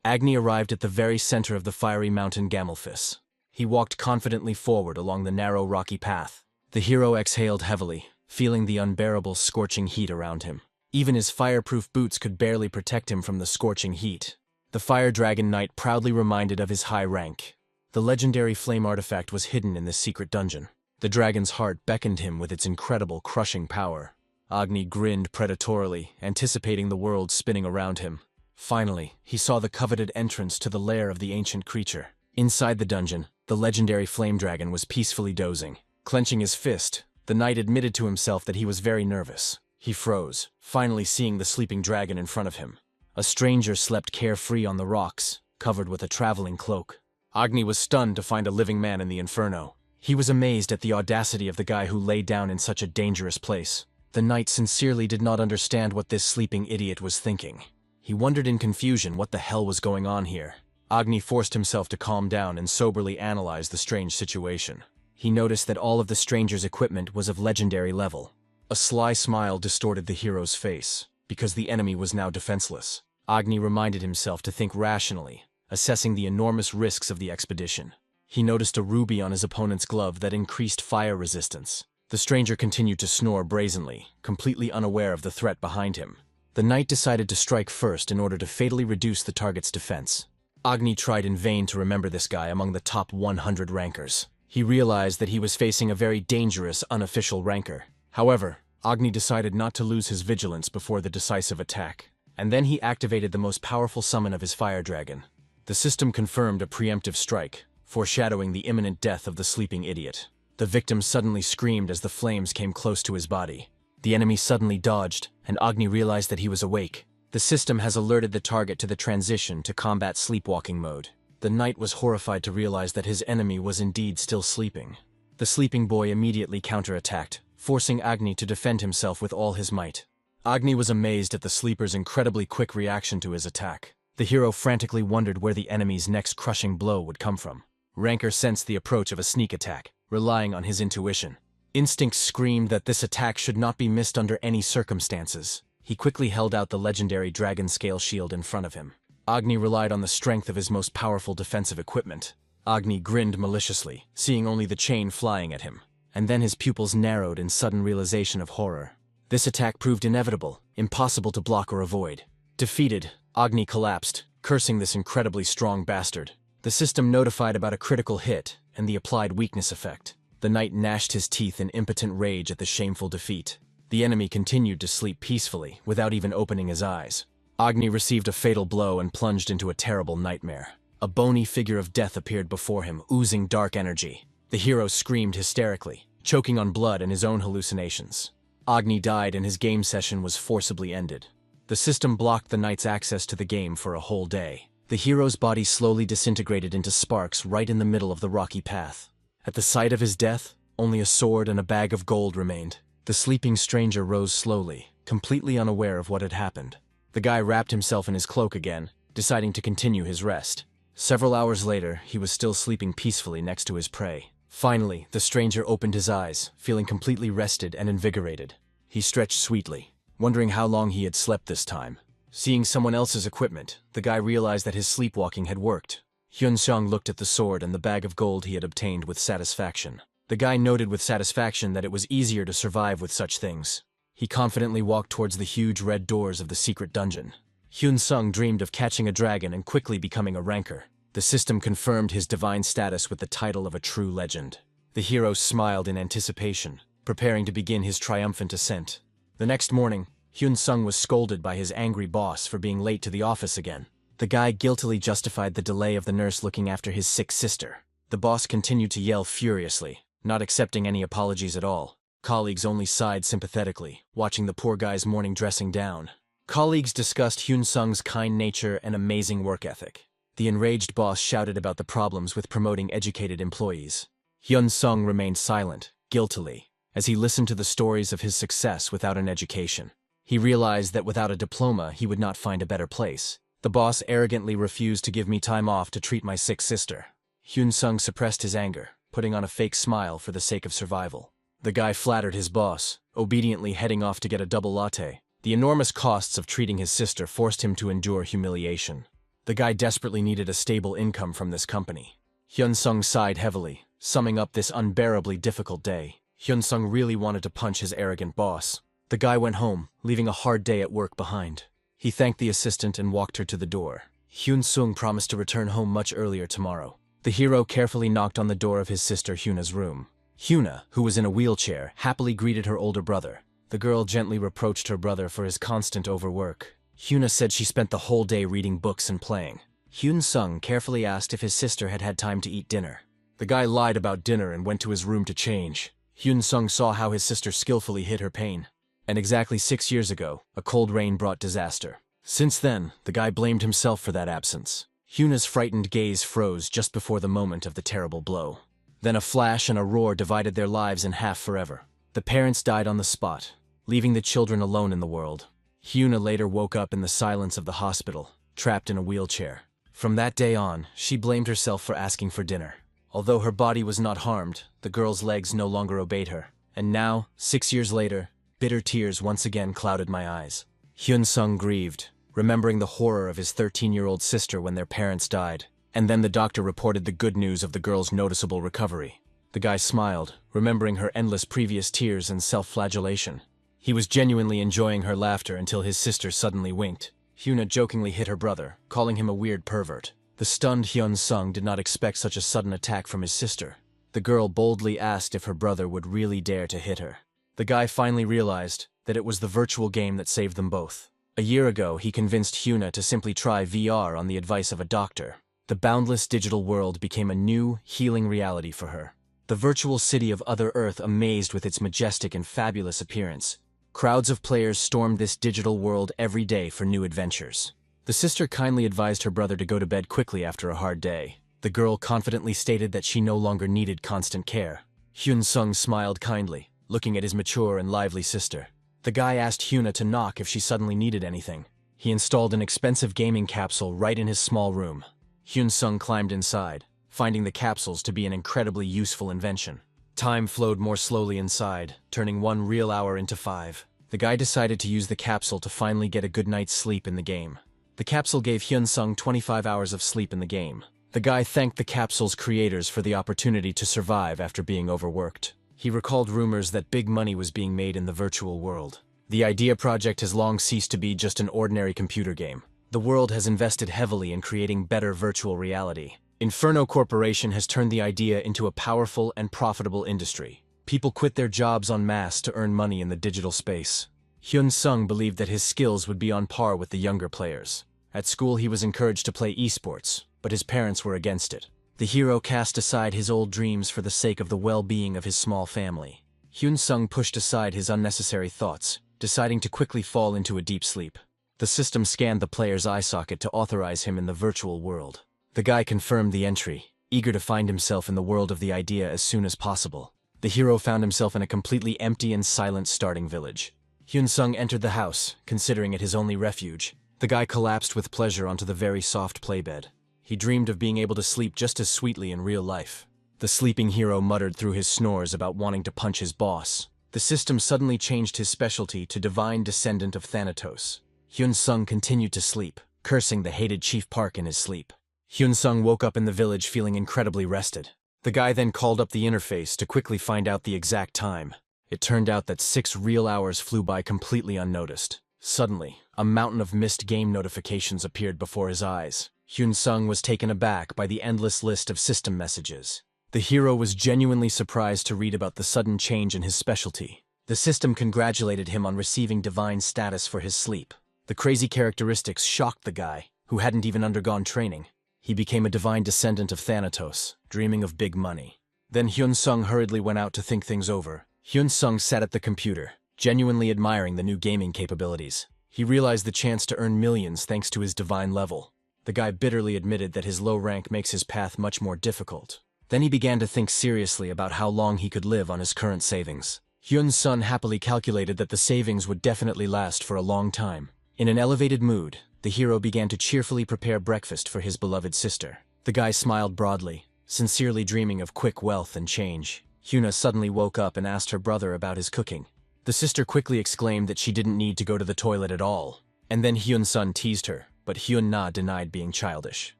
Agni arrived at the very center of the fiery mountain Gamelphis. He walked confidently forward along the narrow rocky path. The hero exhaled heavily, feeling the unbearable scorching heat around him. Even his fireproof boots could barely protect him from the scorching heat. The Fire Dragon Knight proudly reminded of his high rank. The legendary flame artifact was hidden in this secret dungeon. The dragon's heart beckoned him with its incredible crushing power. Agni grinned predatorily, anticipating the world spinning around him. Finally, he saw the coveted entrance to the lair of the ancient creature. Inside the dungeon, the legendary flame dragon was peacefully dozing. Clenching his fist, the knight admitted to himself that he was very nervous. He froze, finally seeing the sleeping dragon in front of him. A stranger slept carefree on the rocks, covered with a traveling cloak. Agni was stunned to find a living man in the inferno. He was amazed at the audacity of the guy who lay down in such a dangerous place. The knight sincerely did not understand what this sleeping idiot was thinking. He wondered in confusion what the hell was going on here. Agni forced himself to calm down and soberly analyze the strange situation. He noticed that all of the stranger's equipment was of legendary level. A sly smile distorted the hero's face, because the enemy was now defenseless. Agni reminded himself to think rationally, assessing the enormous risks of the expedition. He noticed a ruby on his opponent's glove that increased fire resistance. The stranger continued to snore brazenly, completely unaware of the threat behind him. The knight decided to strike first in order to fatally reduce the target's defense. Agni tried in vain to remember this guy among the top 100 rankers. He realized that he was facing a very dangerous, unofficial ranker. However, Agni decided not to lose his vigilance before the decisive attack. And then he activated the most powerful summon of his fire dragon. The system confirmed a preemptive strike, foreshadowing the imminent death of the sleeping idiot. The victim suddenly screamed as the flames came close to his body. The enemy suddenly dodged, and Agni realized that he was awake. The system has alerted the target to the transition to combat sleepwalking mode. The knight was horrified to realize that his enemy was indeed still sleeping. The sleeping boy immediately counterattacked, forcing Agni to defend himself with all his might. Agni was amazed at the sleeper's incredibly quick reaction to his attack. The hero frantically wondered where the enemy's next crushing blow would come from. Ranker sensed the approach of a sneak attack, relying on his intuition. Instinct screamed that this attack should not be missed under any circumstances. He quickly held out the legendary dragon scale shield in front of him. Agni relied on the strength of his most powerful defensive equipment. Agni grinned maliciously, seeing only the chain flying at him. And then his pupils narrowed in sudden realization of horror. This attack proved inevitable, impossible to block or avoid. Defeated, Agni collapsed, cursing this incredibly strong bastard. The system notified about a critical hit and the applied weakness effect. The knight gnashed his teeth in impotent rage at the shameful defeat. The enemy continued to sleep peacefully, without even opening his eyes. Agni received a fatal blow and plunged into a terrible nightmare. A bony figure of death appeared before him, oozing dark energy. The hero screamed hysterically, choking on blood and his own hallucinations. Agni died and his game session was forcibly ended. The system blocked the knight's access to the game for a whole day. The hero's body slowly disintegrated into sparks right in the middle of the rocky path. At the sight of his death, only a sword and a bag of gold remained. The sleeping stranger rose slowly, completely unaware of what had happened. The guy wrapped himself in his cloak again, deciding to continue his rest. Several hours later, he was still sleeping peacefully next to his prey. Finally, the stranger opened his eyes, feeling completely rested and invigorated. He stretched sweetly, wondering how long he had slept this time. Seeing someone else's equipment, the guy realized that his sleepwalking had worked. Hyun-sung looked at the sword and the bag of gold he had obtained with satisfaction. The guy noted with satisfaction that it was easier to survive with such things. He confidently walked towards the huge red doors of the secret dungeon. Hyun-sung dreamed of catching a dragon and quickly becoming a ranker. The system confirmed his divine status with the title of a true legend. The hero smiled in anticipation, preparing to begin his triumphant ascent. The next morning, Hyun-sung was scolded by his angry boss for being late to the office again. The guy guiltily justified the delay of the nurse looking after his sick sister. The boss continued to yell furiously, not accepting any apologies at all. Colleagues only sighed sympathetically, watching the poor guy's morning dressing down. Colleagues discussed Hyun-sung's kind nature and amazing work ethic. The enraged boss shouted about the problems with promoting educated employees. Hyun-sung remained silent, guiltily, as he listened to the stories of his success without an education. He realized that without a diploma he would not find a better place. The boss arrogantly refused to give me time off to treat my sick sister. Hyun-sung suppressed his anger, putting on a fake smile for the sake of survival. The guy flattered his boss, obediently heading off to get a double latte. The enormous costs of treating his sister forced him to endure humiliation. The guy desperately needed a stable income from this company. Hyun-sung sighed heavily, summing up this unbearably difficult day. Hyun-sung really wanted to punch his arrogant boss. The guy went home, leaving a hard day at work behind. He thanked the assistant and walked her to the door. Hyun-sung promised to return home much earlier tomorrow. The hero carefully knocked on the door of his sister Hyuna's room. Hyuna, who was in a wheelchair, happily greeted her older brother. The girl gently reproached her brother for his constant overwork. Hyuna said she spent the whole day reading books and playing. Hyun-sung carefully asked if his sister had had time to eat dinner. The guy lied about dinner and went to his room to change. Hyun-sung saw how his sister skillfully hid her pain. And exactly 6 years ago, a cold rain brought disaster. Since then, the guy blamed himself for that absence. Hyuna's frightened gaze froze just before the moment of the terrible blow. Then a flash and a roar divided their lives in half forever. The parents died on the spot, leaving the children alone in the world. Hyuna later woke up in the silence of the hospital, trapped in a wheelchair. From that day on, she blamed herself for asking for dinner. Although her body was not harmed, the girl's legs no longer obeyed her. And now, 6 years later, bitter tears once again clouded my eyes. Hyun-sung grieved, remembering the horror of his 13-year-old sister when their parents died. And then the doctor reported the good news of the girl's noticeable recovery. The guy smiled, remembering her endless previous tears and self-flagellation. He was genuinely enjoying her laughter until his sister suddenly winked. Hyuna jokingly hit her brother, calling him a weird pervert. The stunned Hyun-sung did not expect such a sudden attack from his sister. The girl boldly asked if her brother would really dare to hit her. The guy finally realized that it was the virtual game that saved them both. A year ago, he convinced Hyuna to simply try VR on the advice of a doctor. The boundless digital world became a new, healing reality for her. The virtual city of Other Earth amazed with its majestic and fabulous appearance. Crowds of players stormed this digital world every day for new adventures. The sister kindly advised her brother to go to bed quickly after a hard day. The girl confidently stated that she no longer needed constant care. Hyun-sung smiled kindly, looking at his mature and lively sister. The guy asked Hyuna to knock if she suddenly needed anything. He installed an expensive gaming capsule right in his small room. Hyun-sung climbed inside, finding the capsules to be an incredibly useful invention. Time flowed more slowly inside, turning 1 real hour into 5. The guy decided to use the capsule to finally get a good night's sleep in the game. The capsule gave Hyun-sung 25 hours of sleep in the game. The guy thanked the capsule's creators for the opportunity to survive after being overworked. He recalled rumors that big money was being made in the virtual world. The idea project has long ceased to be just an ordinary computer game. The world has invested heavily in creating better virtual reality. Inferno Corporation has turned the idea into a powerful and profitable industry. People quit their jobs en masse to earn money in the digital space. Hyun-sung believed that his skills would be on par with the younger players. At school, he was encouraged to play esports, but his parents were against it. The hero cast aside his old dreams for the sake of the well-being of his small family. Hyun-sung pushed aside his unnecessary thoughts, deciding to quickly fall into a deep sleep. The system scanned the player's eye socket to authorize him in the virtual world. The guy confirmed the entry, eager to find himself in the world of the idea as soon as possible. The hero found himself in a completely empty and silent starting village. Hyun-sung entered the house, considering it his only refuge. The guy collapsed with pleasure onto the very soft playbed. He dreamed of being able to sleep just as sweetly in real life. The sleeping hero muttered through his snores about wanting to punch his boss. The system suddenly changed his specialty to Divine Descendant of Thanatos. Hyun-sung continued to sleep, cursing the hated Chief Park in his sleep. Hyun-sung woke up in the village feeling incredibly rested. The guy then called up the interface to quickly find out the exact time. It turned out that 6 real hours flew by completely unnoticed. Suddenly, a mountain of missed game notifications appeared before his eyes. Hyun-sung was taken aback by the endless list of system messages. The hero was genuinely surprised to read about the sudden change in his specialty. The system congratulated him on receiving divine status for his sleep. The crazy characteristics shocked the guy, who hadn't even undergone training. He became a divine descendant of Thanatos, dreaming of big money. Then Hyun-sung hurriedly went out to think things over. Hyun-sung sat at the computer, genuinely admiring the new gaming capabilities. He realized the chance to earn millions thanks to his divine level. The guy bitterly admitted that his low rank makes his path much more difficult. Then he began to think seriously about how long he could live on his current savings. Hyun-sung happily calculated that the savings would definitely last for a long time. In an elevated mood, the hero began to cheerfully prepare breakfast for his beloved sister. The guy smiled broadly, sincerely dreaming of quick wealth and change. Hyuna suddenly woke up and asked her brother about his cooking. The sister quickly exclaimed that she didn't need to go to the toilet at all. And then Hyun-sung teased her, but Hyun-na denied being childish.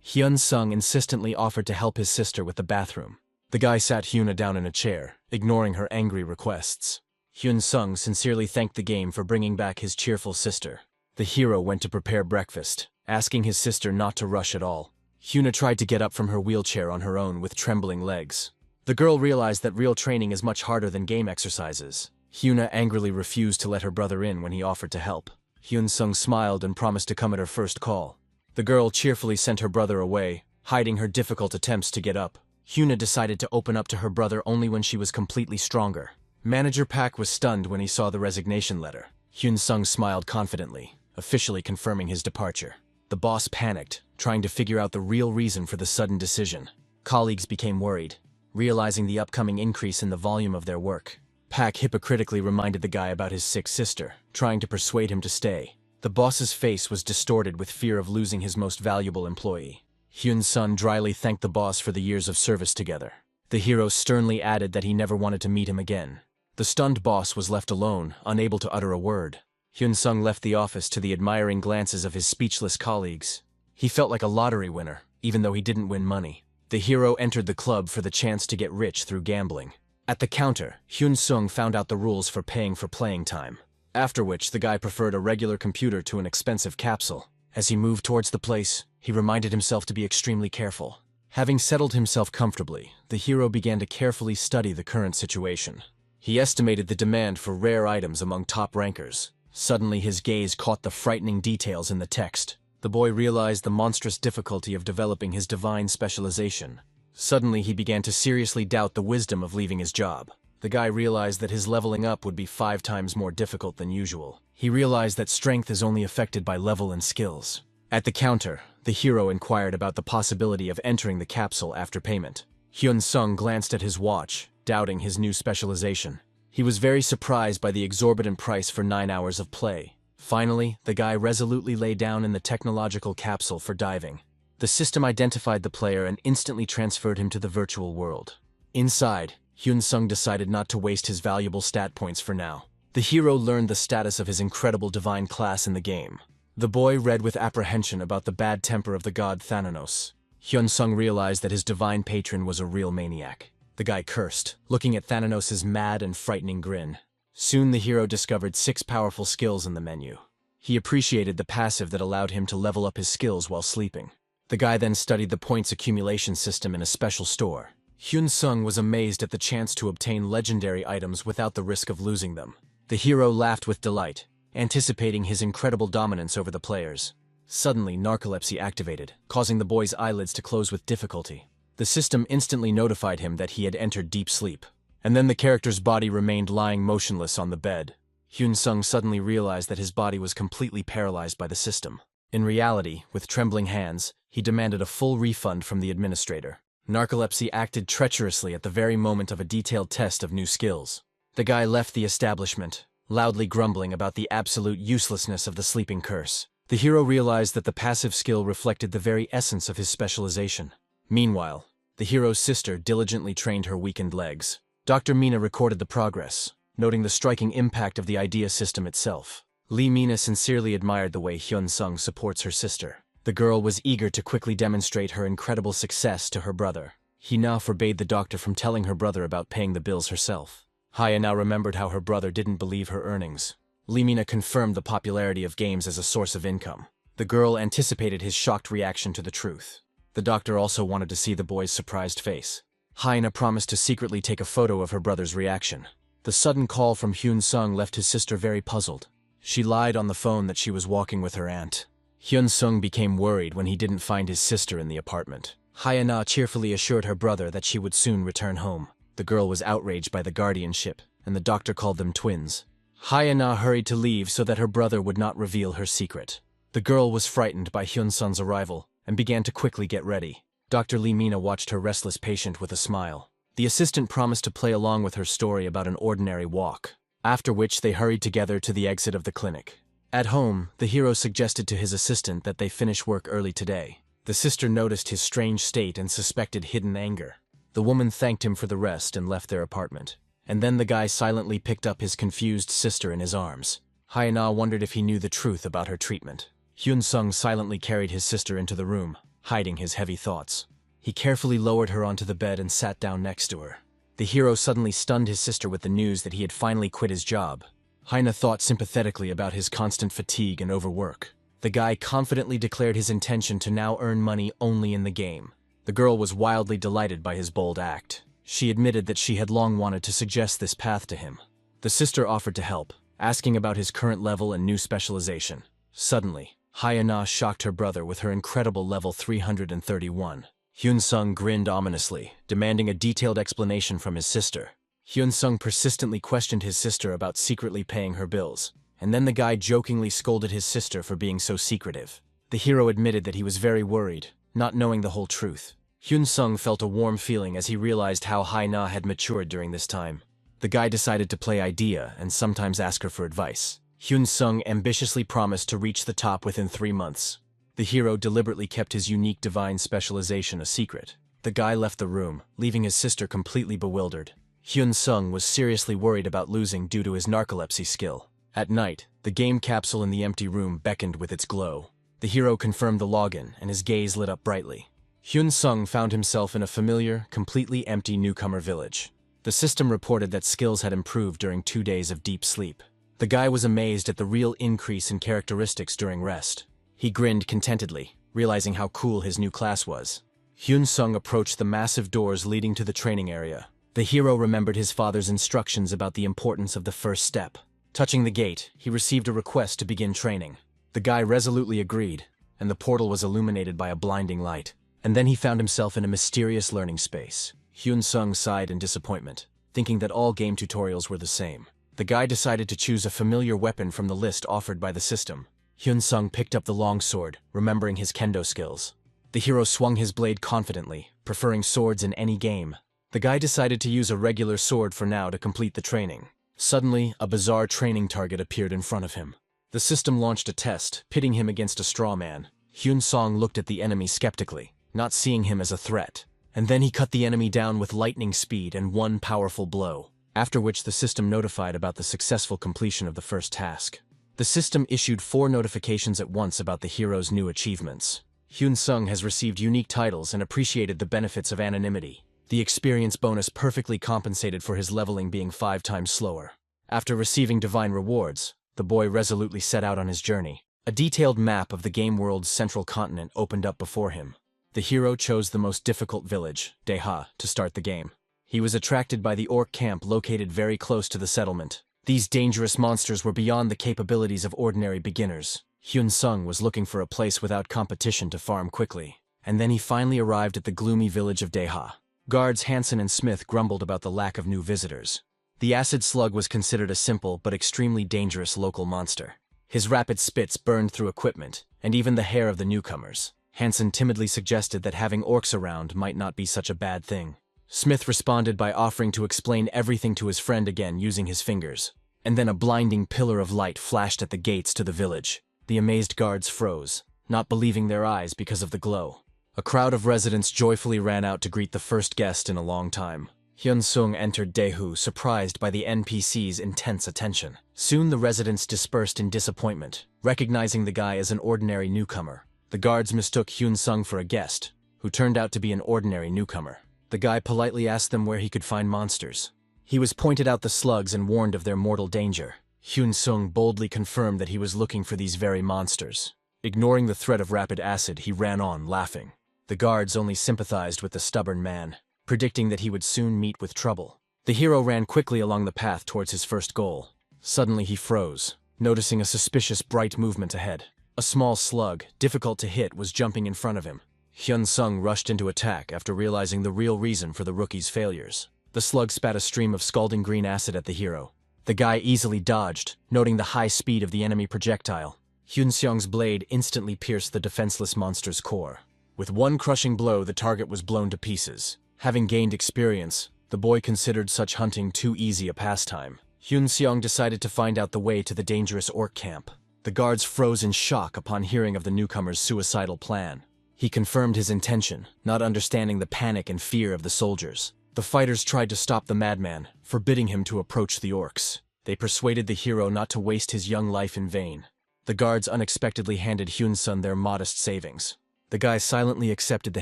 Hyun-sung insistently offered to help his sister with the bathroom. The guy sat Hyuna down in a chair, ignoring her angry requests. Hyun-sung sincerely thanked the game for bringing back his cheerful sister. The hero went to prepare breakfast, asking his sister not to rush at all. Hyuna tried to get up from her wheelchair on her own with trembling legs. The girl realized that real training is much harder than game exercises. Hyuna angrily refused to let her brother in when he offered to help. Hyun-sung smiled and promised to come at her first call. The girl cheerfully sent her brother away, hiding her difficult attempts to get up. Hyuna decided to open up to her brother only when she was completely stronger. Manager Park was stunned when he saw the resignation letter. Hyun-sung smiled confidently, officially confirming his departure. The boss panicked, trying to figure out the real reason for the sudden decision. Colleagues became worried, realizing the upcoming increase in the volume of their work. Park hypocritically reminded the guy about his sick sister, trying to persuade him to stay. The boss's face was distorted with fear of losing his most valuable employee. Hyun-sun dryly thanked the boss for the years of service together. The hero sternly added that he never wanted to meet him again. The stunned boss was left alone, unable to utter a word. Hyun-sung left the office to the admiring glances of his speechless colleagues. He felt like a lottery winner, even though he didn't win money. The hero entered the club for the chance to get rich through gambling. At the counter, Hyun-sung found out the rules for paying for playing time. After which, the guy preferred a regular computer to an expensive capsule. As he moved towards the place, he reminded himself to be extremely careful. Having settled himself comfortably, the hero began to carefully study the current situation. He estimated the demand for rare items among top rankers. Suddenly his gaze caught the frightening details in the text. The boy realized the monstrous difficulty of developing his divine specialization. Suddenly he began to seriously doubt the wisdom of leaving his job. The guy realized that his leveling up would be 5 times more difficult than usual. He realized that strength is only affected by level and skills. At the counter, the hero inquired about the possibility of entering the capsule after payment. Hyun-sung glanced at his watch, doubting his new specialization. He was very surprised by the exorbitant price for 9 hours of play. Finally, the guy resolutely lay down in the technological capsule for diving. The system identified the player and instantly transferred him to the virtual world. Inside, Hyun-sung decided not to waste his valuable stat points for now. The hero learned the status of his incredible divine class in the game. The boy read with apprehension about the bad temper of the god Thanatos. Hyun-sung realized that his divine patron was a real maniac. The guy cursed, looking at Thanatos' mad and frightening grin. Soon the hero discovered 6 powerful skills in the menu. He appreciated the passive that allowed him to level up his skills while sleeping. The guy then studied the points accumulation system in a special store. Hyun-sung was amazed at the chance to obtain legendary items without the risk of losing them. The hero laughed with delight, anticipating his incredible dominance over the players. Suddenly, narcolepsy activated, causing the boy's eyelids to close with difficulty. The system instantly notified him that he had entered deep sleep. And then the character's body remained lying motionless on the bed. Hyun-sung suddenly realized that his body was completely paralyzed by the system. In reality, with trembling hands, he demanded a full refund from the administrator. Narcolepsy acted treacherously at the very moment of a detailed test of new skills. The guy left the establishment, loudly grumbling about the absolute uselessness of the sleeping curse. The hero realized that the passive skill reflected the very essence of his specialization. Meanwhile, the hero's sister diligently trained her weakened legs. Dr. Mina recorded the progress, noting the striking impact of the idea system itself. Lee Mina sincerely admired the way Hyun-sung supports her sister. The girl was eager to quickly demonstrate her incredible success to her brother. He now forbade the doctor from telling her brother about paying the bills herself. Haya now remembered how her brother didn't believe her earnings. Lee Mina confirmed the popularity of games as a source of income. The girl anticipated his shocked reaction to the truth. The doctor also wanted to see the boy's surprised face. Hyena promised to secretly take a photo of her brother's reaction. The sudden call from Hyun-sung left his sister very puzzled. She lied on the phone that she was walking with her aunt. Hyun-sung became worried when he didn't find his sister in the apartment. Hyena cheerfully assured her brother that she would soon return home. The girl was outraged by the guardianship, and the doctor called them twins. Hyena hurried to leave so that her brother would not reveal her secret. The girl was frightened by Hyun-sung's arrival, and began to quickly get ready. Dr. Lee Mina watched her restless patient with a smile. The assistant promised to play along with her story about an ordinary walk, after which they hurried together to the exit of the clinic. At home, the hero suggested to his assistant that they finish work early today. The sister noticed his strange state and suspected hidden anger. The woman thanked him for the rest and left their apartment. And then the guy silently picked up his confused sister in his arms. Hyena wondered if he knew the truth about her treatment. Hyun-sung silently carried his sister into the room, hiding his heavy thoughts. He carefully lowered her onto the bed and sat down next to her. The hero suddenly stunned his sister with the news that he had finally quit his job. Haina thought sympathetically about his constant fatigue and overwork. The guy confidently declared his intention to now earn money only in the game. The girl was wildly delighted by his bold act. She admitted that she had long wanted to suggest this path to him. The sister offered to help, asking about his current level and new specialization. Suddenly, Hyuna shocked her brother with her incredible level 331. Hyun-sung grinned ominously, demanding a detailed explanation from his sister. Hyun-sung persistently questioned his sister about secretly paying her bills, and then the guy jokingly scolded his sister for being so secretive. The hero admitted that he was very worried, not knowing the whole truth. Hyun-sung felt a warm feeling as he realized how Haina had matured during this time. The guy decided to play idea and sometimes ask her for advice. Hyun-sung ambitiously promised to reach the top within 3 months. The hero deliberately kept his unique divine specialization a secret. The guy left the room, leaving his sister completely bewildered. Hyun-sung was seriously worried about losing due to his narcolepsy skill. At night, the game capsule in the empty room beckoned with its glow. The hero confirmed the login, and his gaze lit up brightly. Hyun-sung found himself in a familiar, completely empty newcomer village. The system reported that skills had improved during 2 days of deep sleep. The guy was amazed at the real increase in characteristics during rest. He grinned contentedly, realizing how cool his new class was. Hyun-sung approached the massive doors leading to the training area. The hero remembered his father's instructions about the importance of the first step. Touching the gate, he received a request to begin training. The guy resolutely agreed, and the portal was illuminated by a blinding light. And then he found himself in a mysterious learning space. Hyun-sung sighed in disappointment, thinking that all game tutorials were the same. The guy decided to choose a familiar weapon from the list offered by the system. Hyun-sung picked up the longsword, remembering his kendo skills. The hero swung his blade confidently, preferring swords in any game. The guy decided to use a regular sword for now to complete the training. Suddenly, a bizarre training target appeared in front of him. The system launched a test, pitting him against a straw man. Hyun-sung looked at the enemy skeptically, not seeing him as a threat. And then he cut the enemy down with lightning speed and one powerful blow, after which the system notified about the successful completion of the first task. The system issued 4 notifications at once about the hero's new achievements. Hyun-sung has received unique titles and appreciated the benefits of anonymity. The experience bonus perfectly compensated for his leveling being 5 times slower. After receiving divine rewards, the boy resolutely set out on his journey. A detailed map of the game world's central continent opened up before him. The hero chose the most difficult village, Daeha, to start the game. He was attracted by the orc camp located very close to the settlement. These dangerous monsters were beyond the capabilities of ordinary beginners. Hyun-sung was looking for a place without competition to farm quickly. And then he finally arrived at the gloomy village of Daeha. Guards Hansen and Smith grumbled about the lack of new visitors. The acid slug was considered a simple but extremely dangerous local monster. His rapid spits burned through equipment, and even the hair of the newcomers. Hansen timidly suggested that having orcs around might not be such a bad thing. Smith responded by offering to explain everything to his friend again using his fingers. And then a blinding pillar of light flashed at the gates to the village. The amazed guards froze, not believing their eyes because of the glow. A crowd of residents joyfully ran out to greet the first guest in a long time. Hyun-sung entered Daehu, surprised by the NPC's intense attention. Soon the residents dispersed in disappointment, recognizing the guy as an ordinary newcomer. The guards mistook Hyun-sung for a guest, who turned out to be an ordinary newcomer. The guy politely asked them where he could find monsters. He was pointed out the slugs and warned of their mortal danger. Hyun-sung boldly confirmed that he was looking for these very monsters. Ignoring the threat of rapid acid, he ran on, laughing. The guards only sympathized with the stubborn man, predicting that he would soon meet with trouble. The hero ran quickly along the path towards his first goal. Suddenly he froze, noticing a suspicious bright movement ahead. A small slug, difficult to hit, was jumping in front of him. Hyun-sung rushed into attack after realizing the real reason for the rookie's failures. The slug spat a stream of scalding green acid at the hero. The guy easily dodged, noting the high speed of the enemy projectile. Hyun-sung's blade instantly pierced the defenseless monster's core. With one crushing blow, the target was blown to pieces. Having gained experience, the boy considered such hunting too easy a pastime. Hyun-sung decided to find out the way to the dangerous orc camp. The guards froze in shock upon hearing of the newcomer's suicidal plan. He confirmed his intention, not understanding the panic and fear of the soldiers. The fighters tried to stop the madman, forbidding him to approach the orcs. They persuaded the hero not to waste his young life in vain. The guards unexpectedly handed Hyun-sun their modest savings. The guy silently accepted the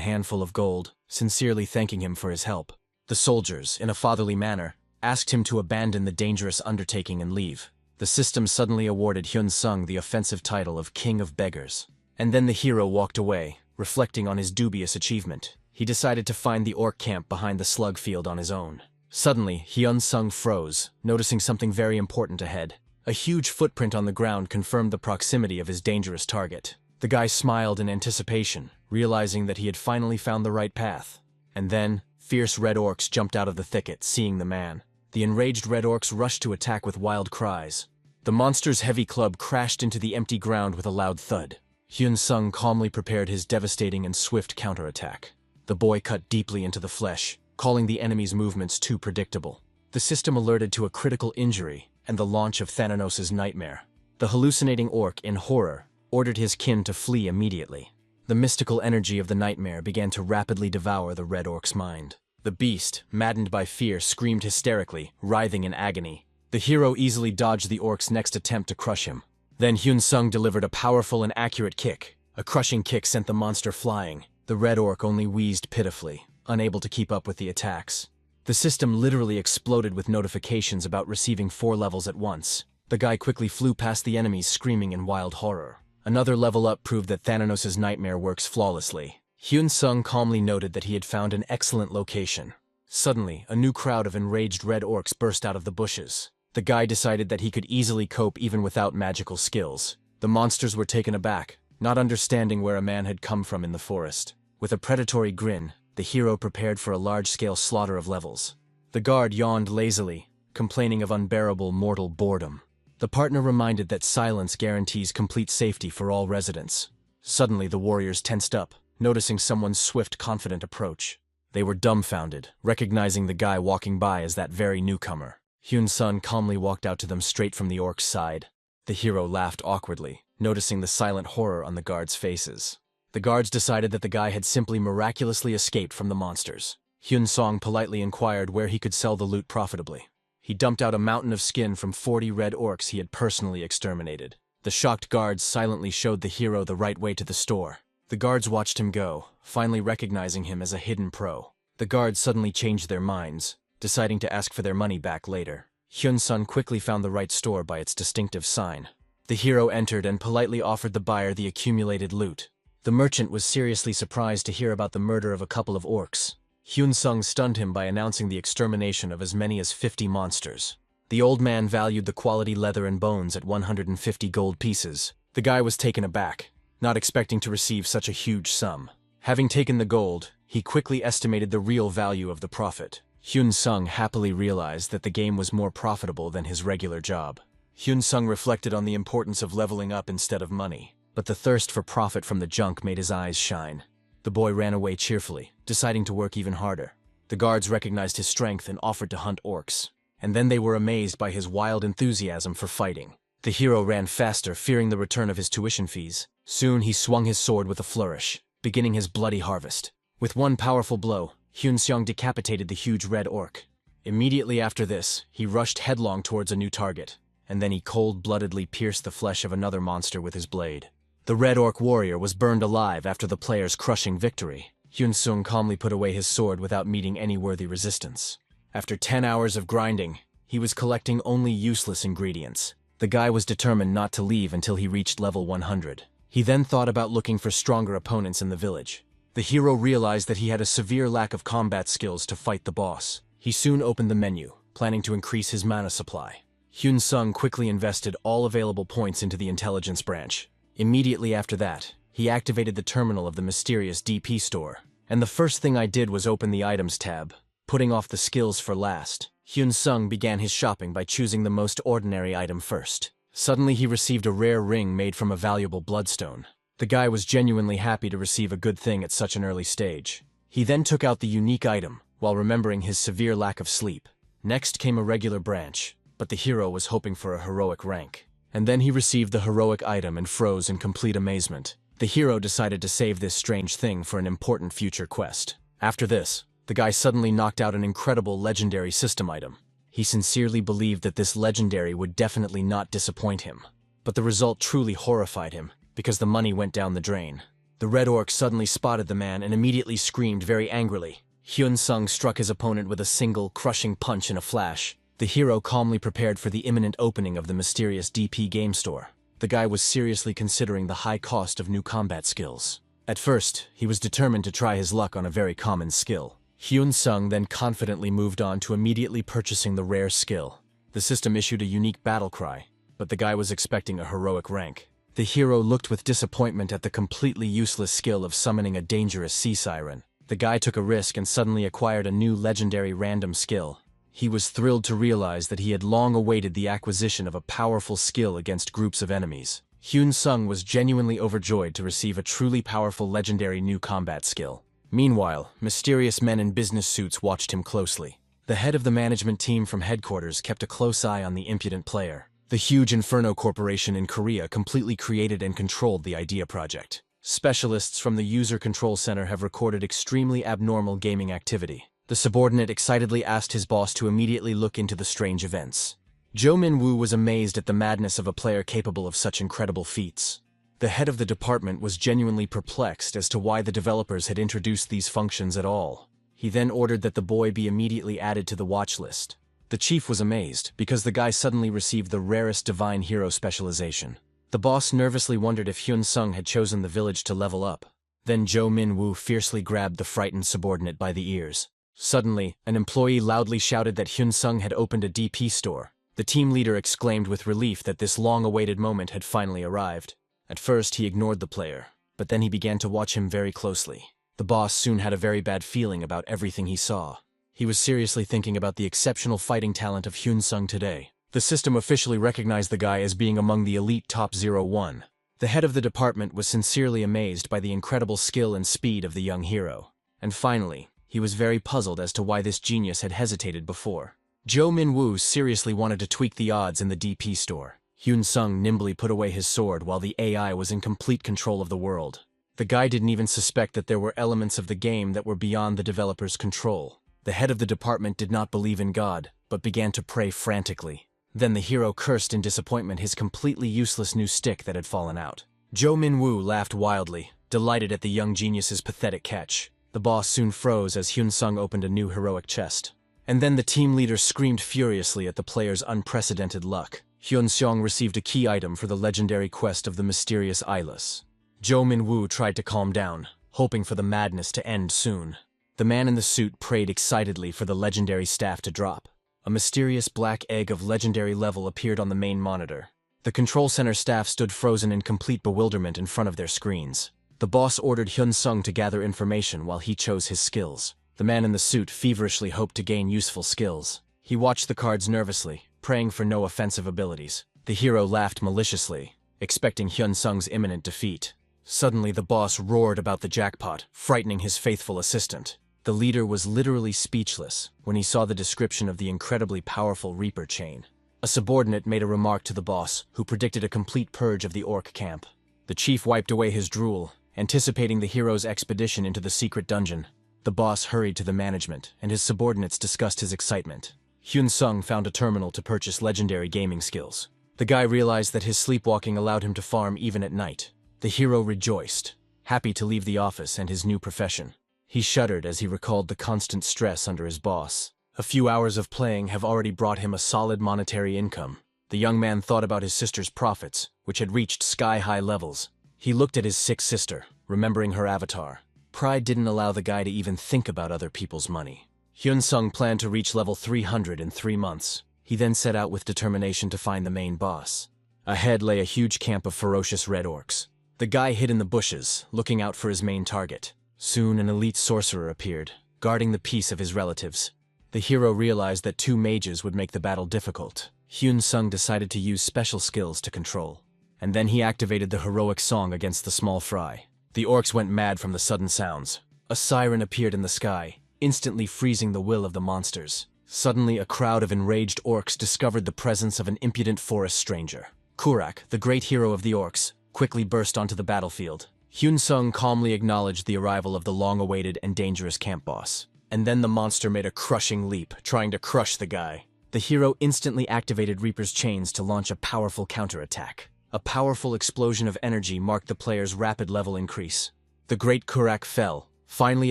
handful of gold, sincerely thanking him for his help. The soldiers, in a fatherly manner, asked him to abandon the dangerous undertaking and leave. The system suddenly awarded Hyun-sung the offensive title of King of Beggars. And then the hero walked away, reflecting on his dubious achievement. He decided to find the orc camp behind the slug field on his own. Suddenly, Hyun-sung froze, noticing something very important ahead. A huge footprint on the ground confirmed the proximity of his dangerous target. The guy smiled in anticipation, realizing that he had finally found the right path. And then, fierce red orcs jumped out of the thicket, seeing the man. The enraged red orcs rushed to attack with wild cries. The monster's heavy club crashed into the empty ground with a loud thud. Hyun-sung calmly prepared his devastating and swift counterattack. The boy cut deeply into the flesh, calling the enemy's movements too predictable. The system alerted to a critical injury and the launch of Thananos' nightmare. The hallucinating orc, in horror, ordered his kin to flee immediately. The mystical energy of the nightmare began to rapidly devour the red orc's mind. The beast, maddened by fear, screamed hysterically, writhing in agony. The hero easily dodged the orc's next attempt to crush him. Then Hyun-sung delivered a powerful and accurate kick. A crushing kick sent the monster flying. The red orc only wheezed pitifully, unable to keep up with the attacks. The system literally exploded with notifications about receiving 4 levels at once. The guy quickly flew past the enemies, screaming in wild horror. Another level up proved that Thananos' nightmare works flawlessly. Hyun-sung calmly noted that he had found an excellent location. Suddenly, a new crowd of enraged red orcs burst out of the bushes. The guy decided that he could easily cope even without magical skills. The monsters were taken aback, not understanding where a man had come from in the forest. With a predatory grin, the hero prepared for a large-scale slaughter of levels. The guard yawned lazily, complaining of unbearable mortal boredom. The partner reminded that silence guarantees complete safety for all residents. Suddenly the warriors tensed up, noticing someone's swift, confident approach. They were dumbfounded, recognizing the guy walking by as that very newcomer. Hyun-sun calmly walked out to them straight from the orc's side. The hero laughed awkwardly, noticing the silent horror on the guards' faces. The guards decided that the guy had simply miraculously escaped from the monsters. Hyun-sung politely inquired where he could sell the loot profitably. He dumped out a mountain of skin from 40 red orcs he had personally exterminated. The shocked guards silently showed the hero the right way to the store. The guards watched him go, finally recognizing him as a hidden pro. The guards suddenly changed their minds, deciding to ask for their money back later. Hyun-sun quickly found the right store by its distinctive sign. The hero entered and politely offered the buyer the accumulated loot. The merchant was seriously surprised to hear about the murder of a couple of orcs. Hyun-sung stunned him by announcing the extermination of as many as 50 monsters. The old man valued the quality leather and bones at 150 gold pieces. The guy was taken aback, not expecting to receive such a huge sum. Having taken the gold, he quickly estimated the real value of the profit. Hyun-sung happily realized that the game was more profitable than his regular job. Hyun-sung reflected on the importance of leveling up instead of money, but the thirst for profit from the junk made his eyes shine. The boy ran away cheerfully, deciding to work even harder. The guards recognized his strength and offered to hunt orcs, and then they were amazed by his wild enthusiasm for fighting. The hero ran faster, fearing the return of his tuition fees. Soon he swung his sword with a flourish, beginning his bloody harvest. With one powerful blow, Hyun-sung decapitated the huge red orc. Immediately after this, he rushed headlong towards a new target, and then he cold-bloodedly pierced the flesh of another monster with his blade. The red orc warrior was burned alive after the player's crushing victory. Hyun-sung calmly put away his sword without meeting any worthy resistance. After 10 hours of grinding, he was collecting only useless ingredients. The guy was determined not to leave until he reached level 100. He then thought about looking for stronger opponents in the village. The hero realized that he had a severe lack of combat skills to fight the boss. He soon opened the menu, planning to increase his mana supply. Hyun-sung quickly invested all available points into the intelligence branch. Immediately after that, he activated the terminal of the mysterious DP store. And the first thing I did was open the items tab, putting off the skills for last. Hyun-sung began his shopping by choosing the most ordinary item first. Suddenly he received a rare ring made from a valuable bloodstone. The guy was genuinely happy to receive a good thing at such an early stage. He then took out the unique item, while remembering his severe lack of sleep. Next came a regular branch, but the hero was hoping for a heroic rank. And then he received the heroic item and froze in complete amazement. The hero decided to save this strange thing for an important future quest. After this, the guy suddenly knocked out an incredible legendary system item. He sincerely believed that this legendary would definitely not disappoint him. But the result truly horrified him, because the money went down the drain. The red orc suddenly spotted the man and immediately screamed very angrily. Hyun-sung struck his opponent with a single, crushing punch in a flash. The hero calmly prepared for the imminent opening of the mysterious DP game store. The guy was seriously considering the high cost of new combat skills. At first, he was determined to try his luck on a very common skill. Hyun-sung then confidently moved on to immediately purchasing the rare skill. The system issued a unique battle cry, but the guy was expecting a heroic rank. The hero looked with disappointment at the completely useless skill of summoning a dangerous sea siren. The guy took a risk and suddenly acquired a new legendary random skill. He was thrilled to realize that he had long awaited the acquisition of a powerful skill against groups of enemies. Hyun-sung was genuinely overjoyed to receive a truly powerful legendary new combat skill. Meanwhile, mysterious men in business suits watched him closely. The head of the management team from headquarters kept a close eye on the impudent player. The huge Inferno Corporation in Korea completely created and controlled the Idea project. Specialists from the User Control Center have recorded extremely abnormal gaming activity. The subordinate excitedly asked his boss to immediately look into the strange events. Jo Min-woo was amazed at the madness of a player capable of such incredible feats. The head of the department was genuinely perplexed as to why the developers had introduced these functions at all. He then ordered that the boy be immediately added to the watch list. The chief was amazed, because the guy suddenly received the rarest divine hero specialization. The boss nervously wondered if Hyun-sung had chosen the village to level up. Then Jo Min-woo fiercely grabbed the frightened subordinate by the ears. Suddenly, an employee loudly shouted that Hyun-sung had opened a DP store. The team leader exclaimed with relief that this long-awaited moment had finally arrived. At first, he ignored the player, but then he began to watch him very closely. The boss soon had a very bad feeling about everything he saw. He was seriously thinking about the exceptional fighting talent of Hyun-sung today. The system officially recognized the guy as being among the elite top 01. The head of the department was sincerely amazed by the incredible skill and speed of the young hero. And finally, he was very puzzled as to why this genius had hesitated before. Jo Min-woo seriously wanted to tweak the odds in the DP store. Hyun-sung nimbly put away his sword while the AI was in complete control of the world. The guy didn't even suspect that there were elements of the game that were beyond the developer's control. The head of the department did not believe in God, but began to pray frantically. Then the hero cursed in disappointment his completely useless new stick that had fallen out. Jo Min-woo laughed wildly, delighted at the young genius's pathetic catch. The boss soon froze as Hyun-sung opened a new heroic chest. And then the team leader screamed furiously at the player's unprecedented luck. Hyun-sung received a key item for the legendary quest of the mysterious eyeless. Jo Min-woo tried to calm down, hoping for the madness to end soon. The man in the suit prayed excitedly for the legendary staff to drop. A mysterious black egg of legendary level appeared on the main monitor. The control center staff stood frozen in complete bewilderment in front of their screens. The boss ordered Hyun-sung to gather information while he chose his skills. The man in the suit feverishly hoped to gain useful skills. He watched the cards nervously, praying for no offensive abilities. The hero laughed maliciously, expecting Hyun-sung's imminent defeat. Suddenly the boss roared about the jackpot, frightening his faithful assistant. The leader was literally speechless when he saw the description of the incredibly powerful Reaper chain. A subordinate made a remark to the boss, who predicted a complete purge of the orc camp. The chief wiped away his drool, anticipating the hero's expedition into the secret dungeon. The boss hurried to the management, and his subordinates discussed his excitement. Hyun-sung found a terminal to purchase legendary gaming skills. The guy realized that his sleepwalking allowed him to farm even at night. The hero rejoiced, happy to leave the office and his new profession. He shuddered as he recalled the constant stress under his boss. A few hours of playing have already brought him a solid monetary income. The young man thought about his sister's profits, which had reached sky-high levels. He looked at his sick sister, remembering her avatar. Pride didn't allow the guy to even think about other people's money. Hyun-sung planned to reach level 300 in 3 months. He then set out with determination to find the main boss. Ahead lay a huge camp of ferocious red orcs. The guy hid in the bushes, looking out for his main target. Soon an elite sorcerer appeared, guarding the peace of his relatives. The hero realized that 2 mages would make the battle difficult. Hyun-sung decided to use special skills to control. And then he activated the heroic song against the small fry. The orcs went mad from the sudden sounds. A siren appeared in the sky, instantly freezing the will of the monsters. Suddenly, a crowd of enraged orcs discovered the presence of an impudent forest stranger. Kurak, the great hero of the orcs, quickly burst onto the battlefield. Hyun-sung calmly acknowledged the arrival of the long-awaited and dangerous camp boss. And then the monster made a crushing leap, trying to crush the guy. The hero instantly activated Reaper's chains to launch a powerful counterattack. A powerful explosion of energy marked the player's rapid level increase. The great Kurak fell, finally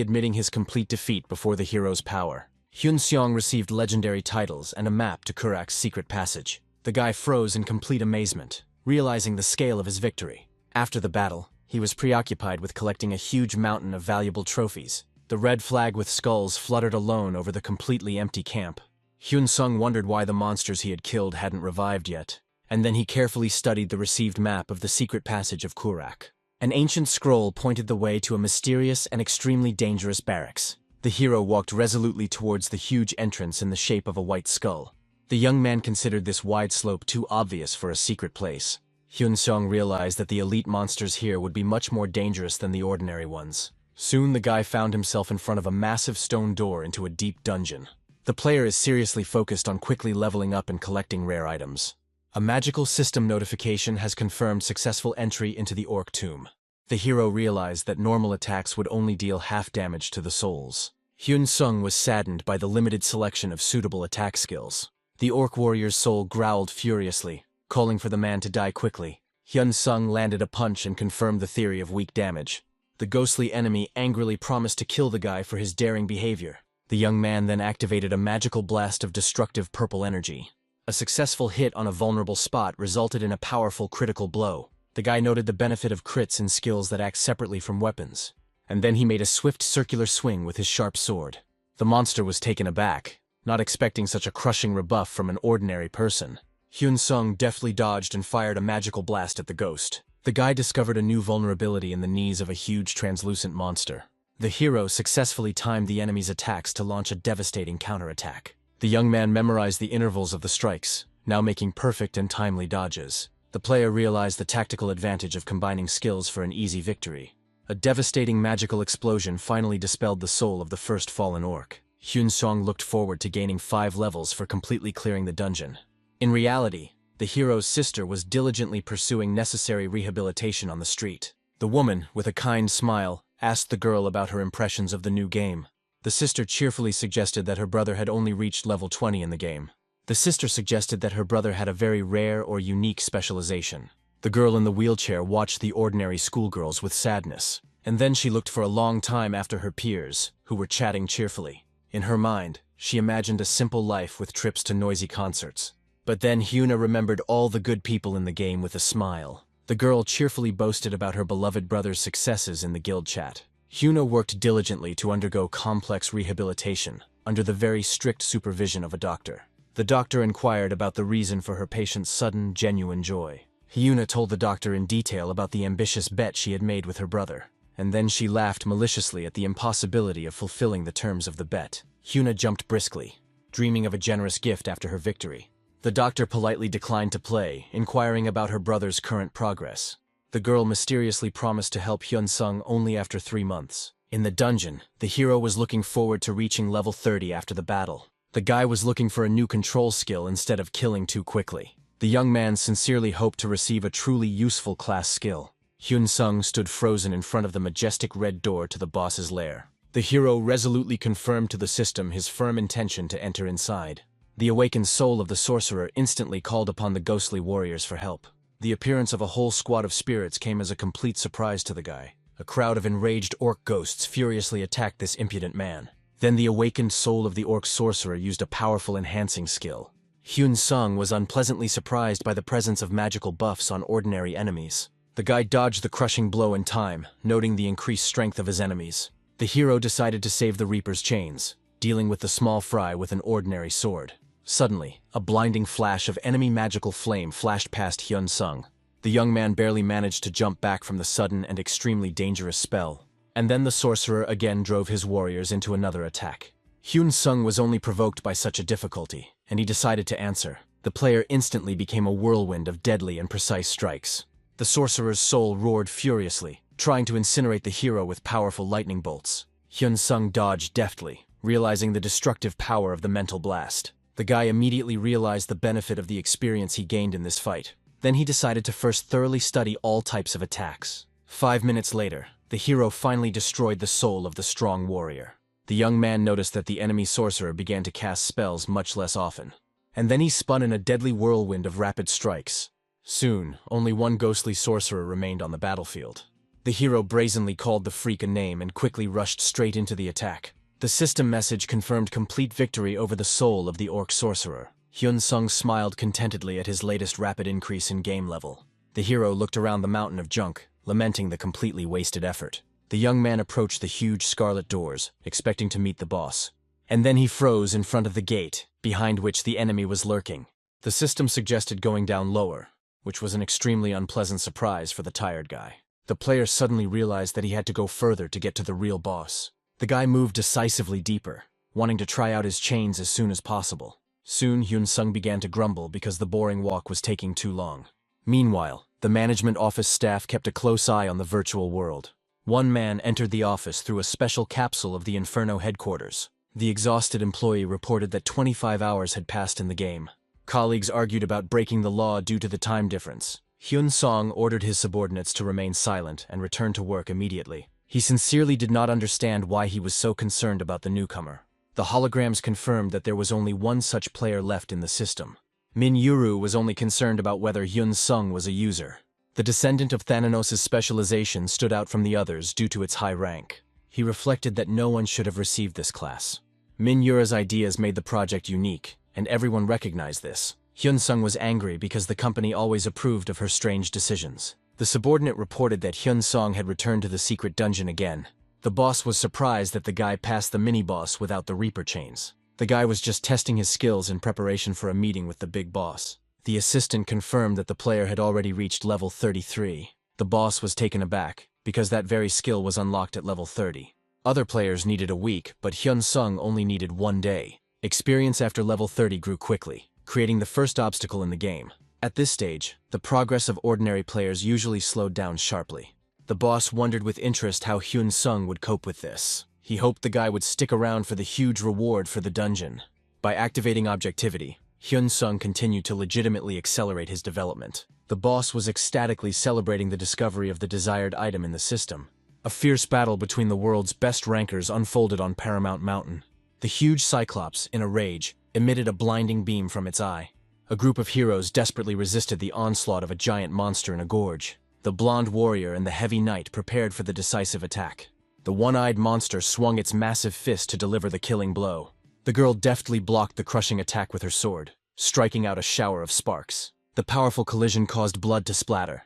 admitting his complete defeat before the hero's power. Hyun Seong received legendary titles and a map to Kurak's secret passage. The guy froze in complete amazement, realizing the scale of his victory. After the battle, he was preoccupied with collecting a huge mountain of valuable trophies. The red flag with skulls fluttered alone over the completely empty camp. Hyun Seong wondered why the monsters he had killed hadn't revived yet, and then he carefully studied the received map of the secret passage of Kurak. An ancient scroll pointed the way to a mysterious and extremely dangerous barracks. The hero walked resolutely towards the huge entrance in the shape of a white skull. The young man considered this wide slope too obvious for a secret place. Hyun Seong realized that the elite monsters here would be much more dangerous than the ordinary ones. Soon the guy found himself in front of a massive stone door into a deep dungeon. The player is seriously focused on quickly leveling up and collecting rare items. A magical system notification has confirmed successful entry into the Orc Tomb. The hero realized that normal attacks would only deal half damage to the souls. Hyun Seong was saddened by the limited selection of suitable attack skills. The Orc warrior's soul growled furiously, calling for the man to die quickly. Hyun Seong landed a punch and confirmed the theory of weak damage. The ghostly enemy angrily promised to kill the guy for his daring behavior. The young man then activated a magical blast of destructive purple energy. A successful hit on a vulnerable spot resulted in a powerful critical blow. The guy noted the benefit of crits in skills that act separately from weapons. And then he made a swift circular swing with his sharp sword. The monster was taken aback, not expecting such a crushing rebuff from an ordinary person. Hyun Seong deftly dodged and fired a magical blast at the ghost. The guy discovered a new vulnerability in the knees of a huge translucent monster. The hero successfully timed the enemy's attacks to launch a devastating counterattack. The young man memorized the intervals of the strikes, now making perfect and timely dodges. The player realized the tactical advantage of combining skills for an easy victory. A devastating magical explosion finally dispelled the soul of the first fallen orc. Hyun Seong looked forward to gaining 5 levels for completely clearing the dungeon. In reality, the hero's sister was diligently pursuing necessary rehabilitation on the street. The woman, with a kind smile, asked the girl about her impressions of the new game. The sister cheerfully suggested that her brother had only reached level 20 in the game. The sister suggested that her brother had a very rare or unique specialization. The girl in the wheelchair watched the ordinary schoolgirls with sadness, and then she looked for a long time after her peers, who were chatting cheerfully. In her mind, she imagined a simple life with trips to noisy concerts. But then Hyuna remembered all the good people in the game with a smile. The girl cheerfully boasted about her beloved brother's successes in the guild chat. Hyuna worked diligently to undergo complex rehabilitation, under the very strict supervision of a doctor. The doctor inquired about the reason for her patient's sudden, genuine joy. Hyuna told the doctor in detail about the ambitious bet she had made with her brother, and then she laughed maliciously at the impossibility of fulfilling the terms of the bet. Hyuna jumped briskly, dreaming of a generous gift after her victory. The doctor politely declined to play, inquiring about her brother's current progress. The girl mysteriously promised to help Hyun Seong only after 3 months. In the dungeon, the hero was looking forward to reaching level 30 after the battle. The guy was looking for a new control skill instead of killing too quickly. The young man sincerely hoped to receive a truly useful class skill. Hyun Seong stood frozen in front of the majestic red door to the boss's lair. The hero resolutely confirmed to the system his firm intention to enter inside. The awakened soul of the sorcerer instantly called upon the ghostly warriors for help. The appearance of a whole squad of spirits came as a complete surprise to the guy. A crowd of enraged orc ghosts furiously attacked this impudent man. Then the awakened soul of the orc sorcerer used a powerful enhancing skill. Hyun Seong was unpleasantly surprised by the presence of magical buffs on ordinary enemies. The guy dodged the crushing blow in time, noting the increased strength of his enemies. The hero decided to save the Reaper's chains, dealing with the small fry with an ordinary sword. Suddenly, a blinding flash of enemy magical flame flashed past Hyun Seong. The young man barely managed to jump back from the sudden and extremely dangerous spell. And then the sorcerer again drove his warriors into another attack. Hyun Seong was only provoked by such a difficulty, and he decided to answer. The player instantly became a whirlwind of deadly and precise strikes. The sorcerer's soul roared furiously, trying to incinerate the hero with powerful lightning bolts. Hyun Seong dodged deftly, realizing the destructive power of the mental blast. The guy immediately realized the benefit of the experience he gained in this fight. Then he decided to first thoroughly study all types of attacks. 5 minutes later, the hero finally destroyed the soul of the strong warrior. The young man noticed that the enemy sorcerer began to cast spells much less often. And then he spun in a deadly whirlwind of rapid strikes. Soon, only one ghostly sorcerer remained on the battlefield. The hero brazenly called the freak a name and quickly rushed straight into the attack. The system message confirmed complete victory over the soul of the orc sorcerer. Hyun-sung smiled contentedly at his latest rapid increase in game level. The hero looked around the mountain of junk, lamenting the completely wasted effort. The young man approached the huge scarlet doors, expecting to meet the boss. And then he froze in front of the gate, behind which the enemy was lurking. The system suggested going down lower, which was an extremely unpleasant surprise for the tired guy. The player suddenly realized that he had to go further to get to the real boss. The guy moved decisively deeper, wanting to try out his chains as soon as possible. Soon, Hyun-sung began to grumble because the boring walk was taking too long. Meanwhile, the management office staff kept a close eye on the virtual world. One man entered the office through a special capsule of the Inferno headquarters. The exhausted employee reported that 25 hours had passed in the game. Colleagues argued about breaking the law due to the time difference. Hyun-sung ordered his subordinates to remain silent and return to work immediately. He sincerely did not understand why he was so concerned about the newcomer. The holograms confirmed that there was only one such player left in the system. Min Yuru was only concerned about whether Hyun-sung was a user. The descendant of Thananos' specialization stood out from the others due to its high rank. He reflected that no one should have received this class. Min Yura's ideas made the project unique, and everyone recognized this. Hyun-sung was angry because the company always approved of her strange decisions. The subordinate reported that Hyun-sung had returned to the secret dungeon again. The boss was surprised that the guy passed the mini-boss without the Reaper chains. The guy was just testing his skills in preparation for a meeting with the big boss. The assistant confirmed that the player had already reached level 33. The boss was taken aback, because that very skill was unlocked at level 30. Other players needed a week, but Hyun-sung only needed 1 day. Experience after level 30 grew quickly, creating the first obstacle in the game. At this stage, the progress of ordinary players usually slowed down sharply. The boss wondered with interest how Hyun-sung would cope with this. He hoped the guy would stick around for the huge reward for the dungeon. By activating objectivity, Hyun-sung continued to legitimately accelerate his development. The boss was ecstatically celebrating the discovery of the desired item in the system. A fierce battle between the world's best rankers unfolded on Paramount Mountain. The huge Cyclops, in a rage, emitted a blinding beam from its eye. A group of heroes desperately resisted the onslaught of a giant monster in a gorge. The blonde warrior and the heavy knight prepared for the decisive attack. The one-eyed monster swung its massive fist to deliver the killing blow. The girl deftly blocked the crushing attack with her sword, striking out a shower of sparks. The powerful collision caused blood to splatter,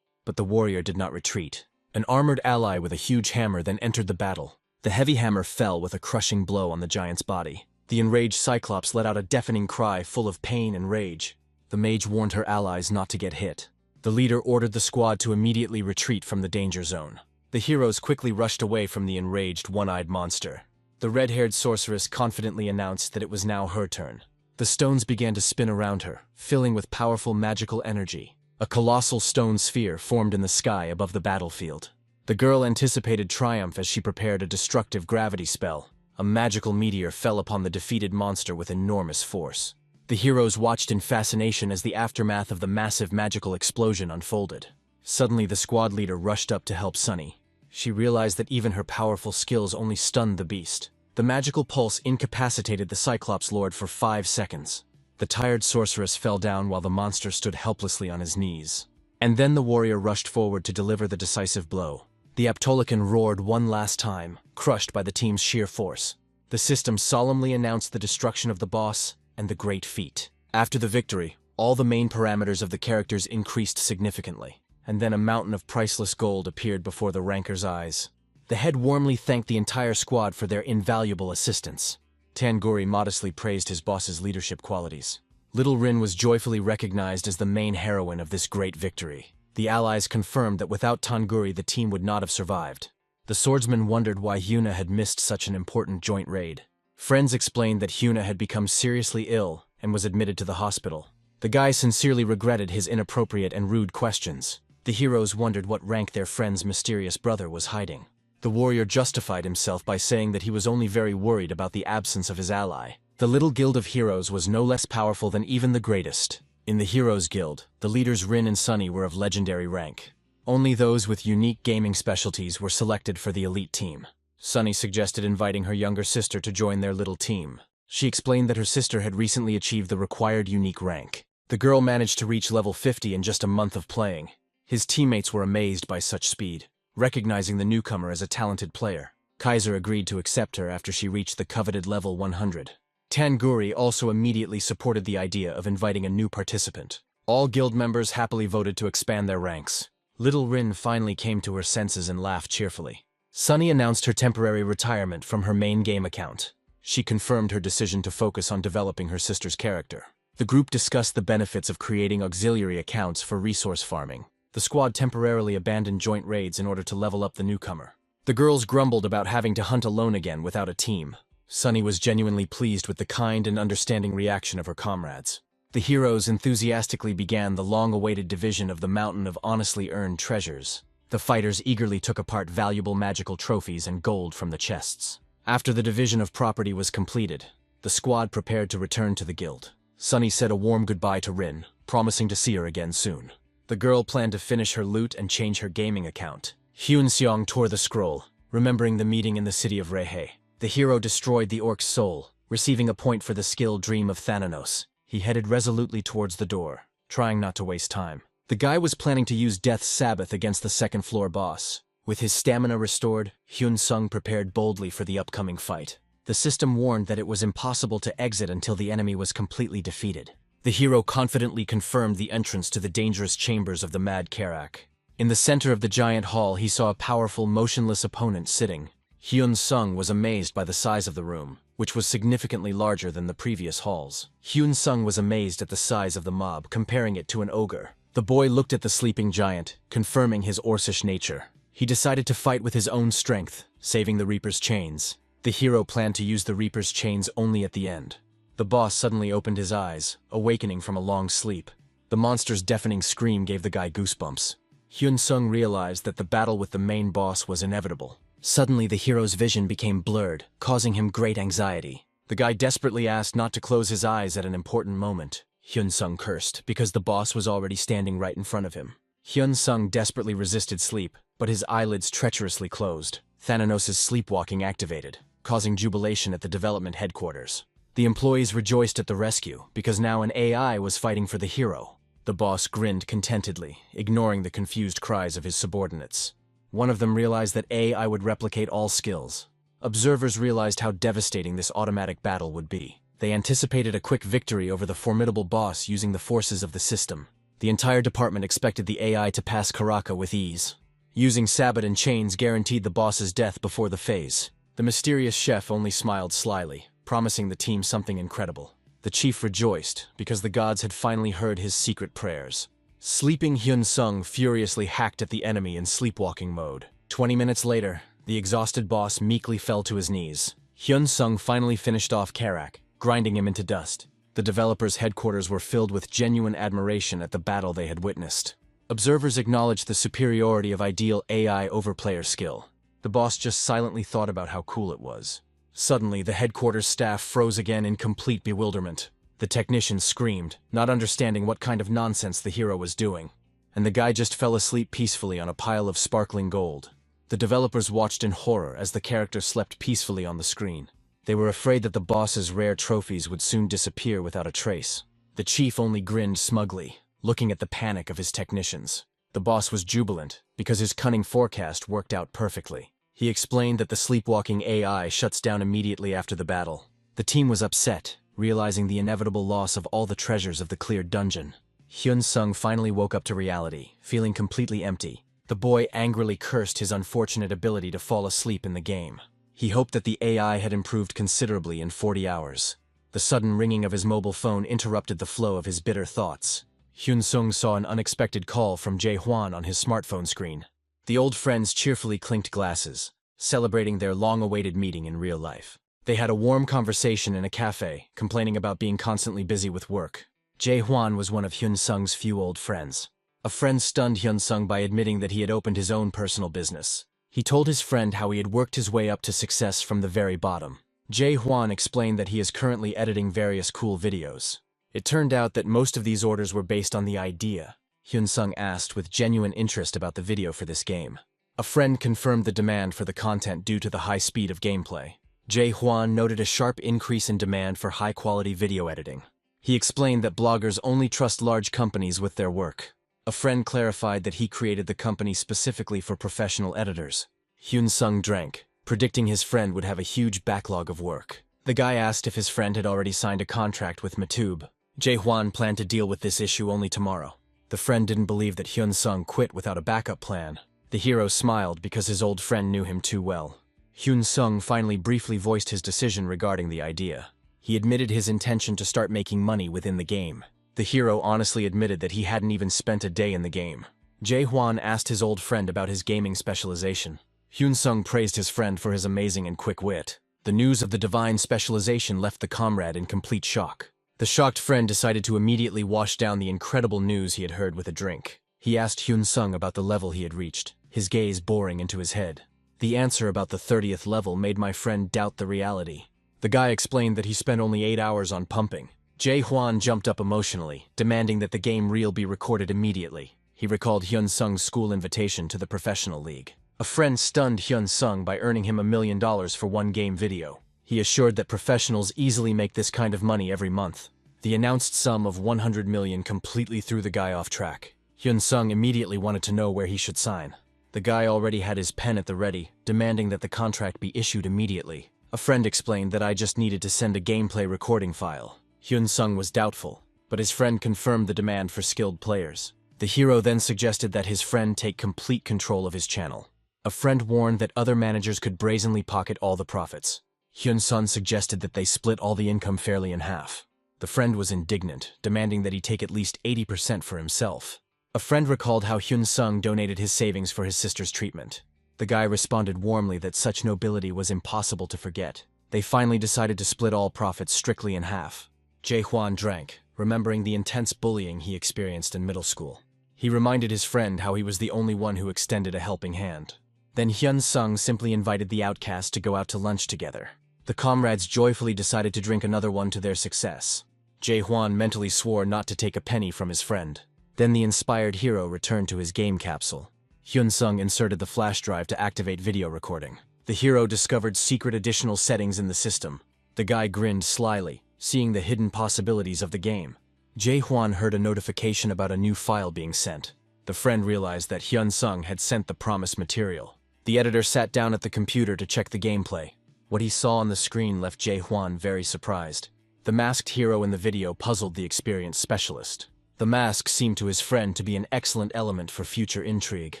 but the warrior did not retreat. An armored ally with a huge hammer then entered the battle. The heavy hammer fell with a crushing blow on the giant's body. The enraged Cyclops let out a deafening cry full of pain and rage. The mage warned her allies not to get hit. The leader ordered the squad to immediately retreat from the danger zone. The heroes quickly rushed away from the enraged one-eyed monster. The red-haired sorceress confidently announced that it was now her turn. The stones began to spin around her, filling with powerful magical energy. A colossal stone sphere formed in the sky above the battlefield. The girl anticipated triumph as she prepared a destructive gravity spell. A magical meteor fell upon the defeated monster with enormous force. The heroes watched in fascination as the aftermath of the massive magical explosion unfolded. Suddenly, the squad leader rushed up to help Sunny. She realized that even her powerful skills only stunned the beast. The magical pulse incapacitated the Cyclops Lord for 5 seconds. The tired sorceress fell down while the monster stood helplessly on his knees. And then the warrior rushed forward to deliver the decisive blow. The Aptolican roared one last time, crushed by the team's sheer force. The system solemnly announced the destruction of the boss and the great feat. After the victory, all the main parameters of the characters increased significantly, and then a mountain of priceless gold appeared before the ranker's eyes. The head warmly thanked the entire squad for their invaluable assistance. Tanguri modestly praised his boss's leadership qualities. Little Rin was joyfully recognized as the main heroine of this great victory. The allies confirmed that without Tanguri the team would not have survived. The swordsman wondered why Hyuna had missed such an important joint raid. Friends explained that Hyuna had become seriously ill and was admitted to the hospital. The guy sincerely regretted his inappropriate and rude questions. The heroes wondered what rank their friend's mysterious brother was hiding. The warrior justified himself by saying that he was only very worried about the absence of his ally. The little guild of heroes was no less powerful than even the greatest. In the Heroes Guild, the leaders Rin and Sunny were of legendary rank. Only those with unique gaming specialties were selected for the elite team. Sunny suggested inviting her younger sister to join their little team. She explained that her sister had recently achieved the required unique rank. The girl managed to reach level 50 in just a month of playing. His teammates were amazed by such speed. Recognizing the newcomer as a talented player, Kaiser agreed to accept her after she reached the coveted level 100. Tanguri also immediately supported the idea of inviting a new participant. All guild members happily voted to expand their ranks. Little Rin finally came to her senses and laughed cheerfully. Sunny announced her temporary retirement from her main game account. She confirmed her decision to focus on developing her sister's character. The group discussed the benefits of creating auxiliary accounts for resource farming. The squad temporarily abandoned joint raids in order to level up the newcomer. The girls grumbled about having to hunt alone again without a team. Sunny was genuinely pleased with the kind and understanding reaction of her comrades. The heroes enthusiastically began the long-awaited division of the mountain of honestly earned treasures. The fighters eagerly took apart valuable magical trophies and gold from the chests. After the division of property was completed, the squad prepared to return to the guild. Sunny said a warm goodbye to Rin, promising to see her again soon. The girl planned to finish her loot and change her gaming account. Hyun-seong tore the scroll, remembering the meeting in the city of Rehe. The hero destroyed the orc's soul, receiving a point for the skill Dream of Thanatos. He headed resolutely towards the door, trying not to waste time. The guy was planning to use Death's Sabbath against the second-floor boss. With his stamina restored, Hyun-sung prepared boldly for the upcoming fight. The system warned that it was impossible to exit until the enemy was completely defeated. The hero confidently confirmed the entrance to the dangerous chambers of the Mad Karak. In the center of the giant hall, he saw a powerful, motionless opponent sitting. Hyun-sung was amazed by the size of the room, which was significantly larger than the previous halls. Hyun-sung was amazed at the size of the mob, comparing it to an ogre. The boy looked at the sleeping giant, confirming his Orcish nature. He decided to fight with his own strength, saving the Reaper's chains. The hero planned to use the Reaper's chains only at the end. The boss suddenly opened his eyes, awakening from a long sleep. The monster's deafening scream gave the guy goosebumps. Hyun-sung realized that the battle with the main boss was inevitable. Suddenly, the hero's vision became blurred, causing him great anxiety. The guy desperately asked not to close his eyes at an important moment. Hyun-sung cursed, because the boss was already standing right in front of him. Hyun-sung desperately resisted sleep, but his eyelids treacherously closed. Thanatos' sleepwalking activated, causing jubilation at the development headquarters. The employees rejoiced at the rescue, because now an AI was fighting for the hero. The boss grinned contentedly, ignoring the confused cries of his subordinates. One of them realized that AI would replicate all skills. Observers realized how devastating this automatic battle would be. They anticipated a quick victory over the formidable boss using the forces of the system. The entire department expected the AI to pass Karaka with ease. Using Sabbat and chains guaranteed the boss's death before the phase. The mysterious chef only smiled slyly, promising the team something incredible. The chief rejoiced, because the gods had finally heard his secret prayers. Sleeping Hyun-sung furiously hacked at the enemy in sleepwalking mode. 20 minutes later, the exhausted boss meekly fell to his knees. Hyun-sung finally finished off Karak, grinding him into dust. The developers' headquarters were filled with genuine admiration at the battle they had witnessed. Observers acknowledged the superiority of ideal AI over player skill. The boss just silently thought about how cool it was. Suddenly, the headquarters staff froze again in complete bewilderment. The technician screamed, not understanding what kind of nonsense the hero was doing. And the guy just fell asleep peacefully on a pile of sparkling gold. The developers watched in horror as the character slept peacefully on the screen. They were afraid that the boss's rare trophies would soon disappear without a trace. The chief only grinned smugly, looking at the panic of his technicians. The boss was jubilant, because his cunning forecast worked out perfectly. He explained that the sleepwalking AI shuts down immediately after the battle. The team was upset, realizing the inevitable loss of all the treasures of the cleared dungeon. Hyun-sung finally woke up to reality, feeling completely empty. The boy angrily cursed his unfortunate ability to fall asleep in the game. He hoped that the AI had improved considerably in 40 hours. The sudden ringing of his mobile phone interrupted the flow of his bitter thoughts. Hyun-sung saw an unexpected call from Jae-hwan on his smartphone screen. The old friends cheerfully clinked glasses, celebrating their long-awaited meeting in real life. They had a warm conversation in a cafe, complaining about being constantly busy with work. Jae-hwan was one of Hyun-sung's few old friends. A friend stunned Hyun-sung by admitting that he had opened his own personal business. He told his friend how he had worked his way up to success from the very bottom. Jae-hwan explained that he is currently editing various cool videos. It turned out that most of these orders were based on the idea. Hyun-sung asked with genuine interest about the video for this game. A friend confirmed the demand for the content due to the high speed of gameplay. Jae-hwan noted a sharp increase in demand for high-quality video editing. He explained that bloggers only trust large companies with their work. A friend clarified that he created the company specifically for professional editors. Hyun-sung drank, predicting his friend would have a huge backlog of work. The guy asked if his friend had already signed a contract with Matube. Jae-hwan planned to deal with this issue only tomorrow. The friend didn't believe that Hyun-sung quit without a backup plan. The hero smiled because his old friend knew him too well. Hyun-sung finally briefly voiced his decision regarding the idea. He admitted his intention to start making money within the game. The hero honestly admitted that he hadn't even spent a day in the game. Jae-hwan asked his old friend about his gaming specialization. Hyun-sung praised his friend for his amazing and quick wit. The news of the divine specialization left the comrade in complete shock. The shocked friend decided to immediately wash down the incredible news he had heard with a drink. He asked Hyun-sung about the level he had reached, his gaze boring into his head. The answer about the 30th level made my friend doubt the reality. The guy explained that he spent only 8 hours on pumping. Jae-hwan jumped up emotionally, demanding that the game reel be recorded immediately. He recalled Hyun-sung's school invitation to the professional league. A friend stunned Hyun-sung by earning him $1 million for one game video. He assured that professionals easily make this kind of money every month. The announced sum of $100 million completely threw the guy off track. Hyun-sung immediately wanted to know where he should sign. The guy already had his pen at the ready, demanding that the contract be issued immediately. A friend explained that I just needed to send a gameplay recording file. Hyun-sung was doubtful, but his friend confirmed the demand for skilled players. The hero then suggested that his friend take complete control of his channel. A friend warned that other managers could brazenly pocket all the profits. Hyun-sung suggested that they split all the income fairly in half. The friend was indignant, demanding that he take at least 80% for himself. A friend recalled how Hyun-sung donated his savings for his sister's treatment. The guy responded warmly that such nobility was impossible to forget. They finally decided to split all profits strictly in half. Jae-hwan drank, remembering the intense bullying he experienced in middle school. He reminded his friend how he was the only one who extended a helping hand. Then Hyun-sung simply invited the outcast to go out to lunch together. The comrades joyfully decided to drink another one to their success. Jae-hwan mentally swore not to take a penny from his friend. Then the inspired hero returned to his game capsule. Hyun-sung inserted the flash drive to activate video recording. The hero discovered secret additional settings in the system. The guy grinned slyly, seeing the hidden possibilities of the game. Jae-hwan heard a notification about a new file being sent. The friend realized that Hyun-sung had sent the promised material. The editor sat down at the computer to check the gameplay. What he saw on the screen left Jae-hwan very surprised. The masked hero in the video puzzled the experienced specialist. The mask seemed to his friend to be an excellent element for future intrigue.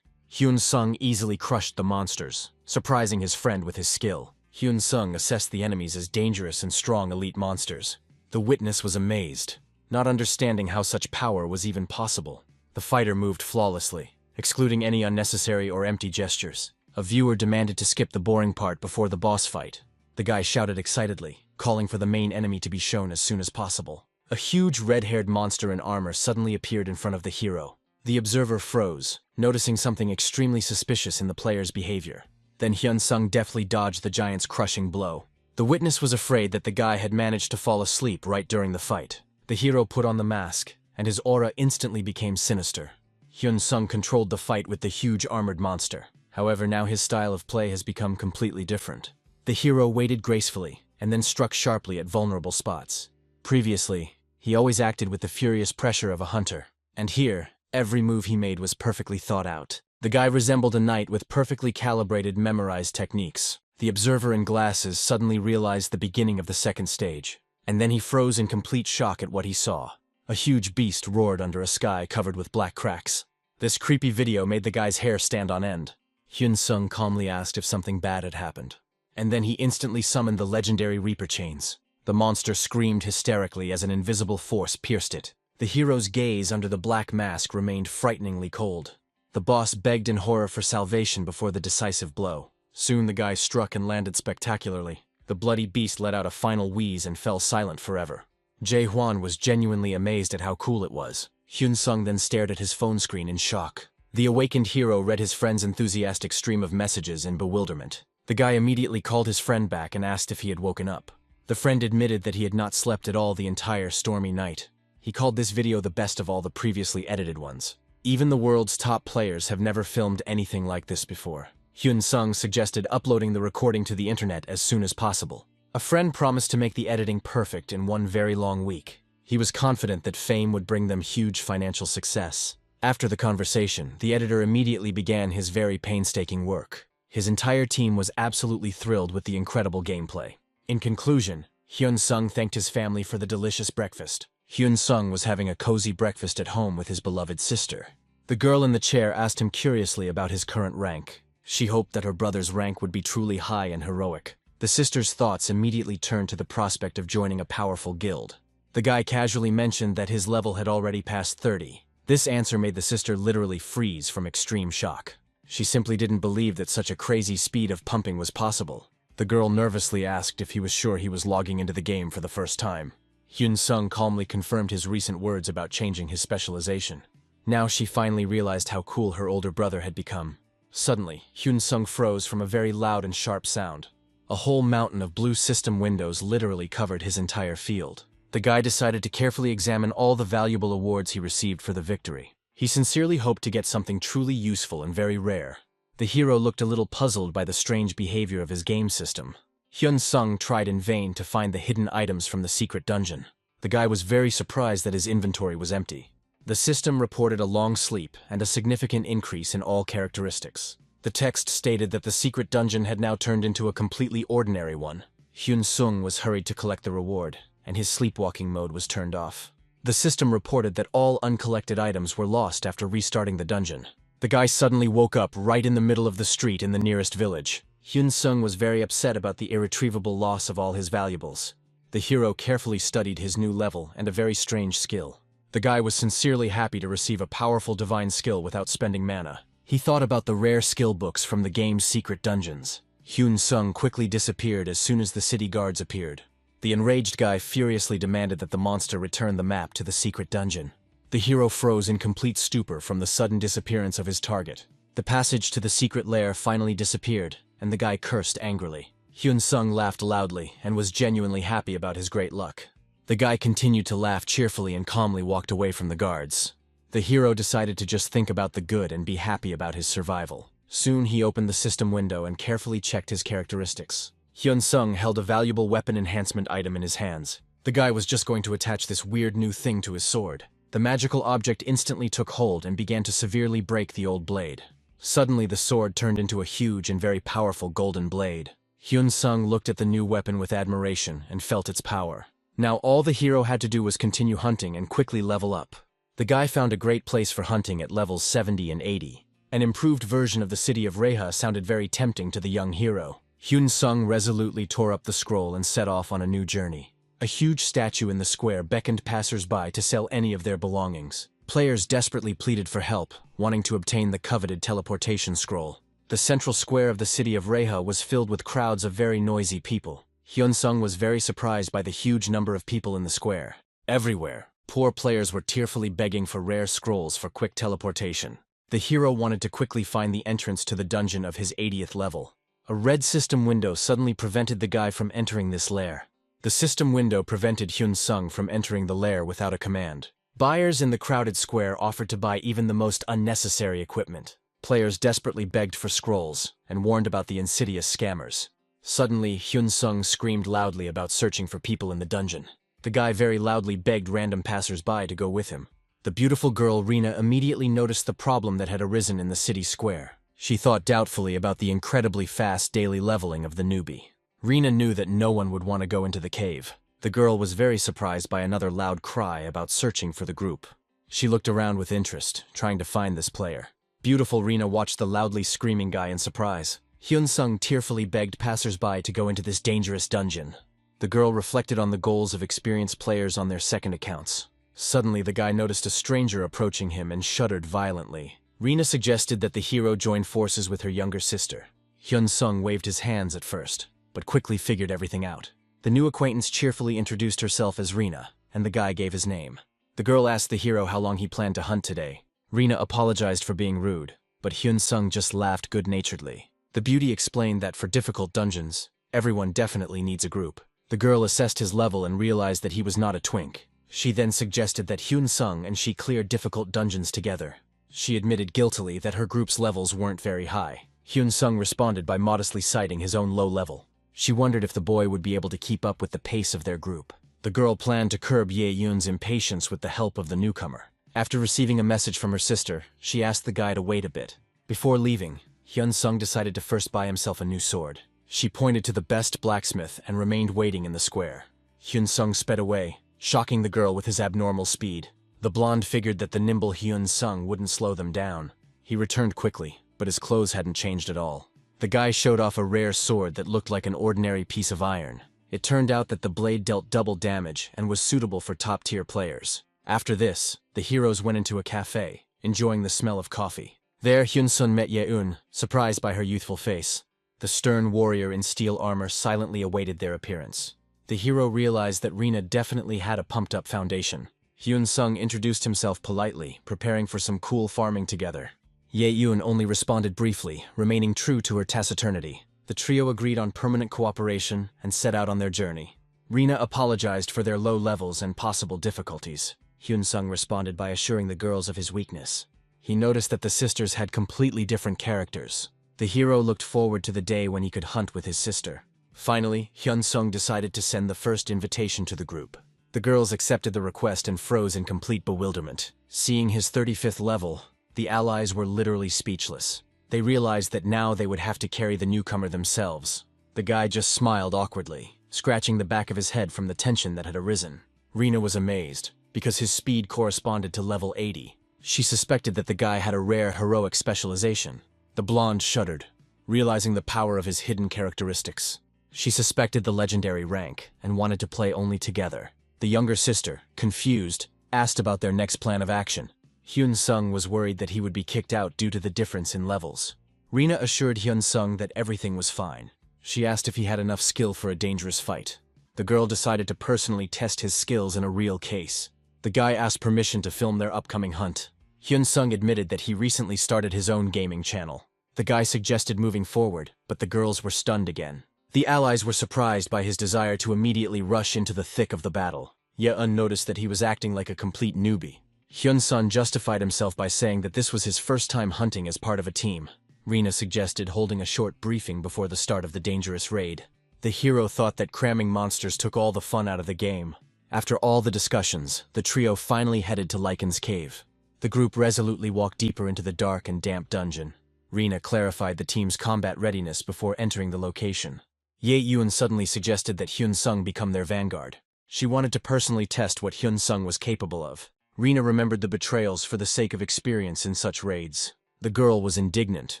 Hyun-sung easily crushed the monsters, surprising his friend with his skill. Hyun-sung assessed the enemies as dangerous and strong elite monsters. The witness was amazed, not understanding how such power was even possible. The fighter moved flawlessly, excluding any unnecessary or empty gestures. A viewer demanded to skip the boring part before the boss fight. The guy shouted excitedly, calling for the main enemy to be shown as soon as possible. A huge red-haired monster in armor suddenly appeared in front of the hero. The observer froze, noticing something extremely suspicious in the player's behavior. Then Hyun-sung deftly dodged the giant's crushing blow. The witness was afraid that the guy had managed to fall asleep right during the fight. The hero put on the mask, and his aura instantly became sinister. Hyun-sung controlled the fight with the huge armored monster. However, now his style of play has become completely different. The hero waited gracefully, and then struck sharply at vulnerable spots. Previously, he always acted with the furious pressure of a hunter. And here, every move he made was perfectly thought out. The guy resembled a knight with perfectly calibrated, memorized techniques. The observer in glasses suddenly realized the beginning of the second stage. And then he froze in complete shock at what he saw. A huge beast roared under a sky covered with black cracks. This creepy video made the guy's hair stand on end. Hyun-sung calmly asked if something bad had happened. And then he instantly summoned the legendary Reaper chains. The monster screamed hysterically as an invisible force pierced it. The hero's gaze under the black mask remained frighteningly cold. The boss begged in horror for salvation before the decisive blow. Soon the guy struck and landed spectacularly. The bloody beast let out a final wheeze and fell silent forever. Jae-hwan was genuinely amazed at how cool it was. Hyun-sung then stared at his phone screen in shock. The awakened hero read his friend's enthusiastic stream of messages in bewilderment. The guy immediately called his friend back and asked if he had woken up. The friend admitted that he had not slept at all the entire stormy night. He called this video the best of all the previously edited ones. Even the world's top players have never filmed anything like this before. Hyun-sung suggested uploading the recording to the internet as soon as possible. A friend promised to make the editing perfect in one very long week. He was confident that fame would bring them huge financial success. After the conversation, the editor immediately began his very painstaking work. His entire team was absolutely thrilled with the incredible gameplay. In conclusion, Hyun-sung thanked his family for the delicious breakfast. Hyun-sung was having a cozy breakfast at home with his beloved sister. The girl in the chair asked him curiously about his current rank. She hoped that her brother's rank would be truly high and heroic. The sister's thoughts immediately turned to the prospect of joining a powerful guild. The guy casually mentioned that his level had already passed 30. This answer made the sister literally freeze from extreme shock. She simply didn't believe that such a crazy speed of pumping was possible. The girl nervously asked if he was sure he was logging into the game for the first time. Hyun-sung calmly confirmed his recent words about changing his specialization. Now she finally realized how cool her older brother had become. Suddenly, Hyun-sung froze from a very loud and sharp sound. A whole mountain of blue system windows literally covered his entire field. The guy decided to carefully examine all the valuable awards he received for the victory. He sincerely hoped to get something truly useful and very rare. The hero looked a little puzzled by the strange behavior of his game system. Hyun-sung tried in vain to find the hidden items from the secret dungeon. The guy was very surprised that his inventory was empty. The system reported a long sleep and a significant increase in all characteristics. The text stated that the secret dungeon had now turned into a completely ordinary one. Hyun-sung was hurried to collect the reward, and his sleepwalking mode was turned off. The system reported that all uncollected items were lost after restarting the dungeon. The guy suddenly woke up right in the middle of the street in the nearest village. Hyun-sung was very upset about the irretrievable loss of all his valuables. The hero carefully studied his new level and a very strange skill. The guy was sincerely happy to receive a powerful divine skill without spending mana. He thought about the rare skill books from the game's secret dungeons. Hyun-sung quickly disappeared as soon as the city guards appeared. The enraged guy furiously demanded that the monster return the map to the secret dungeon. The hero froze in complete stupor from the sudden disappearance of his target. The passage to the secret lair finally disappeared, and the guy cursed angrily. Hyun-sung laughed loudly and was genuinely happy about his great luck. The guy continued to laugh cheerfully and calmly walked away from the guards. The hero decided to just think about the good and be happy about his survival. Soon he opened the system window and carefully checked his characteristics. Hyun-sung held a valuable weapon enhancement item in his hands. The guy was just going to attach this weird new thing to his sword. The magical object instantly took hold and began to severely break the old blade. Suddenly the sword turned into a huge and very powerful golden blade. Hyun-sung looked at the new weapon with admiration and felt its power. Now all the hero had to do was continue hunting and quickly level up. The guy found a great place for hunting at levels 70 and 80. An improved version of the city of Reha sounded very tempting to the young hero. Hyun-sung resolutely tore up the scroll and set off on a new journey. A huge statue in the square beckoned passers-by to sell any of their belongings. Players desperately pleaded for help, wanting to obtain the coveted teleportation scroll. The central square of the city of Reha was filled with crowds of very noisy people. Hyun-sung was very surprised by the huge number of people in the square. Everywhere, poor players were tearfully begging for rare scrolls for quick teleportation. The hero wanted to quickly find the entrance to the dungeon of his 80th level. A red system window suddenly prevented the guy from entering this lair. The system window prevented Hyun-sung from entering the lair without a command. Buyers in the crowded square offered to buy even the most unnecessary equipment. Players desperately begged for scrolls and warned about the insidious scammers. Suddenly, Hyun-sung screamed loudly about searching for people in the dungeon. The guy very loudly begged random passers-by to go with him. The beautiful girl Rina immediately noticed the problem that had arisen in the city square. She thought doubtfully about the incredibly fast daily leveling of the newbie. Rina knew that no one would want to go into the cave. The girl was very surprised by another loud cry about searching for the group. She looked around with interest, trying to find this player. Beautiful Rina watched the loudly screaming guy in surprise. Hyun-sung tearfully begged passers-by to go into this dangerous dungeon. The girl reflected on the goals of experienced players on their second accounts. Suddenly, the guy noticed a stranger approaching him and shuddered violently. Rina suggested that the hero join forces with her younger sister. Hyun-sung waved his hands at first, but quickly figured everything out. The new acquaintance cheerfully introduced herself as Rina, and the guy gave his name. The girl asked the hero how long he planned to hunt today. Rina apologized for being rude, but Hyun-sung just laughed good-naturedly. The beauty explained that for difficult dungeons, everyone definitely needs a group. The girl assessed his level and realized that he was not a twink. She then suggested that Hyun-sung and she clear difficult dungeons together. She admitted guiltily that her group's levels weren't very high. Hyun-sung responded by modestly citing his own low level. She wondered if the boy would be able to keep up with the pace of their group. The girl planned to curb Ye Yun's impatience with the help of the newcomer. After receiving a message from her sister, she asked the guy to wait a bit. Before leaving, Hyun Sung decided to first buy himself a new sword. She pointed to the best blacksmith and remained waiting in the square. Hyun Sung sped away, shocking the girl with his abnormal speed. The blonde figured that the nimble Hyun Sung wouldn't slow them down. He returned quickly, but his clothes hadn't changed at all. The guy showed off a rare sword that looked like an ordinary piece of iron. It turned out that the blade dealt double damage and was suitable for top-tier players. After this, the heroes went into a cafe, enjoying the smell of coffee. There, Hyun Sun met Ye-eun, surprised by her youthful face. The stern warrior in steel armor silently awaited their appearance. The hero realized that Rina definitely had a pumped-up foundation. Hyun Sung introduced himself politely, preparing for some cool farming together. Ye-eun only responded briefly, remaining true to her taciturnity. The trio agreed on permanent cooperation and set out on their journey. Rina apologized for their low levels and possible difficulties. Hyun Sung responded by assuring the girls of his weakness. He noticed that the sisters had completely different characters. The hero looked forward to the day when he could hunt with his sister. Finally, Hyun Sung decided to send the first invitation to the group. The girls accepted the request and froze in complete bewilderment. Seeing his 35th level, the allies were literally speechless. They realized that now they would have to carry the newcomer themselves. The guy just smiled awkwardly, scratching the back of his head from the tension that had arisen. Rina was amazed, because his speed corresponded to level 80. She suspected that the guy had a rare heroic specialization. The blonde shuddered, realizing the power of his hidden characteristics. She suspected the legendary rank, and wanted to play only together. The younger sister, confused, asked about their next plan of action. Hyun Sung was worried that he would be kicked out due to the difference in levels. Rina assured Hyun Sung that everything was fine. She asked if he had enough skill for a dangerous fight. The girl decided to personally test his skills in a real case. The guy asked permission to film their upcoming hunt. Hyun Sung admitted that he recently started his own gaming channel. The guy suggested moving forward, but the girls were stunned again. The allies were surprised by his desire to immediately rush into the thick of the battle. Ye-eun noticed that he was acting like a complete newbie. Hyun Sun justified himself by saying that this was his first time hunting as part of a team. Rina suggested holding a short briefing before the start of the dangerous raid. The hero thought that cramming monsters took all the fun out of the game. After all the discussions, the trio finally headed to Lycan's cave. The group resolutely walked deeper into the dark and damp dungeon. Rina clarified the team's combat readiness before entering the location. Ye-eun suddenly suggested that Hyun Sung become their vanguard. She wanted to personally test what Hyun Sung was capable of. Rina remembered the betrayals for the sake of experience in such raids. The girl was indignant,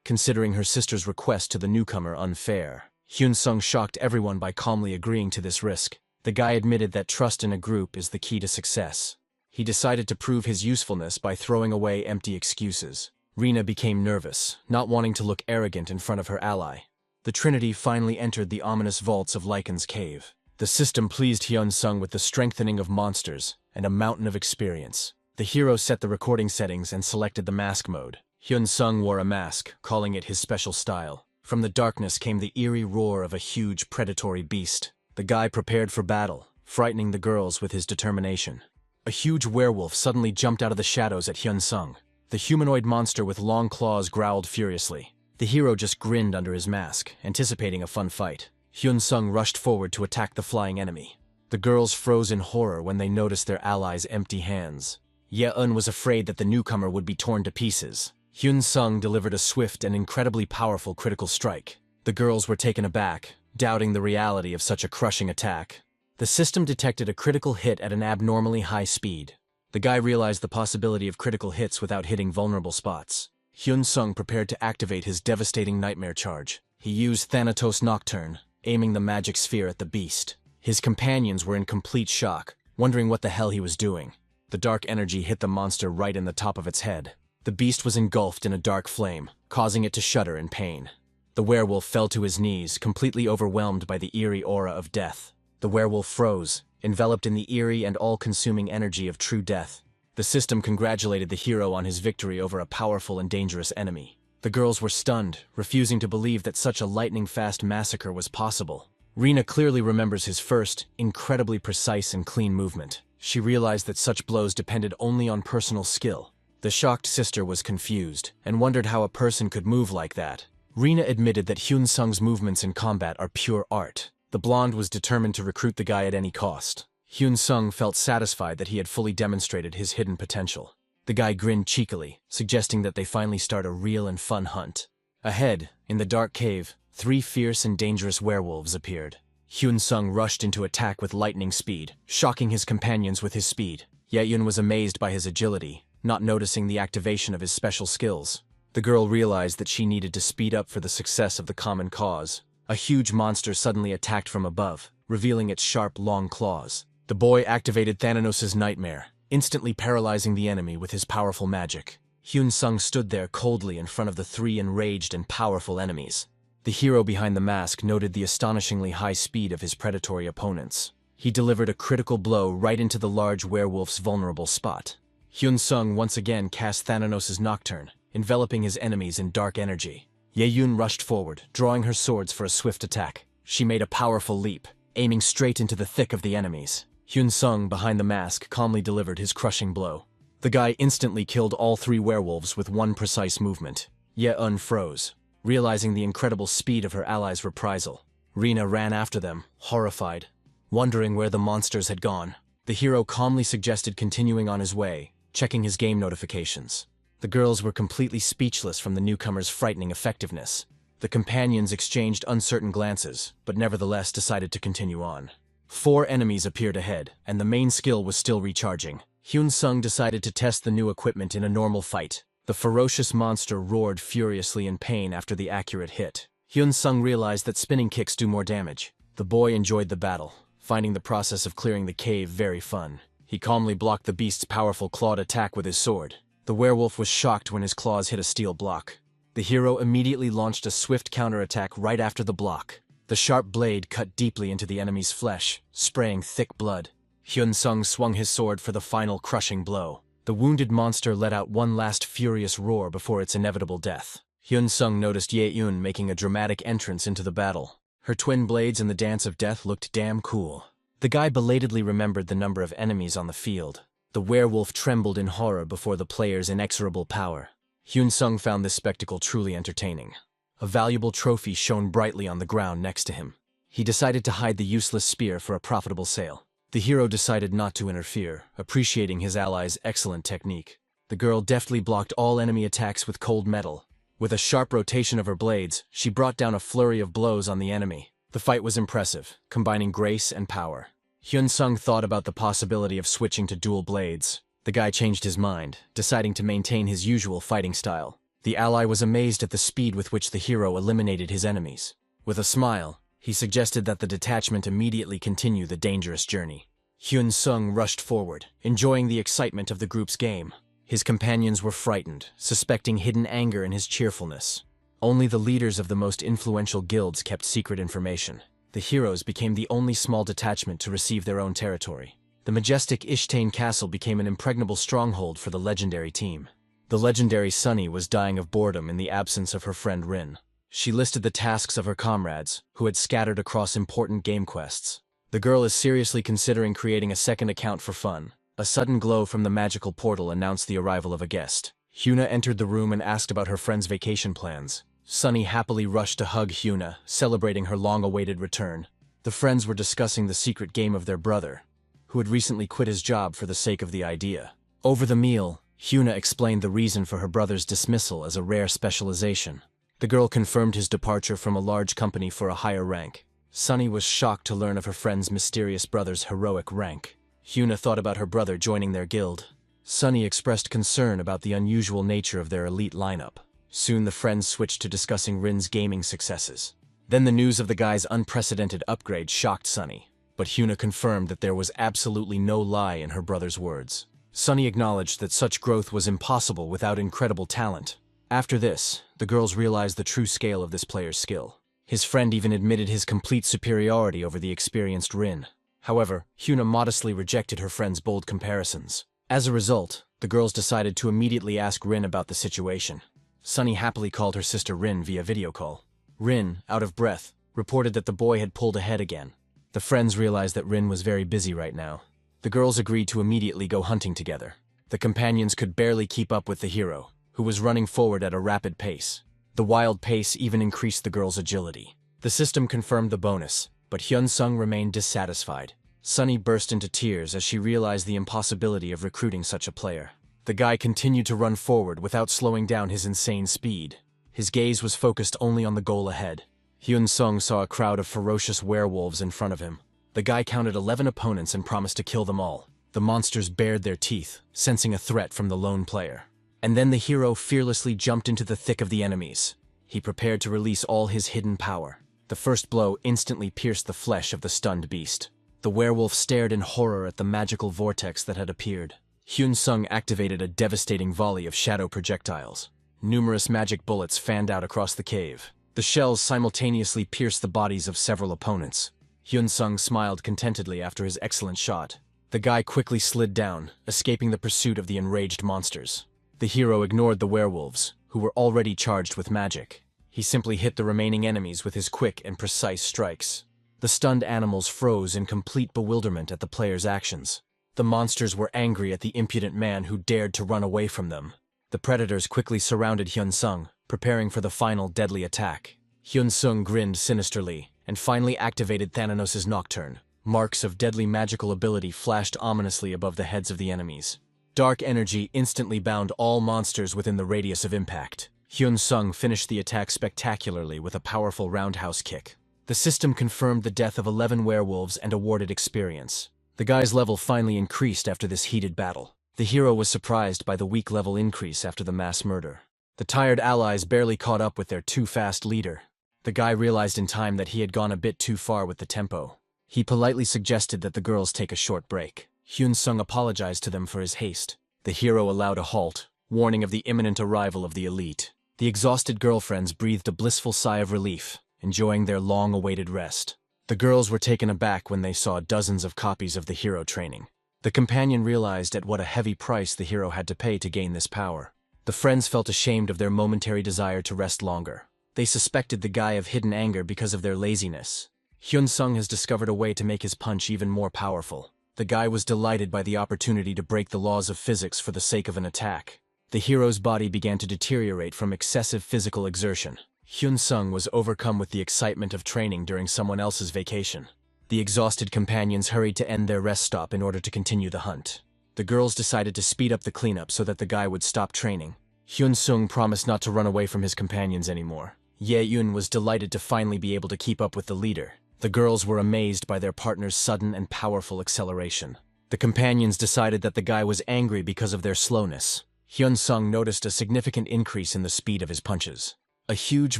considering her sister's request to the newcomer unfair. Hyun Sung shocked everyone by calmly agreeing to this risk. The guy admitted that trust in a group is the key to success. He decided to prove his usefulness by throwing away empty excuses. Rina became nervous, not wanting to look arrogant in front of her ally. The Trinity finally entered the ominous vaults of Lycan's cave. The system pleased Hyun Sung with the strengthening of monsters and a mountain of experience. The hero set the recording settings and selected the mask mode. Hyun Sung wore a mask, calling it his special style. From the darkness came the eerie roar of a huge predatory beast. The guy prepared for battle, frightening the girls with his determination. A huge werewolf suddenly jumped out of the shadows at Hyun Sung. The humanoid monster with long claws growled furiously. The hero just grinned under his mask, anticipating a fun fight. Hyun Sung rushed forward to attack the flying enemy. The girls froze in horror when they noticed their allies' empty hands. Ye-eun was afraid that the newcomer would be torn to pieces. Hyun Sung delivered a swift and incredibly powerful critical strike. The girls were taken aback, doubting the reality of such a crushing attack. The system detected a critical hit at an abnormally high speed. The guy realized the possibility of critical hits without hitting vulnerable spots. Hyun Sung prepared to activate his devastating nightmare charge. He used Thanatos Nocturne, aiming the magic sphere at the beast. His companions were in complete shock, wondering what the hell he was doing. The dark energy hit the monster right in the top of its head. The beast was engulfed in a dark flame, causing it to shudder in pain. The werewolf fell to his knees, completely overwhelmed by the eerie aura of death. The werewolf froze, enveloped in the eerie and all-consuming energy of true death. The system congratulated the hero on his victory over a powerful and dangerous enemy. The girls were stunned, refusing to believe that such a lightning-fast massacre was possible. Rina clearly remembers his first, incredibly precise and clean movement. She realized that such blows depended only on personal skill. The shocked sister was confused, and wondered how a person could move like that. Rina admitted that Hyun Sung's movements in combat are pure art. The blonde was determined to recruit the guy at any cost. Hyun Sung felt satisfied that he had fully demonstrated his hidden potential. The guy grinned cheekily, suggesting that they finally start a real and fun hunt. Ahead, in the dark cave, 3 fierce and dangerous werewolves appeared. Hyun Sung rushed into attack with lightning speed, shocking his companions with his speed. Yaeyun was amazed by his agility, not noticing the activation of his special skills. The girl realized that she needed to speed up for the success of the common cause. A huge monster suddenly attacked from above, revealing its sharp, long claws. The boy activated Thanatos' nightmare, instantly paralyzing the enemy with his powerful magic. Hyun Sung stood there coldly in front of the 3 enraged and powerful enemies. The hero behind the mask noted the astonishingly high speed of his predatory opponents. He delivered a critical blow right into the large werewolf's vulnerable spot. Hyun Sung once again cast Thanatos' Nocturne, enveloping his enemies in dark energy. Yaeyun rushed forward, drawing her swords for a swift attack. She made a powerful leap, aiming straight into the thick of the enemies. Hyun Sung, behind the mask, calmly delivered his crushing blow. The guy instantly killed all 3 werewolves with one precise movement. Ye-un froze, realizing the incredible speed of her allies' reprisal. Rina ran after them, horrified, wondering where the monsters had gone. The hero calmly suggested continuing on his way, checking his game notifications. The girls were completely speechless from the newcomer's frightening effectiveness. The companions exchanged uncertain glances, but nevertheless decided to continue on. 4 enemies appeared ahead, and the main skill was still recharging. Hyun Sung decided to test the new equipment in a normal fight. The ferocious monster roared furiously in pain after the accurate hit. Hyun Sung realized that spinning kicks do more damage. The boy enjoyed the battle, finding the process of clearing the cave very fun. He calmly blocked the beast's powerful clawed attack with his sword. The werewolf was shocked when his claws hit a steel block. The hero immediately launched a swift counterattack right after the block. The sharp blade cut deeply into the enemy's flesh, spraying thick blood. Hyun Sung swung his sword for the final crushing blow. The wounded monster let out one last furious roar before its inevitable death. Hyun Sung noticed Yaeyun making a dramatic entrance into the battle. Her twin blades in the dance of death looked damn cool. The guy belatedly remembered the number of enemies on the field. The werewolf trembled in horror before the player's inexorable power. Hyun Sung found this spectacle truly entertaining. A valuable trophy shone brightly on the ground next to him. He decided to hide the useless spear for a profitable sale. The hero decided not to interfere, appreciating his ally's excellent technique. The girl deftly blocked all enemy attacks with cold metal. With a sharp rotation of her blades, she brought down a flurry of blows on the enemy. The fight was impressive, combining grace and power. Hyun Sung thought about the possibility of switching to dual blades. The guy changed his mind, deciding to maintain his usual fighting style. The ally was amazed at the speed with which the hero eliminated his enemies. With a smile, he suggested that the detachment immediately continue the dangerous journey. Hyun Sung rushed forward, enjoying the excitement of the group's game. His companions were frightened, suspecting hidden anger in his cheerfulness. Only the leaders of the most influential guilds kept secret information. The heroes became the only small detachment to receive their own territory. The majestic Ishtain Castle became an impregnable stronghold for the legendary team. The legendary Sunny was dying of boredom in the absence of her friend Rin. She listed the tasks of her comrades, who had scattered across important game quests. The girl is seriously considering creating a second account for fun. A sudden glow from the magical portal announced the arrival of a guest. Hyuna entered the room and asked about her friend's vacation plans. Sunny happily rushed to hug Hyuna, celebrating her long-awaited return. The friends were discussing the secret game of their brother, who had recently quit his job for the sake of the idea. Over the meal, Hyuna explained the reason for her brother's dismissal as a rare specialization. The girl confirmed his departure from a large company for a higher rank. Sunny was shocked to learn of her friend's mysterious brother's heroic rank. Hyuna thought about her brother joining their guild. Sunny expressed concern about the unusual nature of their elite lineup. Soon the friends switched to discussing Rin's gaming successes. Then the news of the guy's unprecedented upgrade shocked Sunny, but Hyuna confirmed that there was absolutely no lie in her brother's words. Sunny acknowledged that such growth was impossible without incredible talent. After this, the girls realized the true scale of this player's skill. His friend even admitted his complete superiority over the experienced Rin. However, Hyuna modestly rejected her friend's bold comparisons. As a result, the girls decided to immediately ask Rin about the situation. Sunny happily called her sister Rin via video call. Rin, out of breath, reported that the boy had pulled ahead again. The friends realized that Rin was very busy right now. The girls agreed to immediately go hunting together. The companions could barely keep up with the hero, who was running forward at a rapid pace. The wild pace even increased the girls' agility. The system confirmed the bonus, but Hyun Sung remained dissatisfied. Sunny burst into tears as she realized the impossibility of recruiting such a player. The guy continued to run forward without slowing down his insane speed. His gaze was focused only on the goal ahead. Hyun-sung saw a crowd of ferocious werewolves in front of him. The guy counted 11 opponents and promised to kill them all. The monsters bared their teeth, sensing a threat from the lone player. And then the hero fearlessly jumped into the thick of the enemies. He prepared to release all his hidden power. The first blow instantly pierced the flesh of the stunned beast. The werewolf stared in horror at the magical vortex that had appeared. Hyun-sung activated a devastating volley of shadow projectiles. Numerous magic bullets fanned out across the cave. The shells simultaneously pierced the bodies of several opponents. Hyun-sung smiled contentedly after his excellent shot. The guy quickly slid down, escaping the pursuit of the enraged monsters. The hero ignored the werewolves, who were already charged with magic. He simply hit the remaining enemies with his quick and precise strikes. The stunned animals froze in complete bewilderment at the player's actions. The monsters were angry at the impudent man who dared to run away from them. The predators quickly surrounded Hyun-sung, preparing for the final deadly attack. Hyun-sung grinned sinisterly, and finally activated Thananos' Nocturne. Marks of deadly magical ability flashed ominously above the heads of the enemies. Dark energy instantly bound all monsters within the radius of impact. Hyun-sung finished the attack spectacularly with a powerful roundhouse kick. The system confirmed the death of 11 werewolves and awarded experience. The guy's level finally increased after this heated battle. The hero was surprised by the weak level increase after the mass murder. The tired allies barely caught up with their too-fast leader. The guy realized in time that he had gone a bit too far with the tempo. He politely suggested that the girls take a short break. Hyun-sung apologized to them for his haste. The hero allowed a halt, warning of the imminent arrival of the elite. The exhausted girlfriends breathed a blissful sigh of relief, enjoying their long-awaited rest. The girls were taken aback when they saw dozens of copies of the hero training. The companion realized at what a heavy price the hero had to pay to gain this power. The friends felt ashamed of their momentary desire to rest longer. They suspected the guy of hidden anger because of their laziness. Hyun-sung has discovered a way to make his punch even more powerful. The guy was delighted by the opportunity to break the laws of physics for the sake of an attack. The hero's body began to deteriorate from excessive physical exertion. Hyun-sung was overcome with the excitement of training during someone else's vacation. The exhausted companions hurried to end their rest stop in order to continue the hunt. The girls decided to speed up the cleanup so that the guy would stop training. Hyun-sung promised not to run away from his companions anymore. Ye-yun was delighted to finally be able to keep up with the leader. The girls were amazed by their partner's sudden and powerful acceleration. The companions decided that the guy was angry because of their slowness. Hyun-sung noticed a significant increase in the speed of his punches. A huge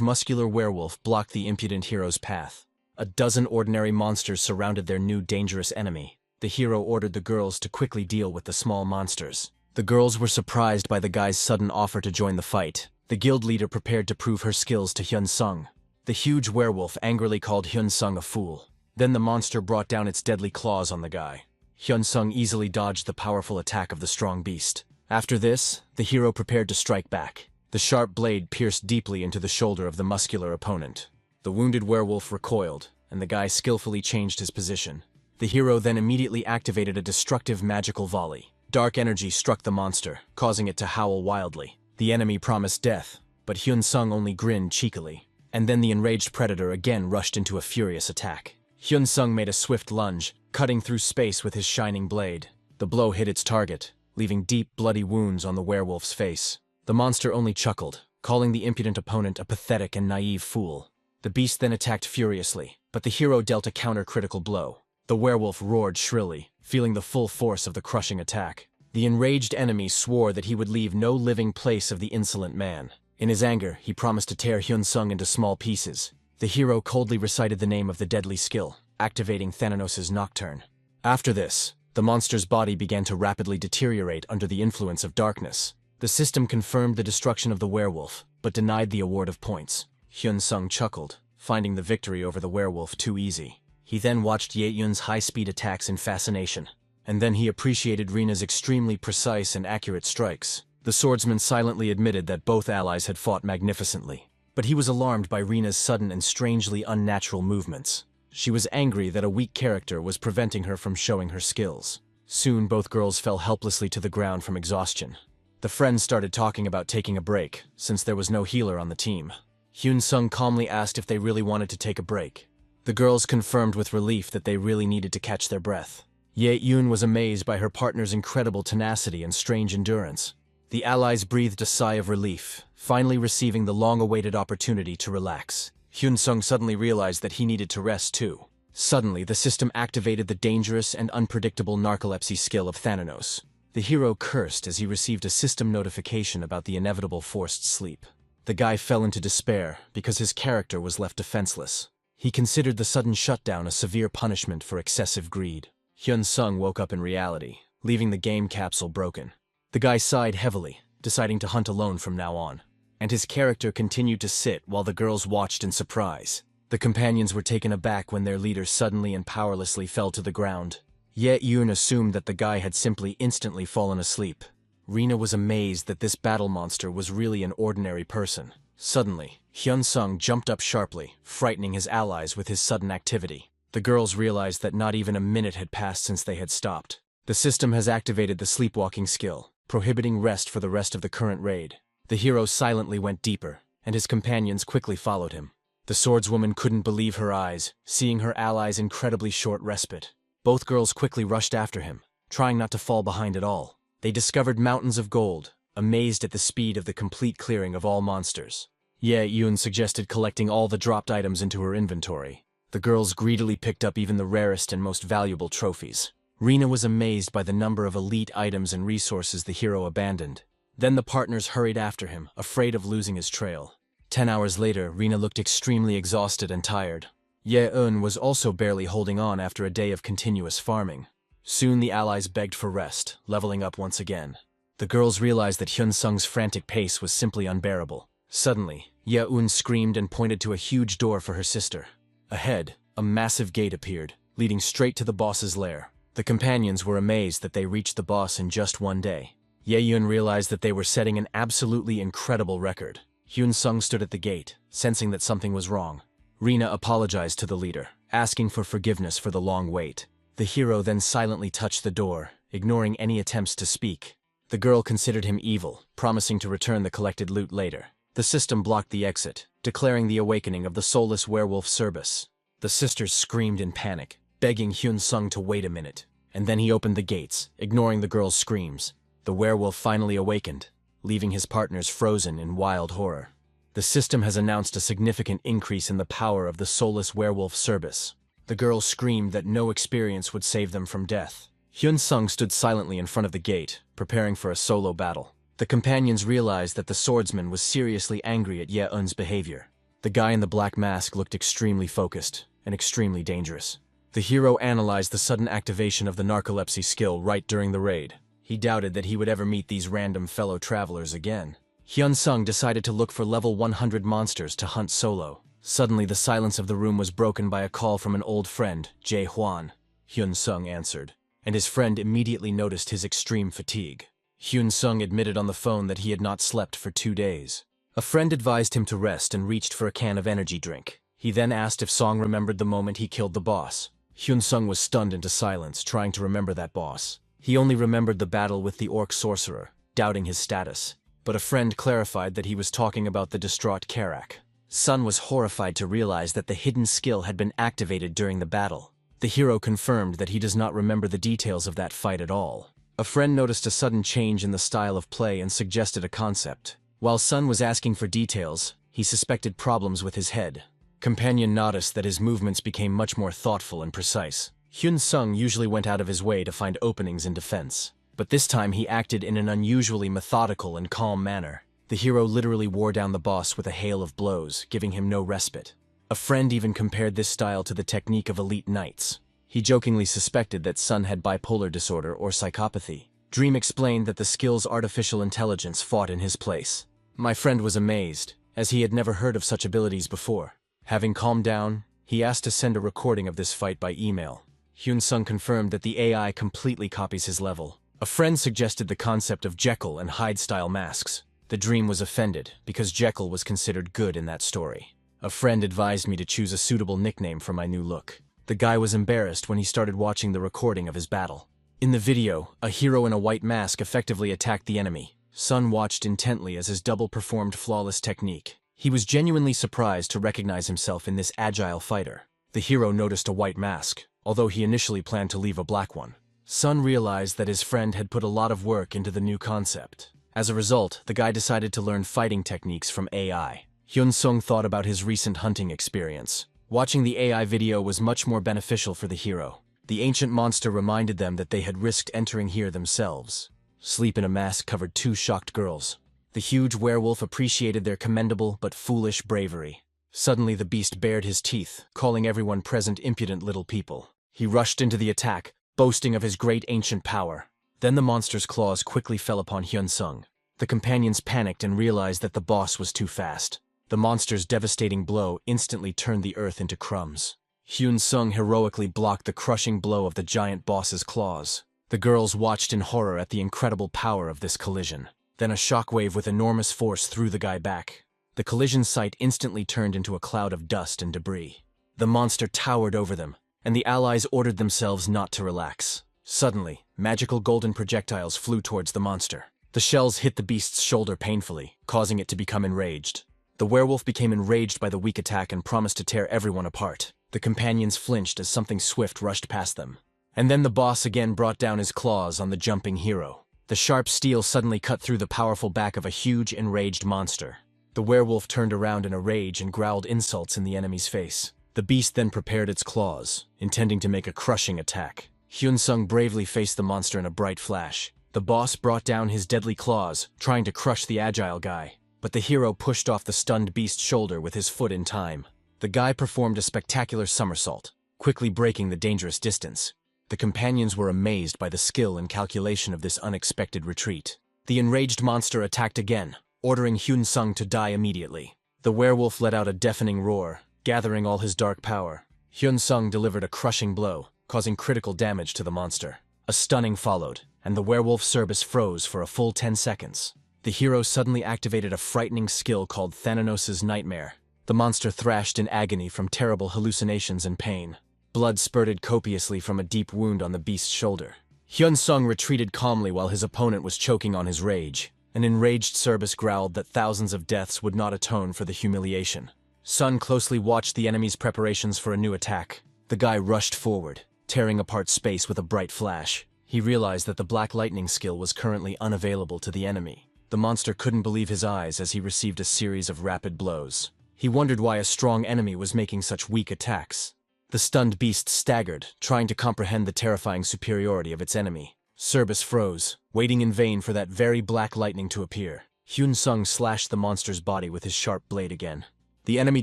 muscular werewolf blocked the impudent hero's path. A dozen ordinary monsters surrounded their new dangerous enemy. The hero ordered the girls to quickly deal with the small monsters. The girls were surprised by the guy's sudden offer to join the fight. The guild leader prepared to prove her skills to Hyun-sung. The huge werewolf angrily called Hyun-sung a fool. Then the monster brought down its deadly claws on the guy. Hyun-sung easily dodged the powerful attack of the strong beast. After this, the hero prepared to strike back. The sharp blade pierced deeply into the shoulder of the muscular opponent. The wounded werewolf recoiled, and the guy skillfully changed his position. The hero then immediately activated a destructive magical volley. Dark energy struck the monster, causing it to howl wildly. The enemy promised death, but Hyun-sung only grinned cheekily. And then the enraged predator again rushed into a furious attack. Hyun-sung made a swift lunge, cutting through space with his shining blade. The blow hit its target, leaving deep, bloody wounds on the werewolf's face. The monster only chuckled, calling the impudent opponent a pathetic and naive fool. The beast then attacked furiously, but the hero dealt a counter-critical blow. The werewolf roared shrilly, feeling the full force of the crushing attack. The enraged enemy swore that he would leave no living place of the insolent man. In his anger, he promised to tear Hyun-sung into small pieces. The hero coldly recited the name of the deadly skill, activating Thananos' Nocturne. After this, the monster's body began to rapidly deteriorate under the influence of darkness. The system confirmed the destruction of the werewolf, but denied the award of points. Hyun-sung chuckled, finding the victory over the werewolf too easy. He then watched Ye-yun's high-speed attacks in fascination, and then he appreciated Rina's extremely precise and accurate strikes. The swordsman silently admitted that both allies had fought magnificently, but he was alarmed by Rina's sudden and strangely unnatural movements. She was angry that a weak character was preventing her from showing her skills. Soon both girls fell helplessly to the ground from exhaustion. The friends started talking about taking a break, since there was no healer on the team. Hyun-sung calmly asked if they really wanted to take a break. The girls confirmed with relief that they really needed to catch their breath. Ye-Eun was amazed by her partner's incredible tenacity and strange endurance. The allies breathed a sigh of relief, finally receiving the long-awaited opportunity to relax. Hyun-sung suddenly realized that he needed to rest too. Suddenly, the system activated the dangerous and unpredictable narcolepsy skill of Thanatos. The hero cursed as he received a system notification about the inevitable forced sleep. The guy fell into despair because his character was left defenseless. He considered the sudden shutdown a severe punishment for excessive greed. Hyun-sung woke up in reality, leaving the game capsule broken. The guy sighed heavily, deciding to hunt alone from now on. And his character continued to sit while the girls watched in surprise. The companions were taken aback when their leader suddenly and powerlessly fell to the ground. Ye-Eun assumed that the guy had simply instantly fallen asleep. Rina was amazed that this battle monster was really an ordinary person. Suddenly, Hyun-sung jumped up sharply, frightening his allies with his sudden activity. The girls realized that not even a minute had passed since they had stopped. The system has activated the sleepwalking skill, prohibiting rest for the rest of the current raid. The hero silently went deeper, and his companions quickly followed him. The swordswoman couldn't believe her eyes, seeing her allies' incredibly short respite. Both girls quickly rushed after him, trying not to fall behind at all. They discovered mountains of gold, amazed at the speed of the complete clearing of all monsters. Ye-Eun suggested collecting all the dropped items into her inventory. The girls greedily picked up even the rarest and most valuable trophies. Rina was amazed by the number of elite items and resources the hero abandoned. Then the partners hurried after him, afraid of losing his trail. 10 hours later, Rina looked extremely exhausted and tired. Ye-Eun was also barely holding on after a day of continuous farming. Soon the allies begged for rest, leveling up once again. The girls realized that Hyun-sung's frantic pace was simply unbearable. Suddenly, Ye-Eun screamed and pointed to a huge door for her sister. Ahead, a massive gate appeared, leading straight to the boss's lair. The companions were amazed that they reached the boss in just one day. Ye-Eun realized that they were setting an absolutely incredible record. Hyun-sung stood at the gate, sensing that something was wrong. Rina apologized to the leader, asking for forgiveness for the long wait. The hero then silently touched the door, ignoring any attempts to speak. The girl considered him evil, promising to return the collected loot later. The system blocked the exit, declaring the awakening of the soulless werewolf Cerbus. The sisters screamed in panic, begging Hyun-sung to wait a minute, and then he opened the gates, ignoring the girls' screams. The werewolf finally awakened, leaving his partners frozen in wild horror. The system has announced a significant increase in the power of the soulless werewolf Cerbus. The girls screamed that no experience would save them from death. Hyun-sung stood silently in front of the gate, preparing for a solo battle. The companions realized that the swordsman was seriously angry at Ye-Eun's behavior. The guy in the black mask looked extremely focused and extremely dangerous. The hero analyzed the sudden activation of the narcolepsy skill right during the raid. He doubted that he would ever meet these random fellow travelers again. Hyun-sung decided to look for level 100 monsters to hunt solo. Suddenly, the silence of the room was broken by a call from an old friend, Jae-hwan. Hyun-sung answered, and his friend immediately noticed his extreme fatigue. Hyun-sung admitted on the phone that he had not slept for 2 days. A friend advised him to rest and reached for a can of energy drink. He then asked if Song remembered the moment he killed the boss. Hyun-sung was stunned into silence, trying to remember that boss. He only remembered the battle with the orc sorcerer, doubting his status. But a friend clarified that he was talking about the distraught Karak. Sun was horrified to realize that the hidden skill had been activated during the battle. The hero confirmed that he does not remember the details of that fight at all. A friend noticed a sudden change in the style of play and suggested a concept. While Sun was asking for details, he suspected problems with his head. Companion noticed that his movements became much more thoughtful and precise. Hyun-sung usually went out of his way to find openings in defense, but this time he acted in an unusually methodical and calm manner. The hero literally wore down the boss with a hail of blows, giving him no respite. A friend even compared this style to the technique of elite knights. He jokingly suspected that Sun had bipolar disorder or psychopathy. Dream explained that the skill's artificial intelligence fought in his place. My friend was amazed, as he had never heard of such abilities before. Having calmed down, he asked to send a recording of this fight by email. Hyun-sung confirmed that the AI completely copies his level. A friend suggested the concept of Jekyll and Hyde-style masks. The Dream was offended, because Jekyll was considered good in that story. A friend advised me to choose a suitable nickname for my new look. The guy was embarrassed when he started watching the recording of his battle. In the video, a hero in a white mask effectively attacked the enemy. Sun watched intently as his double performed flawless technique. He was genuinely surprised to recognize himself in this agile fighter. The hero noticed a white mask, although he initially planned to leave a black one. Sun realized that his friend had put a lot of work into the new concept. As a result, the guy decided to learn fighting techniques from AI. Hyun-sung thought about his recent hunting experience. Watching the AI video was much more beneficial for the hero. The ancient monster reminded them that they had risked entering here themselves. Sleep in a mask covered two shocked girls. The huge werewolf appreciated their commendable but foolish bravery. Suddenly the beast bared his teeth, calling everyone present impudent little people. He rushed into the attack, boasting of his great ancient power. Then the monster's claws quickly fell upon Hyun-sung. The companions panicked and realized that the boss was too fast. The monster's devastating blow instantly turned the earth into crumbs. Hyun-sung heroically blocked the crushing blow of the giant boss's claws. The girls watched in horror at the incredible power of this collision. Then a shockwave with enormous force threw the guy back. The collision site instantly turned into a cloud of dust and debris. The monster towered over them, and the allies ordered themselves not to relax. Suddenly, magical golden projectiles flew towards the monster. The shells hit the beast's shoulder painfully, causing it to become enraged. The werewolf became enraged by the weak attack and promised to tear everyone apart. The companions flinched as something swift rushed past them. And then the boss again brought down his claws on the jumping hero. The sharp steel suddenly cut through the powerful back of a huge, enraged monster. The werewolf turned around in a rage and growled insults in the enemy's face. The beast then prepared its claws, intending to make a crushing attack. Hyun-sung bravely faced the monster in a bright flash. The boss brought down his deadly claws, trying to crush the agile guy. But the hero pushed off the stunned beast's shoulder with his foot in time. The guy performed a spectacular somersault, quickly breaking the dangerous distance. The companions were amazed by the skill and calculation of this unexpected retreat. The enraged monster attacked again, ordering Hyun-sung to die immediately. The werewolf let out a deafening roar, gathering all his dark power. Hyun-sung delivered a crushing blow, causing critical damage to the monster. A stunning followed, and the werewolf Cerberus froze for a full 10 seconds. The hero suddenly activated a frightening skill called Thananos' Nightmare. The monster thrashed in agony from terrible hallucinations and pain. Blood spurted copiously from a deep wound on the beast's shoulder. Hyun-sung retreated calmly while his opponent was choking on his rage. An enraged Cerberus growled that thousands of deaths would not atone for the humiliation. Sun closely watched the enemy's preparations for a new attack. The guy rushed forward, tearing apart space with a bright flash. He realized that the Black Lightning skill was currently unavailable to the enemy. The monster couldn't believe his eyes as he received a series of rapid blows. He wondered why a strong enemy was making such weak attacks. The stunned beast staggered, trying to comprehend the terrifying superiority of its enemy. Cerberus froze, waiting in vain for that very black lightning to appear. Hyun-sung slashed the monster's body with his sharp blade again. The enemy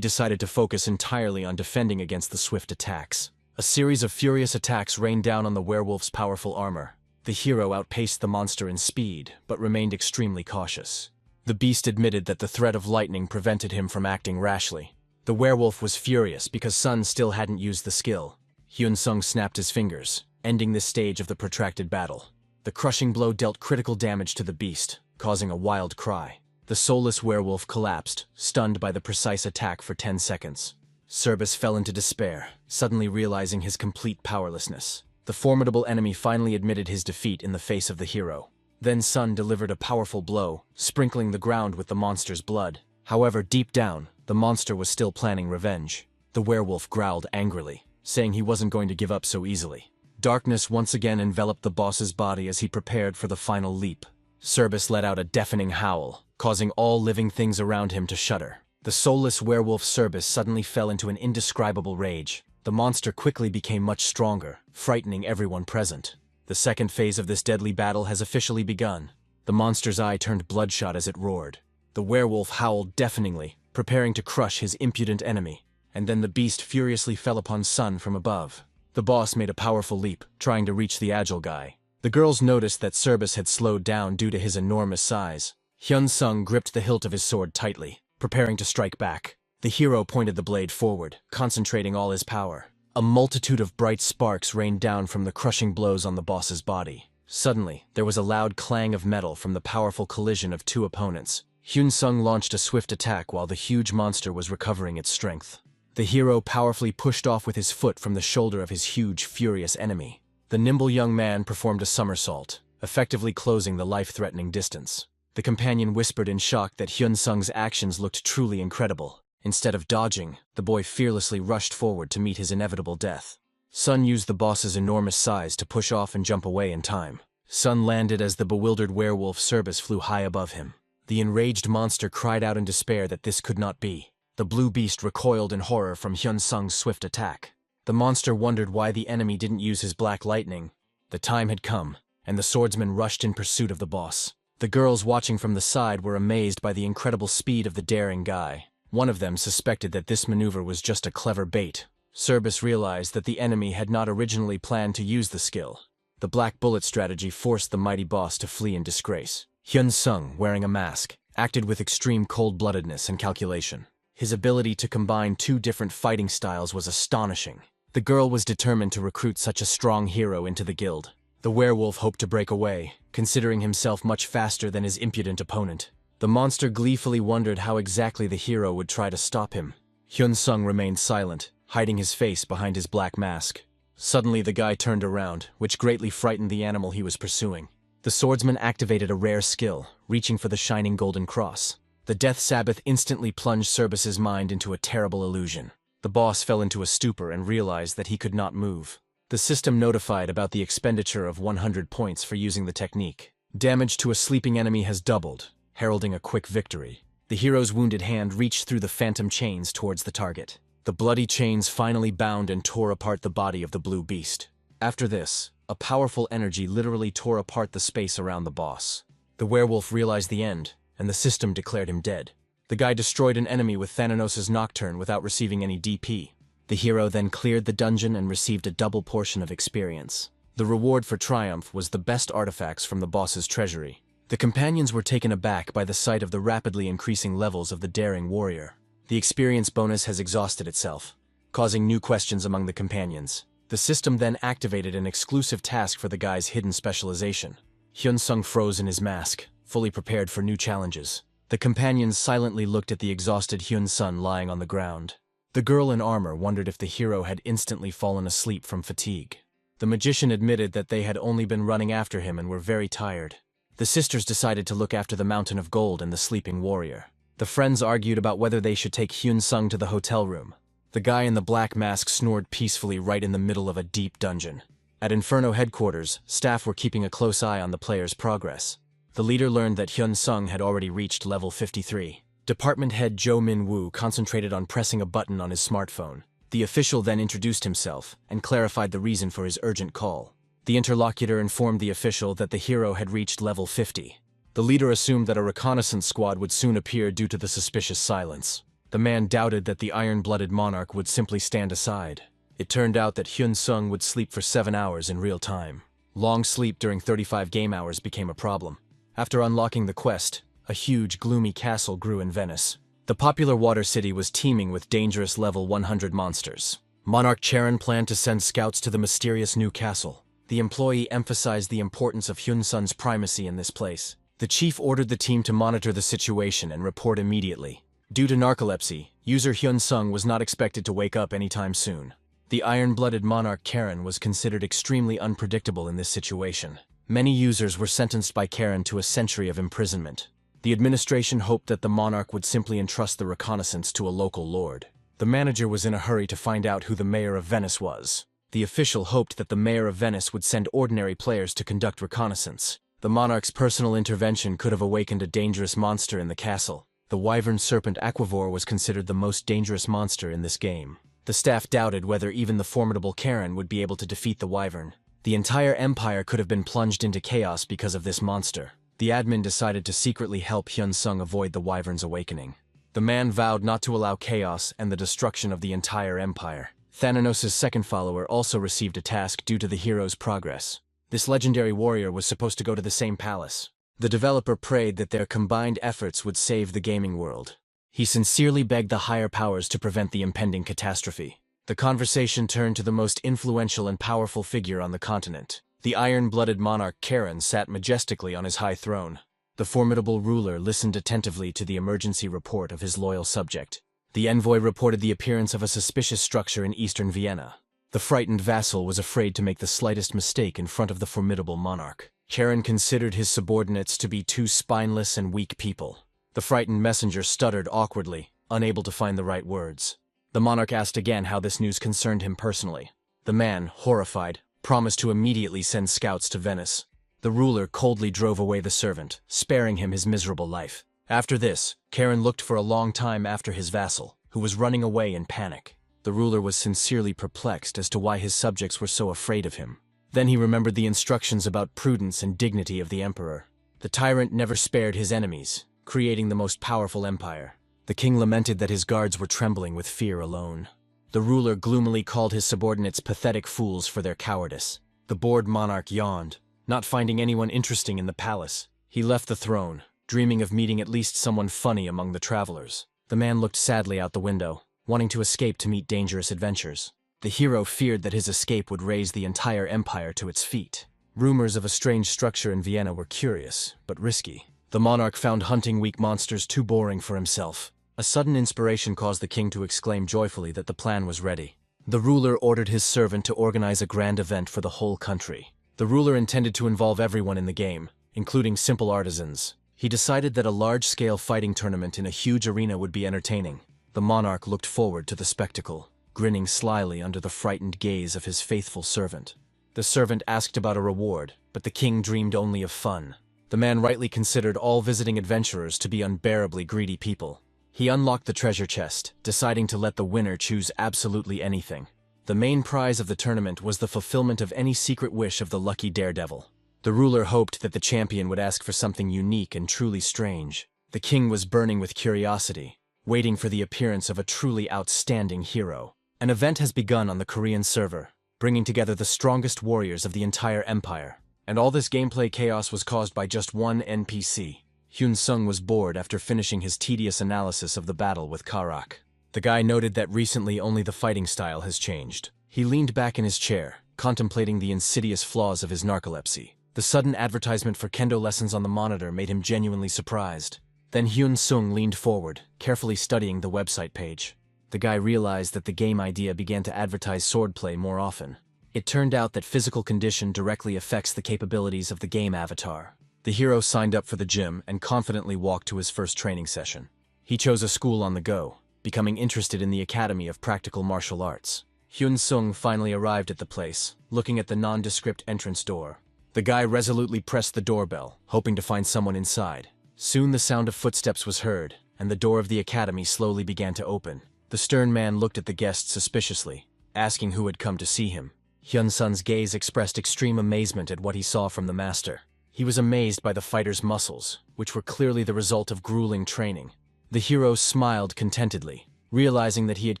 decided to focus entirely on defending against the swift attacks. A series of furious attacks rained down on the werewolf's powerful armor. The hero outpaced the monster in speed, but remained extremely cautious. The beast admitted that the threat of lightning prevented him from acting rashly. The werewolf was furious because Sun still hadn't used the skill. Hyun-sung snapped his fingers, ending this stage of the protracted battle. The crushing blow dealt critical damage to the beast, causing a wild cry. The soulless werewolf collapsed, stunned by the precise attack for 10 seconds. Cerberus fell into despair, suddenly realizing his complete powerlessness. The formidable enemy finally admitted his defeat in the face of the hero. Then Sun delivered a powerful blow, sprinkling the ground with the monster's blood. However, deep down, the monster was still planning revenge. The werewolf growled angrily, saying he wasn't going to give up so easily. Darkness once again enveloped the boss's body as he prepared for the final leap. Cerberus let out a deafening howl, causing all living things around him to shudder. The soulless werewolf Cerberus suddenly fell into an indescribable rage. The monster quickly became much stronger, frightening everyone present. The second phase of this deadly battle has officially begun. The monster's eye turned bloodshot as it roared. The werewolf howled deafeningly, preparing to crush his impudent enemy. And then the beast furiously fell upon Sun from above. The boss made a powerful leap, trying to reach the agile guy. The girls noticed that Cerberus had slowed down due to his enormous size. Hyun-sung gripped the hilt of his sword tightly, preparing to strike back. The hero pointed the blade forward, concentrating all his power. A multitude of bright sparks rained down from the crushing blows on the boss's body. Suddenly, there was a loud clang of metal from the powerful collision of two opponents. Hyun-sung launched a swift attack while the huge monster was recovering its strength. The hero powerfully pushed off with his foot from the shoulder of his huge, furious enemy. The nimble young man performed a somersault, effectively closing the life-threatening distance. The companion whispered in shock that Hyun-sung's actions looked truly incredible. Instead of dodging, the boy fearlessly rushed forward to meet his inevitable death. Sun used the boss's enormous size to push off and jump away in time. Sun landed as the bewildered werewolf Cerbis flew high above him. The enraged monster cried out in despair that this could not be. The blue beast recoiled in horror from Hyun Sung's swift attack. The monster wondered why the enemy didn't use his black lightning. The time had come, and the swordsman rushed in pursuit of the boss. The girls watching from the side were amazed by the incredible speed of the daring guy. One of them suspected that this maneuver was just a clever bait. Cerbis realized that the enemy had not originally planned to use the skill. The black bullet strategy forced the mighty boss to flee in disgrace. Hyun Sung, wearing a mask, acted with extreme cold-bloodedness and calculation. His ability to combine two different fighting styles was astonishing. The girl was determined to recruit such a strong hero into the guild. The werewolf hoped to break away, considering himself much faster than his impudent opponent. The monster gleefully wondered how exactly the hero would try to stop him. Hyun Sung remained silent, hiding his face behind his black mask. Suddenly the guy turned around, which greatly frightened the animal he was pursuing. The swordsman activated a rare skill, reaching for the shining golden cross. The death sabbath instantly plunged Cerbis's mind into a terrible illusion. The boss fell into a stupor and realized that he could not move. The system notified about the expenditure of 100 points for using the technique. Damage to a sleeping enemy has doubled, heralding a quick victory. The hero's wounded hand reached through the phantom chains towards the target. The bloody chains finally bound and tore apart the body of the blue beast. After this, a powerful energy literally tore apart the space around the boss. The werewolf realized the end, and the system declared him dead. The guy destroyed an enemy with Thananos' Nocturne without receiving any DP. The hero then cleared the dungeon and received a double portion of experience. The reward for triumph was the best artifacts from the boss's treasury. The companions were taken aback by the sight of the rapidly increasing levels of the daring warrior. The experience bonus has exhausted itself, causing new questions among the companions. The system then activated an exclusive task for the guy's hidden specialization. Hyun Sung froze in his mask, fully prepared for new challenges. The companions silently looked at the exhausted Hyun Sun lying on the ground. The girl in armor wondered if the hero had instantly fallen asleep from fatigue. The magician admitted that they had only been running after him and were very tired. The sisters decided to look after the mountain of gold and the sleeping warrior. The friends argued about whether they should take Hyun Sung to the hotel room. The guy in the black mask snored peacefully right in the middle of a deep dungeon. At Inferno headquarters, staff were keeping a close eye on the player's progress. The leader learned that Hyun Sung had already reached level 53. Department head Jo Min-woo concentrated on pressing a button on his smartphone. The official then introduced himself and clarified the reason for his urgent call. The interlocutor informed the official that the hero had reached level 50. The leader assumed that a reconnaissance squad would soon appear due to the suspicious silence. The man doubted that the iron-blooded monarch would simply stand aside. It turned out that Hyun Sung would sleep for 7 hours in real time. Long sleep during 35 game hours became a problem. After unlocking the quest, a huge, gloomy castle grew in Venice. The popular water city was teeming with dangerous level 100 monsters. Monarch Charon planned to send scouts to the mysterious new castle. The employee emphasized the importance of Hyun Sun's primacy in this place. The chief ordered the team to monitor the situation and report immediately. Due to narcolepsy, user Hyun Sung was not expected to wake up anytime soon. The iron-blooded monarch Charon was considered extremely unpredictable in this situation. Many users were sentenced by Charon to a century of imprisonment. The administration hoped that the monarch would simply entrust the reconnaissance to a local lord. The manager was in a hurry to find out who the mayor of Venice was. The official hoped that the mayor of Venice would send ordinary players to conduct reconnaissance. The monarch's personal intervention could have awakened a dangerous monster in the castle. The wyvern serpent Aquavore was considered the most dangerous monster in this game. The staff doubted whether even the formidable Charon would be able to defeat the wyvern. The entire empire could have been plunged into chaos because of this monster. The admin decided to secretly help Hyun Sung avoid the wyvern's awakening. The man vowed not to allow chaos and the destruction of the entire empire. Thananos' second follower also received a task due to the hero's progress. This legendary warrior was supposed to go to the same palace. The developer prayed that their combined efforts would save the gaming world. He sincerely begged the higher powers to prevent the impending catastrophe. The conversation turned to the most influential and powerful figure on the continent. The iron-blooded monarch Charon sat majestically on his high throne. The formidable ruler listened attentively to the emergency report of his loyal subject. The envoy reported the appearance of a suspicious structure in eastern Vienna. The frightened vassal was afraid to make the slightest mistake in front of the formidable monarch. Charon considered his subordinates to be two spineless and weak people. The frightened messenger stuttered awkwardly, unable to find the right words. The monarch asked again how this news concerned him personally. The man, horrified, promised to immediately send scouts to Venice. The ruler coldly drove away the servant, sparing him his miserable life. After this, Karen looked for a long time after his vassal, who was running away in panic. The ruler was sincerely perplexed as to why his subjects were so afraid of him. Then he remembered the instructions about prudence and dignity of the emperor. The tyrant never spared his enemies, creating the most powerful empire. The king lamented that his guards were trembling with fear alone. The ruler gloomily called his subordinates pathetic fools for their cowardice. The bored monarch yawned, not finding anyone interesting in the palace. He left the throne, dreaming of meeting at least someone funny among the travelers. The man looked sadly out the window, wanting to escape to meet dangerous adventures. The hero feared that his escape would raise the entire empire to its feet. Rumors of a strange structure in Vienna were curious, but risky. The monarch found hunting weak monsters too boring for himself. A sudden inspiration caused the king to exclaim joyfully that the plan was ready. The ruler ordered his servant to organize a grand event for the whole country. The ruler intended to involve everyone in the game, including simple artisans. He decided that a large-scale fighting tournament in a huge arena would be entertaining. The monarch looked forward to the spectacle, grinning slyly under the frightened gaze of his faithful servant. The servant asked about a reward, but the king dreamed only of fun. The man rightly considered all visiting adventurers to be unbearably greedy people. He unlocked the treasure chest, deciding to let the winner choose absolutely anything. The main prize of the tournament was the fulfillment of any secret wish of the lucky daredevil. The ruler hoped that the champion would ask for something unique and truly strange. The king was burning with curiosity, waiting for the appearance of a truly outstanding hero. An event has begun on the Korean server, bringing together the strongest warriors of the entire empire. And all this gameplay chaos was caused by just one NPC. Hyun Sung was bored after finishing his tedious analysis of the battle with Karak. The guy noted that recently only the fighting style has changed. He leaned back in his chair, contemplating the insidious flaws of his narcolepsy. The sudden advertisement for kendo lessons on the monitor made him genuinely surprised. Then Hyun Sung leaned forward, carefully studying the website page. The guy realized that the game idea began to advertise swordplay more often. It turned out that physical condition directly affects the capabilities of the game avatar. The hero signed up for the gym and confidently walked to his first training session. He chose a school on the go, becoming interested in the Academy of Practical Martial Arts. Hyun Sung finally arrived at the place, looking at the nondescript entrance door. The guy resolutely pressed the doorbell, hoping to find someone inside. Soon the sound of footsteps was heard, and the door of the academy slowly began to open. The stern man looked at the guest suspiciously, asking who had come to see him. Hyun Sun's gaze expressed extreme amazement at what he saw from the master. He was amazed by the fighter's muscles, which were clearly the result of grueling training. The hero smiled contentedly, realizing that he had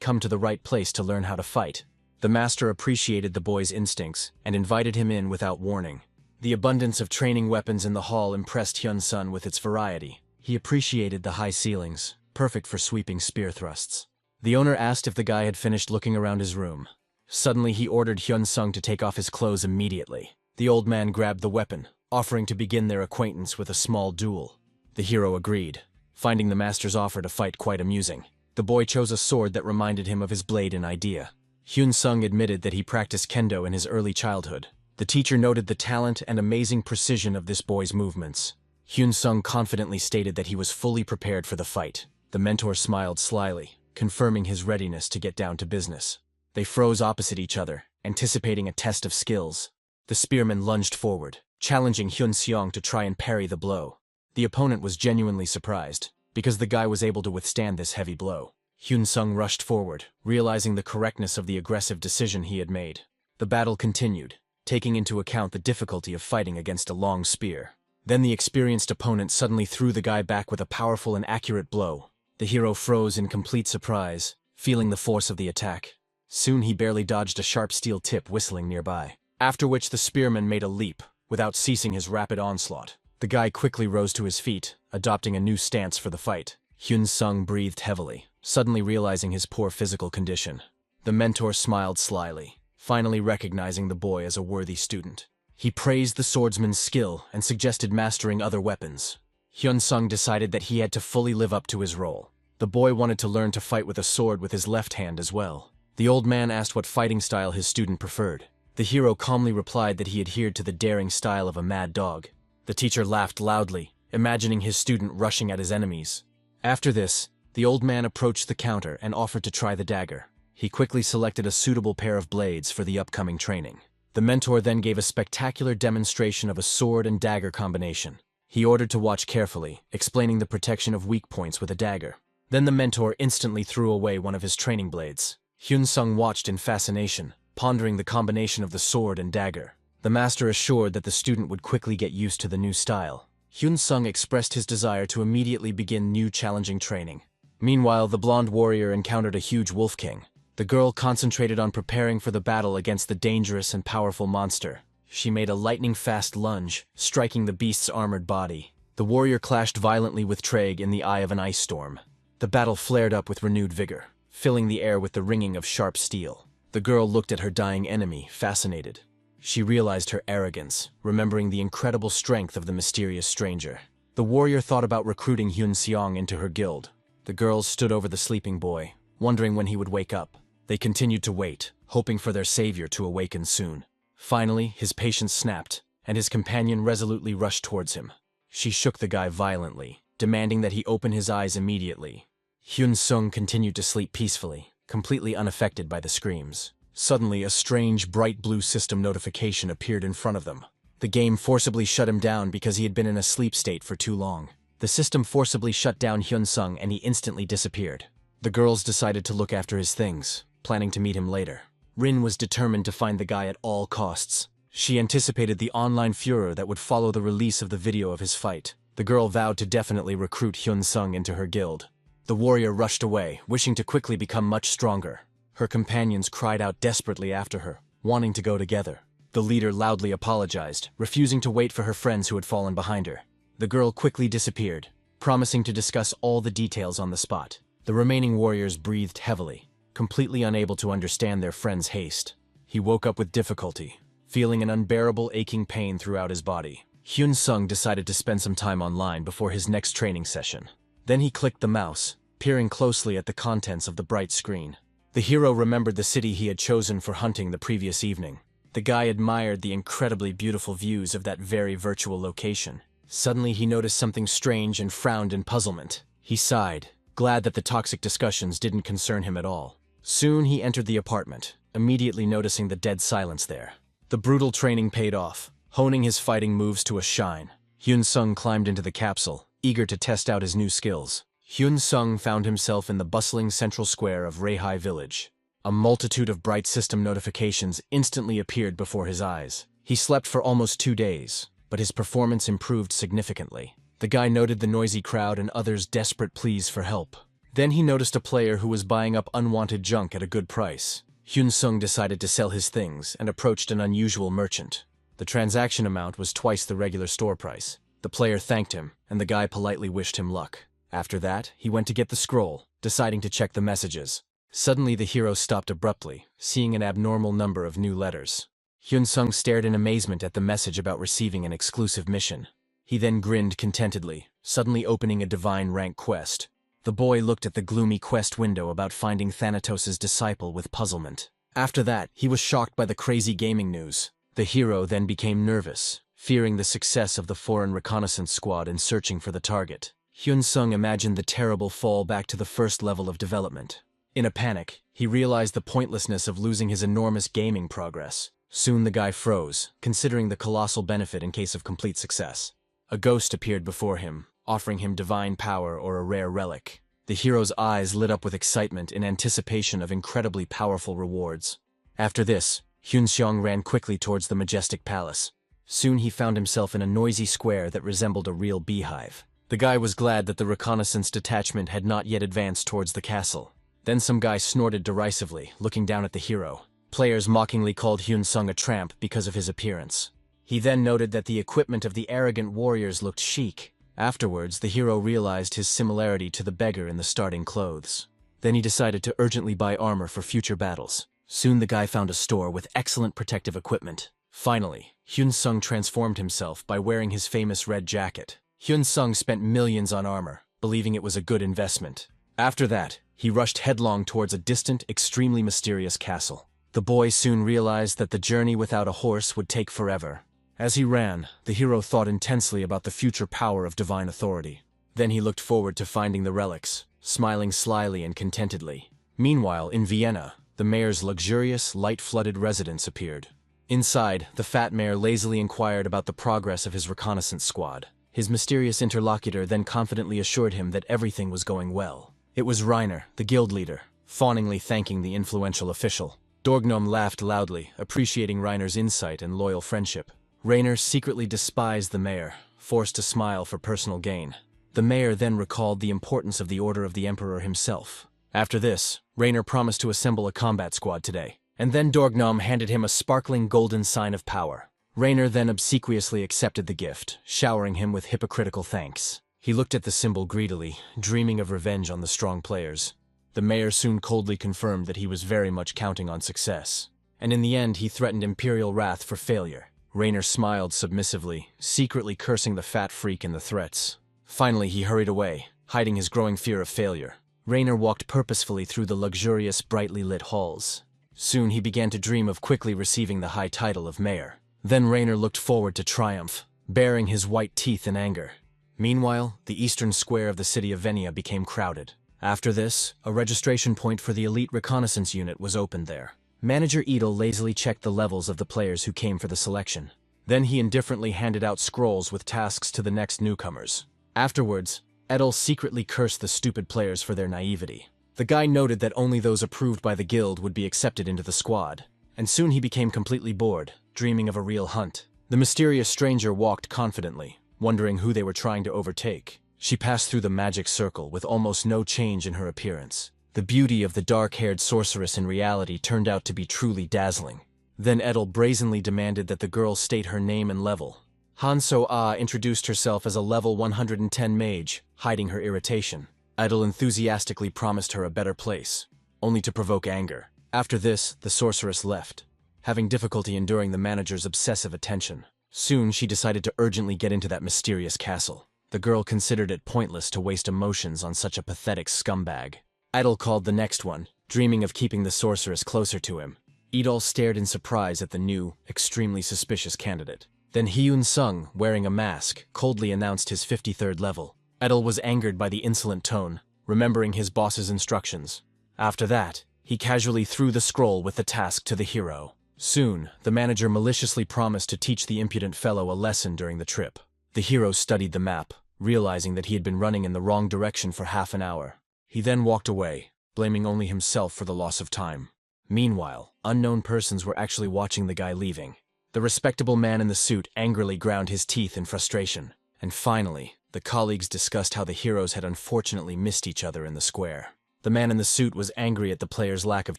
come to the right place to learn how to fight. The master appreciated the boy's instincts and invited him in without warning. The abundance of training weapons in the hall impressed Hyun Sun with its variety. He appreciated the high ceilings, perfect for sweeping spear thrusts. The owner asked if the guy had finished looking around his room. Suddenly he ordered Hyun Sung to take off his clothes immediately. The old man grabbed the weapon, offering to begin their acquaintance with a small duel. The hero agreed, finding the master's offer to fight quite amusing. The boy chose a sword that reminded him of his blade in idea. Hyun Sung admitted that he practiced kendo in his early childhood. The teacher noted the talent and amazing precision of this boy's movements. Hyun Sung confidently stated that he was fully prepared for the fight. The mentor smiled slyly, confirming his readiness to get down to business. They froze opposite each other, anticipating a test of skills. The spearman lunged forward, challenging Hyun Seong to try and parry the blow. The opponent was genuinely surprised, because the guy was able to withstand this heavy blow. Hyun Sung rushed forward, realizing the correctness of the aggressive decision he had made. The battle continued, taking into account the difficulty of fighting against a long spear. Then the experienced opponent suddenly threw the guy back with a powerful and accurate blow. The hero froze in complete surprise, feeling the force of the attack. Soon he barely dodged a sharp steel tip whistling nearby, after which the spearman made a leap, without ceasing his rapid onslaught. The guy quickly rose to his feet, adopting a new stance for the fight. Hyun Sung breathed heavily, suddenly realizing his poor physical condition. The mentor smiled slyly, finally recognizing the boy as a worthy student. He praised the swordsman's skill and suggested mastering other weapons. Hyun Sung decided that he had to fully live up to his role. The boy wanted to learn to fight with a sword with his left hand as well. The old man asked what fighting style his student preferred. The hero calmly replied that he adhered to the daring style of a mad dog. The teacher laughed loudly, imagining his student rushing at his enemies. After this, The old man approached the counter and offered to try the dagger. He quickly selected a suitable pair of blades for the upcoming training. The mentor then gave a spectacular demonstration of a sword and dagger combination. He ordered to watch carefully, explaining the protection of weak points with a dagger. Then the mentor instantly threw away one of his training blades. Hyun-sung watched in fascination, pondering the combination of the sword and dagger. The master assured that the student would quickly get used to the new style. Hyun-sung expressed his desire to immediately begin new challenging training. Meanwhile, the blonde warrior encountered a huge wolf king. The girl concentrated on preparing for the battle against the dangerous and powerful monster. She made a lightning-fast lunge, striking the beast's armored body. The warrior clashed violently with Traeg in the eye of an ice storm. The battle flared up with renewed vigor, filling the air with the ringing of sharp steel. The girl looked at her dying enemy, fascinated. She realized her arrogance, remembering the incredible strength of the mysterious stranger. The warrior thought about recruiting Hyun-seong into her guild. The girls stood over the sleeping boy, wondering when he would wake up. They continued to wait, hoping for their savior to awaken soon. Finally, his patience snapped, and his companion resolutely rushed towards him. She shook the guy violently, demanding that he open his eyes immediately. Hyun-sung continued to sleep peacefully, completely unaffected by the screams. Suddenly, a strange, bright blue system notification appeared in front of them. The game forcibly shut him down because he had been in a sleep state for too long. The system forcibly shut down Hyun-sung and he instantly disappeared. The girls decided to look after his things, planning to meet him later. Rin was determined to find the guy at all costs. She anticipated the online furor that would follow the release of the video of his fight. The girl vowed to definitely recruit Hyun-sung into her guild. The warrior rushed away, wishing to quickly become much stronger. Her companions cried out desperately after her, wanting to go together. The leader loudly apologized, refusing to wait for her friends who had fallen behind her. The girl quickly disappeared, promising to discuss all the details on the spot. The remaining warriors breathed heavily, completely unable to understand their friend's haste. He woke up with difficulty, feeling an unbearable aching pain throughout his body. Hyun-sung decided to spend some time online before his next training session. Then he clicked the mouse, peering closely at the contents of the bright screen. The hero remembered the city he had chosen for hunting the previous evening. The guy admired the incredibly beautiful views of that very virtual location. Suddenly he noticed something strange and frowned in puzzlement. He sighed, glad that the toxic discussions didn't concern him at all. Soon he entered the apartment, immediately noticing the dead silence there. The brutal training paid off, honing his fighting moves to a shine. Hyun-sung climbed into the capsule, eager to test out his new skills. Hyun-sung found himself in the bustling central square of Reihai village. A multitude of bright system notifications instantly appeared before his eyes. He slept for almost 2 days, but his performance improved significantly. The guy noted the noisy crowd and others' desperate pleas for help. Then he noticed a player who was buying up unwanted junk at a good price. Hyun-sung decided to sell his things and approached an unusual merchant. The transaction amount was twice the regular store price. The player thanked him, and the guy politely wished him luck. After that, he went to get the scroll, deciding to check the messages. Suddenly the hero stopped abruptly, seeing an abnormal number of new letters. Hyun-sung stared in amazement at the message about receiving an exclusive mission. He then grinned contentedly, suddenly opening a divine rank quest. The boy looked at the gloomy quest window about finding Thanatos' disciple with puzzlement. After that, he was shocked by the crazy gaming news. The hero then became nervous, fearing the success of the foreign reconnaissance squad in searching for the target. Hyun-sung imagined the terrible fall back to the first level of development. In a panic, he realized the pointlessness of losing his enormous gaming progress. Soon the guy froze, considering the colossal benefit in case of complete success. A ghost appeared before him, offering him divine power or a rare relic. The hero's eyes lit up with excitement in anticipation of incredibly powerful rewards. After this, Hyun-seong ran quickly towards the majestic palace. Soon he found himself in a noisy square that resembled a real beehive. The guy was glad that the reconnaissance detachment had not yet advanced towards the castle. Then some guy snorted derisively, looking down at the hero. Players mockingly called Hyun-sung a tramp because of his appearance. He then noted that the equipment of the arrogant warriors looked chic. Afterwards, the hero realized his similarity to the beggar in the starting clothes. Then he decided to urgently buy armor for future battles. Soon the guy found a store with excellent protective equipment. Finally, Hyun-sung transformed himself by wearing his famous red jacket. Hyun-sung spent millions on armor, believing it was a good investment. After that, he rushed headlong towards a distant, extremely mysterious castle. The boy soon realized that the journey without a horse would take forever. As he ran, the hero thought intensely about the future power of divine authority. Then he looked forward to finding the relics, smiling slyly and contentedly. Meanwhile, in Vienna, the mayor's luxurious, light-flooded residence appeared. Inside, the fat mayor lazily inquired about the progress of his reconnaissance squad. His mysterious interlocutor then confidently assured him that everything was going well. It was Reiner, the guild leader, fawningly thanking the influential official. Dorgnum laughed loudly, appreciating Reiner's insight and loyal friendship. Reiner secretly despised the mayor, forced to smile for personal gain. The mayor then recalled the importance of the Order of the Emperor himself. After this, Reiner promised to assemble a combat squad today, and then Dorgnum handed him a sparkling golden sign of power. Reiner then obsequiously accepted the gift, showering him with hypocritical thanks. He looked at the symbol greedily, dreaming of revenge on the strong players. The mayor soon coldly confirmed that he was very much counting on success, and in the end he threatened imperial wrath for failure. Reiner smiled submissively, secretly cursing the fat freak in the threats. Finally he hurried away, hiding his growing fear of failure. Reiner walked purposefully through the luxurious, brightly lit halls. Soon he began to dream of quickly receiving the high title of mayor. Then Reiner looked forward to triumph, baring his white teeth in anger. Meanwhile, the eastern square of the city of Venia became crowded. After this, a registration point for the elite reconnaissance unit was opened there. Manager Edel lazily checked the levels of the players who came for the selection. Then he indifferently handed out scrolls with tasks to the next newcomers. Afterwards, Edel secretly cursed the stupid players for their naivety. The guy noted that only those approved by the guild would be accepted into the squad, and soon he became completely bored, dreaming of a real hunt. The mysterious stranger walked confidently, wondering who they were trying to overtake. She passed through the magic circle with almost no change in her appearance. The beauty of the dark-haired sorceress in reality turned out to be truly dazzling. Then Edel brazenly demanded that the girl state her name and level. Hanso Ah introduced herself as a level 110 mage, hiding her irritation. Edel enthusiastically promised her a better place, only to provoke anger. After this, the sorceress left, having difficulty enduring the manager's obsessive attention. Soon she decided to urgently get into that mysterious castle. The girl considered it pointless to waste emotions on such a pathetic scumbag. Edel called the next one, dreaming of keeping the sorceress closer to him. Edel stared in surprise at the new, extremely suspicious candidate. Then Hyun Sung, wearing a mask, coldly announced his 53rd level. Edel was angered by the insolent tone, remembering his boss's instructions. After that, he casually threw the scroll with the task to the hero. Soon, the manager maliciously promised to teach the impudent fellow a lesson during the trip. The hero studied the map, realizing that he had been running in the wrong direction for half an hour. He then walked away, blaming only himself for the loss of time. Meanwhile, unknown persons were actually watching the guy leaving. The respectable man in the suit angrily ground his teeth in frustration. And finally, the colleagues discussed how the heroes had unfortunately missed each other in the square. The man in the suit was angry at the players' lack of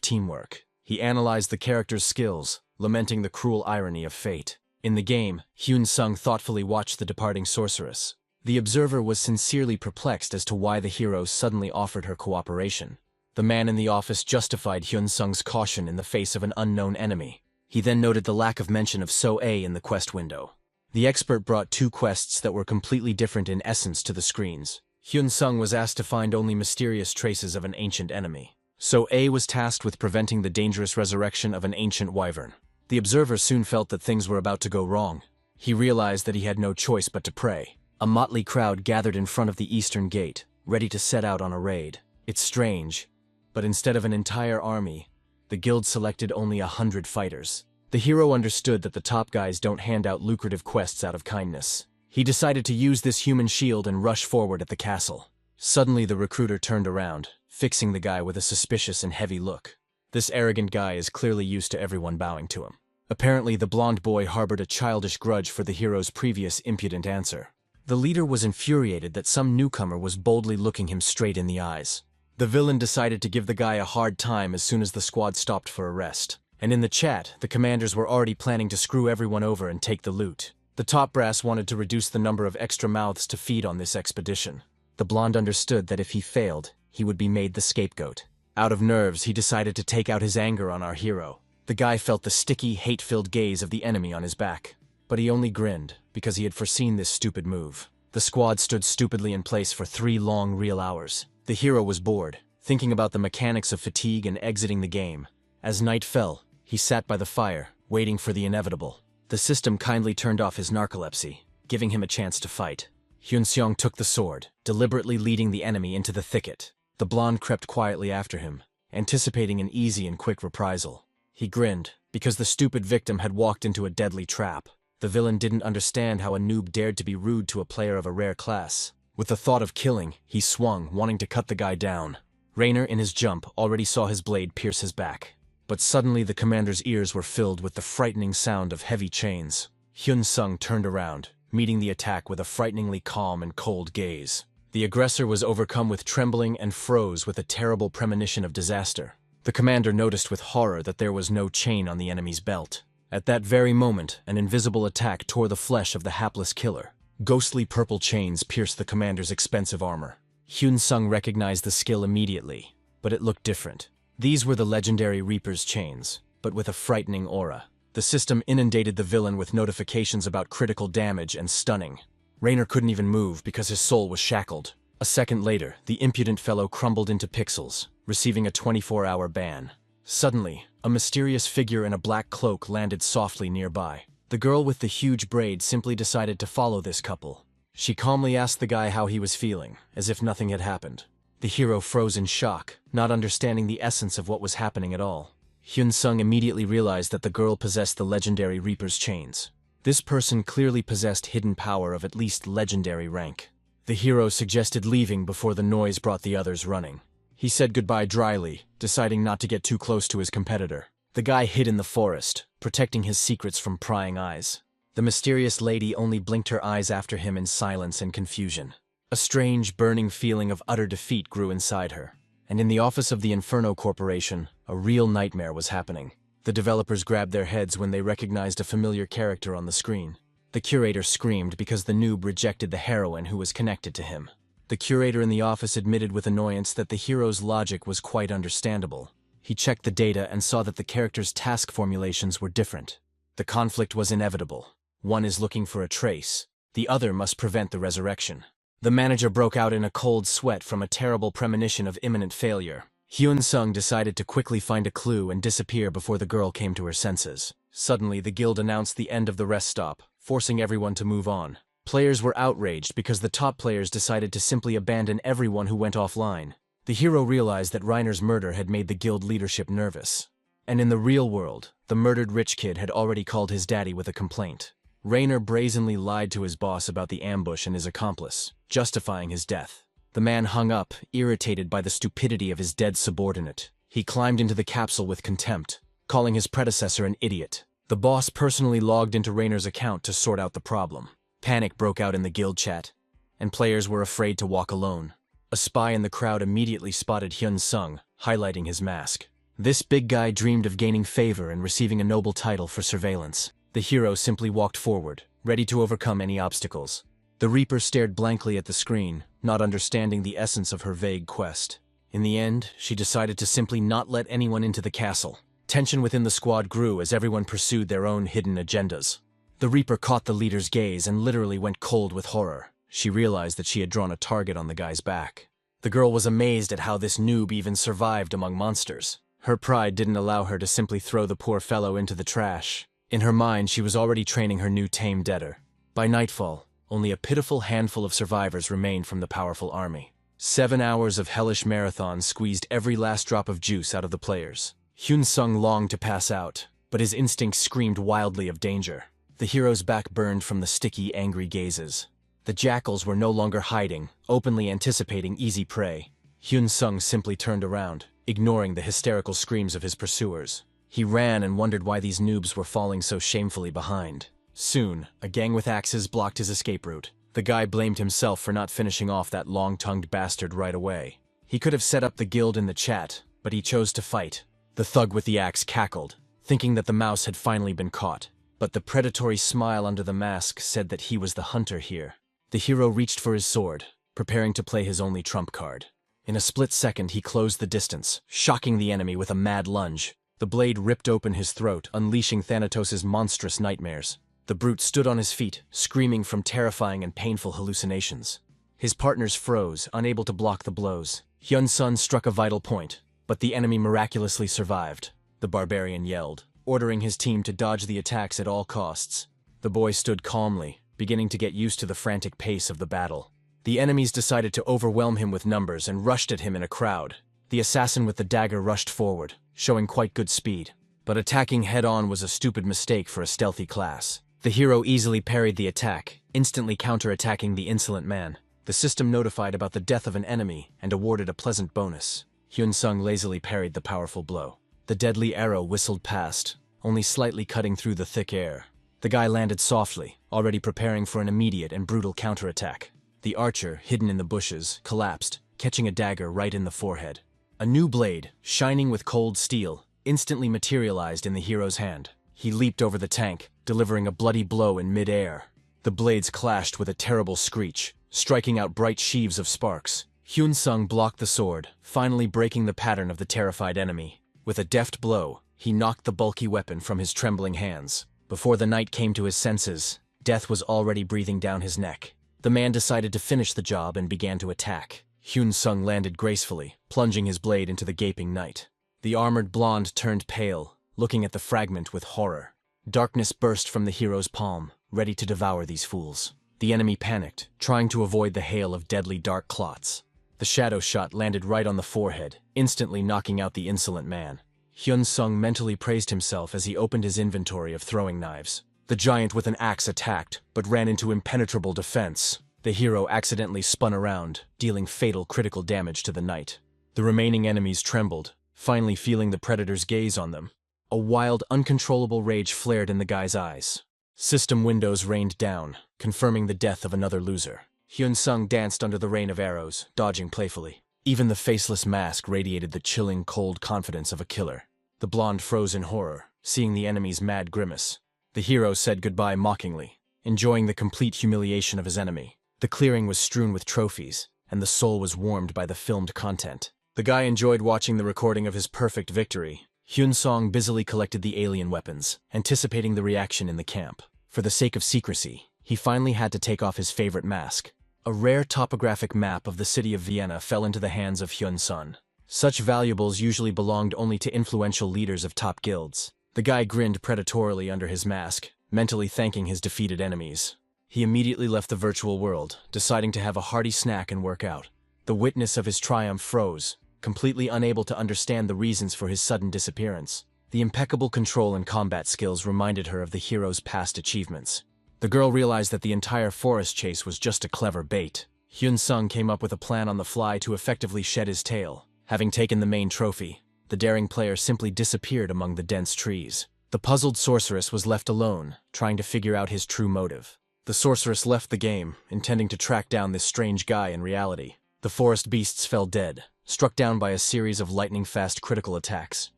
teamwork. He analyzed the characters' skills, lamenting the cruel irony of fate. In the game, Hyun Sung thoughtfully watched the departing sorceress. The observer was sincerely perplexed as to why the heroes suddenly offered her cooperation. The man in the office justified Hyun Sung's caution in the face of an unknown enemy. He then noted the lack of mention of So-A in the quest window. The expert brought two quests that were completely different in essence to the screens. Hyun Sung was asked to find only mysterious traces of an ancient enemy. So-A was tasked with preventing the dangerous resurrection of an ancient wyvern. The observer soon felt that things were about to go wrong. He realized that he had no choice but to pray. A motley crowd gathered in front of the eastern gate, ready to set out on a raid. It's strange, but instead of an entire army, the guild selected only 100 fighters. The hero understood that the top guys don't hand out lucrative quests out of kindness. He decided to use this human shield and rush forward at the castle. Suddenly the recruiter turned around, fixing the guy with a suspicious and heavy look. This arrogant guy is clearly used to everyone bowing to him. Apparently the blonde boy harbored a childish grudge for the hero's previous impudent answer. The leader was infuriated that some newcomer was boldly looking him straight in the eyes. The villain decided to give the guy a hard time as soon as the squad stopped for a rest. And in the chat, the commanders were already planning to screw everyone over and take the loot. The top brass wanted to reduce the number of extra mouths to feed on this expedition. The blonde understood that if he failed, he would be made the scapegoat. Out of nerves, he decided to take out his anger on our hero. The guy felt the sticky, hate-filled gaze of the enemy on his back. But he only grinned, because he had foreseen this stupid move. The squad stood stupidly in place for 3 long, real hours. The hero was bored, thinking about the mechanics of fatigue and exiting the game. As night fell, he sat by the fire, waiting for the inevitable. The system kindly turned off his narcolepsy, giving him a chance to fight. Hyun Seong took the sword, deliberately leading the enemy into the thicket. The blonde crept quietly after him, anticipating an easy and quick reprisal. He grinned, because the stupid victim had walked into a deadly trap. The villain didn't understand how a noob dared to be rude to a player of a rare class. With the thought of killing, he swung, wanting to cut the guy down. Rainer, in his jump, already saw his blade pierce his back. But suddenly the commander's ears were filled with the frightening sound of heavy chains. Hyun-sung turned around, meeting the attack with a frighteningly calm and cold gaze. The aggressor was overcome with trembling and froze with a terrible premonition of disaster. The commander noticed with horror that there was no chain on the enemy's belt. At that very moment, an invisible attack tore the flesh of the hapless killer. Ghostly purple chains pierced the commander's expensive armor. Hyun-sung recognized the skill immediately, but it looked different. These were the legendary Reaper's chains, but with a frightening aura. The system inundated the villain with notifications about critical damage and stunning. Rainer couldn't even move because his soul was shackled. A second later, the impudent fellow crumbled into pixels, receiving a 24-hour ban. Suddenly, a mysterious figure in a black cloak landed softly nearby. The girl with the huge braid simply decided to follow this couple. She calmly asked the guy how he was feeling, as if nothing had happened. The hero froze in shock, not understanding the essence of what was happening at all. Hyun-sung immediately realized that the girl possessed the legendary Reaper's chains. This person clearly possessed hidden power of at least legendary rank. The hero suggested leaving before the noise brought the others running. He said goodbye dryly, deciding not to get too close to his competitor. The guy hid in the forest, protecting his secrets from prying eyes. The mysterious lady only blinked her eyes after him in silence and confusion. A strange, burning feeling of utter defeat grew inside her. And in the office of the Inferno Corporation, a real nightmare was happening. The developers grabbed their heads when they recognized a familiar character on the screen. The curator screamed because the noob rejected the heroine who was connected to him. The curator in the office admitted with annoyance that the hero's logic was quite understandable. He checked the data and saw that the character's task formulations were different. The conflict was inevitable. One is looking for a trace. The other must prevent the resurrection. The manager broke out in a cold sweat from a terrible premonition of imminent failure. Hyun-sung decided to quickly find a clue and disappear before the girl came to her senses. Suddenly, the guild announced the end of the rest stop, forcing everyone to move on. Players were outraged because the top players decided to simply abandon everyone who went offline. The hero realized that Reiner's murder had made the guild leadership nervous. And in the real world, the murdered rich kid had already called his daddy with a complaint. Rainer brazenly lied to his boss about the ambush and his accomplice, justifying his death. The man hung up, irritated by the stupidity of his dead subordinate. He climbed into the capsule with contempt, calling his predecessor an idiot. The boss personally logged into Rainer's account to sort out the problem. Panic broke out in the guild chat, and players were afraid to walk alone. A spy in the crowd immediately spotted Hyun-sung, highlighting his mask. This big guy dreamed of gaining favor and receiving a noble title for surveillance. The hero simply walked forward, ready to overcome any obstacles. The Reaper stared blankly at the screen, not understanding the essence of her vague quest. In the end, she decided to simply not let anyone into the castle. Tension within the squad grew as everyone pursued their own hidden agendas. The Reaper caught the leader's gaze and literally went cold with horror. She realized that she had drawn a target on the guy's back. The girl was amazed at how this noob even survived among monsters. Her pride didn't allow her to simply throw the poor fellow into the trash. In her mind, she was already training her new tame debtor. By nightfall, only a pitiful handful of survivors remained from the powerful army. 7 hours of hellish marathon squeezed every last drop of juice out of the players. Hyun-sung longed to pass out, but his instincts screamed wildly of danger. The hero's back burned from the sticky, angry gazes. The jackals were no longer hiding, openly anticipating easy prey. Hyun-sung simply turned around, ignoring the hysterical screams of his pursuers. He ran and wondered why these noobs were falling so shamefully behind. Soon, a gang with axes blocked his escape route. The guy blamed himself for not finishing off that long-tongued bastard right away. He could have set up the guild in the chat, but he chose to fight. The thug with the axe cackled, thinking that the mouse had finally been caught. But the predatory smile under the mask said that he was the hunter here. The hero reached for his sword, preparing to play his only trump card. In a split second, he closed the distance, shocking the enemy with a mad lunge. The blade ripped open his throat, unleashing Thanatos' monstrous nightmares. The brute stood on his feet, screaming from terrifying and painful hallucinations. His partners froze, unable to block the blows. Hyun-sung struck a vital point, but the enemy miraculously survived. The barbarian yelled, ordering his team to dodge the attacks at all costs. The boy stood calmly, beginning to get used to the frantic pace of the battle. The enemies decided to overwhelm him with numbers and rushed at him in a crowd. The assassin with the dagger rushed forward, showing quite good speed. But attacking head-on was a stupid mistake for a stealthy class. The hero easily parried the attack, instantly counter-attacking the insolent man. The system notified about the death of an enemy and awarded a pleasant bonus. Hyun-sung lazily parried the powerful blow. The deadly arrow whistled past, only slightly cutting through the thick air. The guy landed softly, already preparing for an immediate and brutal counterattack. The archer, hidden in the bushes, collapsed, catching a dagger right in the forehead. A new blade, shining with cold steel, instantly materialized in the hero's hand. He leaped over the tank, delivering a bloody blow in mid-air. The blades clashed with a terrible screech, striking out bright sheaves of sparks. Hyun-sung blocked the sword, finally breaking the pattern of the terrified enemy. With a deft blow, he knocked the bulky weapon from his trembling hands. Before the knight came to his senses, death was already breathing down his neck. The man decided to finish the job and began to attack. Hyun-sung landed gracefully, plunging his blade into the gaping knight. The armored blonde turned pale, looking at the fragment with horror. Darkness burst from the hero's palm, ready to devour these fools. The enemy panicked, trying to avoid the hail of deadly dark clots. The shadow shot landed right on the forehead, instantly knocking out the insolent man. Hyun-sung mentally praised himself as he opened his inventory of throwing knives. The giant with an axe attacked, but ran into impenetrable defense. The hero accidentally spun around, dealing fatal critical damage to the knight. The remaining enemies trembled, finally feeling the predator's gaze on them. A wild, uncontrollable rage flared in the guy's eyes. System windows rained down, confirming the death of another loser. Hyun-sung danced under the rain of arrows, dodging playfully. Even the faceless mask radiated the chilling, cold confidence of a killer. The blonde froze in horror, seeing the enemy's mad grimace. The hero said goodbye mockingly, enjoying the complete humiliation of his enemy. The clearing was strewn with trophies, and the soul was warmed by the filmed content. The guy enjoyed watching the recording of his perfect victory. Hyun-sung busily collected the alien weapons, anticipating the reaction in the camp. For the sake of secrecy, he finally had to take off his favorite mask. A rare topographic map of the city of Vienna fell into the hands of Hyun-sung. Such valuables usually belonged only to influential leaders of top guilds. The guy grinned predatorily under his mask, mentally thanking his defeated enemies. He immediately left the virtual world, deciding to have a hearty snack and work out. The witness of his triumph froze, completely unable to understand the reasons for his sudden disappearance. The impeccable control and combat skills reminded her of the hero's past achievements. The girl realized that the entire forest chase was just a clever bait. Hyun-sung came up with a plan on the fly to effectively shed his tail. Having taken the main trophy, the daring player simply disappeared among the dense trees. The puzzled sorceress was left alone, trying to figure out his true motive. The sorceress left the game, intending to track down this strange guy in reality. The forest beasts fell dead, struck down by a series of lightning-fast critical attacks.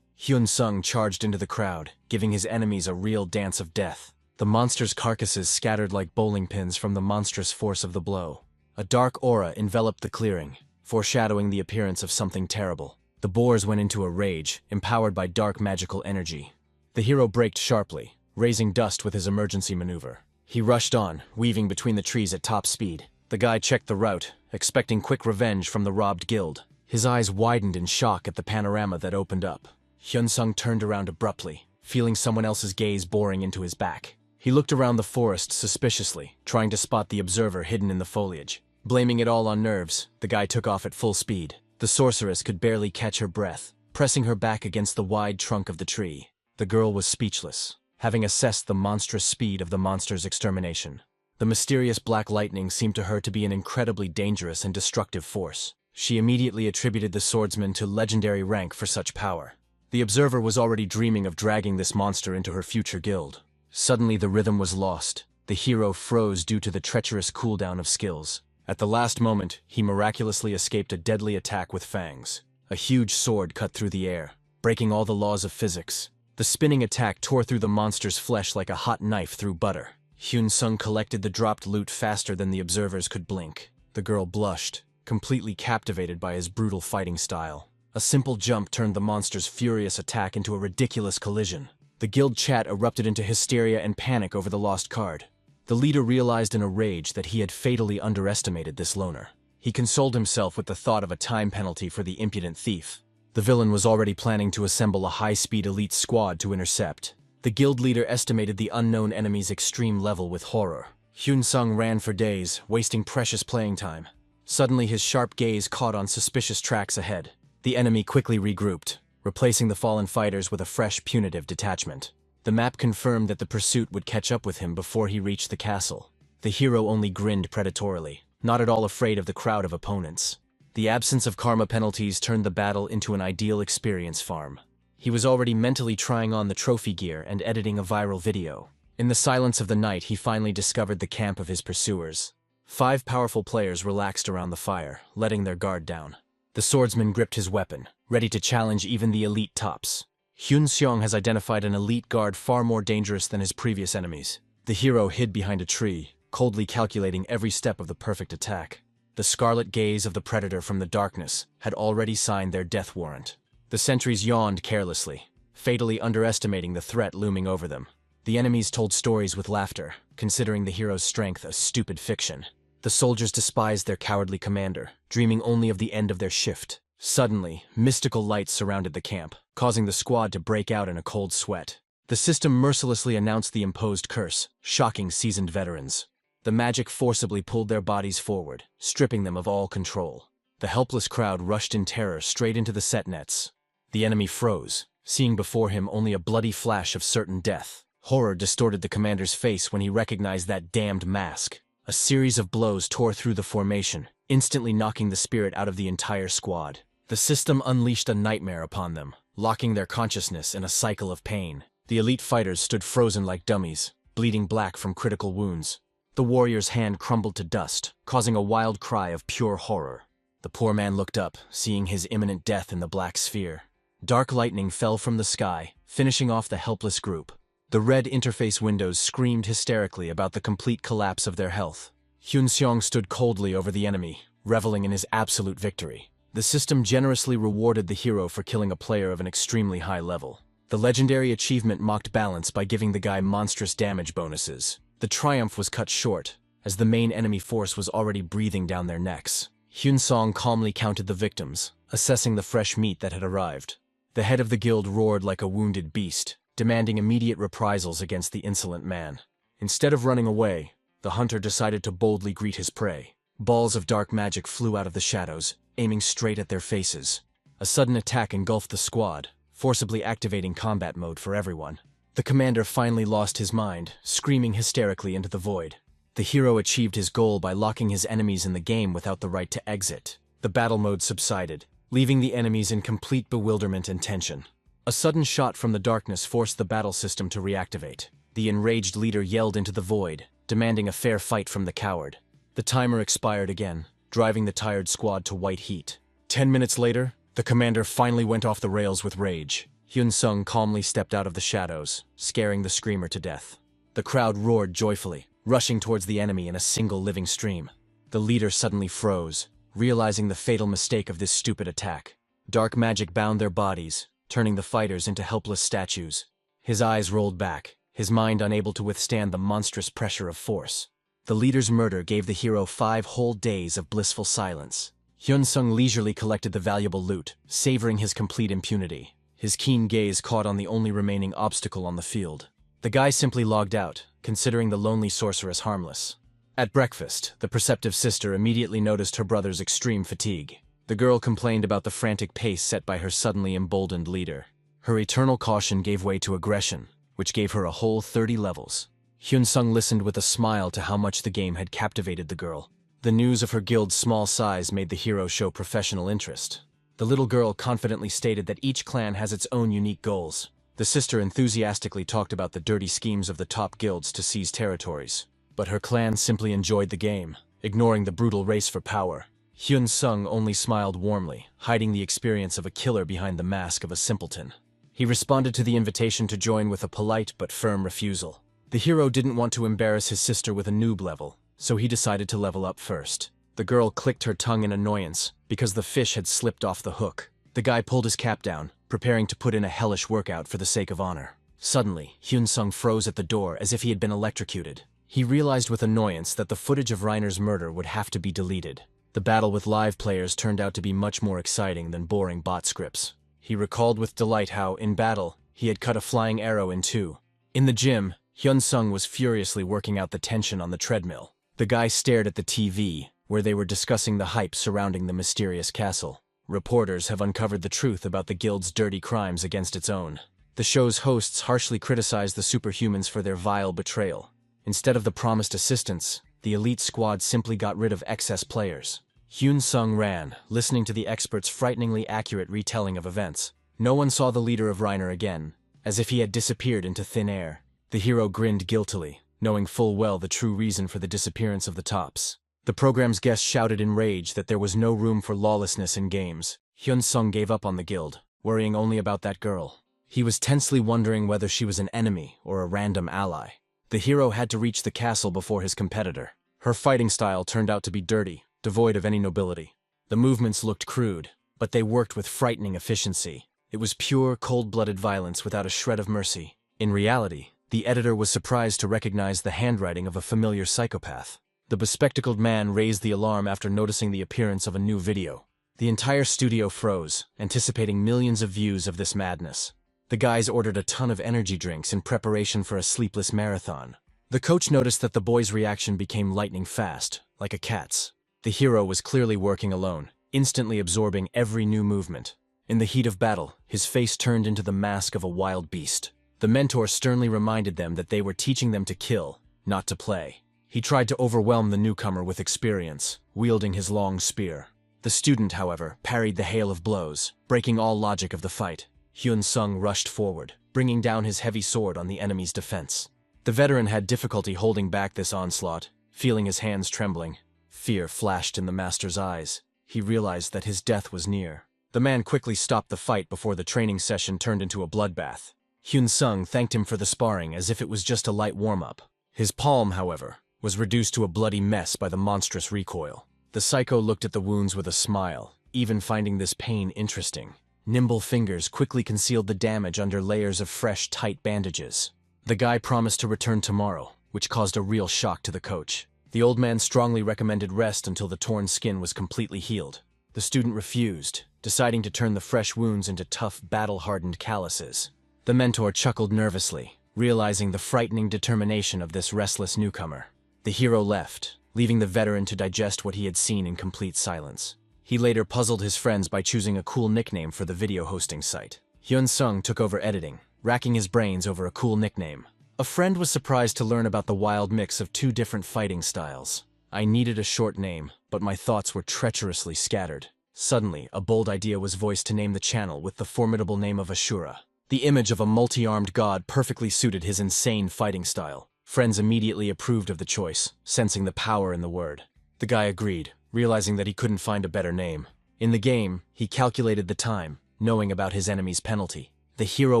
Hyun-sung charged into the crowd, giving his enemies a real dance of death. The monsters' carcasses scattered like bowling pins from the monstrous force of the blow. A dark aura enveloped the clearing, foreshadowing the appearance of something terrible. The boars went into a rage, empowered by dark magical energy. The hero braked sharply, raising dust with his emergency maneuver. He rushed on, weaving between the trees at top speed. The guy checked the route, expecting quick revenge from the robbed guild. His eyes widened in shock at the panorama that opened up. Hyun-sung turned around abruptly, feeling someone else's gaze boring into his back. He looked around the forest suspiciously, trying to spot the observer hidden in the foliage. Blaming it all on nerves, the guy took off at full speed. The sorceress could barely catch her breath, pressing her back against the wide trunk of the tree. The girl was speechless, having assessed the monstrous speed of the monster's extermination. The mysterious black lightning seemed to her to be an incredibly dangerous and destructive force. She immediately attributed the swordsman to legendary rank for such power. The observer was already dreaming of dragging this monster into her future guild. Suddenly the rhythm was lost. The hero froze due to the treacherous cooldown of skills. At the last moment, he miraculously escaped a deadly attack with fangs. A huge sword cut through the air, breaking all the laws of physics. The spinning attack tore through the monster's flesh like a hot knife through butter. Hyun-sung collected the dropped loot faster than the observers could blink. The girl blushed, completely captivated by his brutal fighting style. A simple jump turned the monster's furious attack into a ridiculous collision. The guild chat erupted into hysteria and panic over the lost card. The leader realized in a rage that he had fatally underestimated this loner. He consoled himself with the thought of a time penalty for the impudent thief. The villain was already planning to assemble a high-speed elite squad to intercept. The guild leader estimated the unknown enemy's extreme level with horror. Hyun-sung ran for days, wasting precious playing time. Suddenly his sharp gaze caught on suspicious tracks ahead. The enemy quickly regrouped, replacing the fallen fighters with a fresh punitive detachment. The map confirmed that the pursuit would catch up with him before he reached the castle. The hero only grinned predatorily, not at all afraid of the crowd of opponents. The absence of karma penalties turned the battle into an ideal experience farm. He was already mentally trying on the trophy gear and editing a viral video. In the silence of the night, he finally discovered the camp of his pursuers. 5 powerful players relaxed around the fire, letting their guard down. The swordsman gripped his weapon, ready to challenge even the elite tops. Hyun Seong has identified an elite guard far more dangerous than his previous enemies. The hero hid behind a tree, coldly calculating every step of the perfect attack. The scarlet gaze of the predator from the darkness had already signed their death warrant. The sentries yawned carelessly, fatally underestimating the threat looming over them. The enemies told stories with laughter, considering the hero's strength a stupid fiction. The soldiers despised their cowardly commander, dreaming only of the end of their shift. Suddenly, mystical lights surrounded the camp, causing the squad to break out in a cold sweat. The system mercilessly announced the imposed curse, shocking seasoned veterans. The magic forcibly pulled their bodies forward, stripping them of all control. The helpless crowd rushed in terror straight into the set nets. The enemy froze, seeing before him only a bloody flash of certain death. Horror distorted the commander's face when he recognized that damned mask. A series of blows tore through the formation, instantly knocking the spirit out of the entire squad. The system unleashed a nightmare upon them, locking their consciousness in a cycle of pain. The elite fighters stood frozen like dummies, bleeding black from critical wounds. The warrior's hand crumbled to dust, causing a wild cry of pure horror. The poor man looked up, seeing his imminent death in the black sphere. Dark lightning fell from the sky, finishing off the helpless group. The red interface windows screamed hysterically about the complete collapse of their health. Hyun Seong stood coldly over the enemy, reveling in his absolute victory. The system generously rewarded the hero for killing a player of an extremely high level. The legendary achievement mocked balance by giving the guy monstrous damage bonuses. The triumph was cut short, as the main enemy force was already breathing down their necks. Hyun Seong calmly counted the victims, assessing the fresh meat that had arrived. The head of the guild roared like a wounded beast, demanding immediate reprisals against the insolent man. Instead of running away, the hunter decided to boldly greet his prey. Balls of dark magic flew out of the shadows, aiming straight at their faces. A sudden attack engulfed the squad, forcibly activating combat mode for everyone. The commander finally lost his mind, screaming hysterically into the void. The hero achieved his goal by locking his enemies in the game without the right to exit. The battle mode subsided, leaving the enemies in complete bewilderment and tension. A sudden shot from the darkness forced the battle system to reactivate. The enraged leader yelled into the void, demanding a fair fight from the coward. The timer expired again, driving the tired squad to white heat. 10 minutes later, the commander finally went off the rails with rage. Hyun Sung calmly stepped out of the shadows, scaring the screamer to death. The crowd roared joyfully, rushing towards the enemy in a single living stream. The leader suddenly froze, realizing the fatal mistake of this stupid attack. Dark magic bound their bodies, turning the fighters into helpless statues. His eyes rolled back, his mind unable to withstand the monstrous pressure of force. The leader's murder gave the hero 5 whole days of blissful silence. Hyun Sung leisurely collected the valuable loot, savoring his complete impunity. His keen gaze caught on the only remaining obstacle on the field. The guy simply logged out, considering the lonely sorceress harmless. At breakfast, the perceptive sister immediately noticed her brother's extreme fatigue. The girl complained about the frantic pace set by her suddenly emboldened leader. Her eternal caution gave way to aggression, which gave her a whole 30 levels. Hyun Sung listened with a smile to how much the game had captivated the girl. The news of her guild's small size made the hero show professional interest. The little girl confidently stated that each clan has its own unique goals. The sister enthusiastically talked about the dirty schemes of the top guilds to seize territories. But her clan simply enjoyed the game, ignoring the brutal race for power. Hyun Sung only smiled warmly, hiding the experience of a killer behind the mask of a simpleton. He responded to the invitation to join with a polite but firm refusal. The hero didn't want to embarrass his sister with a noob level, so he decided to level up first. The girl clicked her tongue in annoyance, because the fish had slipped off the hook. The guy pulled his cap down, preparing to put in a hellish workout for the sake of honor. Suddenly, Hyun Sung froze at the door as if he had been electrocuted. He realized with annoyance that the footage of Reiner's murder would have to be deleted. The battle with live players turned out to be much more exciting than boring bot scripts. He recalled with delight how, in battle, he had cut a flying arrow in 2. In the gym, Hyun Sung was furiously working out the tension on the treadmill. The guy stared at the TV, where they were discussing the hype surrounding the mysterious castle. Reporters have uncovered the truth about the guild's dirty crimes against its own. The show's hosts harshly criticized the superhumans for their vile betrayal. Instead of the promised assistance, the elite squad simply got rid of excess players. Hyun Sung ran, listening to the experts' frighteningly accurate retelling of events. No one saw the leader of Reiner again, as if he had disappeared into thin air. The hero grinned guiltily, knowing full well the true reason for the disappearance of the tops. The program's guests shouted in rage that there was no room for lawlessness in games. Hyun Sung gave up on the guild, worrying only about that girl. He was tensely wondering whether she was an enemy or a random ally. The hero had to reach the castle before his competitor. Her fighting style turned out to be dirty, devoid of any nobility. The movements looked crude, but they worked with frightening efficiency. It was pure, cold-blooded violence without a shred of mercy. In reality, the editor was surprised to recognize the handwriting of a familiar psychopath. The bespectacled man raised the alarm after noticing the appearance of a new video. The entire studio froze, anticipating millions of views of this madness. The guys ordered a ton of energy drinks in preparation for a sleepless marathon. The coach noticed that the boy's reaction became lightning fast, like a cat's. The hero was clearly working alone, instantly absorbing every new movement. In the heat of battle, his face turned into the mask of a wild beast. The mentor sternly reminded them that they were teaching them to kill, not to play. He tried to overwhelm the newcomer with experience, wielding his long spear. The student, however, parried the hail of blows, breaking all logic of the fight. Hyun Sung rushed forward, bringing down his heavy sword on the enemy's defense. The veteran had difficulty holding back this onslaught, feeling his hands trembling. Fear flashed in the master's eyes. He realized that his death was near. The man quickly stopped the fight before the training session turned into a bloodbath. Hyun Sung thanked him for the sparring as if it was just a light warm-up. His palm, however, was reduced to a bloody mess by the monstrous recoil. The psycho looked at the wounds with a smile, even finding this pain interesting. Nimble fingers quickly concealed the damage under layers of fresh, tight bandages. The guy promised to return tomorrow, which caused a real shock to the coach. The old man strongly recommended rest until the torn skin was completely healed. The student refused, deciding to turn the fresh wounds into tough, battle-hardened calluses. The mentor chuckled nervously, realizing the frightening determination of this restless newcomer. The hero left, leaving the veteran to digest what he had seen in complete silence. He later puzzled his friends by choosing a cool nickname for the video hosting site. Hyun Sung took over editing, racking his brains over a cool nickname. A friend was surprised to learn about the wild mix of two different fighting styles. I needed a short name, but my thoughts were treacherously scattered. Suddenly, a bold idea was voiced to name the channel with the formidable name of Asura. The image of a multi-armed god perfectly suited his insane fighting style. Friends immediately approved of the choice, sensing the power in the word. The guy agreed, realizing that he couldn't find a better name. In the game, he calculated the time, knowing about his enemy's penalty. The hero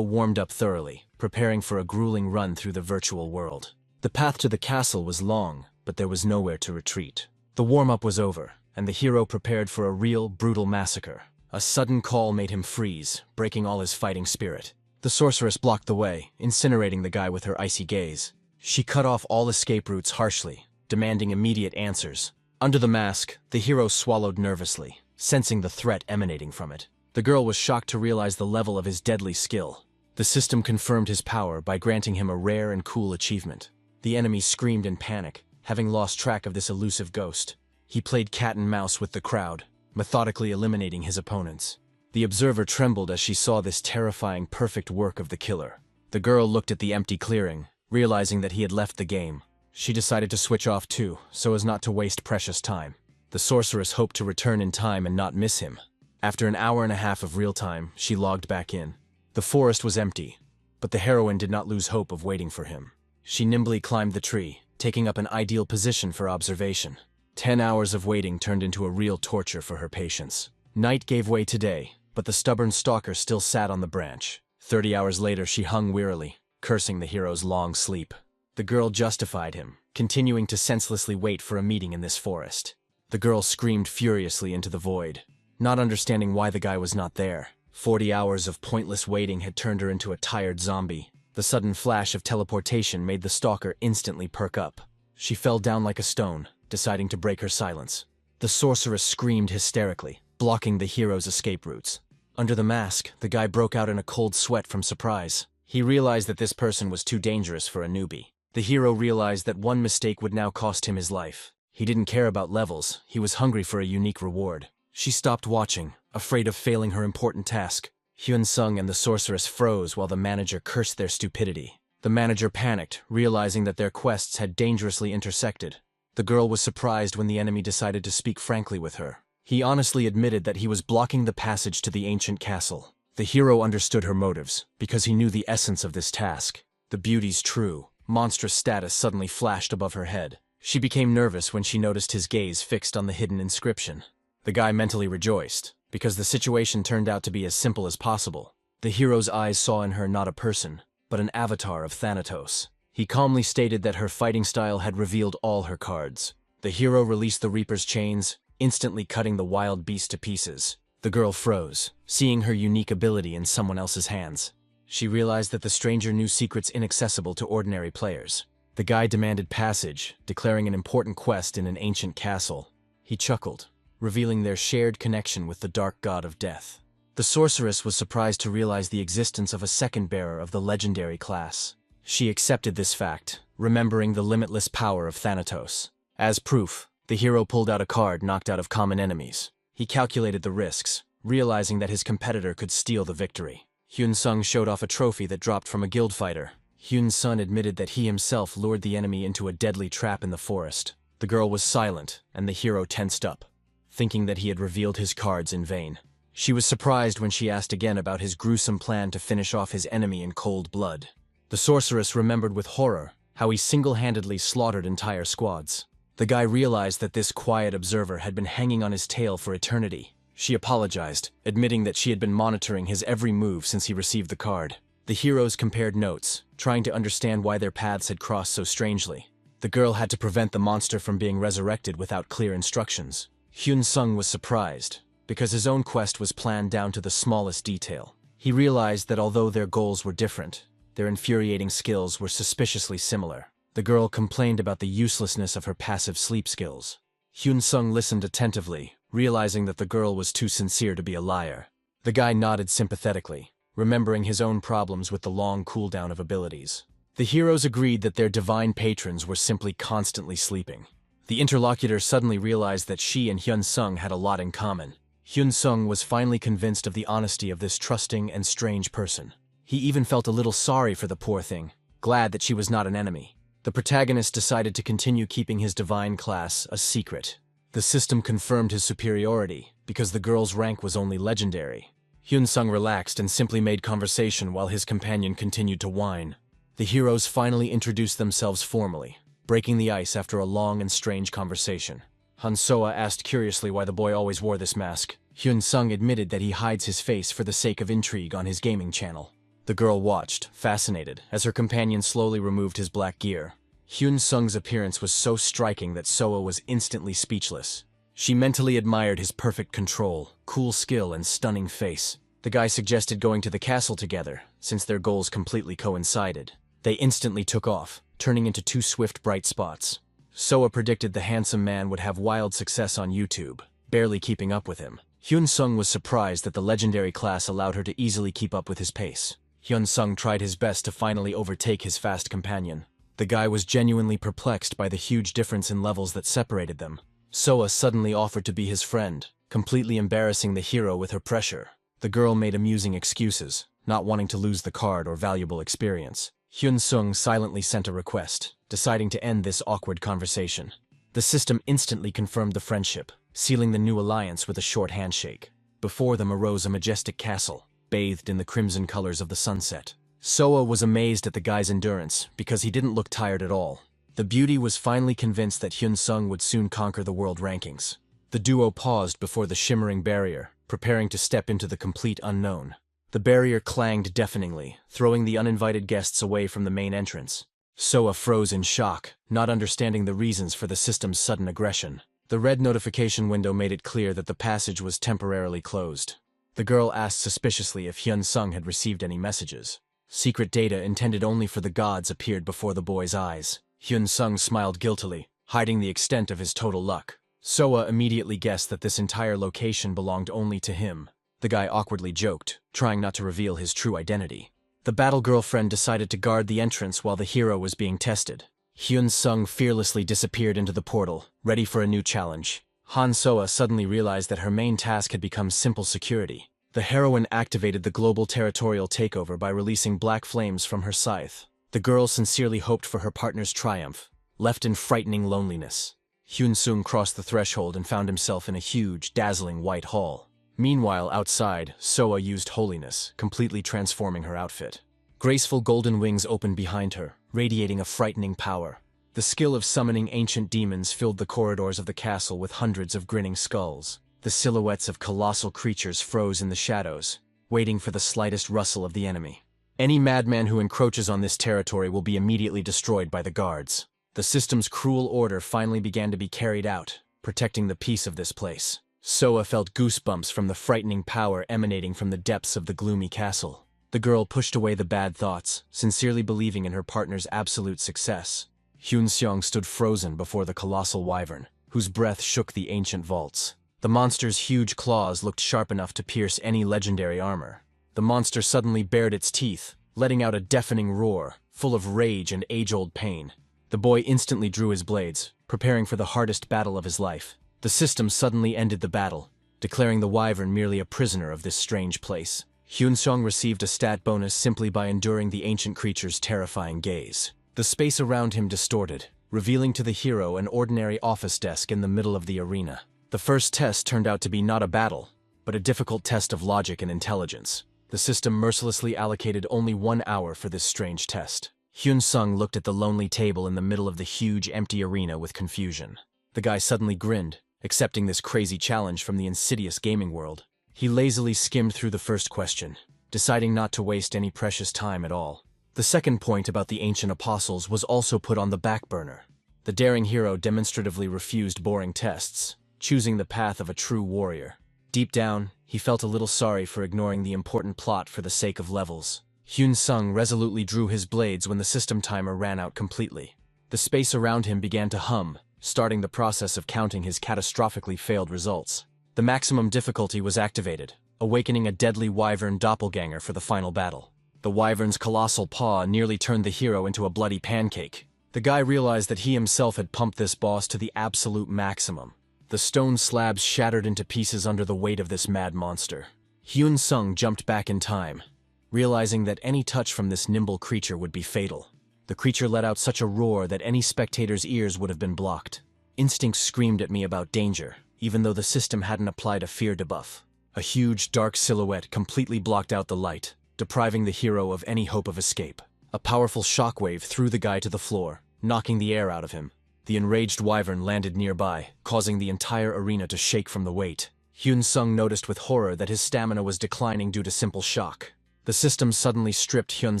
warmed up thoroughly, preparing for a grueling run through the virtual world. The path to the castle was long, but there was nowhere to retreat. The warm-up was over, and the hero prepared for a real, brutal massacre. A sudden call made him freeze, breaking all his fighting spirit. The sorceress blocked the way, incinerating the guy with her icy gaze. She cut off all escape routes harshly, demanding immediate answers. Under the mask, the hero swallowed nervously, sensing the threat emanating from it. The girl was shocked to realize the level of his deadly skill. The system confirmed his power by granting him a rare and cool achievement. The enemy screamed in panic, having lost track of this elusive ghost. He played cat and mouse with the crowd, methodically eliminating his opponents. The observer trembled as she saw this terrifying, perfect work of the killer. The girl looked at the empty clearing, realizing that he had left the game. She decided to switch off too, so as not to waste precious time. The sorceress hoped to return in time and not miss him. After an hour and a half of real time, she logged back in. The forest was empty, but the heroine did not lose hope of waiting for him. She nimbly climbed the tree, taking up an ideal position for observation. 10 hours of waiting turned into a real torture for her patience. Night gave way to day, but the stubborn stalker still sat on the branch. 30 hours later, she hung wearily, cursing the hero's long sleep. The girl justified him, continuing to senselessly wait for a meeting in this forest. The girl screamed furiously into the void, not understanding why the guy was not there. 40 hours of pointless waiting had turned her into a tired zombie. The sudden flash of teleportation made the stalker instantly perk up. She fell down like a stone, deciding to break her silence. The sorceress screamed hysterically, blocking the hero's escape routes. Under the mask, the guy broke out in a cold sweat from surprise. He realized that this person was too dangerous for a newbie. The hero realized that one mistake would now cost him his life. He didn't care about levels, he was hungry for a unique reward. She stopped watching, afraid of failing her important task. Hyun-sung and the sorceress froze while the manager cursed their stupidity. The manager panicked, realizing that their quests had dangerously intersected. The girl was surprised when the enemy decided to speak frankly with her. He honestly admitted that he was blocking the passage to the ancient castle. The hero understood her motives, because he knew the essence of this task. The beauty's true, monstrous status suddenly flashed above her head. She became nervous when she noticed his gaze fixed on the hidden inscription. The guy mentally rejoiced, because the situation turned out to be as simple as possible. The hero's eyes saw in her not a person, but an avatar of Thanatos. He calmly stated that her fighting style had revealed all her cards. The hero released the Reaper's chains, instantly cutting the wild beast to pieces. The girl froze, seeing her unique ability in someone else's hands. She realized that the stranger knew secrets inaccessible to ordinary players. The guy demanded passage, declaring an important quest in an ancient castle. He chuckled, revealing their shared connection with the dark god of death. The sorceress was surprised to realize the existence of a second bearer of the legendary class. She accepted this fact, remembering the limitless power of Thanatos. As proof, the hero pulled out a card knocked out of common enemies. He calculated the risks, realizing that his competitor could steal the victory. Hyun-sung showed off a trophy that dropped from a guild fighter. Hyun-sun admitted that he himself lured the enemy into a deadly trap in the forest. The girl was silent, and the hero tensed up, thinking that he had revealed his cards in vain. She was surprised when she asked again about his gruesome plan to finish off his enemy in cold blood. The sorceress remembered with horror how he single-handedly slaughtered entire squads. The guy realized that this quiet observer had been hanging on his tail for eternity. She apologized, admitting that she had been monitoring his every move since he received the card. The heroes compared notes, trying to understand why their paths had crossed so strangely. The girl had to prevent the monster from being resurrected without clear instructions. Hyun-sung was surprised, because his own quest was planned down to the smallest detail. He realized that although their goals were different, their infuriating skills were suspiciously similar. The girl complained about the uselessness of her passive sleep skills. Hyun-sung listened attentively, realizing that the girl was too sincere to be a liar. The guy nodded sympathetically, remembering his own problems with the long cooldown of abilities. The heroes agreed that their divine patrons were simply constantly sleeping. The interlocutor suddenly realized that she and Hyun-sung had a lot in common. Hyun-sung was finally convinced of the honesty of this trusting and strange person. He even felt a little sorry for the poor thing, glad that she was not an enemy. The protagonist decided to continue keeping his divine class a secret. The system confirmed his superiority, because the girl's rank was only legendary. Hyun-sung relaxed and simply made conversation while his companion continued to whine. The heroes finally introduced themselves formally, breaking the ice after a long and strange conversation. Han-soa asked curiously why the boy always wore this mask. Hyun-sung admitted that he hides his face for the sake of intrigue on his gaming channel. The girl watched, fascinated, as her companion slowly removed his black gear. Hyun-sung's appearance was so striking that Soa was instantly speechless. She mentally admired his perfect control, cool skill, and stunning face. The guy suggested going to the castle together, since their goals completely coincided. They instantly took off, turning into two swift bright spots. Soa predicted the handsome man would have wild success on YouTube, barely keeping up with him. Hyun-sung was surprised that the legendary class allowed her to easily keep up with his pace. Hyun-sung tried his best to finally overtake his fast companion. The guy was genuinely perplexed by the huge difference in levels that separated them. Soa suddenly offered to be his friend, completely embarrassing the hero with her pressure. The girl made amusing excuses, not wanting to lose the card or valuable experience. Hyun-sung silently sent a request, deciding to end this awkward conversation. The system instantly confirmed the friendship, sealing the new alliance with a short handshake. Before them arose a majestic castle, bathed in the crimson colors of the sunset. Soa was amazed at the guy's endurance, because he didn't look tired at all. The beauty was finally convinced that Hyun-sung would soon conquer the world rankings. The duo paused before the shimmering barrier, preparing to step into the complete unknown. The barrier clanged deafeningly, throwing the uninvited guests away from the main entrance. Soa froze in shock, not understanding the reasons for the system's sudden aggression. The red notification window made it clear that the passage was temporarily closed. The girl asked suspiciously if Hyun-sung had received any messages. Secret data intended only for the gods appeared before the boy's eyes. Hyun-sung smiled guiltily, hiding the extent of his total luck. Soa immediately guessed that this entire location belonged only to him. The guy awkwardly joked, trying not to reveal his true identity. The battle girlfriend decided to guard the entrance while the hero was being tested. Hyun Sung fearlessly disappeared into the portal, ready for a new challenge. Han Soa suddenly realized that her main task had become simple security. The heroine activated the global territorial takeover by releasing black flames from her scythe. The girl sincerely hoped for her partner's triumph, left in frightening loneliness. Hyun Sung crossed the threshold and found himself in a huge, dazzling white hall. Meanwhile, outside, Soa used holiness, completely transforming her outfit. Graceful golden wings opened behind her, radiating a frightening power. The skill of summoning ancient demons filled the corridors of the castle with hundreds of grinning skulls. The silhouettes of colossal creatures froze in the shadows, waiting for the slightest rustle of the enemy. Any madman who encroaches on this territory will be immediately destroyed by the guards. The system's cruel order finally began to be carried out, protecting the peace of this place. Soa felt goosebumps from the frightening power emanating from the depths of the gloomy castle. The girl pushed away the bad thoughts, sincerely believing in her partner's absolute success. Hyun Seong stood frozen before the colossal wyvern, whose breath shook the ancient vaults. The monster's huge claws looked sharp enough to pierce any legendary armor. The monster suddenly bared its teeth, letting out a deafening roar, full of rage and age-old pain. The boy instantly drew his blades, preparing for the hardest battle of his life. The system suddenly ended the battle, declaring the wyvern merely a prisoner of this strange place. Hyun Seong received a stat bonus simply by enduring the ancient creature's terrifying gaze. The space around him distorted, revealing to the hero an ordinary office desk in the middle of the arena. The first test turned out to be not a battle, but a difficult test of logic and intelligence. The system mercilessly allocated only 1 hour for this strange test. Hyun Sung looked at the lonely table in the middle of the huge, empty arena with confusion. The guy suddenly grinned, accepting this crazy challenge from the insidious gaming world. He lazily skimmed through the first question, deciding not to waste any precious time at all. The second point about the ancient apostles was also put on the back burner. The daring hero demonstratively refused boring tests, choosing the path of a true warrior. Deep down, he felt a little sorry for ignoring the important plot for the sake of levels. Hyun Sung resolutely drew his blades when the system timer ran out completely. The space around him began to hum, starting the process of counting his catastrophically failed results. The maximum difficulty was activated, awakening a deadly wyvern doppelganger for the final battle. The wyvern's colossal paw nearly turned the hero into a bloody pancake. The guy realized that he himself had pumped this boss to the absolute maximum. The stone slabs shattered into pieces under the weight of this mad monster. Hyun Sung jumped back in time, realizing that any touch from this nimble creature would be fatal. The creature let out such a roar that any spectator's ears would have been blocked. Instinct screamed at me about danger, even though the system hadn't applied a fear debuff. A huge, dark silhouette completely blocked out the light, depriving the hero of any hope of escape. A powerful shockwave threw the guy to the floor, knocking the air out of him. The enraged wyvern landed nearby, causing the entire arena to shake from the weight. Hyun Sung noticed with horror that his stamina was declining due to simple shock. The system suddenly stripped Hyun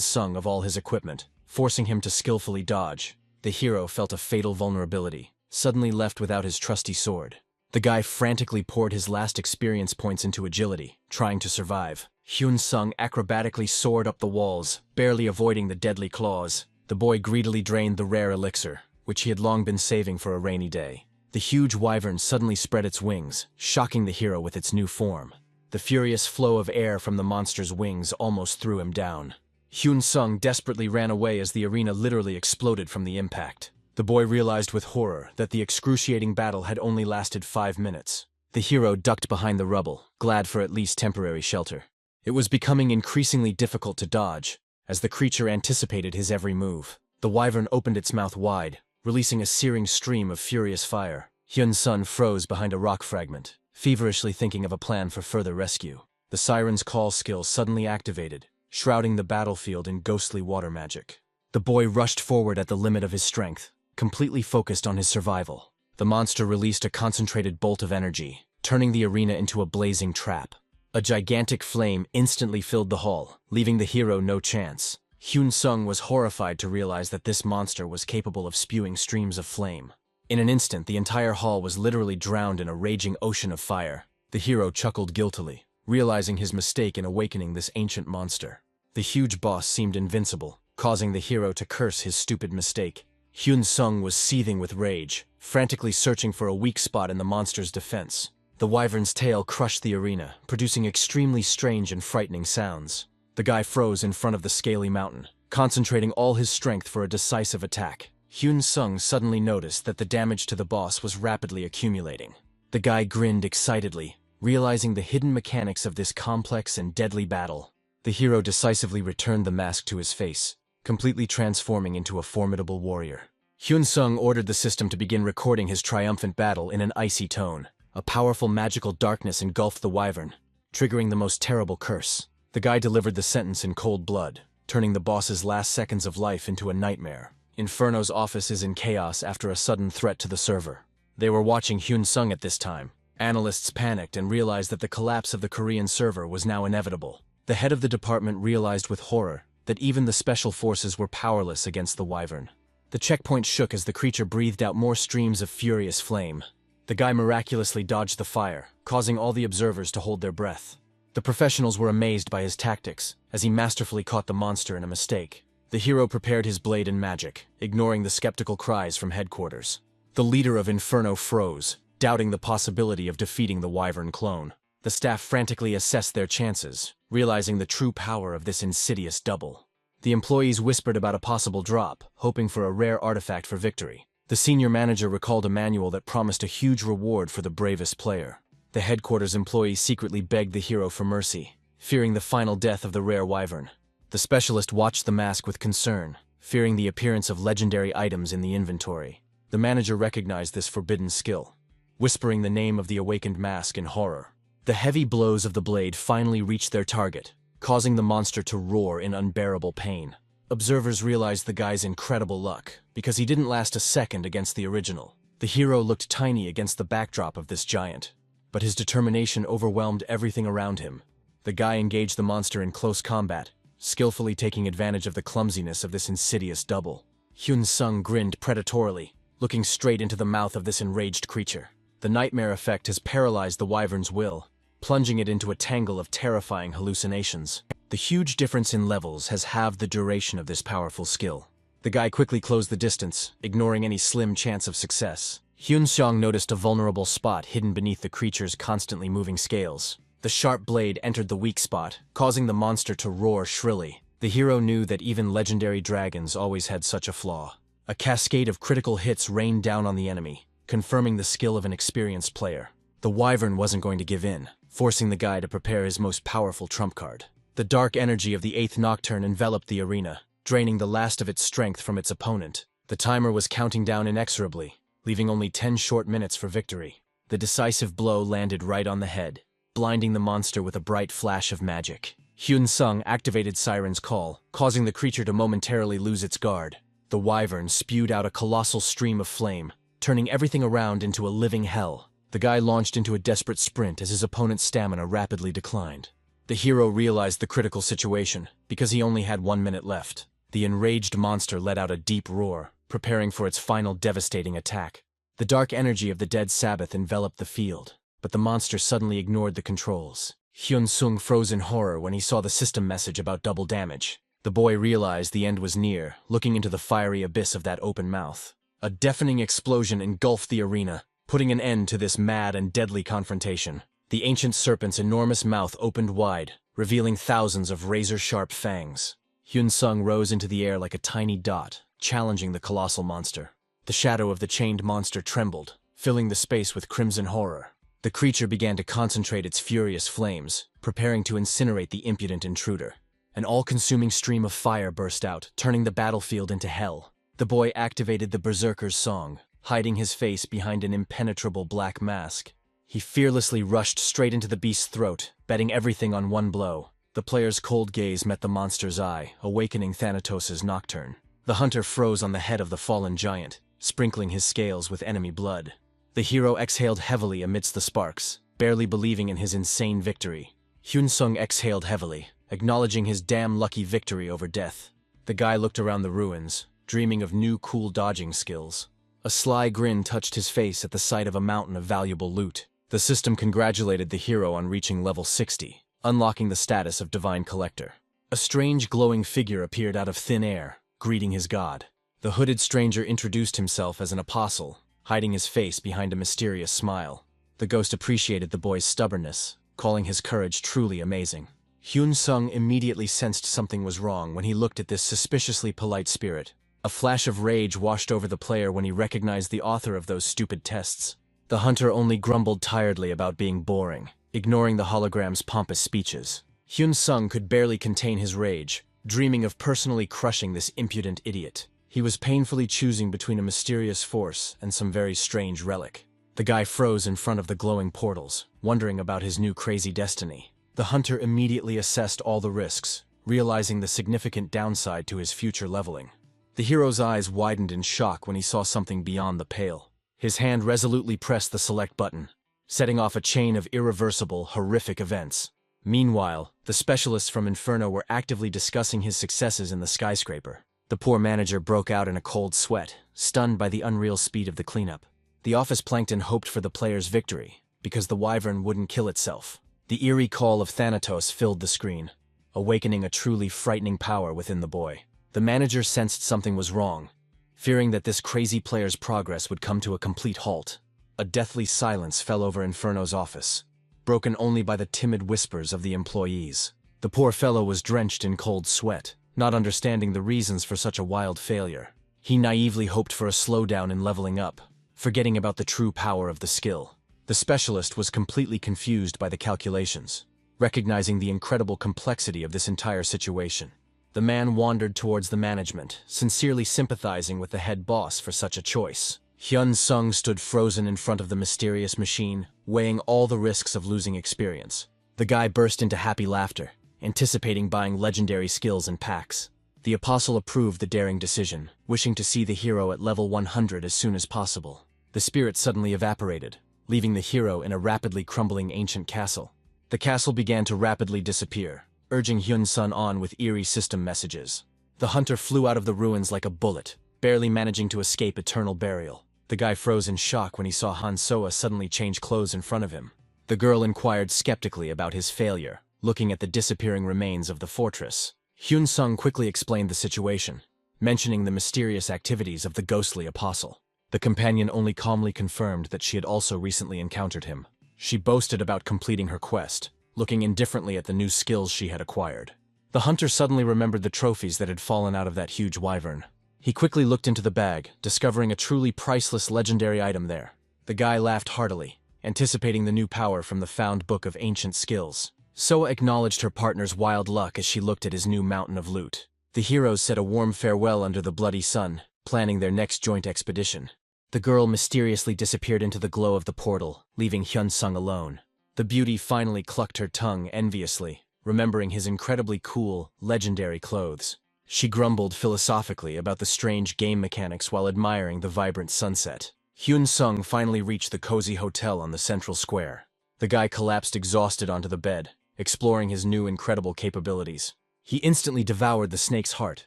Sung of all his equipment, forcing him to skillfully dodge. The hero felt a fatal vulnerability, suddenly left without his trusty sword. The guy frantically poured his last experience points into agility, trying to survive. Hyun Sung acrobatically soared up the walls, barely avoiding the deadly claws. The boy greedily drained the rare elixir, which he had long been saving for a rainy day. The huge wyvern suddenly spread its wings, shocking the hero with its new form. The furious flow of air from the monster's wings almost threw him down. Hyun Sung desperately ran away as the arena literally exploded from the impact. The boy realized with horror that the excruciating battle had only lasted 5 minutes. The hero ducked behind the rubble, glad for at least temporary shelter. It was becoming increasingly difficult to dodge, as the creature anticipated his every move. The wyvern opened its mouth wide, releasing a searing stream of furious fire. Hyun Sung froze behind a rock fragment, feverishly thinking of a plan for further rescue. The siren's call skill suddenly activated, shrouding the battlefield in ghostly water magic. The boy rushed forward at the limit of his strength, completely focused on his survival. The monster released a concentrated bolt of energy, turning the arena into a blazing trap. A gigantic flame instantly filled the hall, leaving the hero no chance. Hyun Sung was horrified to realize that this monster was capable of spewing streams of flame. In an instant, the entire hall was literally drowned in a raging ocean of fire. The hero chuckled guiltily, realizing his mistake in awakening this ancient monster. The huge boss seemed invincible, causing the hero to curse his stupid mistake. Hyun Sung was seething with rage, frantically searching for a weak spot in the monster's defense. The wyvern's tail crushed the arena, producing extremely strange and frightening sounds. The guy froze in front of the scaly mountain, concentrating all his strength for a decisive attack. Hyun Sung suddenly noticed that the damage to the boss was rapidly accumulating. The guy grinned excitedly, realizing the hidden mechanics of this complex and deadly battle. The hero decisively returned the mask to his face, completely transforming into a formidable warrior. Hyun Sung ordered the system to begin recording his triumphant battle in an icy tone. A powerful magical darkness engulfed the wyvern, triggering the most terrible curse. The guy delivered the sentence in cold blood, turning the boss's last seconds of life into a nightmare. Inferno's office is in chaos after a sudden threat to the server. They were watching Hyun Sung at this time. Analysts panicked and realized that the collapse of the Korean server was now inevitable. The head of the department realized with horror that even the special forces were powerless against the wyvern. The checkpoint shook as the creature breathed out more streams of furious flame. The guy miraculously dodged the fire, causing all the observers to hold their breath. The professionals were amazed by his tactics, as he masterfully caught the monster in a mistake. The hero prepared his blade and magic, ignoring the skeptical cries from headquarters. The leader of Inferno froze, doubting the possibility of defeating the wyvern clone. The staff frantically assessed their chances, realizing the true power of this insidious double. The employees whispered about a possible drop, hoping for a rare artifact for victory. The senior manager recalled a manual that promised a huge reward for the bravest player. The headquarters employees secretly begged the hero for mercy, fearing the final death of the rare wyvern. The specialist watched the mask with concern, fearing the appearance of legendary items in the inventory. The manager recognized this forbidden skill, whispering the name of the awakened mask in horror. The heavy blows of the blade finally reached their target, causing the monster to roar in unbearable pain. Observers realized the guy's incredible luck, because he didn't last a second against the original. The hero looked tiny against the backdrop of this giant, but his determination overwhelmed everything around him. The guy engaged the monster in close combat, skillfully taking advantage of the clumsiness of this insidious double. Hyun Sung grinned predatorily, looking straight into the mouth of this enraged creature. The nightmare effect has paralyzed the wyvern's will, plunging it into a tangle of terrifying hallucinations. The huge difference in levels has halved the duration of this powerful skill. The guy quickly closed the distance, ignoring any slim chance of success. Hyun Sung noticed a vulnerable spot hidden beneath the creature's constantly moving scales. The sharp blade entered the weak spot, causing the monster to roar shrilly. The hero knew that even legendary dragons always had such a flaw. A cascade of critical hits rained down on the enemy, confirming the skill of an experienced player. The wyvern wasn't going to give in, forcing the guy to prepare his most powerful trump card. The dark energy of the 8th Nocturne enveloped the arena, draining the last of its strength from its opponent. The timer was counting down inexorably, leaving only 10 short minutes for victory. The decisive blow landed right on the head, blinding the monster with a bright flash of magic. Hyun Sung activated Siren's Call, causing the creature to momentarily lose its guard. The wyvern spewed out a colossal stream of flame, turning everything around into a living hell. The guy launched into a desperate sprint as his opponent's stamina rapidly declined. The hero realized the critical situation, because he only had 1 minute left. The enraged monster let out a deep roar, preparing for its final devastating attack. The dark energy of the dead Sabbath enveloped the field, but the monster suddenly ignored the controls. Hyun Sung froze in horror when he saw the system message about double damage. The boy realized the end was near, looking into the fiery abyss of that open mouth. A deafening explosion engulfed the arena, putting an end to this mad and deadly confrontation. The ancient serpent's enormous mouth opened wide, revealing thousands of razor-sharp fangs. Hyun Sung rose into the air like a tiny dot, challenging the colossal monster. The shadow of the chained monster trembled, filling the space with crimson horror. The creature began to concentrate its furious flames, preparing to incinerate the impudent intruder. An all-consuming stream of fire burst out, turning the battlefield into hell. The boy activated the Berserker's song, hiding his face behind an impenetrable black mask. He fearlessly rushed straight into the beast's throat, betting everything on one blow. The player's cold gaze met the monster's eye, awakening Thanatos' Nocturne. The hunter froze on the head of the fallen giant, sprinkling his scales with enemy blood. The hero exhaled heavily amidst the sparks, barely believing in his insane victory. Hyun Sung exhaled heavily, acknowledging his damn lucky victory over death. The guy looked around the ruins, dreaming of new cool dodging skills. A sly grin touched his face at the sight of a mountain of valuable loot. The system congratulated the hero on reaching level 60, unlocking the status of Divine Collector. A strange glowing figure appeared out of thin air, greeting his god. The hooded stranger introduced himself as an apostle, hiding his face behind a mysterious smile. The ghost appreciated the boy's stubbornness, calling his courage truly amazing. Hyun Sung immediately sensed something was wrong when he looked at this suspiciously polite spirit. A flash of rage washed over the player when he recognized the author of those stupid tests. The hunter only grumbled tiredly about being boring, ignoring the hologram's pompous speeches. Hyun-sung could barely contain his rage, dreaming of personally crushing this impudent idiot. He was painfully choosing between a mysterious force and some very strange relic. The guy froze in front of the glowing portals, wondering about his new crazy destiny. The hunter immediately assessed all the risks, realizing the significant downside to his future leveling. The hero's eyes widened in shock when he saw something beyond the pale. His hand resolutely pressed the select button, setting off a chain of irreversible, horrific events. Meanwhile, the specialists from Inferno were actively discussing his successes in the skyscraper. The poor manager broke out in a cold sweat, stunned by the unreal speed of the cleanup. The office plankton hoped for the player's victory, because the wyvern wouldn't kill itself. The eerie call of Thanatos filled the screen, awakening a truly frightening power within the boy. The manager sensed something was wrong, fearing that this crazy player's progress would come to a complete halt. A deathly silence fell over Inferno's office, broken only by the timid whispers of the employees. The poor fellow was drenched in cold sweat, not understanding the reasons for such a wild failure. He naively hoped for a slowdown in leveling up, forgetting about the true power of the skill. The specialist was completely confused by the calculations, recognizing the incredible complexity of this entire situation. The man wandered towards the management, sincerely sympathizing with the head boss for such a choice. Hyun-sung stood frozen in front of the mysterious machine, weighing all the risks of losing experience. The guy burst into happy laughter, anticipating buying legendary skills in packs. The apostle approved the daring decision, wishing to see the hero at level 100 as soon as possible. The spirit suddenly evaporated, leaving the hero in a rapidly crumbling ancient castle. The castle began to rapidly disappear, urging Hyun-sun on with eerie system messages. The hunter flew out of the ruins like a bullet, barely managing to escape eternal burial. The guy froze in shock when he saw Han-soa suddenly change clothes in front of him. The girl inquired skeptically about his failure, looking at the disappearing remains of the fortress. Hyun-sung quickly explained the situation, mentioning the mysterious activities of the ghostly apostle. The companion only calmly confirmed that she had also recently encountered him. She boasted about completing her quest, looking indifferently at the new skills she had acquired. The hunter suddenly remembered the trophies that had fallen out of that huge wyvern. He quickly looked into the bag, discovering a truly priceless legendary item there. The guy laughed heartily, anticipating the new power from the found book of ancient skills. Soa acknowledged her partner's wild luck as she looked at his new mountain of loot. The heroes said a warm farewell under the bloody sun, planning their next joint expedition. The girl mysteriously disappeared into the glow of the portal, leaving Hyun-sung alone. The beauty finally clucked her tongue enviously, remembering his incredibly cool, legendary clothes. She grumbled philosophically about the strange game mechanics while admiring the vibrant sunset. Hyun-sung finally reached the cozy hotel on the central square. The guy collapsed exhausted onto the bed, exploring his new incredible capabilities. He instantly devoured the snake's heart,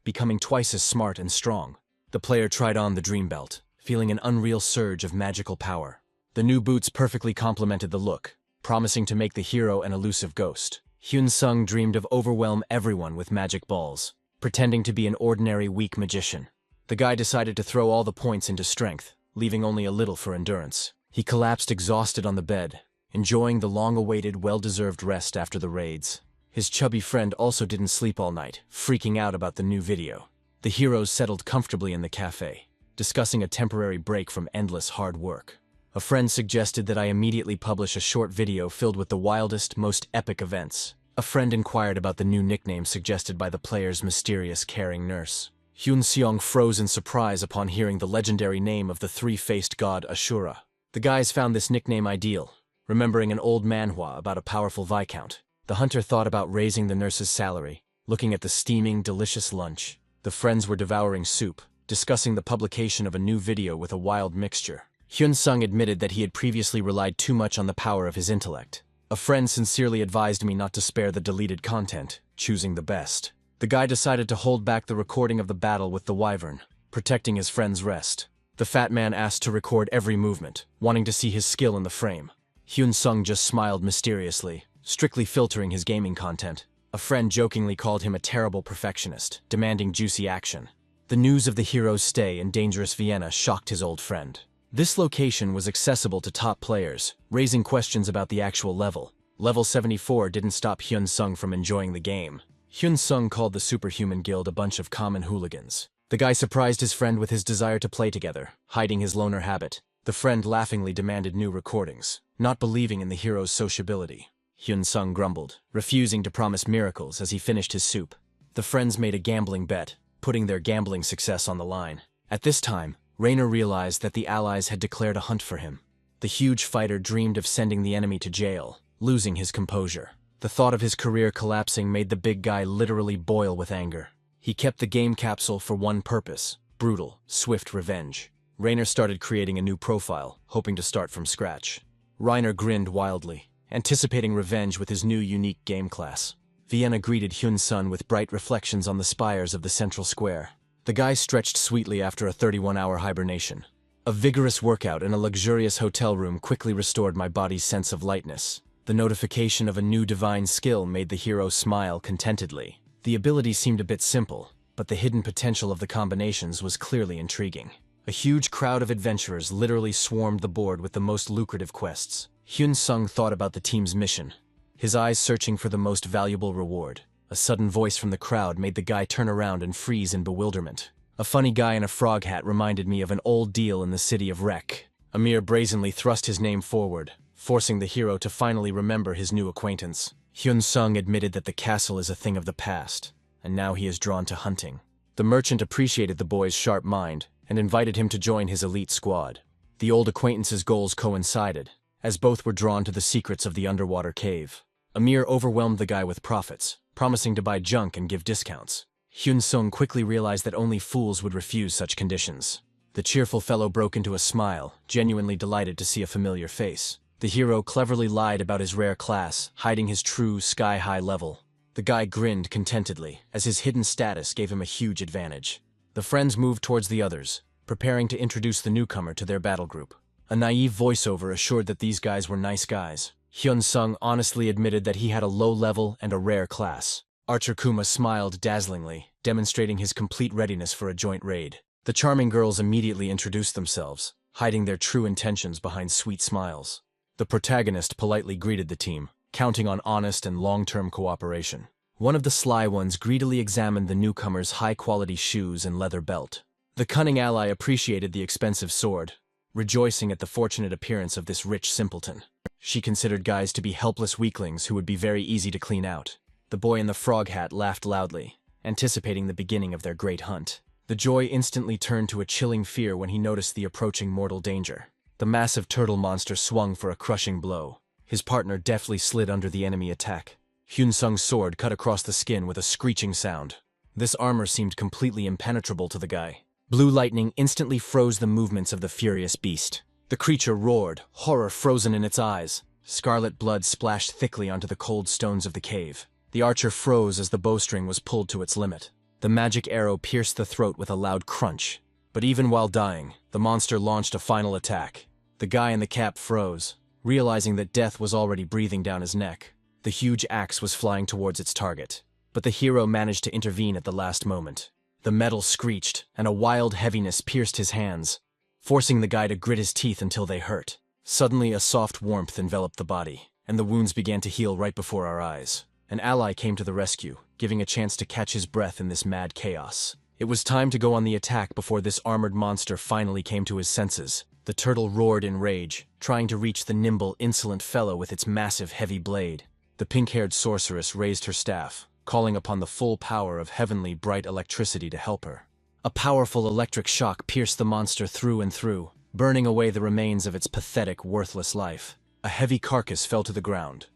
becoming twice as smart and strong. The player tried on the dream belt, feeling an unreal surge of magical power. The new boots perfectly complemented the look, promising to make the hero an elusive ghost. Hyun-sung dreamed of overwhelm everyone with magic balls, pretending to be an ordinary weak magician. The guy decided to throw all the points into strength, leaving only a little for endurance. He collapsed exhausted on the bed, enjoying the long-awaited, well-deserved rest after the raids. His chubby friend also didn't sleep all night, freaking out about the new video. The heroes settled comfortably in the cafe, discussing a temporary break from endless hard work. A friend suggested that I immediately publish a short video filled with the wildest, most epic events. A friend inquired about the new nickname suggested by the player's mysterious caring nurse. Hyun-seong froze in surprise upon hearing the legendary name of the three-faced god Asura. The guys found this nickname ideal, remembering an old manhwa about a powerful viscount. The hunter thought about raising the nurse's salary, looking at the steaming, delicious lunch. The friends were devouring soup, discussing the publication of a new video with a wild mixture. Hyun-sung admitted that he had previously relied too much on the power of his intellect. A friend sincerely advised me not to spare the deleted content, choosing the best. The guy decided to hold back the recording of the battle with the wyvern, protecting his friend's rest. The fat man asked to record every movement, wanting to see his skill in the frame. Hyun-sung just smiled mysteriously, strictly filtering his gaming content. A friend jokingly called him a terrible perfectionist, demanding juicy action. The news of the hero's stay in dangerous Vienna shocked his old friend. This location was accessible to top players, raising questions about the actual level. Level 74 didn't stop Hyun-sung from enjoying the game. Hyun-sung called the Superhuman Guild a bunch of common hooligans. The guy surprised his friend with his desire to play together, hiding his loner habit. The friend laughingly demanded new recordings, not believing in the hero's sociability. Hyun-sung grumbled, refusing to promise miracles as he finished his soup. The friends made a gambling bet, putting their gambling success on the line. At this time, Rainer realized that the allies had declared a hunt for him. The huge fighter dreamed of sending the enemy to jail, losing his composure. The thought of his career collapsing made the big guy literally boil with anger. He kept the game capsule for one purpose: brutal, swift revenge. Rainer started creating a new profile, hoping to start from scratch. Rainer grinned wildly, anticipating revenge with his new unique game class. Vienna greeted Hyun-sun with bright reflections on the spires of the central square. The guy stretched sweetly after a 31-hour hibernation. A vigorous workout in a luxurious hotel room quickly restored my body's sense of lightness. The notification of a new divine skill made the hero smile contentedly. The ability seemed a bit simple, but the hidden potential of the combinations was clearly intriguing. A huge crowd of adventurers literally swarmed the board with the most lucrative quests. Hyun-sung thought about the team's mission, his eyes searching for the most valuable reward. A sudden voice from the crowd made the guy turn around and freeze in bewilderment. A funny guy in a frog hat reminded me of an old deal in the city of Rek. Amir brazenly thrust his name forward, forcing the hero to finally remember his new acquaintance. Hyun-sung admitted that the castle is a thing of the past, and now he is drawn to hunting. The merchant appreciated the boy's sharp mind and invited him to join his elite squad. The old acquaintance's goals coincided, as both were drawn to the secrets of the underwater cave. Amir overwhelmed the guy with profits, promising to buy junk and give discounts. Hyun-sung quickly realized that only fools would refuse such conditions. The cheerful fellow broke into a smile, genuinely delighted to see a familiar face. The hero cleverly lied about his rare class, hiding his true sky-high level. The guy grinned contentedly, as his hidden status gave him a huge advantage. The friends moved towards the others, preparing to introduce the newcomer to their battle group. A naive voiceover assured that these guys were nice guys. Hyun-sung honestly admitted that he had a low level and a rare class. Archer Kuma smiled dazzlingly, demonstrating his complete readiness for a joint raid. The charming girls immediately introduced themselves, hiding their true intentions behind sweet smiles. The protagonist politely greeted the team, counting on honest and long-term cooperation. One of the sly ones greedily examined the newcomer's high-quality shoes and leather belt. The cunning ally appreciated the expensive sword, rejoicing at the fortunate appearance of this rich simpleton. She considered guys to be helpless weaklings who would be very easy to clean out. The boy in the frog hat laughed loudly, anticipating the beginning of their great hunt. The joy instantly turned to a chilling fear when he noticed the approaching mortal danger. The massive turtle monster swung for a crushing blow. His partner deftly slid under the enemy attack. Hyun-sung's sword cut across the skin with a screeching sound. This armor seemed completely impenetrable to the guy. Blue lightning instantly froze the movements of the furious beast. The creature roared, horror frozen in its eyes. Scarlet blood splashed thickly onto the cold stones of the cave. The archer froze as the bowstring was pulled to its limit. The magic arrow pierced the throat with a loud crunch. But even while dying, the monster launched a final attack. The guy in the cap froze, realizing that death was already breathing down his neck. The huge axe was flying towards its target, but the hero managed to intervene at the last moment. The metal screeched, and a wild heaviness pierced his hands, forcing the guy to grit his teeth until they hurt. Suddenly, a soft warmth enveloped the body, and the wounds began to heal right before our eyes. An ally came to the rescue, giving a chance to catch his breath in this mad chaos. It was time to go on the attack before this armored monster finally came to his senses. The turtle roared in rage, trying to reach the nimble, insolent fellow with its massive, heavy blade. The pink-haired sorceress raised her staff, calling upon the full power of heavenly, bright electricity to help her. A powerful electric shock pierced the monster through and through, burning away the remains of its pathetic, worthless life. A heavy carcass fell to the ground.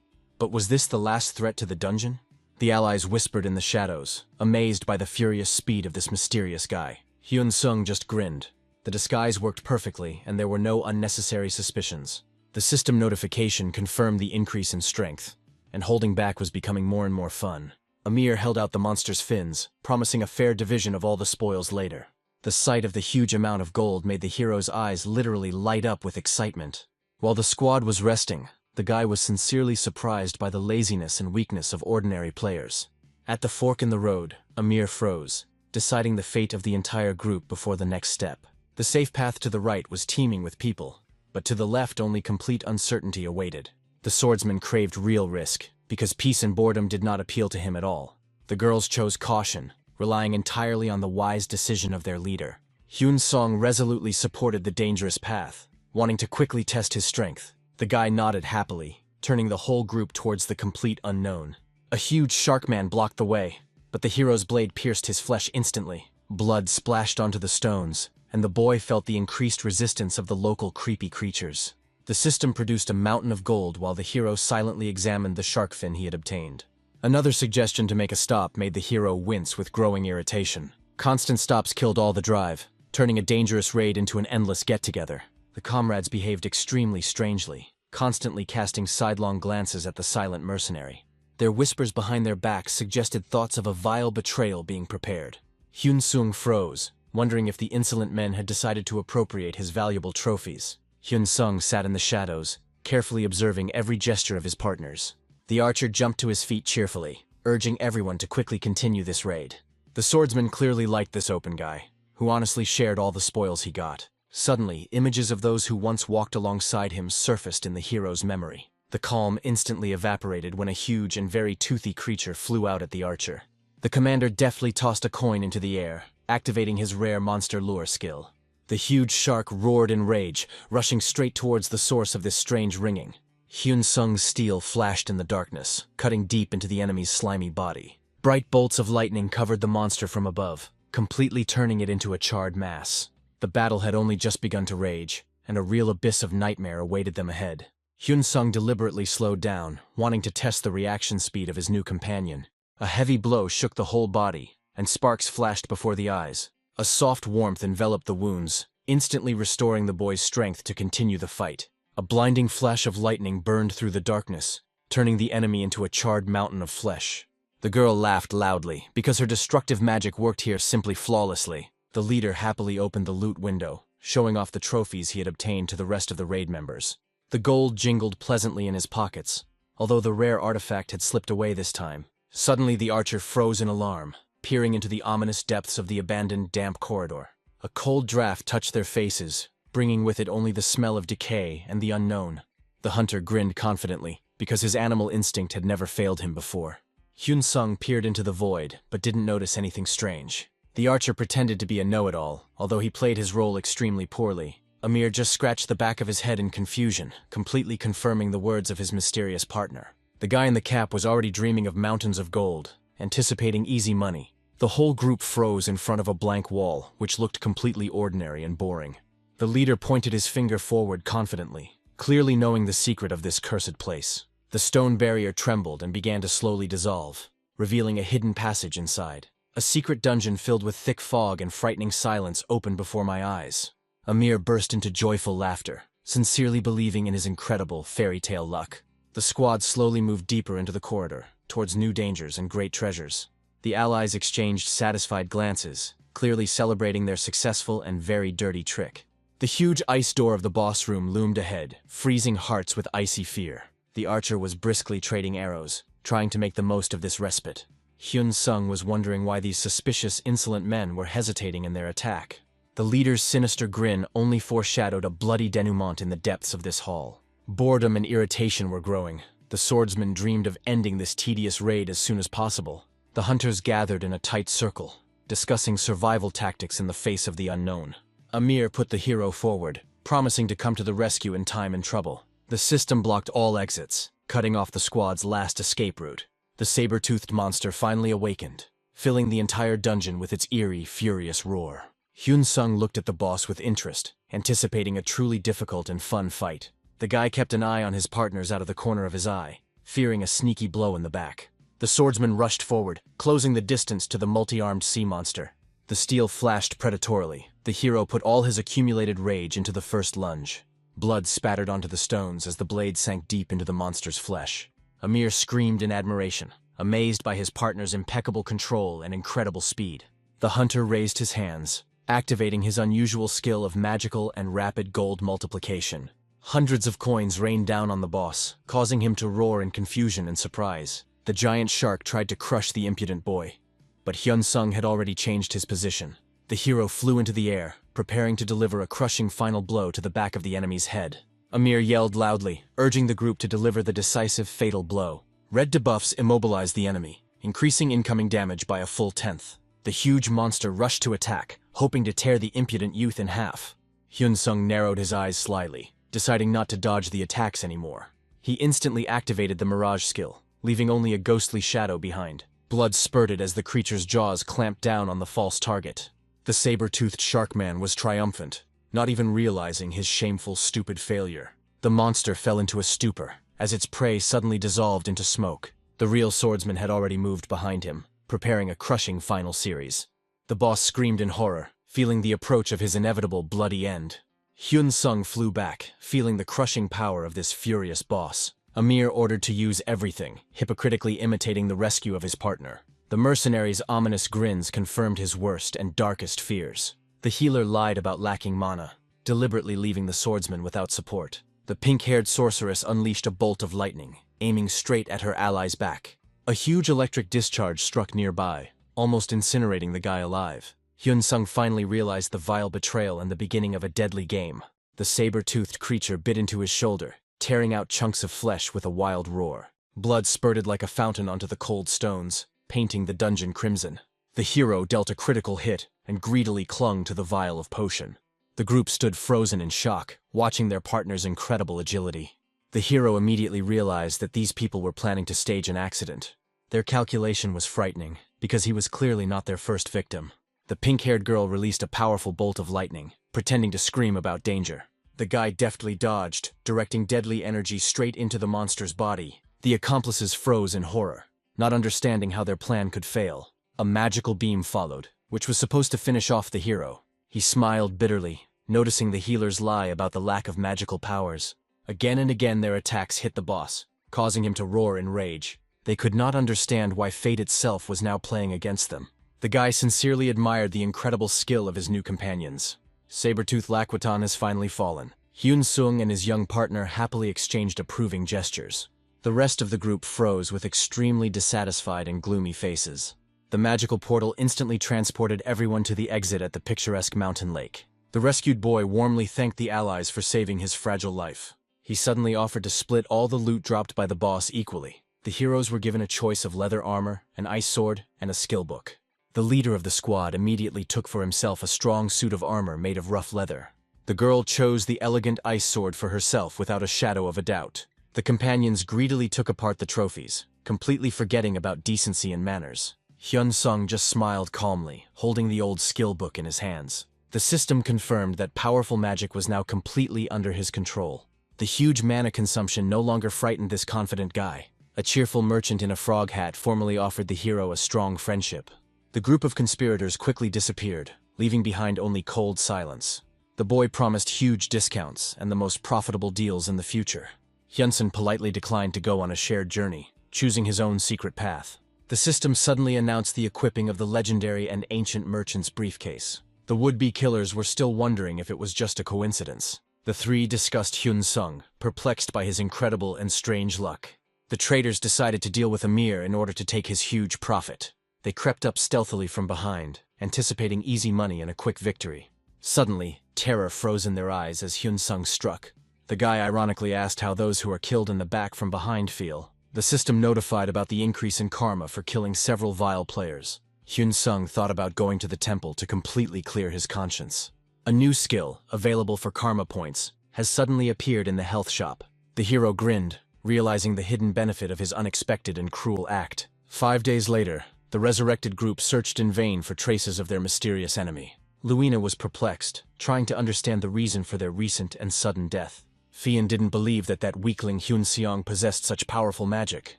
But was this the last threat to the dungeon? The allies whispered in the shadows, amazed by the furious speed of this mysterious guy. Hyun-sung just grinned. The disguise worked perfectly, and there were no unnecessary suspicions. The system notification confirmed the increase in strength, and holding back was becoming more and more fun. Amir held out the monster's fins, promising a fair division of all the spoils later. The sight of the huge amount of gold made the hero's eyes literally light up with excitement. While the squad was resting, the guy was sincerely surprised by the laziness and weakness of ordinary players. At the fork in the road, Amir froze, deciding the fate of the entire group before the next step. The safe path to the right was teeming with people, but to the left only complete uncertainty awaited. The swordsman craved real risk, because peace and boredom did not appeal to him at all. The girls chose caution, relying entirely on the wise decision of their leader. Hyun Sung resolutely supported the dangerous path, wanting to quickly test his strength. The guy nodded happily, turning the whole group towards the complete unknown. A huge shark man blocked the way, but the hero's blade pierced his flesh instantly. Blood splashed onto the stones, and the boy felt the increased resistance of the local creepy creatures. The system produced a mountain of gold while the hero silently examined the shark fin he had obtained. Another suggestion to make a stop made the hero wince with growing irritation. Constant stops killed all the drive, turning a dangerous raid into an endless get-together. The comrades behaved extremely strangely, constantly casting sidelong glances at the silent mercenary. Their whispers behind their backs suggested thoughts of a vile betrayal being prepared. Hyun Sung froze, wondering if the insolent men had decided to appropriate his valuable trophies. Hyun Sung sat in the shadows, carefully observing every gesture of his partners. The archer jumped to his feet cheerfully, urging everyone to quickly continue this raid. The swordsman clearly liked this open guy, who honestly shared all the spoils he got. Suddenly, images of those who once walked alongside him surfaced in the hero's memory. The calm instantly evaporated when a huge and very toothy creature flew out at the archer. The commander deftly tossed a coin into the air, activating his rare monster lure skill. The huge shark roared in rage, rushing straight towards the source of this strange ringing. Hyun Sung's steel flashed in the darkness, cutting deep into the enemy's slimy body. Bright bolts of lightning covered the monster from above, completely turning it into a charred mass. The battle had only just begun to rage, and a real abyss of nightmare awaited them ahead. Hyun Sung deliberately slowed down, wanting to test the reaction speed of his new companion. A heavy blow shook the whole body, and sparks flashed before the eyes. A soft warmth enveloped the wounds, instantly restoring the boy's strength to continue the fight. A blinding flash of lightning burned through the darkness, turning the enemy into a charred mountain of flesh. The girl laughed loudly, because her destructive magic worked here simply flawlessly. The leader happily opened the loot window, showing off the trophies he had obtained to the rest of the raid members. The gold jingled pleasantly in his pockets, although the rare artifact had slipped away this time. Suddenly the archer froze in alarm, peering into the ominous depths of the abandoned damp corridor. A cold draft touched their faces, bringing with it only the smell of decay and the unknown. The hunter grinned confidently, because his animal instinct had never failed him before. Hyun Sung peered into the void, but didn't notice anything strange. The archer pretended to be a know-it-all, although he played his role extremely poorly. Amir just scratched the back of his head in confusion, completely confirming the words of his mysterious partner. The guy in the cap was already dreaming of mountains of gold, anticipating easy money. The whole group froze in front of a blank wall, which looked completely ordinary and boring. The leader pointed his finger forward confidently, clearly knowing the secret of this cursed place. The stone barrier trembled and began to slowly dissolve, revealing a hidden passage inside. A secret dungeon filled with thick fog and frightening silence opened before my eyes. Amir burst into joyful laughter, sincerely believing in his incredible fairy tale luck. The squad slowly moved deeper into the corridor, towards new dangers and great treasures. The allies exchanged satisfied glances, clearly celebrating their successful and very dirty trick. The huge ice door of the boss room loomed ahead, freezing hearts with icy fear. The archer was briskly trading arrows, trying to make the most of this respite. Hyun Sung was wondering why these suspicious, insolent men were hesitating in their attack. The leader's sinister grin only foreshadowed a bloody denouement in the depths of this hall. Boredom and irritation were growing. The swordsman dreamed of ending this tedious raid as soon as possible. The hunters gathered in a tight circle, discussing survival tactics in the face of the unknown. Amir put the hero forward, promising to come to the rescue in time and trouble. The system blocked all exits, cutting off the squad's last escape route. The saber-toothed monster finally awakened, filling the entire dungeon with its eerie, furious roar. Hyun Sung looked at the boss with interest, anticipating a truly difficult and fun fight. The guy kept an eye on his partners out of the corner of his eye, fearing a sneaky blow in the back. The swordsman rushed forward, closing the distance to the multi-armed sea monster. The steel flashed predatorily. The hero put all his accumulated rage into the first lunge. Blood spattered onto the stones as the blade sank deep into the monster's flesh. Amir screamed in admiration, amazed by his partner's impeccable control and incredible speed. The hunter raised his hands, activating his unusual skill of magical and rapid gold multiplication. Hundreds of coins rained down on the boss, causing him to roar in confusion and surprise. The giant shark tried to crush the impudent boy, but Hyun Sung had already changed his position. The hero flew into the air, preparing to deliver a crushing final blow to the back of the enemy's head. Amir yelled loudly, urging the group to deliver the decisive fatal blow. Red debuffs immobilized the enemy, increasing incoming damage by a full 10th. The huge monster rushed to attack, hoping to tear the impudent youth in half. Hyun-sung narrowed his eyes slyly, deciding not to dodge the attacks anymore. He instantly activated the Mirage skill, leaving only a ghostly shadow behind. Blood spurted as the creature's jaws clamped down on the false target. The saber-toothed shark-man was triumphant, not even realizing his shameful, stupid failure. The monster fell into a stupor, as its prey suddenly dissolved into smoke. The real swordsman had already moved behind him, preparing a crushing final series. The boss screamed in horror, feeling the approach of his inevitable bloody end. Hyun-sung flew back, feeling the crushing power of this furious boss. Amir ordered to use everything, hypocritically imitating the rescue of his partner. The mercenary's ominous grins confirmed his worst and darkest fears. The healer lied about lacking mana, deliberately leaving the swordsman without support. The pink-haired sorceress unleashed a bolt of lightning, aiming straight at her ally's back. A huge electric discharge struck nearby, almost incinerating the guy alive. Hyun-sung finally realized the vile betrayal and the beginning of a deadly game. The saber-toothed creature bit into his shoulder, tearing out chunks of flesh with a wild roar. Blood spurted like a fountain onto the cold stones, painting the dungeon crimson. The hero dealt a critical hit and greedily clung to the vial of potion. The group stood frozen in shock, watching their partner's incredible agility. The hero immediately realized that these people were planning to stage an accident. Their calculation was frightening, because he was clearly not their first victim. The pink-haired girl released a powerful bolt of lightning, pretending to scream about danger. The guy deftly dodged, directing deadly energy straight into the monster's body. The accomplices froze in horror, not understanding how their plan could fail. A magical beam followed, which was supposed to finish off the hero. He smiled bitterly, noticing the healer's lie about the lack of magical powers. Again and again their attacks hit the boss, causing him to roar in rage. They could not understand why fate itself was now playing against them. The guy sincerely admired the incredible skill of his new companions. Saber-tooth Lakwatan has finally fallen. Hyun-sung and his young partner happily exchanged approving gestures. The rest of the group froze with extremely dissatisfied and gloomy faces. The magical portal instantly transported everyone to the exit at the picturesque mountain lake. The rescued boy warmly thanked the allies for saving his fragile life. He suddenly offered to split all the loot dropped by the boss equally. The heroes were given a choice of leather armor, an ice sword, and a skill book. The leader of the squad immediately took for himself a strong suit of armor made of rough leather. The girl chose the elegant ice sword for herself without a shadow of a doubt. The companions greedily took apart the trophies, completely forgetting about decency and manners. Hyun-sung just smiled calmly, holding the old skill book in his hands. The system confirmed that powerful magic was now completely under his control. The huge mana consumption no longer frightened this confident guy. A cheerful merchant in a frog hat formally offered the hero a strong friendship. The group of conspirators quickly disappeared, leaving behind only cold silence. The boy promised huge discounts and the most profitable deals in the future. Hyun-sung politely declined to go on a shared journey, choosing his own secret path. The system suddenly announced the equipping of the legendary and ancient merchant's briefcase. The would-be killers were still wondering if it was just a coincidence. The three discussed Hyun-sung, perplexed by his incredible and strange luck. The traders decided to deal with Amir in order to take his huge profit. They crept up stealthily from behind, anticipating easy money and a quick victory. Suddenly, terror froze in their eyes as Hyun-sung struck. The guy ironically asked how those who are killed in the back from behind feel. The system notified about the increase in karma for killing several vile players. Hyun-sung thought about going to the temple to completely clear his conscience. A new skill, available for karma points, has suddenly appeared in the health shop. The hero grinned, realizing the hidden benefit of his unexpected and cruel act. 5 days later, the resurrected group searched in vain for traces of their mysterious enemy. Luina was perplexed, trying to understand the reason for their recent and sudden death. Fian didn't believe that weakling Hyun-seong possessed such powerful magic.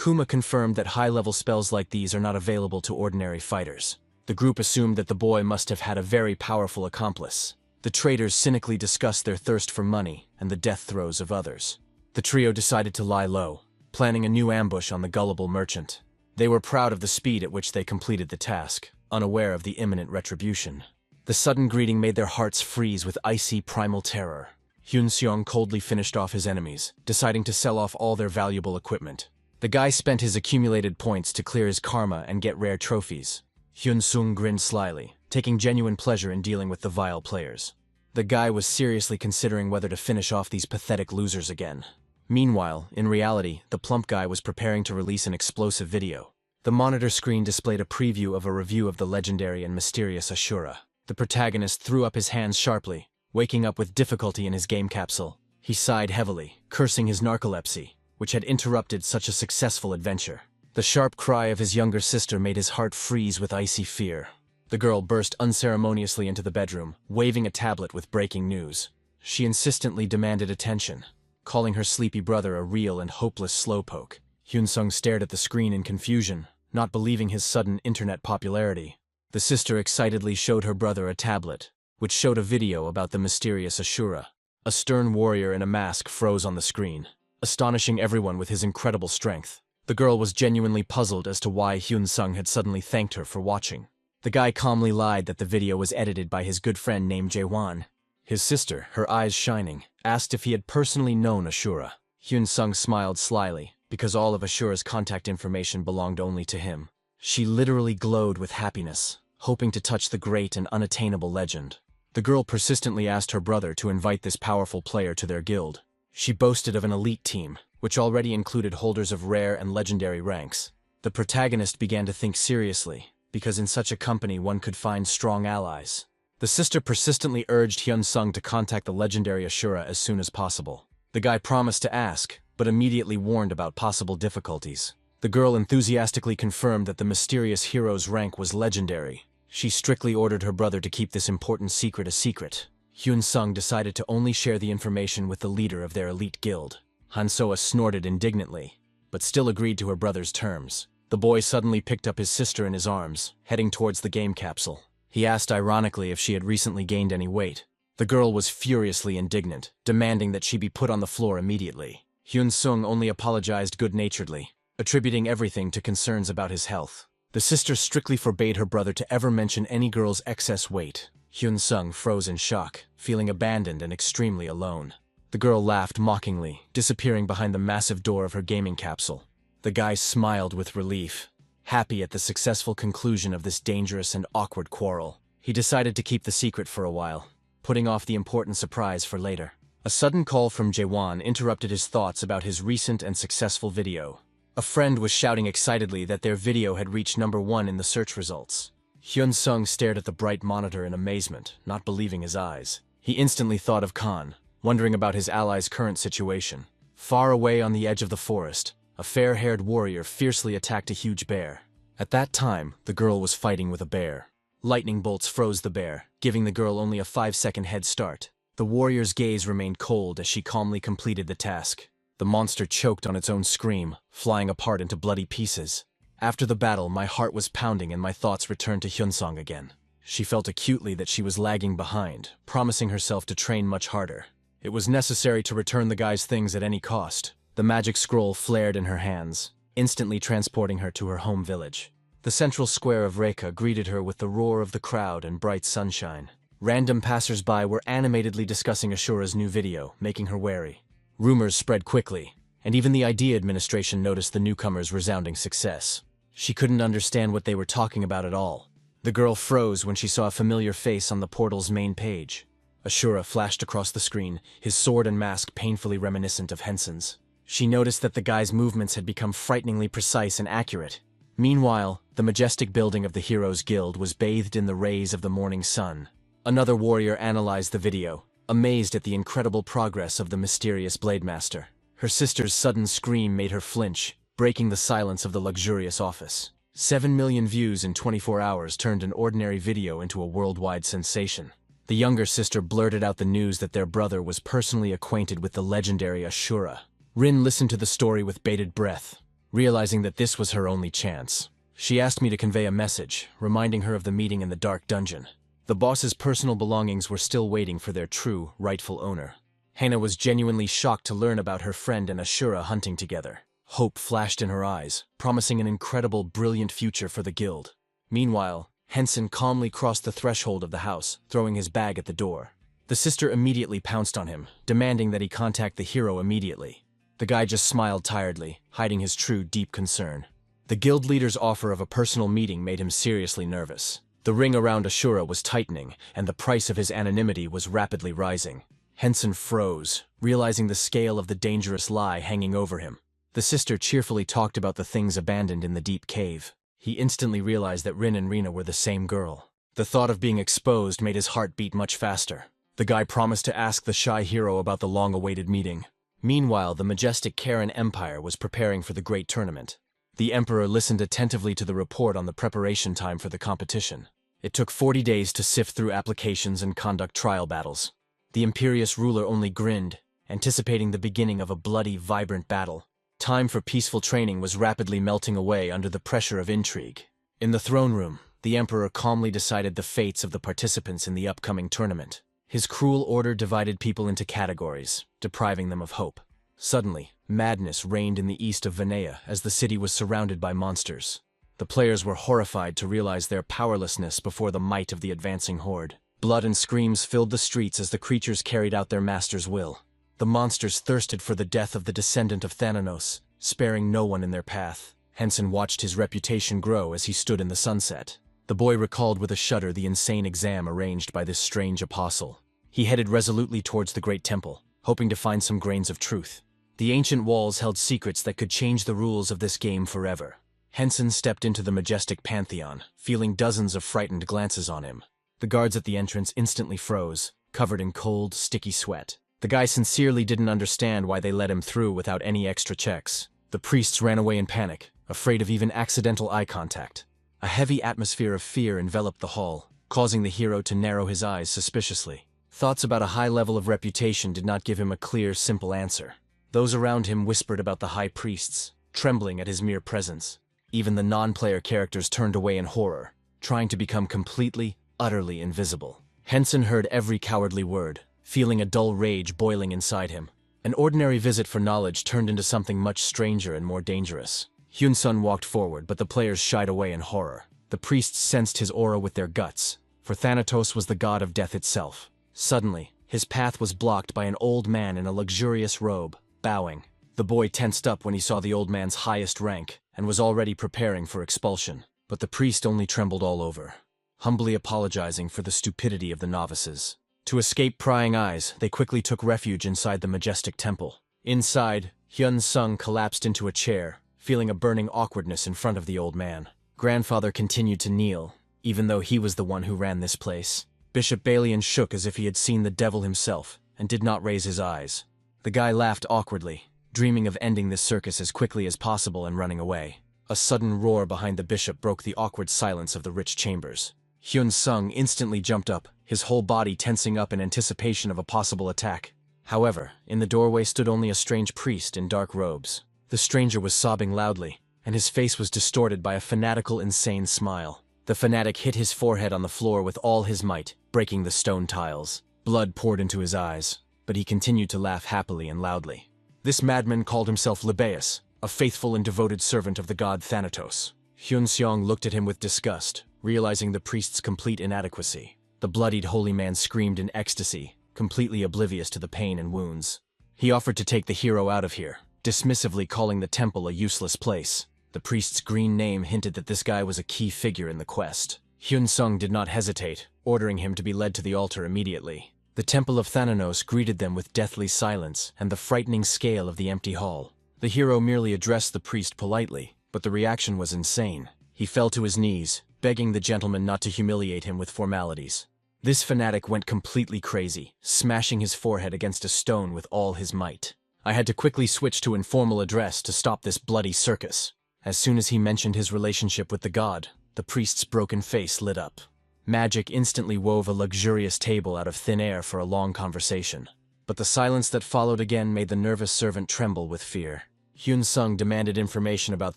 Kuma confirmed that high-level spells like these are not available to ordinary fighters. The group assumed that the boy must have had a very powerful accomplice. The traders cynically discussed their thirst for money and the death throes of others. The trio decided to lie low, planning a new ambush on the gullible merchant. They were proud of the speed at which they completed the task, unaware of the imminent retribution. The sudden greeting made their hearts freeze with icy primal terror. Hyun-seong coldly finished off his enemies, deciding to sell off all their valuable equipment. The guy spent his accumulated points to clear his karma and get rare trophies. Hyun-sung grinned slyly, taking genuine pleasure in dealing with the vile players. The guy was seriously considering whether to finish off these pathetic losers again. Meanwhile, in reality, the plump guy was preparing to release an explosive video. The monitor screen displayed a preview of a review of the legendary and mysterious Asura. The protagonist threw up his hands sharply, waking up with difficulty in his game capsule. He sighed heavily, cursing his narcolepsy, which had interrupted such a successful adventure. The sharp cry of his younger sister made his heart freeze with icy fear. The girl burst unceremoniously into the bedroom, waving a tablet with breaking news. She insistently demanded attention, calling her sleepy brother a real and hopeless slowpoke. Hyun-sung stared at the screen in confusion, not believing his sudden internet popularity. The sister excitedly showed her brother a tablet, which showed a video about the mysterious Asura. A stern warrior in a mask froze on the screen, astonishing everyone with his incredible strength. The girl was genuinely puzzled as to why Hyun-sung had suddenly thanked her for watching. The guy calmly lied that the video was edited by his good friend named Jae-won. His sister, her eyes shining, asked if he had personally known Asura. Hyun-sung smiled slyly, because all of Ashura's contact information belonged only to him. She literally glowed with happiness, hoping to touch the great and unattainable legend. The girl persistently asked her brother to invite this powerful player to their guild. She boasted of an elite team, which already included holders of rare and legendary ranks. The protagonist began to think seriously, because in such a company one could find strong allies. The sister persistently urged Hyun-sung to contact the legendary Asura as soon as possible. The guy promised to ask, but immediately warned about possible difficulties. The girl enthusiastically confirmed that the mysterious hero's rank was legendary. She strictly ordered her brother to keep this important secret a secret. Hyun-sung decided to only share the information with the leader of their elite guild. Han-soa snorted indignantly, but still agreed to her brother's terms. The boy suddenly picked up his sister in his arms, heading towards the game capsule. He asked ironically if she had recently gained any weight. The girl was furiously indignant, demanding that she be put on the floor immediately. Hyun-sung only apologized good-naturedly, attributing everything to concerns about his health. The sister strictly forbade her brother to ever mention any girl's excess weight. Hyun-sung froze in shock, feeling abandoned and extremely alone. The girl laughed mockingly, disappearing behind the massive door of her gaming capsule. The guy smiled with relief, happy at the successful conclusion of this dangerous and awkward quarrel. He decided to keep the secret for a while, putting off the important surprise for later. A sudden call from Jae-won interrupted his thoughts about his recent and successful video. A friend was shouting excitedly that their video had reached #1 in the search results. Hyun-sung stared at the bright monitor in amazement, not believing his eyes. He instantly thought of Khan, wondering about his ally's current situation. Far away on the edge of the forest, a fair-haired warrior fiercely attacked a huge bear. At that time, the girl was fighting with a bear. Lightning bolts froze the bear, giving the girl only a 5-second head start. The warrior's gaze remained cold as she calmly completed the task. The monster choked on its own scream, flying apart into bloody pieces. After the battle, my heart was pounding and my thoughts returned to Hyun-sung again. She felt acutely that she was lagging behind, promising herself to train much harder. It was necessary to return the guy's things at any cost. The magic scroll flared in her hands, instantly transporting her to her home village. The central square of Reka greeted her with the roar of the crowd and bright sunshine. Random passers-by were animatedly discussing Ashura's new video, making her wary. Rumors spread quickly, and even the ID administration noticed the newcomer's resounding success. She couldn't understand what they were talking about at all. The girl froze when she saw a familiar face on the portal's main page. Asura flashed across the screen, his sword and mask painfully reminiscent of Henson's. She noticed that the guy's movements had become frighteningly precise and accurate. Meanwhile, the majestic building of the Heroes Guild was bathed in the rays of the morning sun. Another warrior analyzed the video, amazed at the incredible progress of the mysterious Blade Master. Her sister's sudden scream made her flinch, breaking the silence of the luxurious office. 7 million views in 24 hours turned an ordinary video into a worldwide sensation. The younger sister blurted out the news that their brother was personally acquainted with the legendary Asura. Rin listened to the story with bated breath, realizing that this was her only chance. She asked me to convey a message, reminding her of the meeting in the dark dungeon. The boss's personal belongings were still waiting for their true, rightful owner. Hana was genuinely shocked to learn about her friend and Asura hunting together. Hope flashed in her eyes, promising an incredible, brilliant future for the guild. Meanwhile, Henson calmly crossed the threshold of the house, throwing his bag at the door. The sister immediately pounced on him, demanding that he contact the hero immediately. The guy just smiled tiredly, hiding his true, deep concern. The guild leader's offer of a personal meeting made him seriously nervous. The ring around Asura was tightening, and the price of his anonymity was rapidly rising. Henson froze, realizing the scale of the dangerous lie hanging over him. The sister cheerfully talked about the things abandoned in the deep cave. He instantly realized that Rin and Rina were the same girl. The thought of being exposed made his heart beat much faster. The guy promised to ask the shy hero about the long-awaited meeting. Meanwhile, the majestic Karen Empire was preparing for the great tournament. The emperor listened attentively to the report on the preparation time for the competition. It took 40 days to sift through applications and conduct trial battles. The imperious ruler only grinned, anticipating the beginning of a bloody, vibrant battle. Time for peaceful training was rapidly melting away under the pressure of intrigue. In the throne room, the emperor calmly decided the fates of the participants in the upcoming tournament. His cruel order divided people into categories, depriving them of hope. Suddenly, madness reigned in the east of Venea as the city was surrounded by monsters. The players were horrified to realize their powerlessness before the might of the advancing horde. Blood and screams filled the streets as the creatures carried out their master's will. The monsters thirsted for the death of the descendant of Thanatos, sparing no one in their path. Henson watched his reputation grow as he stood in the sunset. The boy recalled with a shudder the insane exam arranged by this strange apostle. He headed resolutely towards the great temple, hoping to find some grains of truth. The ancient walls held secrets that could change the rules of this game forever. Henson stepped into the majestic pantheon, feeling dozens of frightened glances on him. The guards at the entrance instantly froze, covered in cold, sticky sweat. The guy sincerely didn't understand why they let him through without any extra checks. The priests ran away in panic, afraid of even accidental eye contact. A heavy atmosphere of fear enveloped the hall, causing the hero to narrow his eyes suspiciously. Thoughts about a high level of reputation did not give him a clear, simple answer. Those around him whispered about the high priests, trembling at his mere presence. Even the non-player characters turned away in horror, trying to become completely, utterly invisible. Henson heard every cowardly word, feeling a dull rage boiling inside him. An ordinary visit for knowledge turned into something much stranger and more dangerous. Hyun-sun walked forward, but the players shied away in horror. The priests sensed his aura with their guts, for Thanatos was the god of death itself. Suddenly, his path was blocked by an old man in a luxurious robe, bowing. The boy tensed up when he saw the old man's highest rank, and was already preparing for expulsion. But the priest only trembled all over, humbly apologizing for the stupidity of the novices. To escape prying eyes, they quickly took refuge inside the majestic temple. Inside, Hyun-sung collapsed into a chair, feeling a burning awkwardness in front of the old man. Grandfather continued to kneel, even though he was the one who ran this place. Bishop Balian shook as if he had seen the devil himself, and did not raise his eyes. The guy laughed awkwardly, dreaming of ending this circus as quickly as possible and running away. A sudden roar behind the bishop broke the awkward silence of the rich chambers. Hyun-sung instantly jumped up, his whole body tensing up in anticipation of a possible attack. However, in the doorway stood only a strange priest in dark robes. The stranger was sobbing loudly, and his face was distorted by a fanatical, insane smile. The fanatic hit his forehead on the floor with all his might, breaking the stone tiles. Blood poured into his eyes, but he continued to laugh happily and loudly. This madman called himself Libaeus, a faithful and devoted servant of the god Thanatos. Hyun-seong looked at him with disgust, realizing the priest's complete inadequacy. The bloodied holy man screamed in ecstasy, completely oblivious to the pain and wounds. He offered to take the hero out of here, dismissively calling the temple a useless place. The priest's green name hinted that this guy was a key figure in the quest. Hyun-sung did not hesitate, ordering him to be led to the altar immediately. The temple of Thanatos greeted them with deathly silence and the frightening scale of the empty hall. The hero merely addressed the priest politely, but the reaction was insane. He fell to his knees, begging the gentleman not to humiliate him with formalities. This fanatic went completely crazy, smashing his forehead against a stone with all his might. I had to quickly switch to informal address to stop this bloody circus. As soon as he mentioned his relationship with the god, the priest's broken face lit up. Magic instantly wove a luxurious table out of thin air for a long conversation. But the silence that followed again made the nervous servant tremble with fear. Hyun-sung demanded information about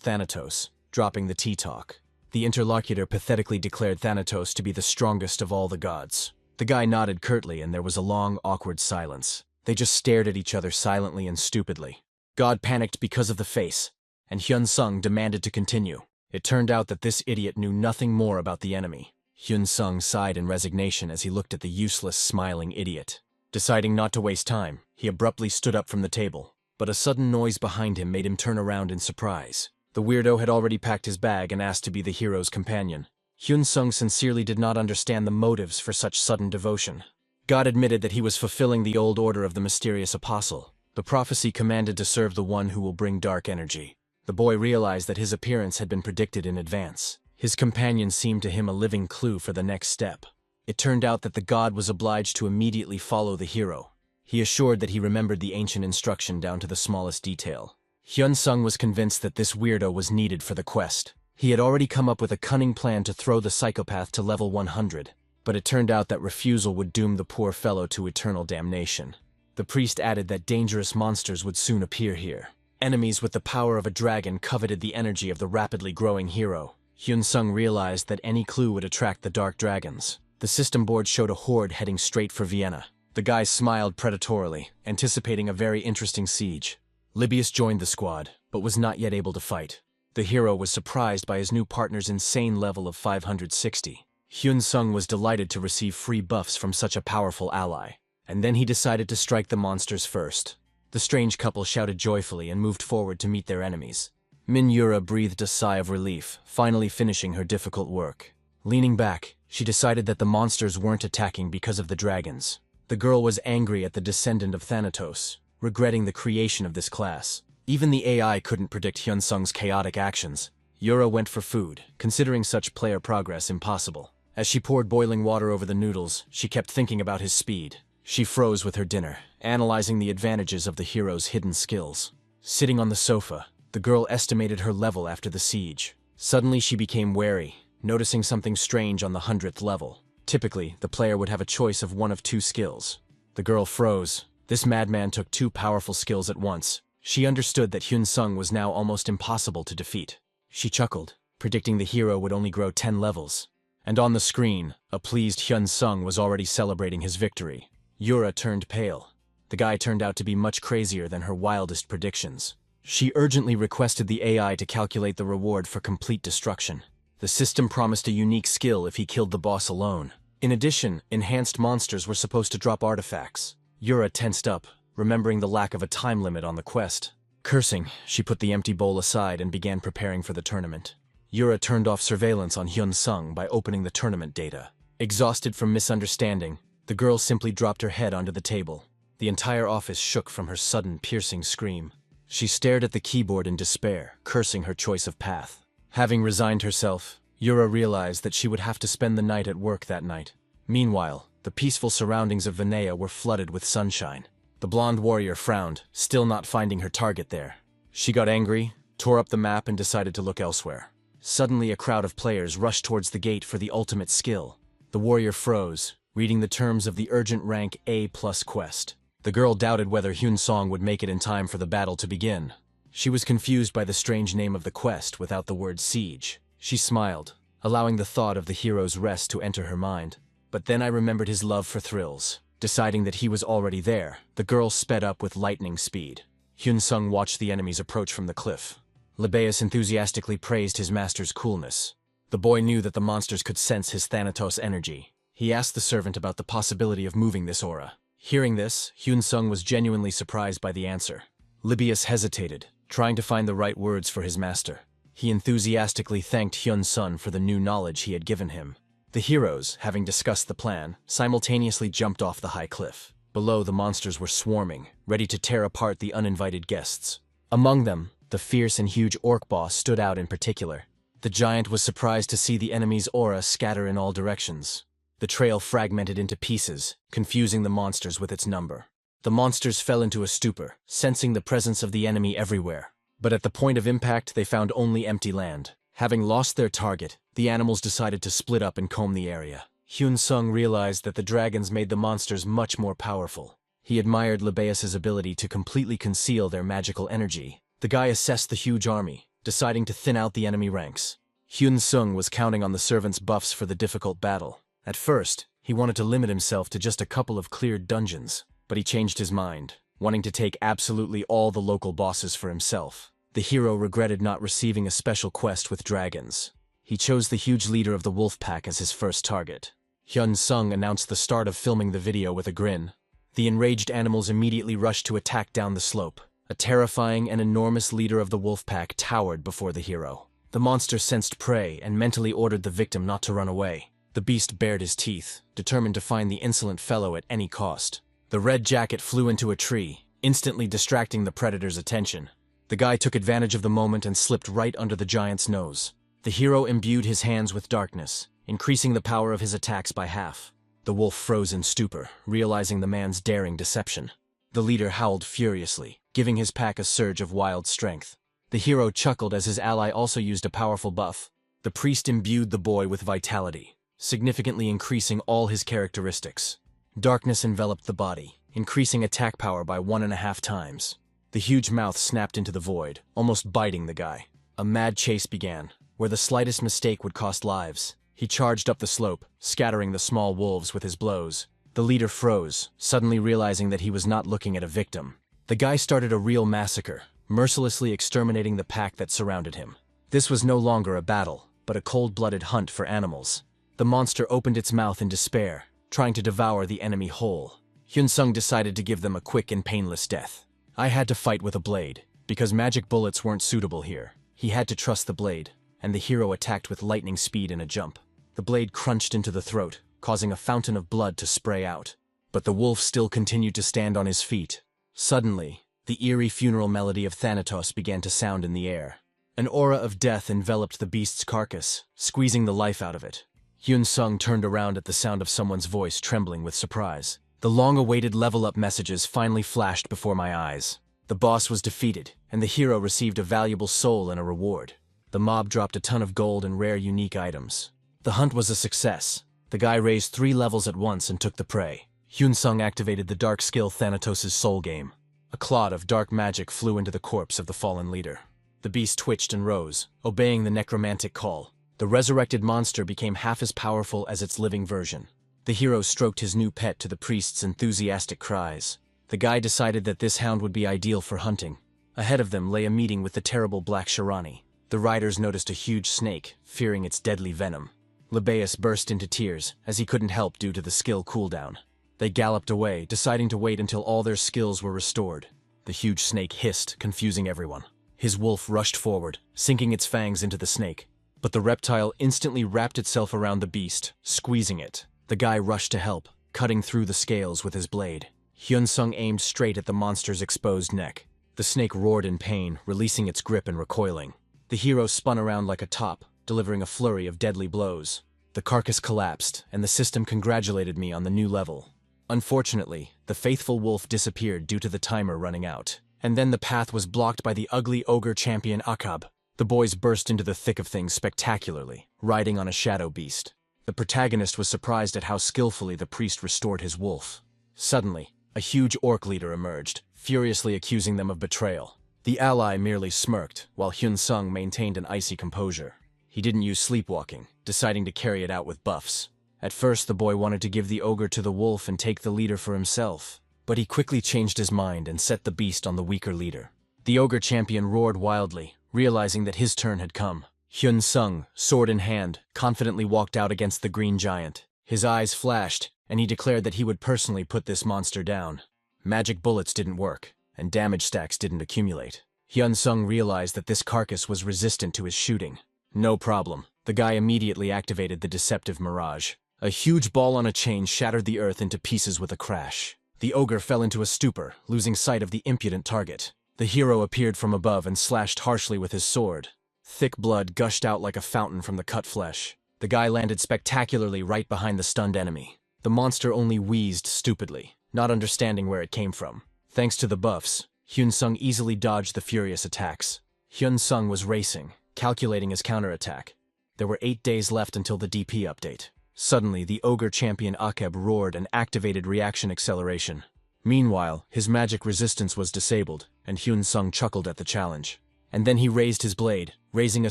Thanatos, dropping the tea talk. The interlocutor pathetically declared Thanatos to be the strongest of all the gods. The guy nodded curtly, and there was a long, awkward silence. They just stared at each other silently and stupidly. God panicked because of the face, and Hyun-sung demanded to continue. It turned out that this idiot knew nothing more about the enemy. Hyun-sung sighed in resignation as he looked at the useless, smiling idiot. Deciding not to waste time, he abruptly stood up from the table, but a sudden noise behind him made him turn around in surprise. The weirdo had already packed his bag and asked to be the hero's companion. Hyun-sung sincerely did not understand the motives for such sudden devotion. God admitted that he was fulfilling the old order of the mysterious apostle, The prophecy commanded to serve the one who will bring dark energy. The boy realized that his appearance had been predicted in advance. His companion seemed to him a living clue for the next step. It turned out that the god was obliged to immediately follow the hero. He assured that he remembered the ancient instruction down to the smallest detail. Hyun-sung was convinced that this weirdo was needed for the quest. He had already come up with a cunning plan to throw the psychopath to level 100, but it turned out that refusal would doom the poor fellow to eternal damnation. The priest added that dangerous monsters would soon appear here. Enemies with the power of a dragon coveted the energy of the rapidly growing hero. Hyun-sung realized that any clue would attract the dark dragons. The system board showed a horde heading straight for Vienna. The guy smiled predatorily, anticipating a very interesting siege. Libius joined the squad, but was not yet able to fight. The hero was surprised by his new partner's insane level of 560. Hyun-sung was delighted to receive free buffs from such a powerful ally. And then he decided to strike the monsters first. The strange couple shouted joyfully and moved forward to meet their enemies. Min-yura breathed a sigh of relief, finally finishing her difficult work. Leaning back, she decided that the monsters weren't attacking because of the dragons. The girl was angry at the descendant of Thanatos, regretting the creation of this class. Even the AI couldn't predict Hyun-sung's chaotic actions. Yura went for food, considering such player progress impossible. As she poured boiling water over the noodles, she kept thinking about his speed. She froze with her dinner, analyzing the advantages of the hero's hidden skills. Sitting on the sofa, the girl estimated her level after the siege. Suddenly she became wary, noticing something strange on the 100th level. Typically, the player would have a choice of one of two skills. The girl froze. This madman took two powerful skills at once. She understood that Hyun-sung was now almost impossible to defeat. She chuckled, predicting the hero would only grow 10 levels. And on the screen, a pleased Hyun-sung was already celebrating his victory. Yura turned pale. The guy turned out to be much crazier than her wildest predictions. She urgently requested the AI to calculate the reward for complete destruction. The system promised a unique skill if he killed the boss alone. In addition, enhanced monsters were supposed to drop artifacts. Yura tensed up, remembering the lack of a time limit on the quest. Cursing, she put the empty bowl aside and began preparing for the tournament. Yura turned off surveillance on Hyun-sung by opening the tournament data. Exhausted from misunderstanding, the girl simply dropped her head onto the table. The entire office shook from her sudden, piercing scream. She stared at the keyboard in despair, cursing her choice of path. Having resigned herself, Yura realized that she would have to spend the night at work that night. Meanwhile, the peaceful surroundings of Vinaya were flooded with sunshine. The blonde warrior frowned, still not finding her target there. She got angry, tore up the map and decided to look elsewhere. Suddenly a crowd of players rushed towards the gate for the ultimate skill. The warrior froze, reading the terms of the urgent rank A+ quest. The girl doubted whether Hyun-sung would make it in time for the battle to begin. She was confused by the strange name of the quest without the word siege. She smiled, allowing the thought of the hero's rest to enter her mind. But then I remembered his love for thrills. Deciding that he was already there, the girl sped up with lightning speed. Hyun-sung watched the enemies approach from the cliff. Libeus enthusiastically praised his master's coolness. The boy knew that the monsters could sense his Thanatos energy. He asked the servant about the possibility of moving this aura. Hearing this, Hyun-sung was genuinely surprised by the answer. Libeus hesitated, trying to find the right words for his master. He enthusiastically thanked Hyun-sung for the new knowledge he had given him. The heroes, having discussed the plan, simultaneously jumped off the high cliff. Below, the monsters were swarming, ready to tear apart the uninvited guests. Among them, the fierce and huge orc boss stood out in particular. The giant was surprised to see the enemy's aura scatter in all directions. The trail fragmented into pieces, confusing the monsters with its number. The monsters fell into a stupor, sensing the presence of the enemy everywhere. But at the point of impact, they found only empty land. Having lost their target, the animals decided to split up and comb the area. Hyun-sung realized that the dragons made the monsters much more powerful. He admired Libeus's ability to completely conceal their magical energy. The guy assessed the huge army, deciding to thin out the enemy ranks. Hyun-sung was counting on the servants' buffs for the difficult battle. At first, he wanted to limit himself to just a couple of cleared dungeons, but he changed his mind, wanting to take absolutely all the local bosses for himself. The hero regretted not receiving a special quest with dragons. He chose the huge leader of the wolf pack as his first target. Hyun-sung announced the start of filming the video with a grin. The enraged animals immediately rushed to attack down the slope. A terrifying and enormous leader of the wolf pack towered before the hero. The monster sensed prey and mentally ordered the victim not to run away. The beast bared his teeth, determined to find the insolent fellow at any cost. The red jacket flew into a tree, instantly distracting the predator's attention. The guy took advantage of the moment and slipped right under the giant's nose. The hero imbued his hands with darkness, increasing the power of his attacks by half. The wolf froze in stupor, realizing the man's daring deception. The leader howled furiously, giving his pack a surge of wild strength. The hero chuckled as his ally also used a powerful buff. The priest imbued the boy with vitality, significantly increasing all his characteristics. Darkness enveloped the body, increasing attack power by 1.5 times. The huge mouth snapped into the void, almost biting the guy. A mad chase began, where the slightest mistake would cost lives. He charged up the slope, scattering the small wolves with his blows. The leader froze, suddenly realizing that he was not looking at a victim. The guy started a real massacre, mercilessly exterminating the pack that surrounded him. This was no longer a battle, but a cold-blooded hunt for animals. The monster opened its mouth in despair, trying to devour the enemy whole. Hyun-sung decided to give them a quick and painless death. I had to fight with a blade, because magic bullets weren't suitable here. He had to trust the blade, and the hero attacked with lightning speed in a jump. The blade crunched into the throat, causing a fountain of blood to spray out. But the wolf still continued to stand on his feet. Suddenly, the eerie funeral melody of Thanatos began to sound in the air. An aura of death enveloped the beast's carcass, squeezing the life out of it. Hyun-sung turned around at the sound of someone's voice, trembling with surprise. The long-awaited level-up messages finally flashed before my eyes. The boss was defeated, and the hero received a valuable soul and a reward. The mob dropped a ton of gold and rare unique items. The hunt was a success. The guy raised 3 levels at once and took the prey. Hyun-sung activated the dark skill Thanatos' soul game. A clod of dark magic flew into the corpse of the fallen leader. The beast twitched and rose, obeying the necromantic call. The resurrected monster became half as powerful as its living version. The hero stroked his new pet to the priest's enthusiastic cries. The guy decided that this hound would be ideal for hunting. Ahead of them lay a meeting with the terrible Black Shirani. The riders noticed a huge snake, fearing its deadly venom. Libeus burst into tears, as he couldn't help due to the skill cooldown. They galloped away, deciding to wait until all their skills were restored. The huge snake hissed, confusing everyone. His wolf rushed forward, sinking its fangs into the snake. But the reptile instantly wrapped itself around the beast, squeezing it. The guy rushed to help, cutting through the scales with his blade. Hyun-sung aimed straight at the monster's exposed neck. The snake roared in pain, releasing its grip and recoiling. The hero spun around like a top, delivering a flurry of deadly blows. The carcass collapsed, and the system congratulated me on the new level. Unfortunately, the faithful wolf disappeared due to the timer running out. And then the path was blocked by the ugly ogre champion Akab. The boys burst into the thick of things spectacularly, riding on a shadow beast. The protagonist was surprised at how skillfully the priest restored his wolf. Suddenly, a huge orc leader emerged, furiously accusing them of betrayal. The ally merely smirked, while Hyun-sung maintained an icy composure. He didn't use sleepwalking, deciding to carry it out with buffs. At first, the boy wanted to give the ogre to the wolf and take the leader for himself. But he quickly changed his mind and set the beast on the weaker leader. The ogre champion roared wildly, realizing that his turn had come. Hyun-sung, sword in hand, confidently walked out against the green giant. His eyes flashed, and he declared that he would personally put this monster down. Magic bullets didn't work, and damage stacks didn't accumulate. Hyun-sung realized that this carcass was resistant to his shooting. No problem. The guy immediately activated the deceptive mirage. A huge ball on a chain shattered the earth into pieces with a crash. The ogre fell into a stupor, losing sight of the impudent target. The hero appeared from above and slashed harshly with his sword. Thick blood gushed out like a fountain from the cut flesh. The guy landed spectacularly right behind the stunned enemy. The monster only wheezed stupidly, not understanding where it came from. Thanks to the buffs, Hyun-sung easily dodged the furious attacks. Hyun-sung was racing, calculating his counterattack. There were 8 days left until the DP update. Suddenly, the ogre champion Akeb roared and activated reaction acceleration. Meanwhile, his magic resistance was disabled, and Hyun-sung chuckled at the challenge. And then he raised his blade, raising a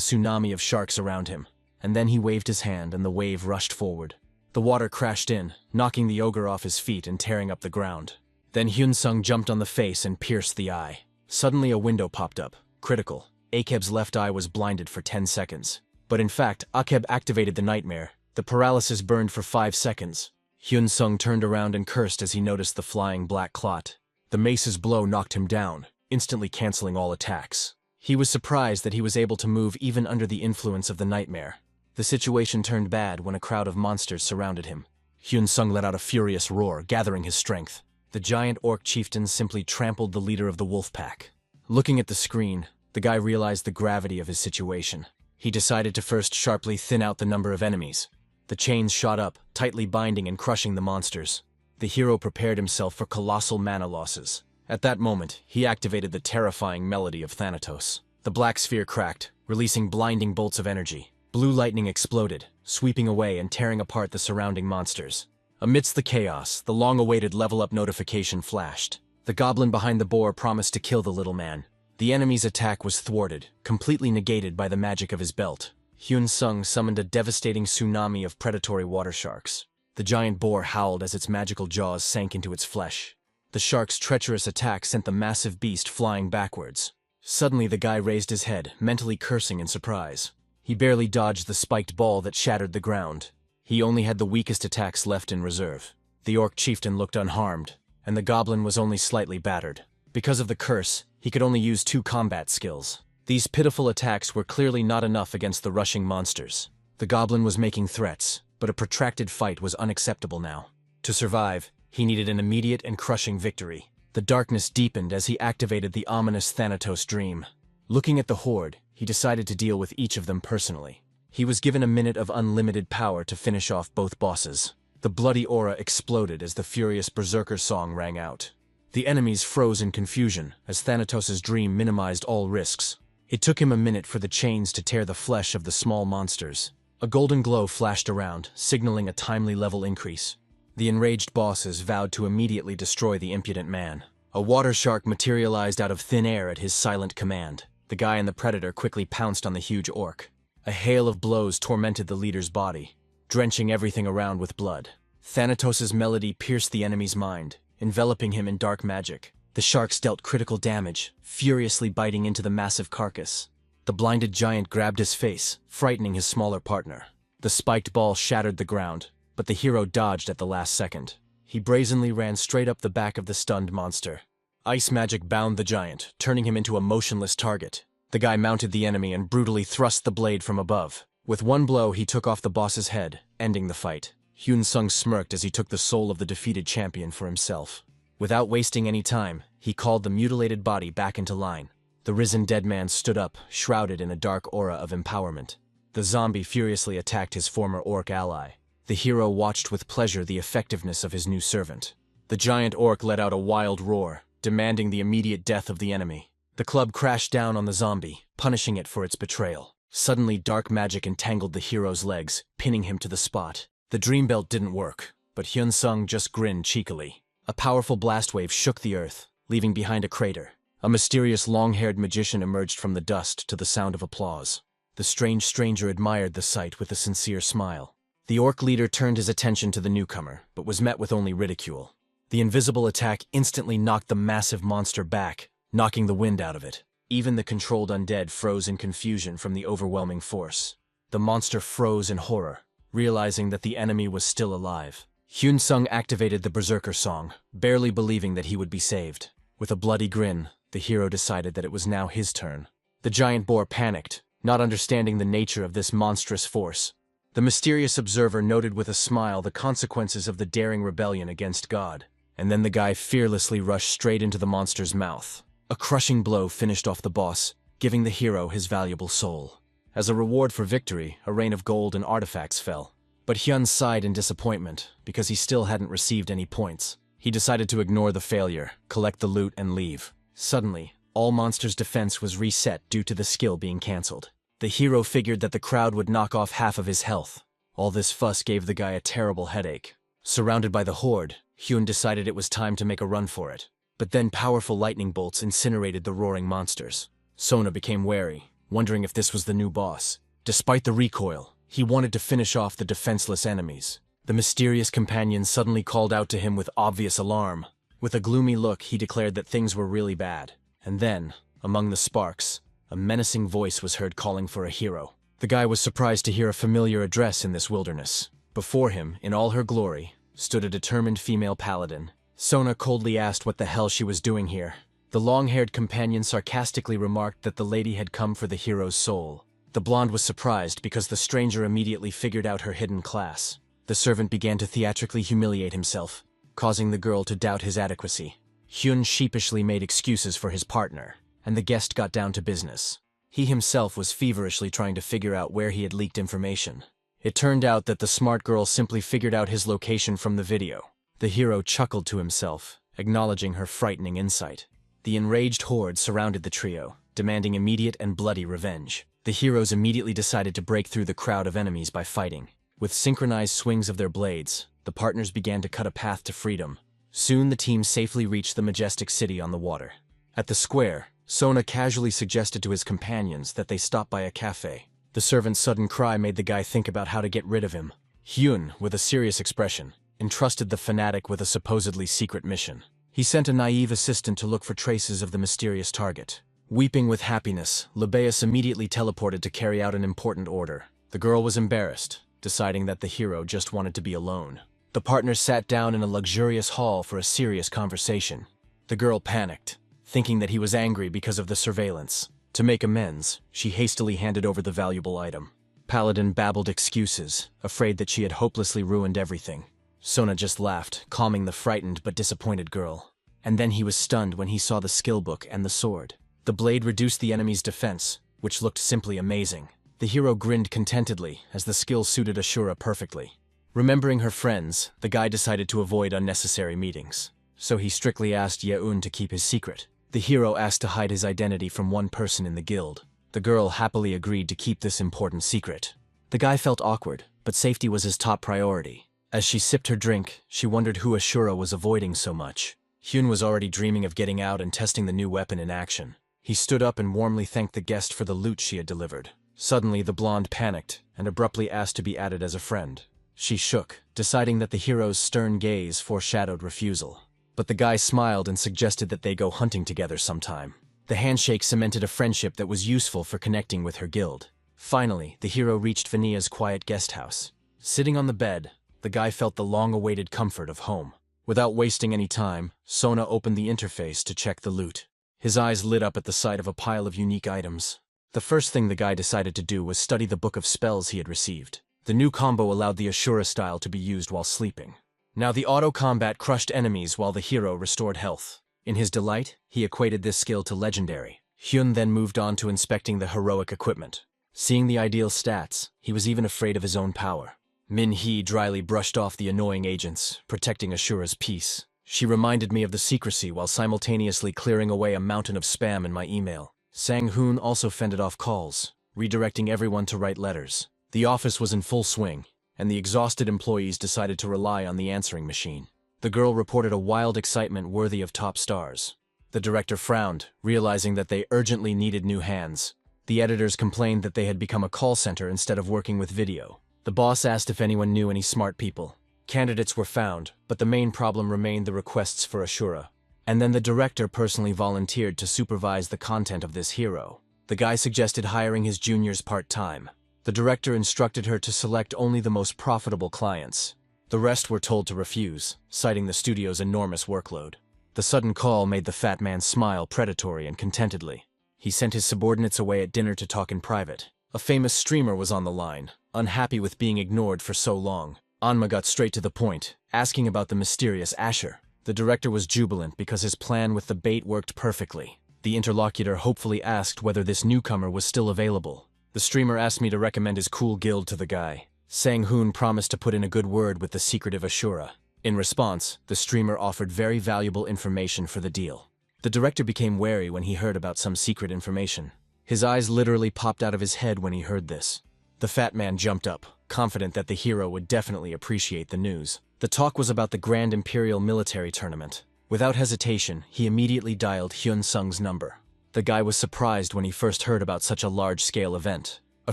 tsunami of sharks around him. And then he waved his hand and the wave rushed forward. The water crashed in, knocking the ogre off his feet and tearing up the ground. Then Hyun-sung jumped on the face and pierced the eye. Suddenly a window popped up. Critical. Akeb's left eye was blinded for 10 seconds. But in fact, Akeb activated the nightmare. The paralysis burned for 5 seconds. Hyun-sung turned around and cursed as he noticed the flying black clot. The mace's blow knocked him down, instantly canceling all attacks. He was surprised that he was able to move even under the influence of the nightmare. The situation turned bad when a crowd of monsters surrounded him. Hyun-sung let out a furious roar, gathering his strength. The giant orc chieftain simply trampled the leader of the wolf pack. Looking at the screen, the guy realized the gravity of his situation. He decided to first sharply thin out the number of enemies. The chains shot up, tightly binding and crushing the monsters. The hero prepared himself for colossal mana losses. At that moment, he activated the terrifying melody of Thanatos. The black sphere cracked, releasing blinding bolts of energy. Blue lightning exploded, sweeping away and tearing apart the surrounding monsters. Amidst the chaos, the long-awaited level-up notification flashed. The goblin behind the boar promised to kill the little man. The enemy's attack was thwarted, completely negated by the magic of his belt. Hyun Sung summoned a devastating tsunami of predatory water sharks. The giant boar howled as its magical jaws sank into its flesh. The shark's treacherous attack sent the massive beast flying backwards. Suddenly the guy raised his head, mentally cursing in surprise. He barely dodged the spiked ball that shattered the ground. He only had the weakest attacks left in reserve. The orc chieftain looked unharmed, and the goblin was only slightly battered. Because of the curse, he could only use 2 combat skills. These pitiful attacks were clearly not enough against the rushing monsters. The goblin was making threats, but a protracted fight was unacceptable now. To survive, he needed an immediate and crushing victory. The darkness deepened as he activated the ominous Thanatos dream. Looking at the horde, he decided to deal with each of them personally. He was given a minute of unlimited power to finish off both bosses. The bloody aura exploded as the furious berserker song rang out. The enemies froze in confusion as Thanatos' dream minimized all risks. It took him a minute for the chains to tear the flesh of the small monsters. A golden glow flashed around, signaling a timely level increase. The enraged bosses vowed to immediately destroy the impudent man. A water shark materialized out of thin air at his silent command. The guy and the predator quickly pounced on the huge orc. A hail of blows tormented the leader's body, drenching everything around with blood. Thanatos' melody pierced the enemy's mind, enveloping him in dark magic. The sharks dealt critical damage, furiously biting into the massive carcass. The blinded giant grabbed his face, frightening his smaller partner. The spiked ball shattered the ground, but the hero dodged at the last second. He brazenly ran straight up the back of the stunned monster. Ice magic bound the giant, turning him into a motionless target. The guy mounted the enemy and brutally thrust the blade from above. With one blow, he took off the boss's head, ending the fight. Hyun Sung smirked as he took the soul of the defeated champion for himself. Without wasting any time, he called the mutilated body back into line. The risen dead man stood up, shrouded in a dark aura of empowerment. The zombie furiously attacked his former orc ally. The hero watched with pleasure the effectiveness of his new servant. The giant orc let out a wild roar, demanding the immediate death of the enemy. The club crashed down on the zombie, punishing it for its betrayal. Suddenly, dark magic entangled the hero's legs, pinning him to the spot. The dream belt didn't work, but Hyun Sung just grinned cheekily. A powerful blast wave shook the earth, leaving behind a crater. A mysterious long-haired magician emerged from the dust to the sound of applause. The strange stranger admired the sight with a sincere smile. The orc leader turned his attention to the newcomer, but was met with only ridicule. The invisible attack instantly knocked the massive monster back, knocking the wind out of it. Even the controlled undead froze in confusion from the overwhelming force. The monster froze in horror, realizing that the enemy was still alive. Hyun Sung activated the berserker song, barely believing that he would be saved. With a bloody grin, the hero decided that it was now his turn. The giant boar panicked, not understanding the nature of this monstrous force. The mysterious observer noted with a smile the consequences of the daring rebellion against God. And then the guy fearlessly rushed straight into the monster's mouth. A crushing blow finished off the boss, giving the hero his valuable soul. As a reward for victory, a rain of gold and artifacts fell. But Hyun sighed in disappointment, because he still hadn't received any points. He decided to ignore the failure, collect the loot, and leave. Suddenly, all monsters' defense was reset due to the skill being cancelled. The hero figured that the crowd would knock off half of his health. All this fuss gave the guy a terrible headache. Surrounded by the horde, Hyun decided it was time to make a run for it. But then powerful lightning bolts incinerated the roaring monsters. Sona became wary, wondering if this was the new boss. Despite the recoil, he wanted to finish off the defenseless enemies. The mysterious companion suddenly called out to him with obvious alarm. With a gloomy look, he declared that things were really bad. And then, among the sparks, a menacing voice was heard calling for a hero. The guy was surprised to hear a familiar address in this wilderness. Before him, in all her glory, stood a determined female paladin. Sona coldly asked what the hell she was doing here. The long-haired companion sarcastically remarked that the lady had come for the hero's soul. The blonde was surprised because the stranger immediately figured out her hidden class. The servant began to theatrically humiliate himself. causing the girl to doubt his adequacy. Hyun sheepishly made excuses for his partner, and the guest got down to business. He himself was feverishly trying to figure out where he had leaked information. It turned out that the smart girl simply figured out his location from the video. The hero chuckled to himself, acknowledging her frightening insight. The enraged horde surrounded the trio, demanding immediate and bloody revenge. The heroes immediately decided to break through the crowd of enemies by fighting. With synchronized swings of their blades, the partners began to cut a path to freedom. Soon the team safely reached the majestic city on the water. At the square, Sona casually suggested to his companions that they stop by a cafe. The servant's sudden cry made the guy think about how to get rid of him. Hyun, with a serious expression, entrusted the fanatic with a supposedly secret mission. He sent a naive assistant to look for traces of the mysterious target. Weeping with happiness, Lebeus immediately teleported to carry out an important order. The girl was embarrassed, deciding that the hero just wanted to be alone. The partners sat down in a luxurious hall for a serious conversation. The girl panicked, thinking that he was angry because of the surveillance. To make amends, she hastily handed over the valuable item. Paladin babbled excuses, afraid that she had hopelessly ruined everything. Sona just laughed, calming the frightened but disappointed girl. And then he was stunned when he saw the skill book and the sword. The blade reduced the enemy's defense, which looked simply amazing. The hero grinned contentedly, as the skill suited Asura perfectly. Remembering her friends, the guy decided to avoid unnecessary meetings. So he strictly asked Yeun to keep his secret. The hero asked to hide his identity from one person in the guild. The girl happily agreed to keep this important secret. The guy felt awkward, but safety was his top priority. As she sipped her drink, she wondered who Asura was avoiding so much. Hyun was already dreaming of getting out and testing the new weapon in action. He stood up and warmly thanked the guest for the loot she had delivered. Suddenly, the blonde panicked and abruptly asked to be added as a friend. She shook, deciding that the hero's stern gaze foreshadowed refusal. But the guy smiled and suggested that they go hunting together sometime. The handshake cemented a friendship that was useful for connecting with her guild. Finally, the hero reached Vania's quiet guest house. Sitting on the bed, the guy felt the long-awaited comfort of home. Without wasting any time, Sona opened the interface to check the loot. His eyes lit up at the sight of a pile of unique items. The first thing the guy decided to do was study the book of spells he had received. The new combo allowed the Asura style to be used while sleeping. Now the auto-combat crushed enemies while the hero restored health. In his delight, he equated this skill to legendary. Hyun then moved on to inspecting the heroic equipment. Seeing the ideal stats, he was even afraid of his own power. Min-hee dryly brushed off the annoying agents, protecting Asura's peace. She reminded me of the secrecy while simultaneously clearing away a mountain of spam in my email. Sang-hoon also fended off calls, redirecting everyone to write letters. The office was in full swing, and the exhausted employees decided to rely on the answering machine. The girl reported a wild excitement worthy of top stars. The director frowned, realizing that they urgently needed new hands. The editors complained that they had become a call center instead of working with video. The boss asked if anyone knew any smart people. Candidates were found, but the main problem remained the requests for Asura. And then the director personally volunteered to supervise the content of this hero. The guy suggested hiring his juniors part-time. The director instructed her to select only the most profitable clients. The rest were told to refuse, citing the studio's enormous workload. The sudden call made the fat man smile predatory and contentedly. He sent his subordinates away at dinner to talk in private. A famous streamer was on the line, unhappy with being ignored for so long. Anma got straight to the point, asking about the mysterious Asher. The director was jubilant because his plan with the bait worked perfectly. The interlocutor hopefully asked whether this newcomer was still available. The streamer asked me to recommend his cool guild to the guy. Sang-hoon promised to put in a good word with the secretive Asura. In response, the streamer offered very valuable information for the deal. The director became wary when he heard about some secret information. His eyes literally popped out of his head when he heard this. The fat man jumped up, confident that the hero would definitely appreciate the news. The talk was about the Grand Imperial Military Tournament. Without hesitation, he immediately dialed Hyun Sung's number. The guy was surprised when he first heard about such a large-scale event. A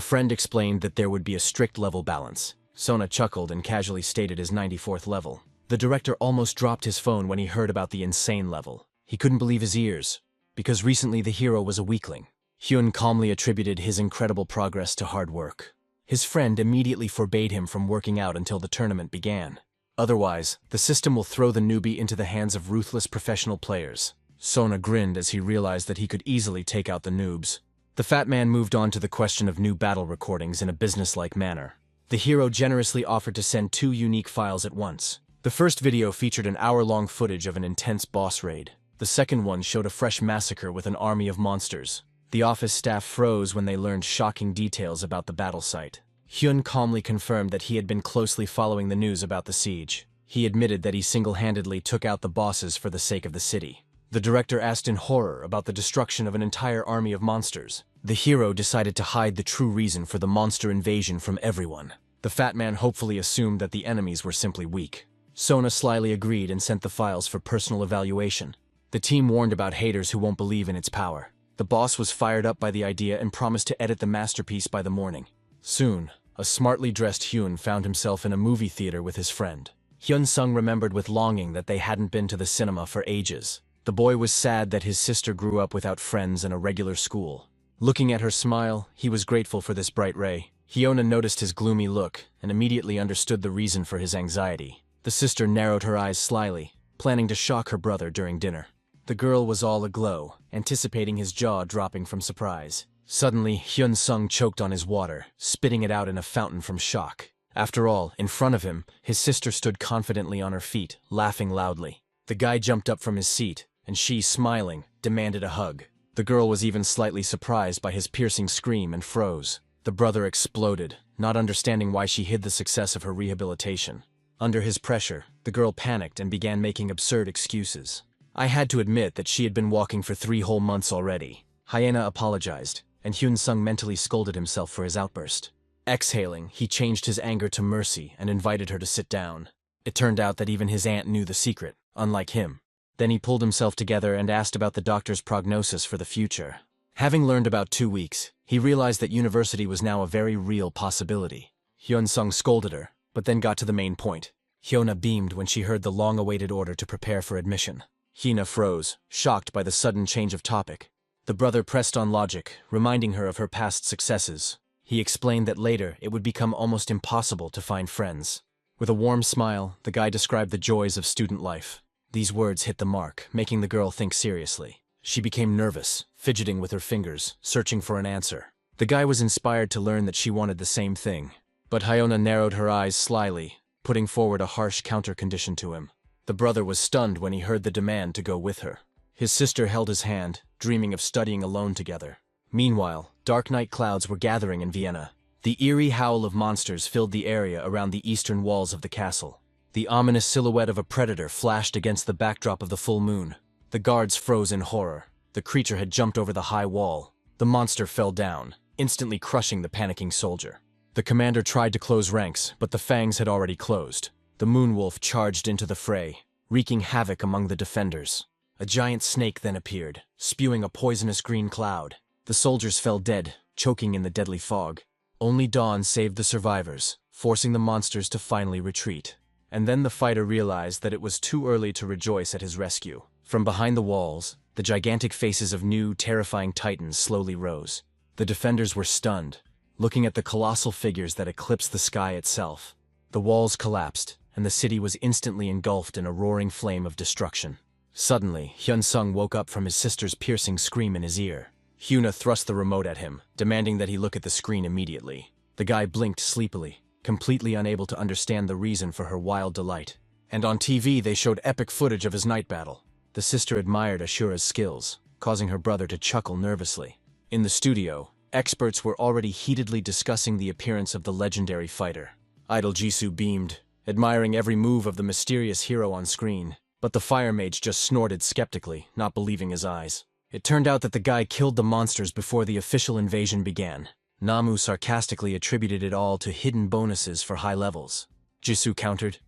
friend explained that there would be a strict level balance. Sona chuckled and casually stated his 94th level. The director almost dropped his phone when he heard about the insane level. He couldn't believe his ears, because recently the hero was a weakling. Hyun calmly attributed his incredible progress to hard work. His friend immediately forbade him from working out until the tournament began. Otherwise, the system will throw the newbie into the hands of ruthless professional players. Sona grinned as he realized that he could easily take out the noobs. The fat man moved on to the question of new battle recordings in a businesslike manner. The hero generously offered to send 2 unique files at once. The first video featured an hour-long footage of an intense boss raid. The second one showed a fresh massacre with an army of monsters. The office staff froze when they learned shocking details about the battle site. Hyun calmly confirmed that he had been closely following the news about the siege. He admitted that he single-handedly took out the bosses for the sake of the city. The director asked in horror about the destruction of an entire army of monsters. The hero decided to hide the true reason for the monster invasion from everyone. The fat man hopefully assumed that the enemies were simply weak. Sona slyly agreed and sent the files for personal evaluation. The team warned about haters who won't believe in its power. The boss was fired up by the idea and promised to edit the masterpiece by the morning. Soon, a smartly dressed Hyun found himself in a movie theater with his friend. Hyun-sung remembered with longing that they hadn't been to the cinema for ages. The boy was sad that his sister grew up without friends and a regular school. Looking at her smile, he was grateful for this bright ray. Hyuna noticed his gloomy look and immediately understood the reason for his anxiety. The sister narrowed her eyes slyly, planning to shock her brother during dinner. The girl was all aglow, anticipating his jaw dropping from surprise. Suddenly, Hyun-sung choked on his water, spitting it out in a fountain from shock. After all, in front of him, his sister stood confidently on her feet, laughing loudly. The guy jumped up from his seat, and she, smiling, demanded a hug. The girl was even slightly surprised by his piercing scream and froze. The brother exploded, not understanding why she hid the success of her rehabilitation. Under his pressure, the girl panicked and began making absurd excuses. I had to admit that she had been walking for 3 whole months already. Hyena apologized, and Hyun-sung mentally scolded himself for his outburst. Exhaling, he changed his anger to mercy and invited her to sit down. It turned out that even his aunt knew the secret, unlike him. Then he pulled himself together and asked about the doctor's prognosis for the future. Having learned about 2 weeks, he realized that university was now a very real possibility. Hyun-sung scolded her, but then got to the main point. Hyuna beamed when she heard the long-awaited order to prepare for admission. Hina froze, shocked by the sudden change of topic. The brother pressed on logic, reminding her of her past successes. He explained that later it would become almost impossible to find friends. With a warm smile, the guy described the joys of student life. These words hit the mark, making the girl think seriously. She became nervous, fidgeting with her fingers, searching for an answer. The guy was inspired to learn that she wanted the same thing. But Hyuna narrowed her eyes slyly, putting forward a harsh counter-condition to him. The brother was stunned when he heard the demand to go with her. His sister held his hand, dreaming of studying alone together. Meanwhile, dark night clouds were gathering in Vienna. The eerie howl of monsters filled the area around the eastern walls of the castle. The ominous silhouette of a predator flashed against the backdrop of the full moon. The guards froze in horror. The creature had jumped over the high wall. The monster fell down, instantly crushing the panicking soldier. The commander tried to close ranks, but the fangs had already closed. The moonwolf charged into the fray, wreaking havoc among the defenders. A giant snake then appeared, spewing a poisonous green cloud. The soldiers fell dead, choking in the deadly fog. Only dawn saved the survivors, forcing the monsters to finally retreat. And then the fighter realized that it was too early to rejoice at his rescue. From behind the walls, the gigantic faces of new, terrifying titans slowly rose. The defenders were stunned, looking at the colossal figures that eclipsed the sky itself. The walls collapsed, and the city was instantly engulfed in a roaring flame of destruction. Suddenly, Hyun-sung woke up from his sister's piercing scream in his ear. Hyuna thrust the remote at him, demanding that he look at the screen immediately. The guy blinked sleepily, completely unable to understand the reason for her wild delight. And on TV they showed epic footage of his night battle. The sister admired Asura's skills, causing her brother to chuckle nervously. In the studio, experts were already heatedly discussing the appearance of the legendary fighter. Idol Jisoo beamed, admiring every move of the mysterious hero on screen. But the fire mage just snorted skeptically, not believing his eyes. It turned out that the guy killed the monsters before the official invasion began. Namu sarcastically attributed it all to hidden bonuses for high levels. Jisoo countered,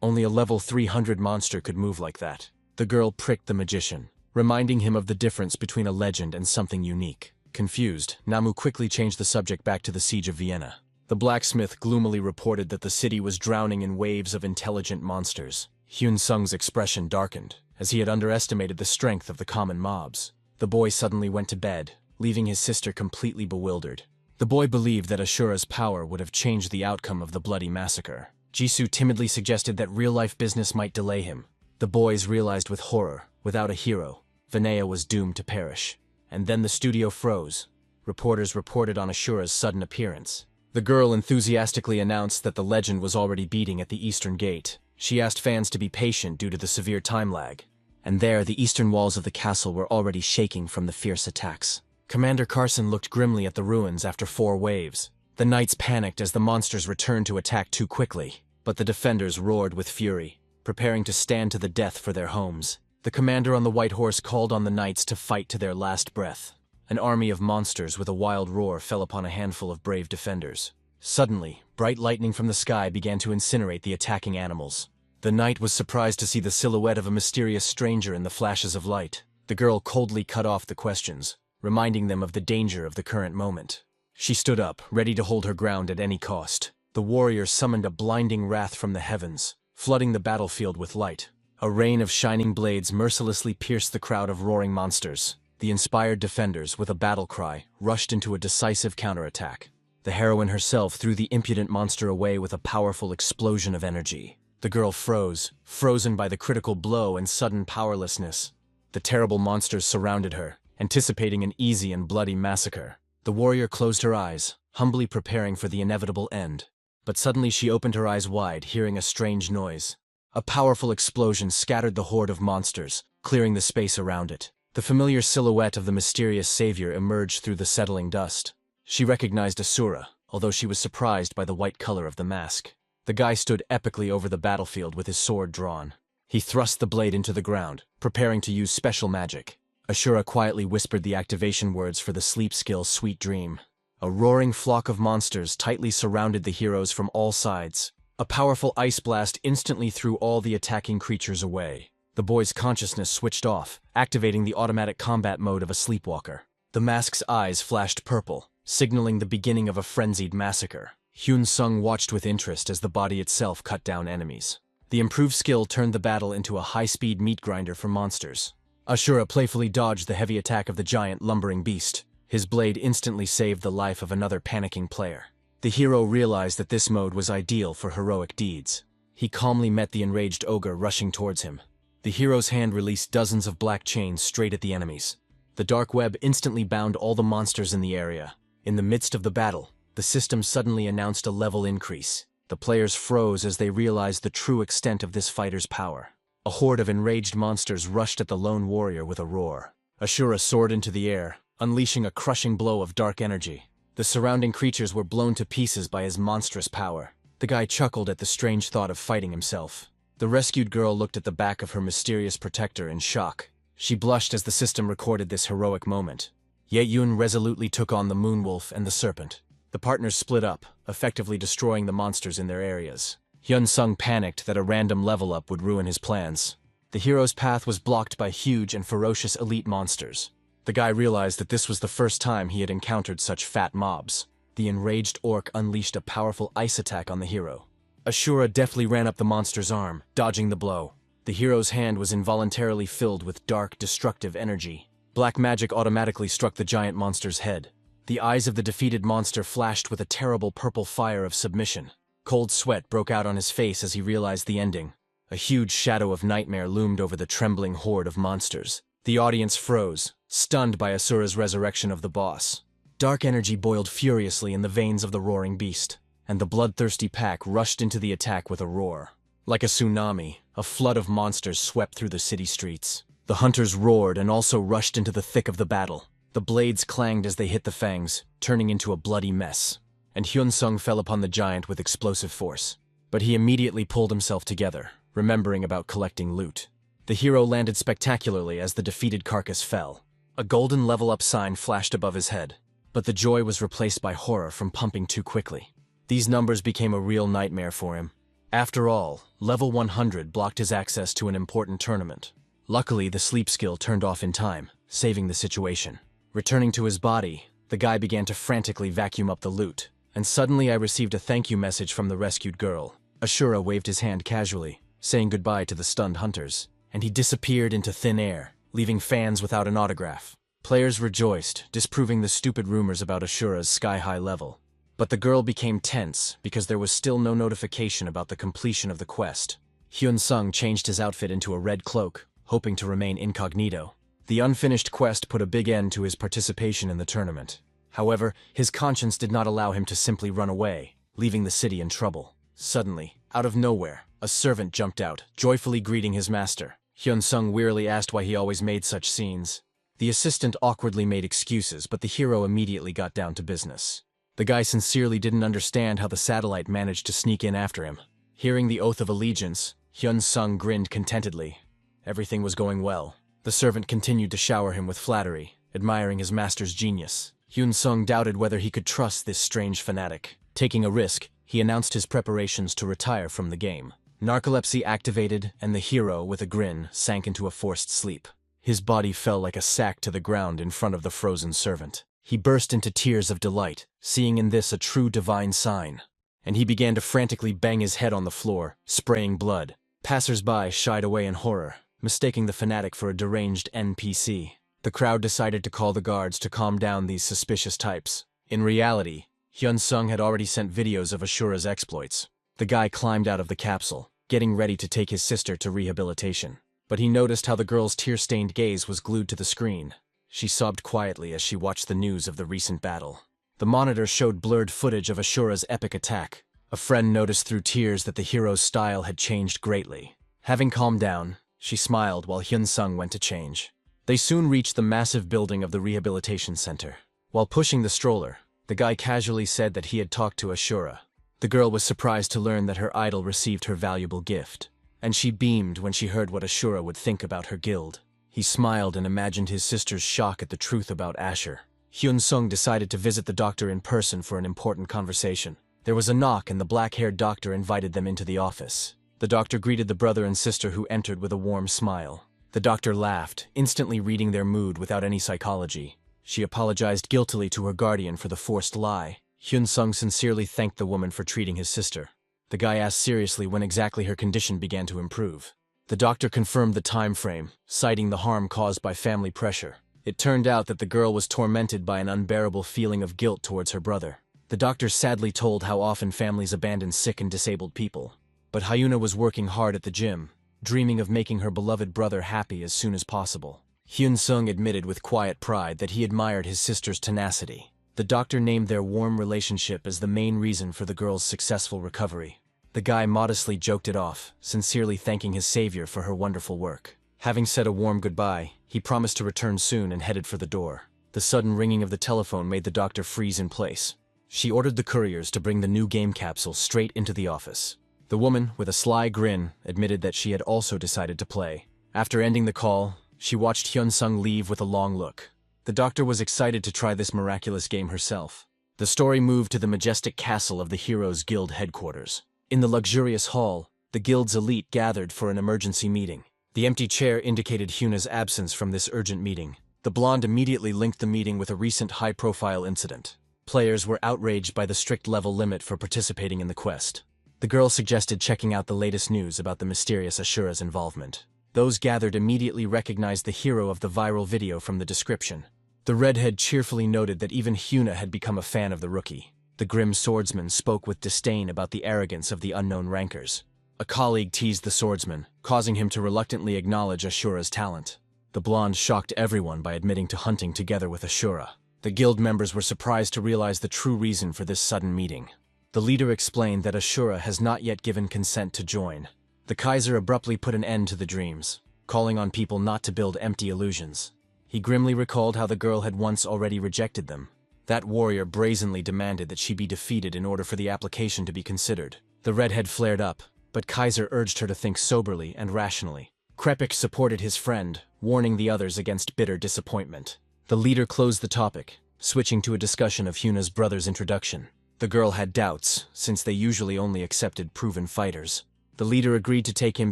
"Only a level 300 monster could move like that." The girl pricked the magician, reminding him of the difference between a legend and something unique. Confused, Namu quickly changed the subject back to the siege of Vienna. The blacksmith gloomily reported that the city was drowning in waves of intelligent monsters. Hyun-sung's expression darkened, as he had underestimated the strength of the common mobs. The boy suddenly went to bed, leaving his sister completely bewildered. The boy believed that Asura's power would have changed the outcome of the bloody massacre. Jisoo timidly suggested that real-life business might delay him. The boys realized with horror, without a hero, Vinaya was doomed to perish. And then the studio froze. Reporters reported on Asura's sudden appearance. The girl enthusiastically announced that the legend was already beating at the eastern gate. She asked fans to be patient due to the severe time lag. And there, the eastern walls of the castle were already shaking from the fierce attacks. Commander Carson looked grimly at the ruins after 4 waves. The knights panicked as the monsters returned to attack too quickly, but the defenders roared with fury, preparing to stand to the death for their homes. The commander on the white horse called on the knights to fight to their last breath. An army of monsters with a wild roar fell upon a handful of brave defenders. Suddenly, bright lightning from the sky began to incinerate the attacking animals. The knight was surprised to see the silhouette of a mysterious stranger in the flashes of light. The girl coldly cut off the questions, reminding them of the danger of the current moment. She stood up, ready to hold her ground at any cost. The warrior summoned a blinding wrath from the heavens, flooding the battlefield with light. A rain of shining blades mercilessly pierced the crowd of roaring monsters. The inspired defenders, with a battle cry, rushed into a decisive counterattack. The heroine herself threw the impudent monster away with a powerful explosion of energy. The girl froze, frozen by the critical blow and sudden powerlessness. The terrible monsters surrounded her, anticipating an easy and bloody massacre. The warrior closed her eyes, humbly preparing for the inevitable end. But suddenly she opened her eyes wide, hearing a strange noise. A powerful explosion scattered the horde of monsters, clearing the space around it. The familiar silhouette of the mysterious savior emerged through the settling dust. She recognized Asura, although she was surprised by the white color of the mask. The guy stood epically over the battlefield with his sword drawn. He thrust the blade into the ground, preparing to use special magic. Asura quietly whispered the activation words for the sleep skill Sweet Dream. A roaring flock of monsters tightly surrounded the heroes from all sides. A powerful ice blast instantly threw all the attacking creatures away. The boy's consciousness switched off, activating the automatic combat mode of a sleepwalker. The mask's eyes flashed purple, signaling the beginning of a frenzied massacre. Hyun-sung watched with interest as the body itself cut down enemies. The improved skill turned the battle into a high-speed meat grinder for monsters. Asura playfully dodged the heavy attack of the giant lumbering beast. His blade instantly saved the life of another panicking player. The hero realized that this mode was ideal for heroic deeds. He calmly met the enraged ogre rushing towards him. The hero's hand released dozens of black chains straight at the enemies. The dark web instantly bound all the monsters in the area. In the midst of the battle, the system suddenly announced a level increase. The players froze as they realized the true extent of this fighter's power. A horde of enraged monsters rushed at the lone warrior with a roar. Asura soared into the air, unleashing a crushing blow of dark energy. The surrounding creatures were blown to pieces by his monstrous power. The guy chuckled at the strange thought of fighting himself. The rescued girl looked at the back of her mysterious protector in shock. She blushed as the system recorded this heroic moment. Ye-yun resolutely took on the Moonwolf and the Serpent. The partners split up, effectively destroying the monsters in their areas. Hyun-sung panicked that a random level-up would ruin his plans. The hero's path was blocked by huge and ferocious elite monsters. The guy realized that this was the first time he had encountered such fat mobs. The enraged orc unleashed a powerful ice attack on the hero. Asura deftly ran up the monster's arm, dodging the blow. The hero's hand was involuntarily filled with dark, destructive energy. Black magic automatically struck the giant monster's head. The eyes of the defeated monster flashed with a terrible purple fire of submission. Cold sweat broke out on his face as he realized the ending. A huge shadow of nightmare loomed over the trembling horde of monsters. The audience froze, stunned by Asura's resurrection of the boss. Dark energy boiled furiously in the veins of the roaring beast, and the bloodthirsty pack rushed into the attack with a roar. Like a tsunami, a flood of monsters swept through the city streets. The hunters roared and also rushed into the thick of the battle. The blades clanged as they hit the fangs, turning into a bloody mess. And Hyun-sung fell upon the giant with explosive force. But he immediately pulled himself together, remembering about collecting loot. The hero landed spectacularly as the defeated carcass fell. A golden level-up sign flashed above his head, but the joy was replaced by horror from pumping too quickly. These numbers became a real nightmare for him. After all, level 100 blocked his access to an important tournament. Luckily, the sleep skill turned off in time, saving the situation. Returning to his body, the guy began to frantically vacuum up the loot, and suddenly I received a thank you message from the rescued girl. Asura waved his hand casually, saying goodbye to the stunned hunters, and he disappeared into thin air, leaving fans without an autograph. Players rejoiced, disproving the stupid rumors about Asura's sky-high level. But the girl became tense because there was still no notification about the completion of the quest. Hyun-sung changed his outfit into a red cloak, hoping to remain incognito. The unfinished quest put a big end to his participation in the tournament. However, his conscience did not allow him to simply run away, leaving the city in trouble. Suddenly, out of nowhere, A servant jumped out, joyfully greeting his master. Hyun-sung wearily asked why he always made such scenes. The assistant awkwardly made excuses, but the hero immediately got down to business. The guy sincerely didn't understand how the satellite managed to sneak in after him. Hearing the oath of allegiance, Hyun-sung grinned contentedly. Everything was going well. The servant continued to shower him with flattery, admiring his master's genius. Hyun-sung doubted whether he could trust this strange fanatic. Taking a risk, he announced his preparations to retire from the game. Narcolepsy activated, and the hero, with a grin, sank into a forced sleep. His body fell like a sack to the ground in front of the frozen servant. He burst into tears of delight, seeing in this a true divine sign. And he began to frantically bang his head on the floor, spraying blood. Passers-by shied away in horror, mistaking the fanatic for a deranged NPC. The crowd decided to call the guards to calm down these suspicious types. In reality, Hyun-sung had already sent videos of Asura's exploits. The guy climbed out of the capsule, getting ready to take his sister to rehabilitation. But he noticed how the girl's tear-stained gaze was glued to the screen. She sobbed quietly as she watched the news of the recent battle. The monitor showed blurred footage of Asura's epic attack. A friend noticed through tears that the hero's style had changed greatly. Having calmed down, she smiled while Hyun-sung went to change. They soon reached the massive building of the rehabilitation center. While pushing the stroller, the guy casually said that he had talked to Asura. The girl was surprised to learn that her idol received her valuable gift, and she beamed when she heard what Asura would think about her guild. He smiled and imagined his sister's shock at the truth about Asher. Hyun-sung decided to visit the doctor in person for an important conversation. There was a knock and the black-haired doctor invited them into the office. The doctor greeted the brother and sister who entered with a warm smile. The doctor laughed, instantly reading their mood without any psychology. She apologized guiltily to her guardian for the forced lie. Hyun-sung sincerely thanked the woman for treating his sister. The guy asked seriously when exactly her condition began to improve. The doctor confirmed the time frame, citing the harm caused by family pressure. It turned out that the girl was tormented by an unbearable feeling of guilt towards her brother. The doctor sadly told how often families abandon sick and disabled people. But Hyuna was working hard at the gym, dreaming of making her beloved brother happy as soon as possible. Hyun-sung admitted with quiet pride that he admired his sister's tenacity. The doctor named their warm relationship as the main reason for the girl's successful recovery. The guy modestly joked it off, sincerely thanking his savior for her wonderful work. Having said a warm goodbye, he promised to return soon and headed for the door. The sudden ringing of the telephone made the doctor freeze in place. She ordered the couriers to bring the new game capsule straight into the office. The woman, with a sly grin, admitted that she had also decided to play. After ending the call, she watched Hyun-sung leave with a long look. The doctor was excited to try this miraculous game herself. The story moved to the majestic castle of the hero's guild headquarters. In the luxurious hall, the guild's elite gathered for an emergency meeting. The empty chair indicated Hyuna's absence from this urgent meeting. The blonde immediately linked the meeting with a recent high-profile incident. Players were outraged by the strict level limit for participating in the quest. The girl suggested checking out the latest news about the mysterious Asura's involvement. Those gathered immediately recognized the hero of the viral video from the description. The redhead cheerfully noted that even Hyuna had become a fan of the rookie. The grim swordsman spoke with disdain about the arrogance of the unknown rankers. A colleague teased the swordsman, causing him to reluctantly acknowledge Asura's talent. The blonde shocked everyone by admitting to hunting together with Asura. The guild members were surprised to realize the true reason for this sudden meeting. The leader explained that Asura has not yet given consent to join. The Kaiser abruptly put an end to the dreams, calling on people not to build empty illusions. He grimly recalled how the girl had once already rejected them. That warrior brazenly demanded that she be defeated in order for the application to be considered. The redhead flared up, but Kaiser urged her to think soberly and rationally. Krepik supported his friend, warning the others against bitter disappointment. The leader closed the topic, switching to a discussion of Hyuna's brother's introduction. The girl had doubts, since they usually only accepted proven fighters. The leader agreed to take him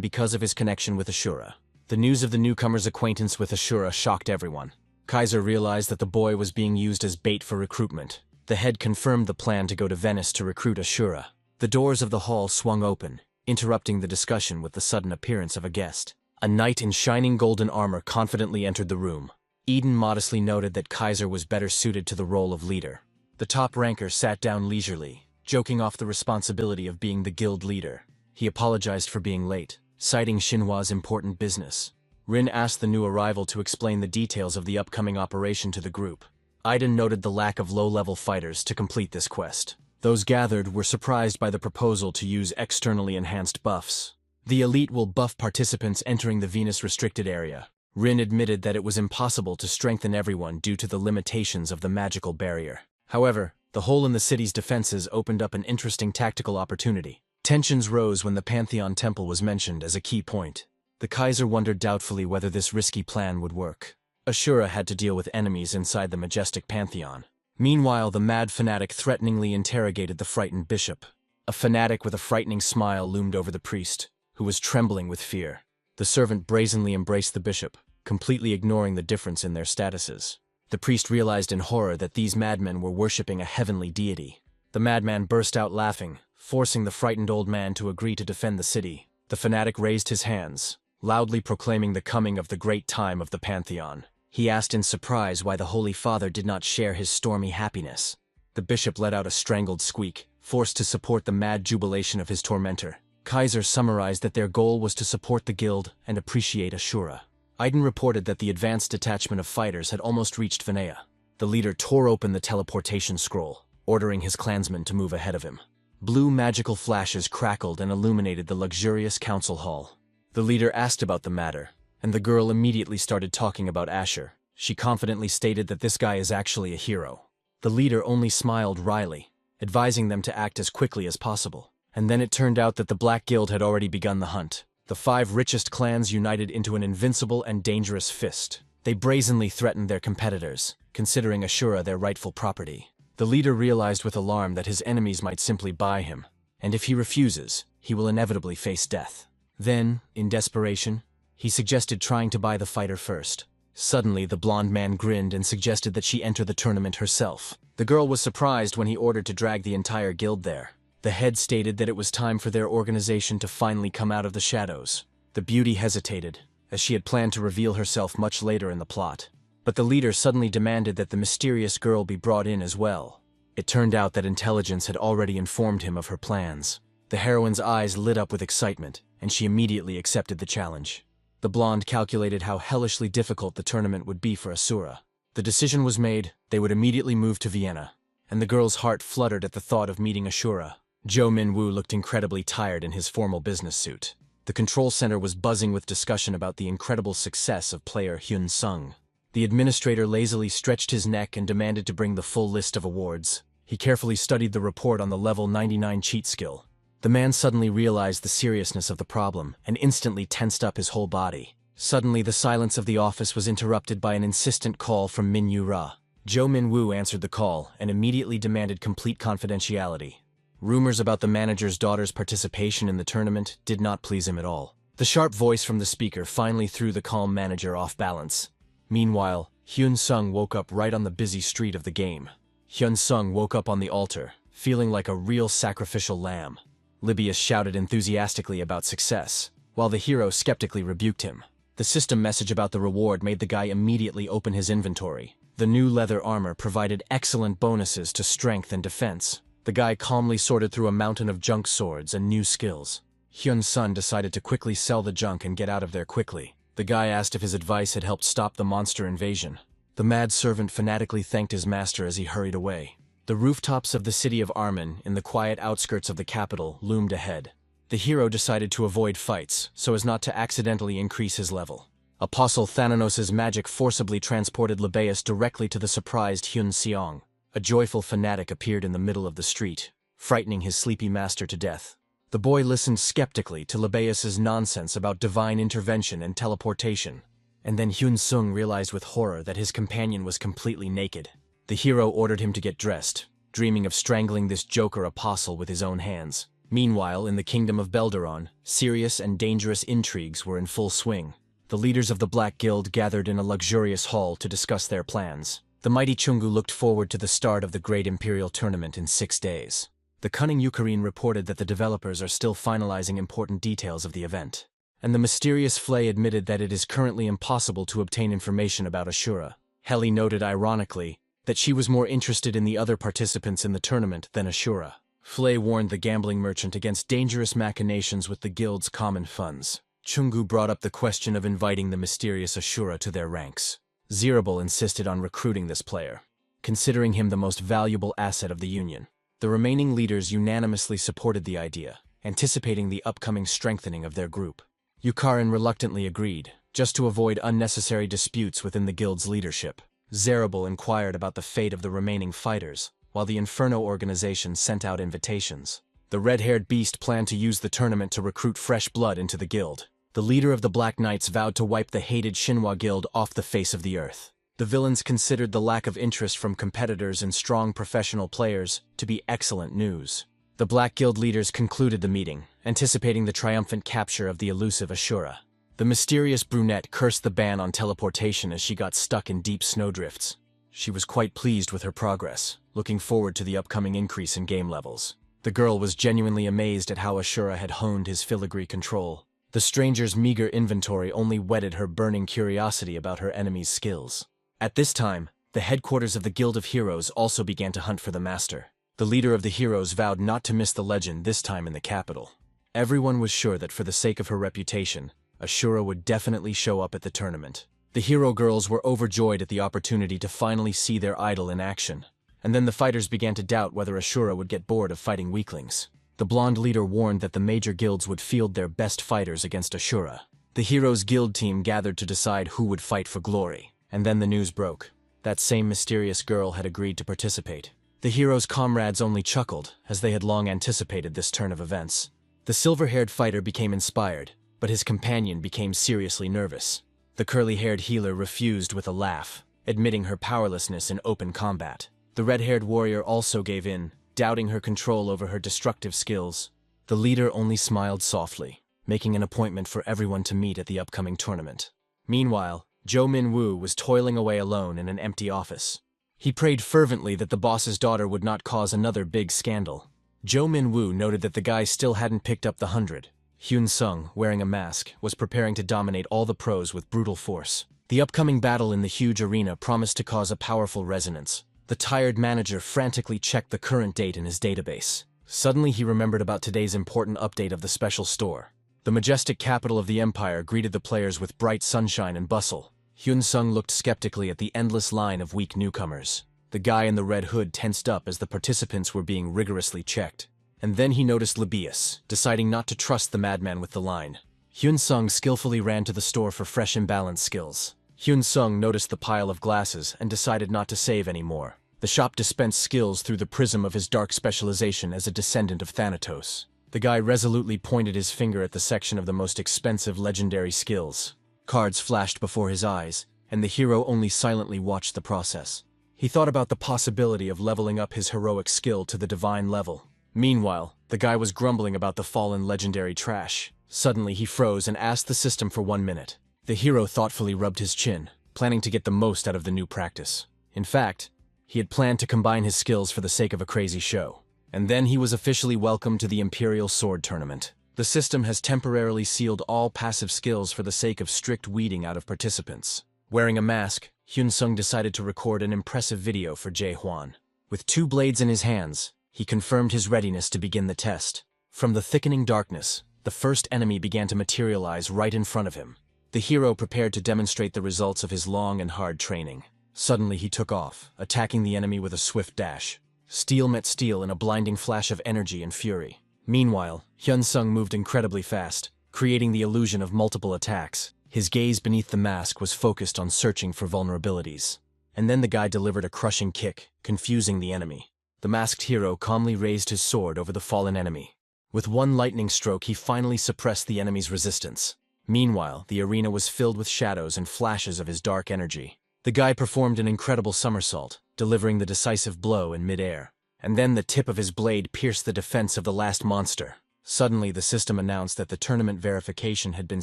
because of his connection with Asura. The news of the newcomer's acquaintance with Asura shocked everyone. Kaiser realized that the boy was being used as bait for recruitment. The head confirmed the plan to go to Venice to recruit Asura. The doors of the hall swung open, interrupting the discussion with the sudden appearance of a guest. A knight in shining golden armor confidently entered the room. Eden modestly noted that Kaiser was better suited to the role of leader. The top ranker sat down leisurely, joking off the responsibility of being the guild leader. He apologized for being late, citing Xinhua's important business. Rin asked the new arrival to explain the details of the upcoming operation to the group. Iden noted the lack of low-level fighters to complete this quest. Those gathered were surprised by the proposal to use externally enhanced buffs. The elite will buff participants entering the Venus-restricted area. Rin admitted that it was impossible to strengthen everyone due to the limitations of the magical barrier. However, the hole in the city's defenses opened up an interesting tactical opportunity. Tensions rose when the Pantheon Temple was mentioned as a key point. The Kaiser wondered doubtfully whether this risky plan would work. Asura had to deal with enemies inside the majestic Pantheon. Meanwhile, the mad fanatic threateningly interrogated the frightened bishop. A fanatic with a frightening smile loomed over the priest, who was trembling with fear. The servant brazenly embraced the bishop, completely ignoring the difference in their statuses. The priest realized in horror that these madmen were worshipping a heavenly deity. The madman burst out laughing, forcing the frightened old man to agree to defend the city. The fanatic raised his hands, loudly proclaiming the coming of the great time of the Pantheon. He asked in surprise why the Holy Father did not share his stormy happiness. The bishop let out a strangled squeak, forced to support the mad jubilation of his tormentor. Kaiser summarized that their goal was to support the guild and appreciate Asura. Aiden reported that the advanced detachment of fighters had almost reached Venea. The leader tore open the teleportation scroll, ordering his clansmen to move ahead of him. Blue magical flashes crackled and illuminated the luxurious council hall. The leader asked about the matter, and the girl immediately started talking about Asher. She confidently stated that this guy is actually a hero. The leader only smiled wryly, advising them to act as quickly as possible. And then it turned out that the Black Guild had already begun the hunt. The 5 richest clans united into an invincible and dangerous fist. They brazenly threatened their competitors, considering Asura their rightful property. The leader realized with alarm that his enemies might simply buy him, and if he refuses, he will inevitably face death. Then, in desperation, he suggested trying to buy the fighter first. Suddenly, the blonde man grinned and suggested that she enter the tournament herself. The girl was surprised when he ordered to drag the entire guild there. The head stated that it was time for their organization to finally come out of the shadows. The beauty hesitated, as she had planned to reveal herself much later in the plot. But the leader suddenly demanded that the mysterious girl be brought in as well. It turned out that intelligence had already informed him of her plans. The heroine's eyes lit up with excitement, and she immediately accepted the challenge. The blonde calculated how hellishly difficult the tournament would be for Asura. The decision was made, they would immediately move to Vienna, and the girl's heart fluttered at the thought of meeting Asura. Zhou Minwu looked incredibly tired in his formal business suit. The control center was buzzing with discussion about the incredible success of player Hyun Sung. The administrator lazily stretched his neck and demanded to bring the full list of awards. He carefully studied the report on the level 99 cheat skill. The man suddenly realized the seriousness of the problem and instantly tensed up his whole body. Suddenly, the silence of the office was interrupted by an insistent call from Min Yu Ra. Zhou Minwu answered the call and immediately demanded complete confidentiality. Rumors about the manager's daughter's participation in the tournament did not please him at all. The sharp voice from the speaker finally threw the calm manager off balance. Meanwhile, Hyun Sung woke up right on the busy street of the game. Hyun Sung woke up on the altar, feeling like a real sacrificial lamb. Libius shouted enthusiastically about success, while the hero skeptically rebuked him. The system message about the reward made the guy immediately open his inventory. The new leather armor provided excellent bonuses to strength and defense. The guy calmly sorted through a mountain of junk swords and new skills. Hyun Sun decided to quickly sell the junk and get out of there quickly. The guy asked if his advice had helped stop the monster invasion. The mad servant fanatically thanked his master as he hurried away. The rooftops of the city of Armin, in the quiet outskirts of the capital, loomed ahead. The hero decided to avoid fights, so as not to accidentally increase his level. Apostle Thananos's magic forcibly transported Libeus directly to the surprised Hyun Seong. A joyful fanatic appeared in the middle of the street, frightening his sleepy master to death. The boy listened skeptically to Libeus's nonsense about divine intervention and teleportation, and then Hyun Sung realized with horror that his companion was completely naked. The hero ordered him to get dressed, dreaming of strangling this joker apostle with his own hands. Meanwhile, in the kingdom of Belderon, serious and dangerous intrigues were in full swing. The leaders of the Black Guild gathered in a luxurious hall to discuss their plans. The mighty Chungu looked forward to the start of the Great Imperial Tournament in 6 days. The cunning Yukarin reported that the developers are still finalizing important details of the event. And the mysterious Flay admitted that it is currently impossible to obtain information about Asura. Heli noted ironically that she was more interested in the other participants in the tournament than Asura. Flay warned the gambling merchant against dangerous machinations with the guild's common funds. Chungu brought up the question of inviting the mysterious Asura to their ranks. Zerable insisted on recruiting this player, considering him the most valuable asset of the Union. The remaining leaders unanimously supported the idea, anticipating the upcoming strengthening of their group. Yukarin reluctantly agreed, just to avoid unnecessary disputes within the guild's leadership. Zerable inquired about the fate of the remaining fighters, while the Inferno organization sent out invitations. The red-haired beast planned to use the tournament to recruit fresh blood into the guild. The leader of the Black Knights vowed to wipe the hated Shinhwa Guild off the face of the earth. The villains considered the lack of interest from competitors and strong professional players to be excellent news. The Black Guild leaders concluded the meeting, anticipating the triumphant capture of the elusive Asura. The mysterious brunette cursed the ban on teleportation as she got stuck in deep snowdrifts. She was quite pleased with her progress, looking forward to the upcoming increase in game levels. The girl was genuinely amazed at how Asura had honed his filigree control. The stranger's meager inventory only whetted her burning curiosity about her enemy's skills. At this time, the headquarters of the Guild of Heroes also began to hunt for the master. The leader of the heroes vowed not to miss the legend this time in the capital. Everyone was sure that for the sake of her reputation, Asura would definitely show up at the tournament. The hero girls were overjoyed at the opportunity to finally see their idol in action. And then the fighters began to doubt whether Asura would get bored of fighting weaklings. The blonde leader warned that the major guilds would field their best fighters against Asura. The heroes' guild team gathered to decide who would fight for glory. And then the news broke. That same mysterious girl had agreed to participate. The heroes' comrades only chuckled, as they had long anticipated this turn of events. The silver-haired fighter became inspired, but his companion became seriously nervous. The curly-haired healer refused with a laugh, admitting her powerlessness in open combat. The red-haired warrior also gave in, doubting her control over her destructive skills. The leader only smiled softly, making an appointment for everyone to meet at the upcoming tournament. Meanwhile, Zhou Minwu was toiling away alone in an empty office. He prayed fervently that the boss's daughter would not cause another big scandal. Zhou Minwu noted that the guy still hadn't picked up the 100. Hyun Sung, wearing a mask, was preparing to dominate all the pros with brutal force. The upcoming battle in the huge arena promised to cause a powerful resonance. The tired manager frantically checked the current date in his database. Suddenly he remembered about today's important update of the special store. The majestic capital of the empire greeted the players with bright sunshine and bustle. Hyun Sung looked skeptically at the endless line of weak newcomers. The guy in the red hood tensed up as the participants were being rigorously checked. And then he noticed Libius, deciding not to trust the madman with the line. Hyun Sung skillfully ran to the store for fresh imbalance skills. Hyun Sung noticed the pile of glasses and decided not to save any more. The shop dispensed skills through the prism of his dark specialization as a descendant of Thanatos. The guy resolutely pointed his finger at the section of the most expensive legendary skills. Cards flashed before his eyes, and the hero only silently watched the process. He thought about the possibility of leveling up his heroic skill to the divine level. Meanwhile, the guy was grumbling about the fallen legendary trash. Suddenly he froze and asked the system for 1 minute. The hero thoughtfully rubbed his chin, planning to get the most out of the new practice. In fact, he had planned to combine his skills for the sake of a crazy show. And then he was officially welcomed to the Imperial Sword Tournament. The system has temporarily sealed all passive skills for the sake of strict weeding out of participants. Wearing a mask, Hyun Sung decided to record an impressive video for Jae Hwan. With 2 blades in his hands, he confirmed his readiness to begin the test. From the thickening darkness, the first enemy began to materialize right in front of him. The hero prepared to demonstrate the results of his long and hard training. Suddenly he took off, attacking the enemy with a swift dash. Steel met steel in a blinding flash of energy and fury. Meanwhile, Hyun Sung moved incredibly fast, creating the illusion of multiple attacks. His gaze beneath the mask was focused on searching for vulnerabilities. And then the guy delivered a crushing kick, confusing the enemy. The masked hero calmly raised his sword over the fallen enemy. With one lightning stroke, he finally suppressed the enemy's resistance. Meanwhile, the arena was filled with shadows and flashes of his dark energy. The guy performed an incredible somersault, delivering the decisive blow in midair. And then the tip of his blade pierced the defense of the last monster. Suddenly, the system announced that the tournament verification had been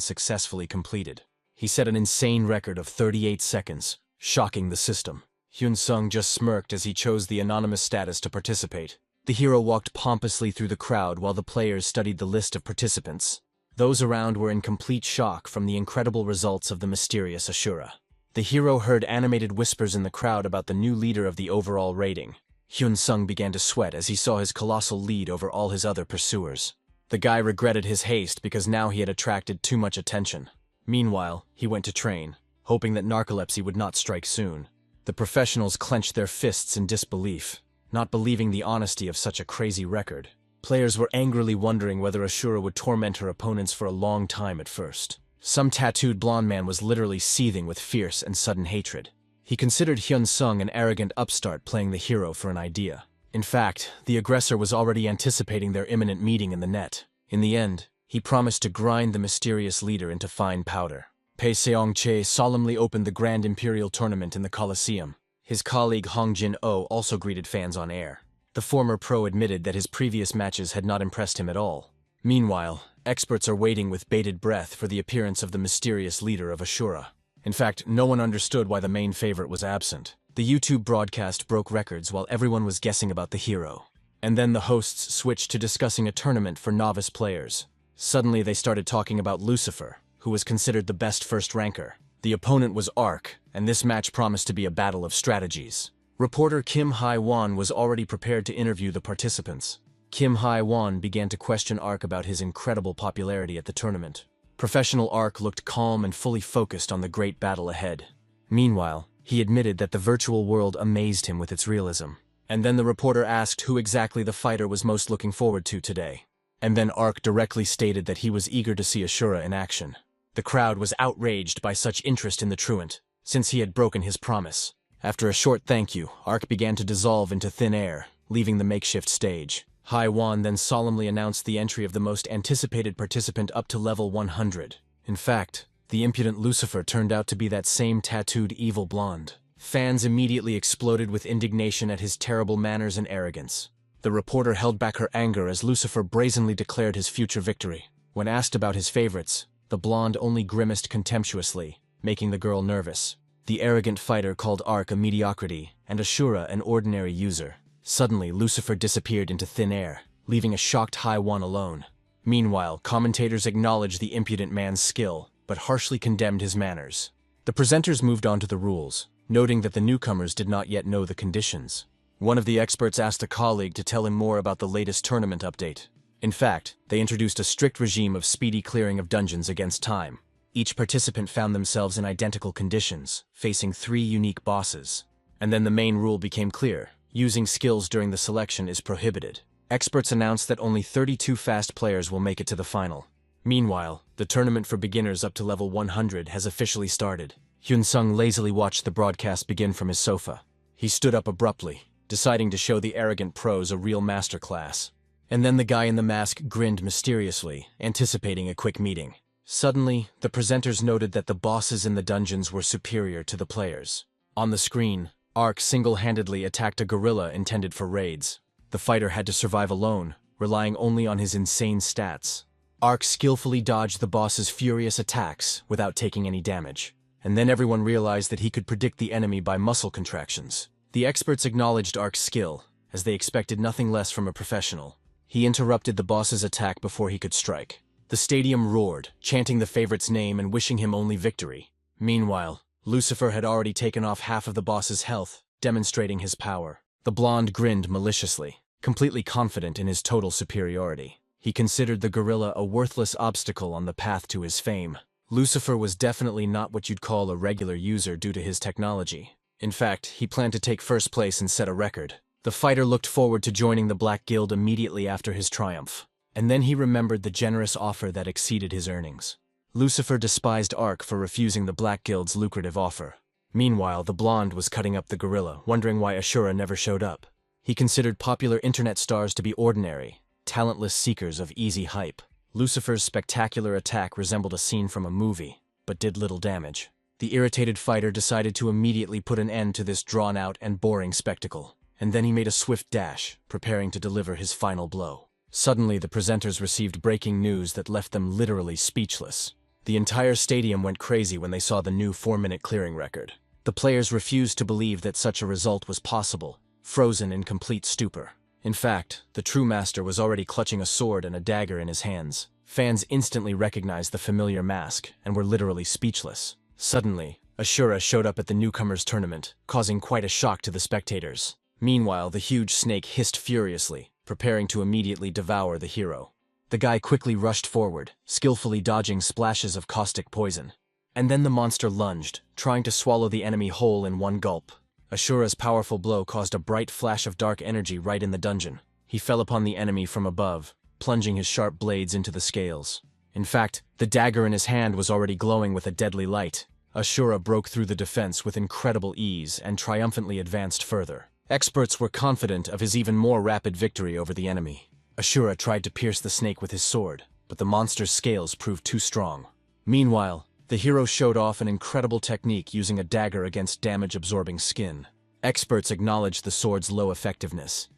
successfully completed. He set an insane record of 38 seconds, shocking the system. Hyun Sung just smirked as he chose the anonymous status to participate. The hero walked pompously through the crowd while the players studied the list of participants. Those around were in complete shock from the incredible results of the mysterious Asura. The hero heard animated whispers in the crowd about the new leader of the overall rating. Hyun Sung began to sweat as he saw his colossal lead over all his other pursuers. The guy regretted his haste because now he had attracted too much attention. Meanwhile, he went to train, hoping that narcolepsy would not strike soon. The professionals clenched their fists in disbelief, not believing the honesty of such a crazy record. Players were angrily wondering whether Asura would torment her opponents for a long time at first. Some tattooed blonde man was literally seething with fierce and sudden hatred. He considered Hyun Sung an arrogant upstart playing the hero for an idea. In fact, the aggressor was already anticipating their imminent meeting in the net. In the end, he promised to grind the mysterious leader into fine powder. Pei Seong-che solemnly opened the Grand Imperial Tournament in the Colosseum. His colleague Hong Jin-oh also greeted fans on air. The former pro admitted that his previous matches had not impressed him at all. Meanwhile, experts are waiting with bated breath for the appearance of the mysterious leader of Asura. In fact, no one understood why the main favorite was absent. The YouTube broadcast broke records while everyone was guessing about the hero. And then the hosts switched to discussing a tournament for novice players. Suddenly they started talking about Lucifer, who was considered the best first ranker. The opponent was Ark, and this match promised to be a battle of strategies. Reporter Kim Hae-won was already prepared to interview the participants. Kim Hae-won began to question Ark about his incredible popularity at the tournament. Professional Ark looked calm and fully focused on the great battle ahead. Meanwhile, he admitted that the virtual world amazed him with its realism. And then the reporter asked who exactly the fighter was most looking forward to today. And then Ark directly stated that he was eager to see Asura in action. The crowd was outraged by such interest in the truant, since he had broken his promise. After a short thank you, Ark began to dissolve into thin air, leaving the makeshift stage. Hae-won then solemnly announced the entry of the most anticipated participant up to level 100. In fact, the impudent Lucifer turned out to be that same tattooed evil blonde. Fans immediately exploded with indignation at his terrible manners and arrogance. The reporter held back her anger as Lucifer brazenly declared his future victory. When asked about his favorites, the blonde only grimaced contemptuously, making the girl nervous. The arrogant fighter called Ark a mediocrity, and Asura an ordinary user. Suddenly, Lucifer disappeared into thin air, leaving a shocked Hae-won alone. Meanwhile, commentators acknowledged the impudent man's skill, but harshly condemned his manners. The presenters moved on to the rules, noting that the newcomers did not yet know the conditions. One of the experts asked a colleague to tell him more about the latest tournament update. In fact, they introduced a strict regime of speedy clearing of dungeons against time. Each participant found themselves in identical conditions, facing 3 unique bosses. And then the main rule became clear. Using skills during the selection is prohibited. Experts announced that only 32 fast players will make it to the final. Meanwhile, the tournament for beginners up to level 100 has officially started. Hyun Sung lazily watched the broadcast begin from his sofa. He stood up abruptly, deciding to show the arrogant pros a real masterclass. And then the guy in the mask grinned mysteriously, anticipating a quick meeting. Suddenly, the presenters noted that the bosses in the dungeons were superior to the players. On the screen, Ark single-handedly attacked a gorilla intended for raids. The fighter had to survive alone, relying only on his insane stats. Ark skillfully dodged the boss's furious attacks without taking any damage. And then everyone realized that he could predict the enemy by muscle contractions. The experts acknowledged Ark's skill, as they expected nothing less from a professional. He interrupted the boss's attack before he could strike. The stadium roared, chanting the favorite's name and wishing him only victory. Meanwhile, Lucifer had already taken off half of the boss's health, demonstrating his power. The blonde grinned maliciously, completely confident in his total superiority. He considered the gorilla a worthless obstacle on the path to his fame. Lucifer was definitely not what you'd call a regular user due to his technology. In fact, he planned to take first place and set a record. The fighter looked forward to joining the Black Guild immediately after his triumph. And then he remembered the generous offer that exceeded his earnings. Lucifer despised Ark for refusing the Black Guild's lucrative offer. Meanwhile, the blonde was cutting up the gorilla, wondering why Asura never showed up. He considered popular internet stars to be ordinary, talentless seekers of easy hype. Lucifer's spectacular attack resembled a scene from a movie, but did little damage. The irritated fighter decided to immediately put an end to this drawn-out and boring spectacle. And then he made a swift dash, preparing to deliver his final blow. Suddenly, the presenters received breaking news that left them literally speechless. The entire stadium went crazy when they saw the new 4-minute clearing record. The players refused to believe that such a result was possible, frozen in complete stupor. In fact, the true master was already clutching a sword and a dagger in his hands. Fans instantly recognized the familiar mask and were literally speechless. Suddenly, Asura showed up at the newcomers' tournament, causing quite a shock to the spectators. Meanwhile, the huge snake hissed furiously, preparing to immediately devour the hero. The guy quickly rushed forward, skillfully dodging splashes of caustic poison. And then the monster lunged, trying to swallow the enemy whole in one gulp. Asura's powerful blow caused a bright flash of dark energy right in the dungeon. he fell upon the enemy from above, plunging his sharp blades into the scales. In fact, the dagger in his hand was already glowing with a deadly light. Asura broke through the defense with incredible ease and triumphantly advanced further. Experts were confident of his even more rapid victory over the enemy. Asura tried to pierce the snake with his sword, but the monster's scales proved too strong. Meanwhile, the hero showed off an incredible technique using a dagger against damage-absorbing skin. Experts acknowledged the sword's low effectiveness,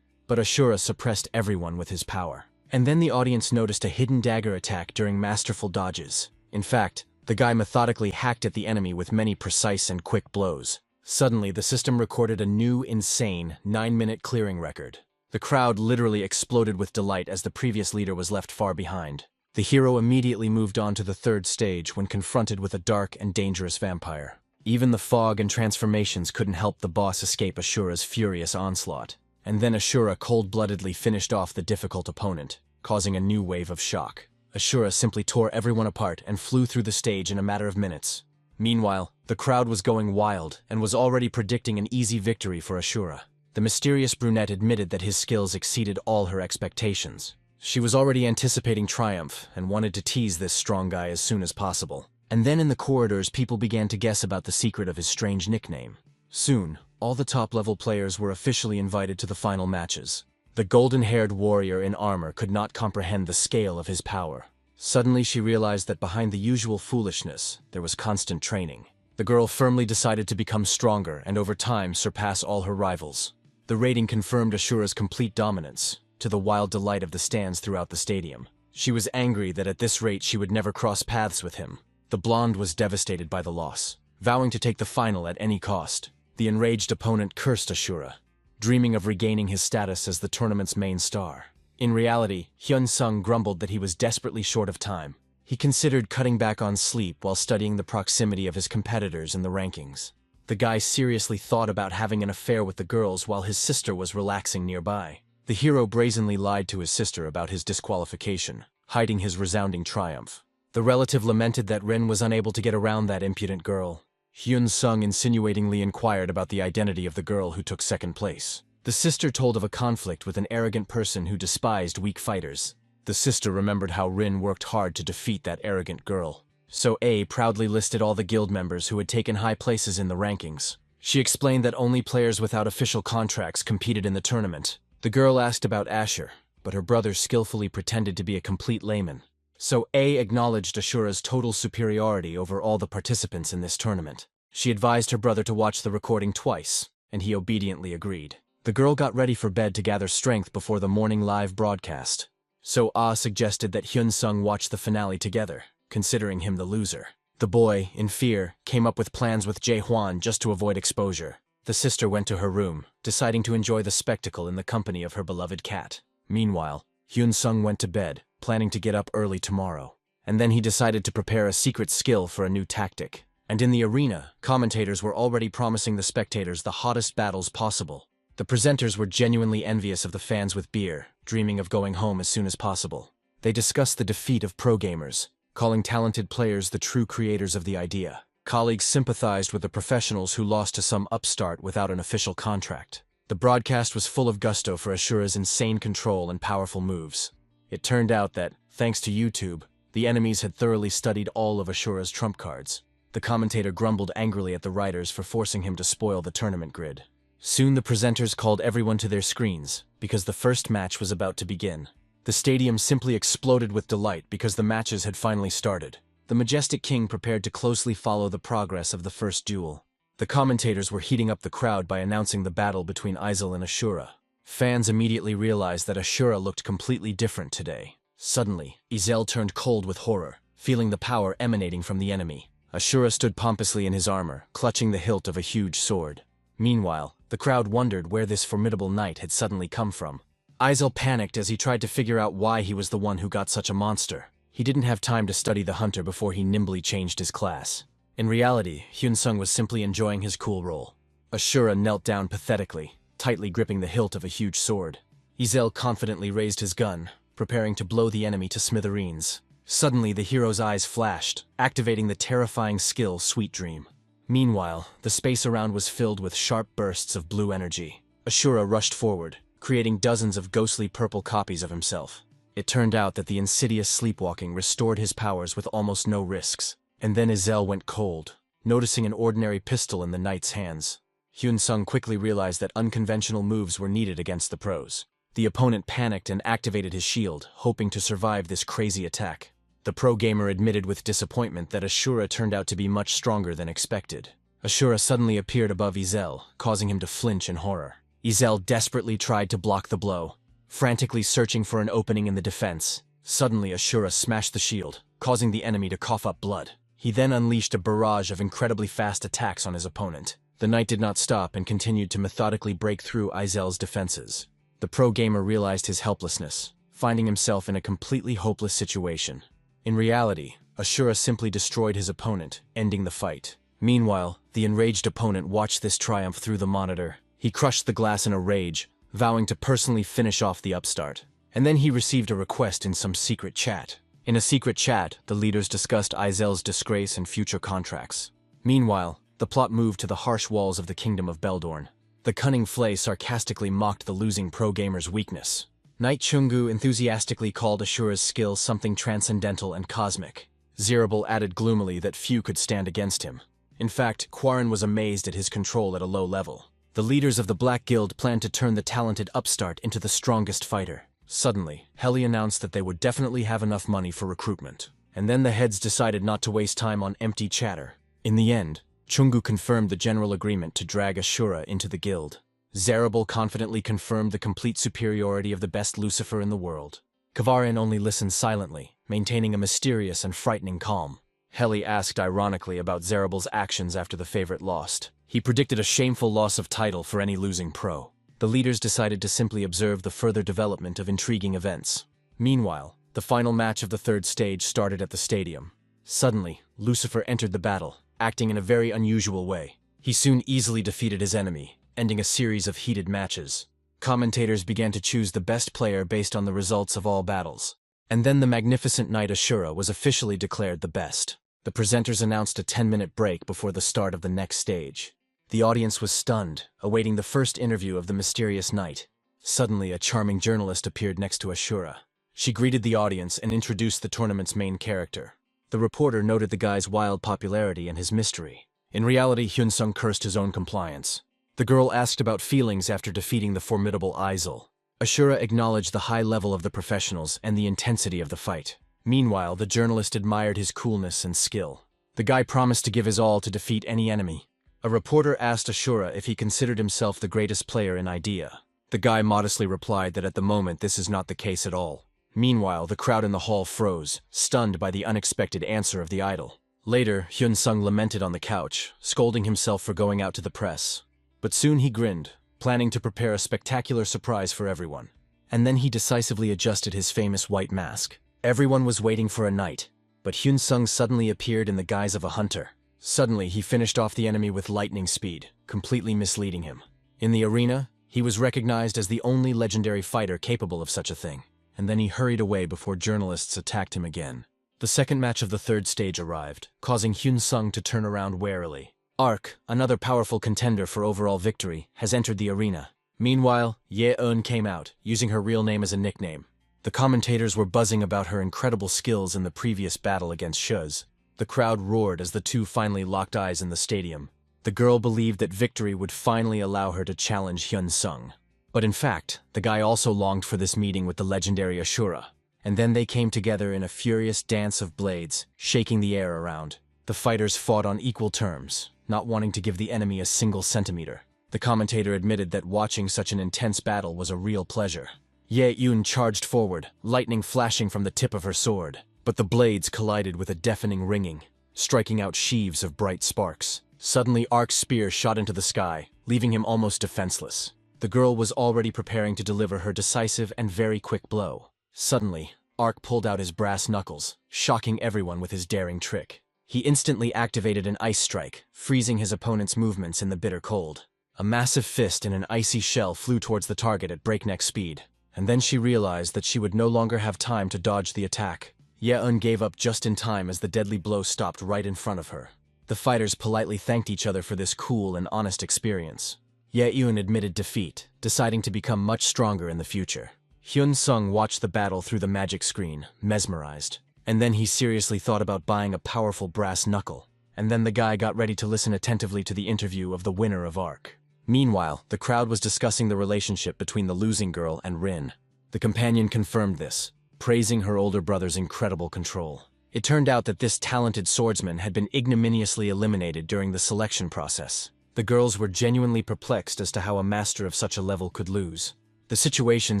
but Asura suppressed everyone with his power. And then the audience noticed a hidden dagger attack during masterful dodges. In fact, the guy methodically hacked at the enemy with many precise and quick blows. Suddenly, the system recorded a new, insane 9-minute clearing record. The crowd literally exploded with delight as the previous leader was left far behind. The hero immediately moved on to the third stage when confronted with a dark and dangerous vampire. Even the fog and transformations couldn't help the boss escape Asura's furious onslaught. And then Asura cold-bloodedly finished off the difficult opponent, causing a new wave of shock. Asura simply tore everyone apart and flew through the stage in a matter of minutes. Meanwhile, the crowd was going wild and was already predicting an easy victory for Asura. The mysterious brunette admitted that his skills exceeded all her expectations. She was already anticipating triumph and wanted to tease this strong guy as soon as possible. And then in the corridors, people began to guess about the secret of his strange nickname. Soon, all the top-level players were officially invited to the final matches. The golden-haired warrior in armor could not comprehend the scale of his power. Suddenly she realized that behind the usual foolishness, there was constant training. The girl firmly decided to become stronger and over time surpass all her rivals. The rating confirmed Asura's complete dominance, to the wild delight of the stands throughout the stadium. She was angry that at this rate she would never cross paths with him. The blonde was devastated by the loss, vowing to take the final at any cost. The enraged opponent cursed Asura, dreaming of regaining his status as the tournament's main star. In reality, Hyun-sung grumbled that he was desperately short of time. He considered cutting back on sleep while studying the proximity of his competitors in the rankings. The guy seriously thought about having an affair with the girls while his sister was relaxing nearby. The hero brazenly lied to his sister about his disqualification, hiding his resounding triumph. The relative lamented that Rin was unable to get around that impudent girl. Hyun-sung insinuatingly inquired about the identity of the girl who took second place. The sister told of a conflict with an arrogant person who despised weak fighters. The sister remembered how Rin worked hard to defeat that arrogant girl. So A proudly listed all the guild members who had taken high places in the rankings. She explained that only players without official contracts competed in the tournament. The girl asked about Asher, but her brother skillfully pretended to be a complete layman. So A acknowledged Asura's total superiority over all the participants in this tournament. She advised her brother to watch the recording twice, and he obediently agreed. The girl got ready for bed to gather strength before the morning live broadcast. So Ah suggested that Hyun-sung watch the finale together, considering him the loser. The boy, in fear, came up with plans with Jae-hwan just to avoid exposure. The sister went to her room, deciding to enjoy the spectacle in the company of her beloved cat. Meanwhile, Hyun-sung went to bed, planning to get up early tomorrow. And then he decided to prepare a secret skill for a new tactic. And in the arena, commentators were already promising the spectators the hottest battles possible. The presenters were genuinely envious of the fans with beer, dreaming of going home as soon as possible. They discussed the defeat of pro gamers, calling talented players the true creators of the idea. Colleagues sympathized with the professionals who lost to some upstart without an official contract. The broadcast was full of gusto for Asura's insane control and powerful moves. It turned out that, thanks to YouTube, the enemies had thoroughly studied all of Asura's trump cards. The commentator grumbled angrily at the writers for forcing him to spoil the tournament grid. Soon the presenters called everyone to their screens, because the first match was about to begin. The stadium simply exploded with delight because the matches had finally started. The majestic king prepared to closely follow the progress of the first duel. The commentators were heating up the crowd by announcing the battle between Aizel and Asura. Fans immediately realized that Asura looked completely different today. Suddenly, Aizel turned cold with horror, feeling the power emanating from the enemy. Asura stood pompously in his armor, clutching the hilt of a huge sword. Meanwhile, the crowd wondered where this formidable knight had suddenly come from. Aizel panicked as he tried to figure out why he was the one who got such a monster. He didn't have time to study the hunter before he nimbly changed his class. In reality, Hyun-sung was simply enjoying his cool role. Asura knelt down pathetically, tightly gripping the hilt of a huge sword. Aizel confidently raised his gun, preparing to blow the enemy to smithereens. Suddenly, the hero's eyes flashed, activating the terrifying skill Sweet Dream. Meanwhile, the space around was filled with sharp bursts of blue energy. Asura rushed forward, creating dozens of ghostly purple copies of himself. It turned out that the insidious sleepwalking restored his powers with almost no risks. And then Izel went cold, noticing an ordinary pistol in the knight's hands. Hyun-sung quickly realized that unconventional moves were needed against the pros. The opponent panicked and activated his shield, hoping to survive this crazy attack. The pro gamer admitted with disappointment that Asura turned out to be much stronger than expected. Asura suddenly appeared above Izel, causing him to flinch in horror. Izel desperately tried to block the blow, frantically searching for an opening in the defense. Suddenly Asura smashed the shield, causing the enemy to cough up blood. He then unleashed a barrage of incredibly fast attacks on his opponent. The knight did not stop and continued to methodically break through Izel's defenses. The pro gamer realized his helplessness, finding himself in a completely hopeless situation. In reality, Asura simply destroyed his opponent, ending the fight. Meanwhile, the enraged opponent watched this triumph through the monitor. He crushed the glass in a rage, vowing to personally finish off the upstart. And then he received a request in some secret chat. In a secret chat, the leaders discussed Izel's disgrace and future contracts. Meanwhile, the plot moved to the harsh walls of the kingdom of Beldorn. The cunning Flay sarcastically mocked the losing pro gamer's weakness. Knight Chungu enthusiastically called Ashura's skill something transcendental and cosmic. Zerable added gloomily that few could stand against him. In fact, Quarren was amazed at his control at a low level. The leaders of the Black Guild planned to turn the talented upstart into the strongest fighter. Suddenly, Heli announced that they would definitely have enough money for recruitment. And then the heads decided not to waste time on empty chatter. In the end, Chungu confirmed the general agreement to drag Asura into the guild. Zerable confidently confirmed the complete superiority of the best Lucifer in the world. Kavarin only listened silently, maintaining a mysterious and frightening calm. Heli asked ironically about Zerable's actions after the favorite lost. He predicted a shameful loss of title for any losing pro. The leaders decided to simply observe the further development of intriguing events. Meanwhile, the final match of the third stage started at the stadium. Suddenly, Lucifer entered the battle, acting in a very unusual way. He soon easily defeated his enemy, ending a series of heated matches. Commentators began to choose the best player based on the results of all battles. And then the magnificent knight Asura was officially declared the best. The presenters announced a 10-minute break before the start of the next stage. The audience was stunned, awaiting the first interview of the mysterious knight. Suddenly, a charming journalist appeared next to Asura. She greeted the audience and introduced the tournament's main character. The reporter noted the guy's wild popularity and his mystery. In reality, Hyun-sung cursed his own compliance. The girl asked about feelings after defeating the formidable Izel. Asura acknowledged the high level of the professionals and the intensity of the fight. Meanwhile, the journalist admired his coolness and skill. The guy promised to give his all to defeat any enemy. A reporter asked Asura if he considered himself the greatest player in Idea. The guy modestly replied that at the moment this is not the case at all. Meanwhile, the crowd in the hall froze, stunned by the unexpected answer of the idol. Later, Hyun-sung lamented on the couch, scolding himself for going out to the press. But soon he grinned, planning to prepare a spectacular surprise for everyone. And then he decisively adjusted his famous white mask. Everyone was waiting for a knight, but Hyun-sung suddenly appeared in the guise of a hunter. Suddenly, he finished off the enemy with lightning speed, completely misleading him. In the arena, he was recognized as the only legendary fighter capable of such a thing. And then he hurried away before journalists attacked him again. The second match of the third stage arrived, causing Hyun-sung to turn around warily. Ark, another powerful contender for overall victory, has entered the arena. Meanwhile, Ye-eun came out, using her real name as a nickname. The commentators were buzzing about her incredible skills in the previous battle against Shuz. The crowd roared as the two finally locked eyes in the stadium. The girl believed that victory would finally allow her to challenge Hyun-sung. But in fact, the guy also longed for this meeting with the legendary Asura. And then they came together in a furious dance of blades, shaking the air around. The fighters fought on equal terms, not wanting to give the enemy a single centimeter. The commentator admitted that watching such an intense battle was a real pleasure. Ye-eun charged forward, lightning flashing from the tip of her sword. But the blades collided with a deafening ringing, striking out sheaves of bright sparks. Suddenly, Ark's spear shot into the sky, leaving him almost defenseless. The girl was already preparing to deliver her decisive and very quick blow. Suddenly, Ark pulled out his brass knuckles, shocking everyone with his daring trick. He instantly activated an ice strike, freezing his opponent's movements in the bitter cold. A massive fist in an icy shell flew towards the target at breakneck speed. And then she realized that she would no longer have time to dodge the attack. Ye-eun gave up just in time as the deadly blow stopped right in front of her. The fighters politely thanked each other for this cool and honest experience. Ye-eun admitted defeat, deciding to become much stronger in the future. Hyun-sung watched the battle through the magic screen, mesmerized. And then he seriously thought about buying a powerful brass knuckle. And then the guy got ready to listen attentively to the interview of the winner of ARC. Meanwhile, the crowd was discussing the relationship between the losing girl and Rin. The companion confirmed this, praising her older brother's incredible control. It turned out that this talented swordsman had been ignominiously eliminated during the selection process. The girls were genuinely perplexed as to how a master of such a level could lose. The situation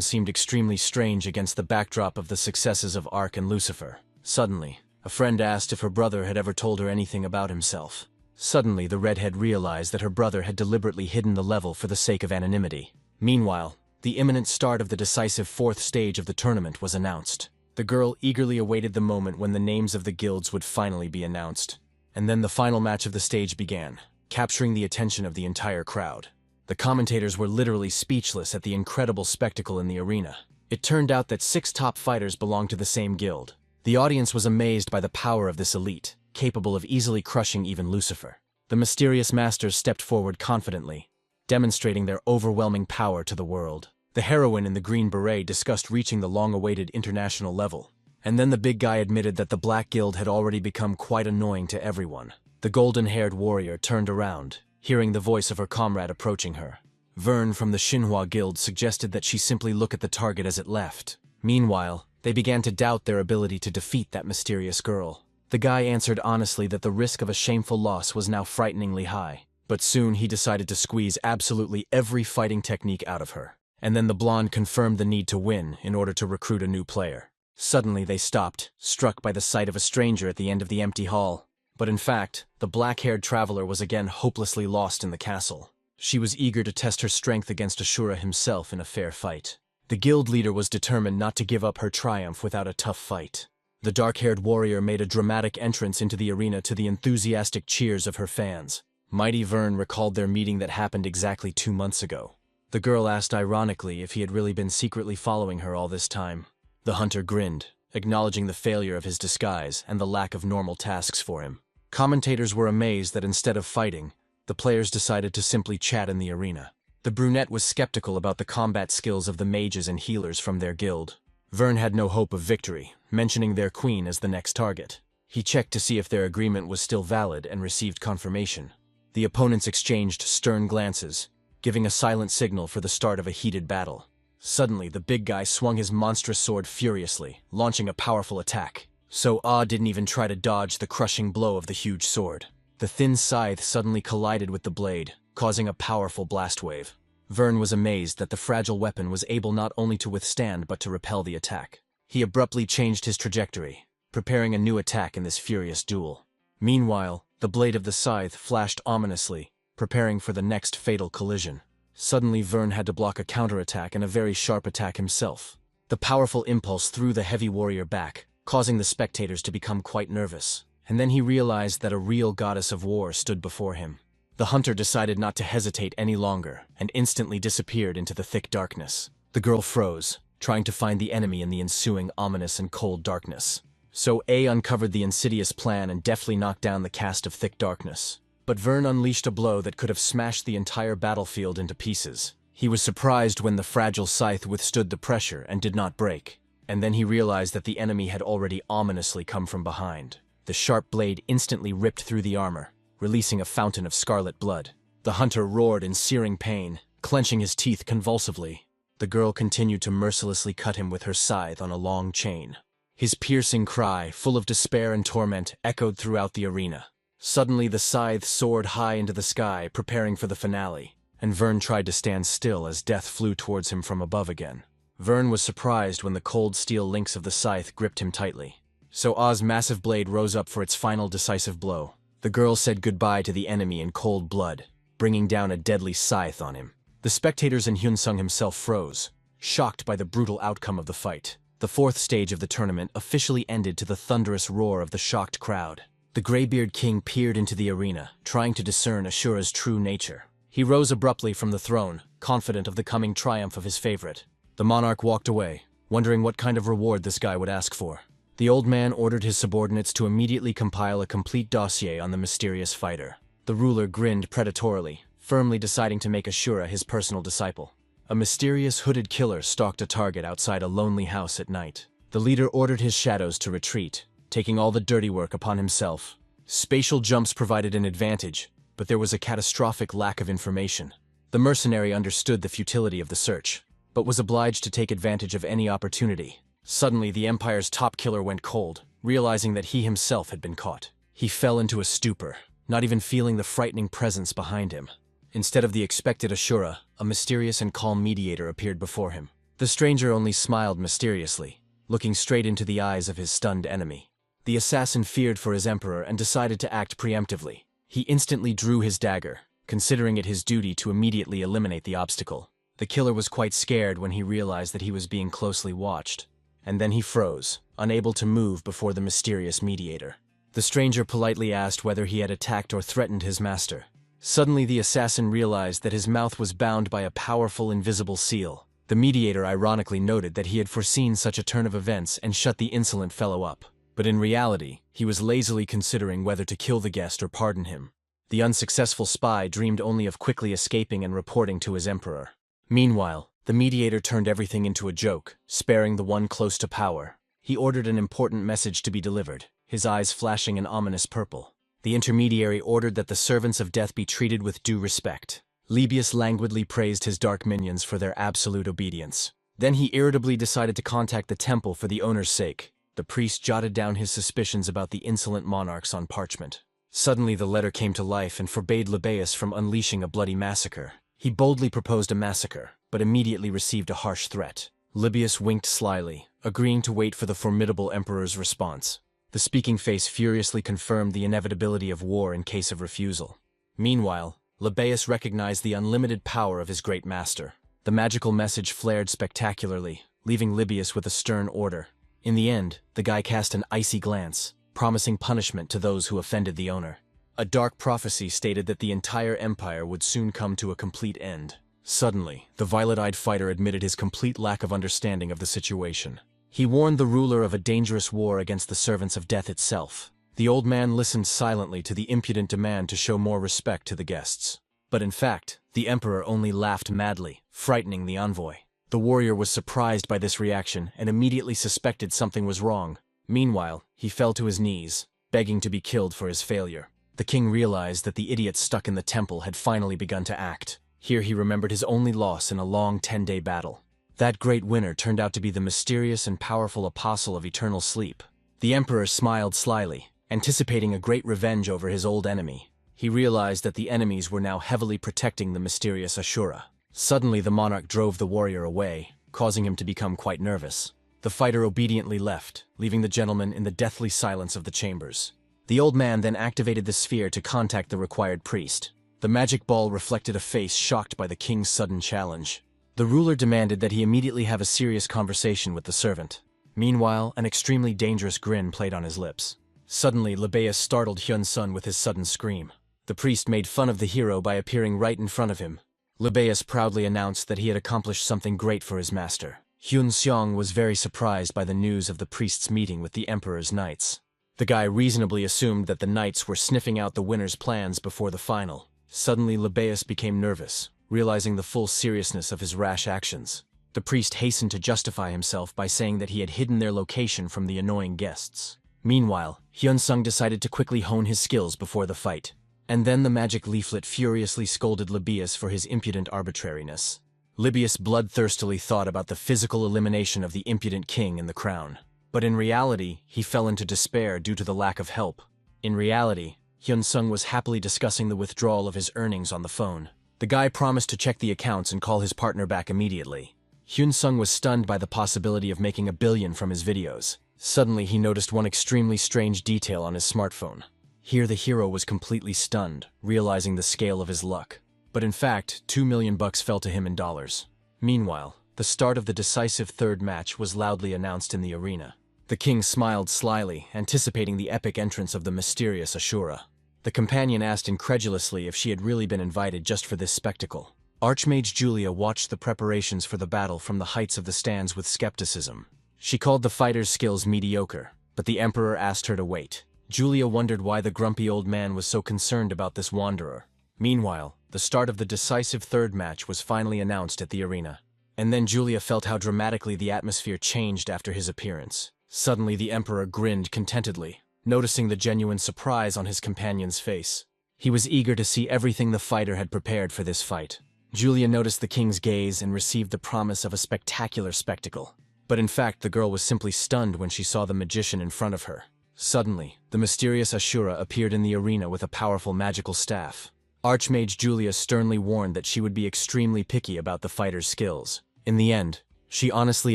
seemed extremely strange against the backdrop of the successes of Ark and Lucifer. Suddenly, a friend asked if her brother had ever told her anything about himself. Suddenly, the redhead realized that her brother had deliberately hidden the level for the sake of anonymity. Meanwhile, the imminent start of the decisive fourth stage of the tournament was announced. The girl eagerly awaited the moment when the names of the guilds would finally be announced. And then the final match of the stage began, capturing the attention of the entire crowd. The commentators were literally speechless at the incredible spectacle in the arena. It turned out that 6 top fighters belonged to the same guild. The audience was amazed by the power of this elite, capable of easily crushing even Lucifer. The mysterious masters stepped forward confidently, demonstrating their overwhelming power to the world. The heroine in the green beret discussed reaching the long-awaited international level. And then the big guy admitted that the Black Guild had already become quite annoying to everyone. The golden-haired warrior turned around, hearing the voice of her comrade approaching her. Vern from the Shinhwa Guild suggested that she simply look at the target as it left. Meanwhile, they began to doubt their ability to defeat that mysterious girl. The guy answered honestly that the risk of a shameful loss was now frighteningly high. But soon he decided to squeeze absolutely every fighting technique out of her. And then the blonde confirmed the need to win in order to recruit a new player. Suddenly they stopped, struck by the sight of a stranger at the end of the empty hall. But in fact, the black-haired traveler was again hopelessly lost in the castle. She was eager to test her strength against Asura himself in a fair fight. The guild leader was determined not to give up her triumph without a tough fight. The dark-haired warrior made a dramatic entrance into the arena to the enthusiastic cheers of her fans. Mighty Vern recalled their meeting that happened exactly 2 months ago. The girl asked ironically if he had really been secretly following her all this time. The hunter grinned, acknowledging the failure of his disguise and the lack of normal tasks for him. Commentators were amazed that instead of fighting, the players decided to simply chat in the arena. The brunette was skeptical about the combat skills of the mages and healers from their guild. Vern had no hope of victory, mentioning their queen as the next target. He checked to see if their agreement was still valid and received confirmation. The opponents exchanged stern glances, giving a silent signal for the start of a heated battle. Suddenly, the big guy swung his monstrous sword furiously, launching a powerful attack. So Ah didn't even try to dodge the crushing blow of the huge sword. The thin scythe suddenly collided with the blade, causing a powerful blast wave. Vern was amazed that the fragile weapon was able not only to withstand but to repel the attack. He abruptly changed his trajectory, preparing a new attack in this furious duel. Meanwhile, the blade of the scythe flashed ominously, preparing for the next fatal collision. Suddenly Vern had to block a counterattack and a very sharp attack himself. The powerful impulse threw the heavy warrior back, causing the spectators to become quite nervous. And then he realized that a real goddess of war stood before him. The hunter decided not to hesitate any longer, and instantly disappeared into the thick darkness. The girl froze, trying to find the enemy in the ensuing ominous and cold darkness. So A uncovered the insidious plan and deftly knocked down the cast of thick darkness. But Vern unleashed a blow that could have smashed the entire battlefield into pieces. He was surprised when the fragile scythe withstood the pressure and did not break. And then he realized that the enemy had already ominously come from behind. The sharp blade instantly ripped through the armor, releasing a fountain of scarlet blood. The hunter roared in searing pain, clenching his teeth convulsively. The girl continued to mercilessly cut him with her scythe on a long chain. His piercing cry, full of despair and torment, echoed throughout the arena. Suddenly the scythe soared high into the sky, preparing for the finale, and Vern tried to stand still as death flew towards him from above again. Vern was surprised when the cold steel links of the scythe gripped him tightly. So Ah's massive blade rose up for its final decisive blow. The girl said goodbye to the enemy in cold blood, bringing down a deadly scythe on him. The spectators and Hyun-sung himself froze, shocked by the brutal outcome of the fight. The fourth stage of the tournament officially ended to the thunderous roar of the shocked crowd. The Greybeard King peered into the arena, trying to discern Ashura's true nature. He rose abruptly from the throne, confident of the coming triumph of his favorite. The monarch walked away, wondering what kind of reward this guy would ask for. The old man ordered his subordinates to immediately compile a complete dossier on the mysterious fighter. The ruler grinned predatorily, firmly deciding to make Asura his personal disciple. A mysterious hooded killer stalked a target outside a lonely house at night. The leader ordered his shadows to retreat, taking all the dirty work upon himself. Spatial jumps provided an advantage, but there was a catastrophic lack of information. The mercenary understood the futility of the search, but was obliged to take advantage of any opportunity. Suddenly, the Empire's top killer went cold, realizing that he himself had been caught. He fell into a stupor, not even feeling the frightening presence behind him. Instead of the expected Asura, a mysterious and calm mediator appeared before him. The stranger only smiled mysteriously, looking straight into the eyes of his stunned enemy. The assassin feared for his emperor and decided to act preemptively. He instantly drew his dagger, considering it his duty to immediately eliminate the obstacle. The killer was quite scared when he realized that he was being closely watched. And then he froze, unable to move before the mysterious mediator. The stranger politely asked whether he had attacked or threatened his master. Suddenly the assassin realized that his mouth was bound by a powerful invisible seal. The mediator ironically noted that he had foreseen such a turn of events and shut the insolent fellow up. But in reality, he was lazily considering whether to kill the guest or pardon him. The unsuccessful spy dreamed only of quickly escaping and reporting to his emperor. Meanwhile, the mediator turned everything into a joke, sparing the one close to power. He ordered an important message to be delivered, his eyes flashing an ominous purple. The intermediary ordered that the servants of death be treated with due respect. Libius languidly praised his dark minions for their absolute obedience. Then he irritably decided to contact the temple for the owner's sake. The priest jotted down his suspicions about the insolent monarchs on parchment. Suddenly the letter came to life and forbade Libius from unleashing a bloody massacre. He boldly proposed a massacre, but immediately received a harsh threat. Libius winked slyly, agreeing to wait for the formidable emperor's response. The speaking face furiously confirmed the inevitability of war in case of refusal. Meanwhile, Libius recognized the unlimited power of his great master. The magical message flared spectacularly, leaving Libius with a stern order. In the end, the guy cast an icy glance, promising punishment to those who offended the owner. A dark prophecy stated that the entire empire would soon come to a complete end. Suddenly, the violet-eyed fighter admitted his complete lack of understanding of the situation. He warned the ruler of a dangerous war against the servants of death itself. The old man listened silently to the impudent demand to show more respect to the guests. But in fact, the emperor only laughed madly, frightening the envoy. The warrior was surprised by this reaction and immediately suspected something was wrong. Meanwhile, he fell to his knees, begging to be killed for his failure. The king realized that the idiot stuck in the temple had finally begun to act. Here he remembered his only loss in a long 10-day battle. That great winner turned out to be the mysterious and powerful apostle of eternal sleep. The emperor smiled slyly, anticipating a great revenge over his old enemy. He realized that the enemies were now heavily protecting the mysterious Asura. Suddenly the monarch drove the warrior away, causing him to become quite nervous. The fighter obediently left, leaving the gentleman in the deathly silence of the chambers. The old man then activated the sphere to contact the required priest. The magic ball reflected a face shocked by the king's sudden challenge. The ruler demanded that he immediately have a serious conversation with the servant. Meanwhile, an extremely dangerous grin played on his lips. Suddenly, Libius startled Hyun-sun with his sudden scream. The priest made fun of the hero by appearing right in front of him. Libius proudly announced that he had accomplished something great for his master. Hyun-seong was very surprised by the news of the priest's meeting with the emperor's knights. The guy reasonably assumed that the knights were sniffing out the winner's plans before the final. Suddenly, Libius became nervous, realizing the full seriousness of his rash actions. The priest hastened to justify himself by saying that he had hidden their location from the annoying guests. Meanwhile, Hyun-sung decided to quickly hone his skills before the fight. And then the magic leaflet furiously scolded Libius for his impudent arbitrariness. Libius bloodthirstily thought about the physical elimination of the impudent king in the crown. But in reality, he fell into despair due to the lack of help. In reality, Hyun-sung was happily discussing the withdrawal of his earnings on the phone. The guy promised to check the accounts and call his partner back immediately. Hyun-sung was stunned by the possibility of making $1 billion from his videos. Suddenly, he noticed one extremely strange detail on his smartphone. Here the hero was completely stunned, realizing the scale of his luck. But in fact, $2 million fell to him in dollars. Meanwhile, the start of the decisive third match was loudly announced in the arena. The king smiled slyly, anticipating the epic entrance of the mysterious Asura. The companion asked incredulously if she had really been invited just for this spectacle. Archmage Julia watched the preparations for the battle from the heights of the stands with skepticism. She called the fighter's skills mediocre, but the emperor asked her to wait. Julia wondered why the grumpy old man was so concerned about this wanderer. Meanwhile, the start of the decisive third match was finally announced at the arena. And then Julia felt how dramatically the atmosphere changed after his appearance. Suddenly the Emperor grinned contentedly, noticing the genuine surprise on his companion's face. He was eager to see everything the fighter had prepared for this fight. Julia noticed the king's gaze and received the promise of a spectacular spectacle. But in fact, the girl was simply stunned when she saw the magician in front of her. Suddenly, the mysterious Asura appeared in the arena with a powerful magical staff. Archmage Julia sternly warned that she would be extremely picky about the fighter's skills. In the end, she honestly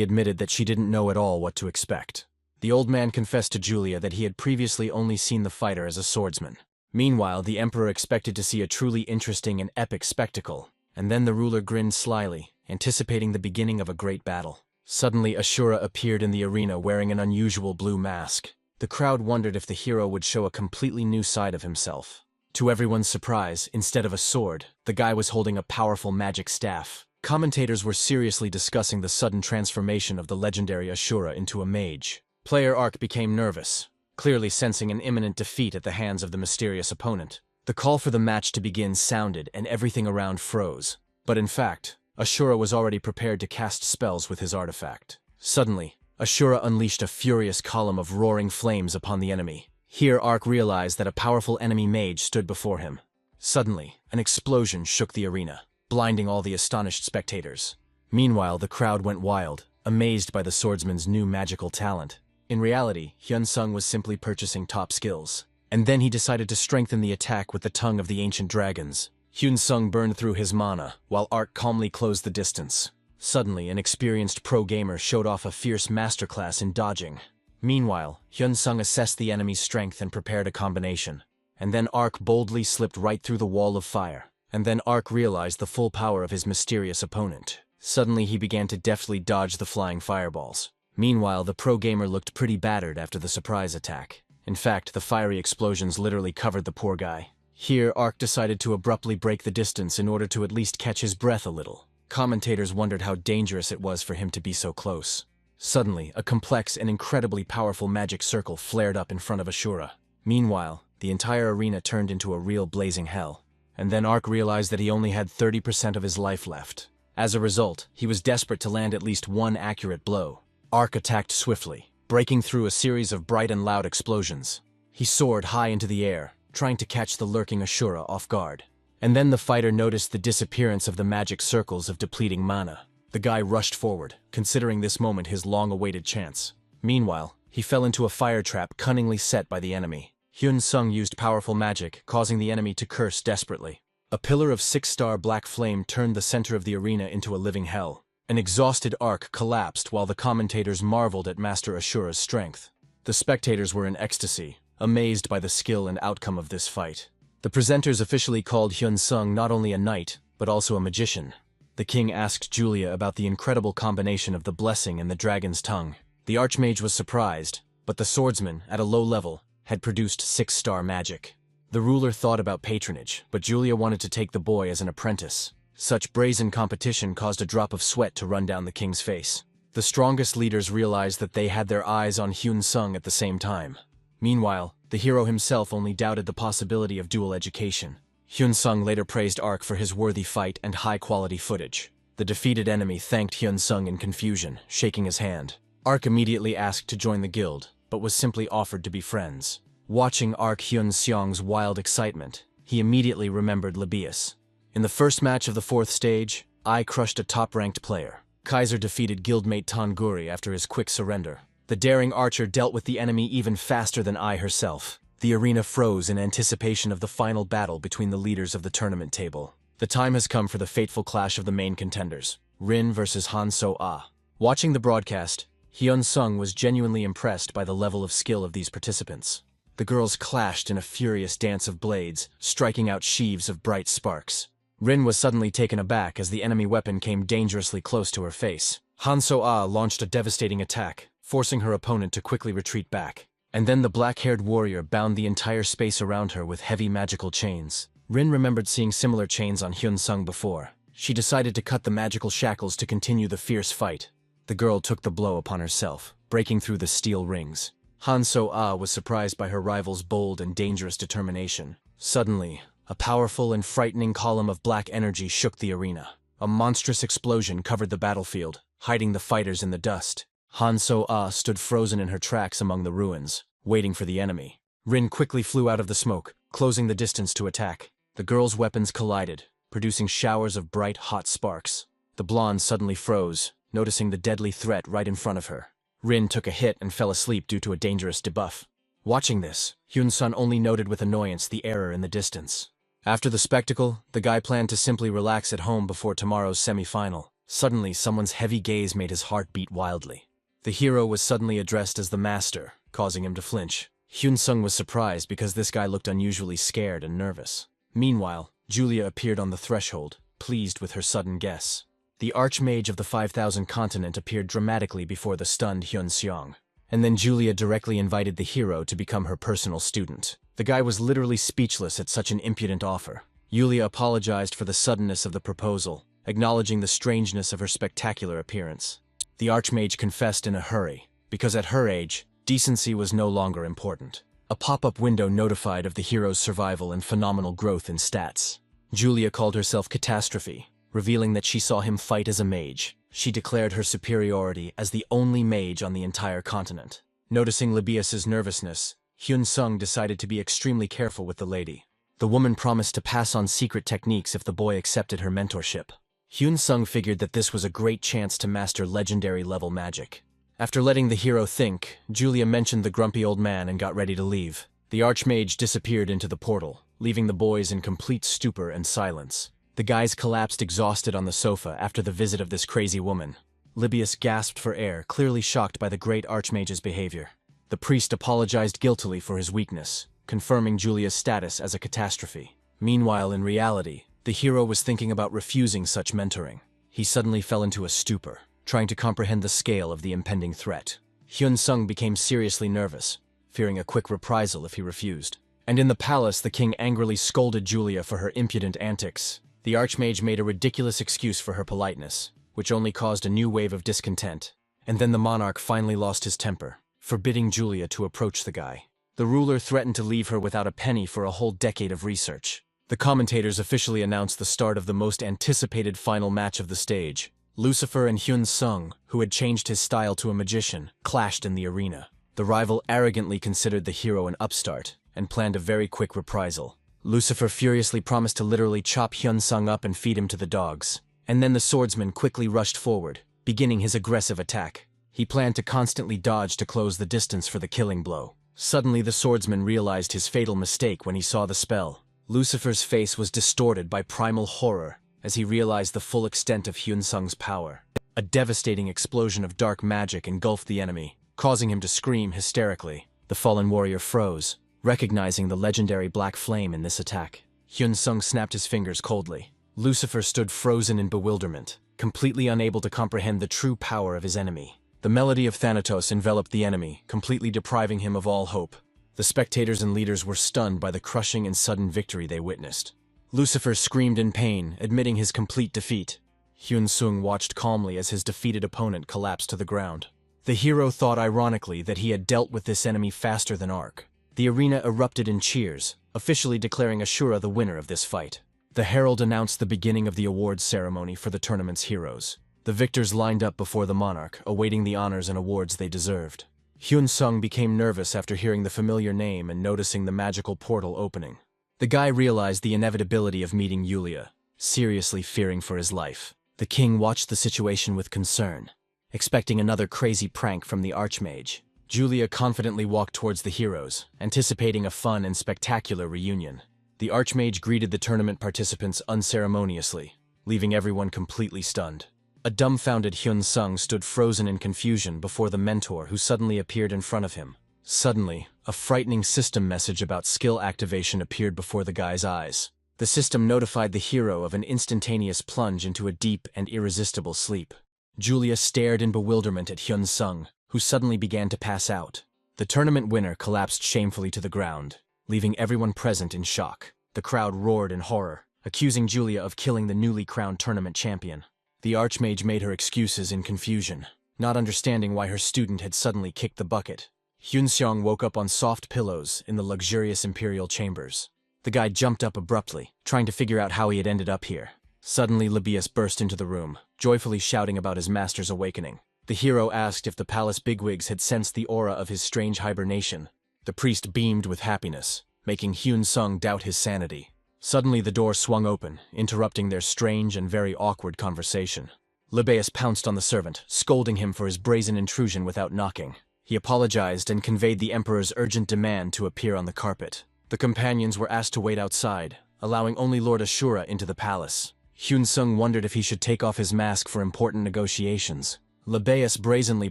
admitted that she didn't know at all what to expect. The old man confessed to Julia that he had previously only seen the fighter as a swordsman. Meanwhile, the emperor expected to see a truly interesting and epic spectacle, and then the ruler grinned slyly, anticipating the beginning of a great battle. Suddenly, Asura appeared in the arena wearing an unusual blue mask. The crowd wondered if the hero would show a completely new side of himself. To everyone's surprise, instead of a sword, the guy was holding a powerful magic staff. Commentators were seriously discussing the sudden transformation of the legendary Asura into a mage. Player Ark became nervous, clearly sensing an imminent defeat at the hands of the mysterious opponent. The call for the match to begin sounded and everything around froze. But in fact, Asura was already prepared to cast spells with his artifact. Suddenly, Asura unleashed a furious column of roaring flames upon the enemy. Here Ark realized that a powerful enemy mage stood before him. Suddenly, an explosion shook the arena, blinding all the astonished spectators. Meanwhile, the crowd went wild, amazed by the swordsman's new magical talent. In reality, Hyun Sung was simply purchasing top skills. And then he decided to strengthen the attack with the tongue of the ancient dragons. Hyun Sung burned through his mana, while Ark calmly closed the distance. Suddenly, an experienced pro gamer showed off a fierce masterclass in dodging. Meanwhile, Hyun Sung assessed the enemy's strength and prepared a combination. And then Ark boldly slipped right through the wall of fire. And then Ark realized the full power of his mysterious opponent. Suddenly he began to deftly dodge the flying fireballs. Meanwhile, the pro gamer looked pretty battered after the surprise attack. In fact, the fiery explosions literally covered the poor guy. Here, Ark decided to abruptly break the distance in order to at least catch his breath a little. Commentators wondered how dangerous it was for him to be so close. Suddenly, a complex and incredibly powerful magic circle flared up in front of Asura. Meanwhile, the entire arena turned into a real blazing hell. And then Ark realized that he only had 30% of his life left. As a result, he was desperate to land at least one accurate blow. Ark attacked swiftly, breaking through a series of bright and loud explosions. He soared high into the air, trying to catch the lurking Asura off guard. And then the fighter noticed the disappearance of the magic circles of depleting mana. The guy rushed forward, considering this moment his long-awaited chance. Meanwhile, he fell into a fire trap cunningly set by the enemy. Hyun Sung used powerful magic, causing the enemy to curse desperately. A pillar of 6-star black flame turned the center of the arena into a living hell. An exhausted Ark collapsed while the commentators marveled at Master Ashura's strength. The spectators were in ecstasy, amazed by the skill and outcome of this fight. The presenters officially called Hyun Sung not only a knight, but also a magician. The king asked Julia about the incredible combination of the blessing and the dragon's tongue. The archmage was surprised, but the swordsman, at a low level, had produced 6-star magic. The ruler thought about patronage, but Julia wanted to take the boy as an apprentice. Such brazen competition caused a drop of sweat to run down the king's face. The strongest leaders realized that they had their eyes on Hyun Sung at the same time. Meanwhile, the hero himself only doubted the possibility of dual education. Hyun Sung later praised Ark for his worthy fight and high-quality footage. The defeated enemy thanked Hyun Sung in confusion, shaking his hand. Ark immediately asked to join the guild, but was simply offered to be friends. Watching Ark Hyun Seong's wild excitement, he immediately remembered Libius. In the first match of the 4th stage, I crushed a top-ranked player. Kaiser defeated guildmate Tanguri after his quick surrender. The daring archer dealt with the enemy even faster than I herself. The arena froze in anticipation of the final battle between the leaders of the tournament table. The time has come for the fateful clash of the main contenders, Rin versus Han So-ah. Watching the broadcast, Hyun Sung was genuinely impressed by the level of skill of these participants. The girls clashed in a furious dance of blades, striking out sheaves of bright sparks. Rin was suddenly taken aback as the enemy weapon came dangerously close to her face. Han So-ah launched a devastating attack, forcing her opponent to quickly retreat back. And then the black-haired warrior bound the entire space around her with heavy magical chains. Rin remembered seeing similar chains on Hyun Sung before. She decided to cut the magical shackles to continue the fierce fight. The girl took the blow upon herself, breaking through the steel rings. Han So-ah was surprised by her rival's bold and dangerous determination. Suddenly, A powerful and frightening column of black energy shook the arena. A monstrous explosion covered the battlefield, hiding the fighters in the dust. Han So-ah stood frozen in her tracks among the ruins, waiting for the enemy. Rin quickly flew out of the smoke, closing the distance to attack. The girls' weapons collided, producing showers of bright, hot sparks. The blonde suddenly froze, noticing the deadly threat right in front of her. Rin took a hit and fell asleep due to a dangerous debuff. Watching this, Hyun-sun only noted with annoyance the error in the distance. After the spectacle, the guy planned to simply relax at home before tomorrow's semi-final. Suddenly, someone's heavy gaze made his heart beat wildly. The hero was suddenly addressed as the master, causing him to flinch. Hyun-sung was surprised because this guy looked unusually scared and nervous. Meanwhile, Julia appeared on the threshold, pleased with her sudden guess. The Archmage of the 5,000 continent appeared dramatically before the stunned Hyun-seong. And then Julia directly invited the hero to become her personal student. The guy was literally speechless at such an impudent offer. Julia apologized for the suddenness of the proposal, acknowledging the strangeness of her spectacular appearance. The Archmage confessed in a hurry, because at her age, decency was no longer important. A pop-up window notified of the hero's survival and phenomenal growth in stats. Julia called herself Catastrophe, revealing that she saw him fight as a mage. She declared her superiority as the only mage on the entire continent. Noticing Libius's nervousness, Hyun-sung decided to be extremely careful with the lady. The woman promised to pass on secret techniques if the boy accepted her mentorship. Hyun-sung figured that this was a great chance to master legendary-level magic. After letting the hero think, Julia mentioned the grumpy old man and got ready to leave. The Archmage disappeared into the portal, leaving the boys in complete stupor and silence. The guys collapsed exhausted on the sofa after the visit of this crazy woman. Libius gasped for air, clearly shocked by the great Archmage's behavior. The priest apologized guiltily for his weakness, confirming Julia's status as a catastrophe. Meanwhile, in reality, the hero was thinking about refusing such mentoring. He suddenly fell into a stupor, trying to comprehend the scale of the impending threat. Hyun-sung became seriously nervous, fearing a quick reprisal if he refused. And in the palace, the king angrily scolded Julia for her impudent antics. The Archmage made a ridiculous excuse for her politeness, which only caused a new wave of discontent. And then the monarch finally lost his temper, forbidding Julia to approach the guy. The ruler threatened to leave her without a penny for a whole decade of research. The commentators officially announced the start of the most anticipated final match of the stage. Lucifer and Hyun-sung, who had changed his style to a magician, clashed in the arena. The rival arrogantly considered the hero an upstart, and planned a very quick reprisal. Lucifer furiously promised to literally chop Hyun-sung up and feed him to the dogs. And then the swordsman quickly rushed forward, beginning his aggressive attack. He planned to constantly dodge to close the distance for the killing blow. Suddenly the swordsman realized his fatal mistake when he saw the spell. Lucifer's face was distorted by primal horror as he realized the full extent of Hyun-sung's power. A devastating explosion of dark magic engulfed the enemy, causing him to scream hysterically. The fallen warrior froze, recognizing the legendary black flame in this attack. Hyun-sung snapped his fingers coldly. Lucifer stood frozen in bewilderment, completely unable to comprehend the true power of his enemy. The melody of Thanatos enveloped the enemy, completely depriving him of all hope. The spectators and leaders were stunned by the crushing and sudden victory they witnessed. Lucifer screamed in pain, admitting his complete defeat. Hyun-sung watched calmly as his defeated opponent collapsed to the ground. The hero thought ironically that he had dealt with this enemy faster than Ark. The arena erupted in cheers, officially declaring Asura the winner of this fight. The herald announced the beginning of the awards ceremony for the tournament's heroes. The victors lined up before the monarch, awaiting the honors and awards they deserved. Hyun-sung became nervous after hearing the familiar name and noticing the magical portal opening. The guy realized the inevitability of meeting Julia, seriously fearing for his life. The king watched the situation with concern, expecting another crazy prank from the Archmage. Julia confidently walked towards the heroes, anticipating a fun and spectacular reunion. The Archmage greeted the tournament participants unceremoniously, leaving everyone completely stunned. A dumbfounded Hyun-sung stood frozen in confusion before the mentor who suddenly appeared in front of him. Suddenly, a frightening system message about skill activation appeared before the guy's eyes. The system notified the hero of an instantaneous plunge into a deep and irresistible sleep. Julia stared in bewilderment at Hyun-sung, who suddenly began to pass out. The tournament winner collapsed shamefully to the ground, leaving everyone present in shock. The crowd roared in horror, accusing Julia of killing the newly crowned tournament champion. The Archmage made her excuses in confusion, not understanding why her student had suddenly kicked the bucket. Hyun-seong woke up on soft pillows in the luxurious imperial chambers. The guy jumped up abruptly, trying to figure out how he had ended up here. Suddenly, Libius burst into the room, joyfully shouting about his master's awakening. The hero asked if the palace bigwigs had sensed the aura of his strange hibernation. The priest beamed with happiness, making Hyun Sung doubt his sanity. Suddenly the door swung open, interrupting their strange and very awkward conversation. Libius pounced on the servant, scolding him for his brazen intrusion without knocking. He apologized and conveyed the emperor's urgent demand to appear on the carpet. The companions were asked to wait outside, allowing only Lord Asura into the palace. Hyun Sung wondered if he should take off his mask for important negotiations. Libius brazenly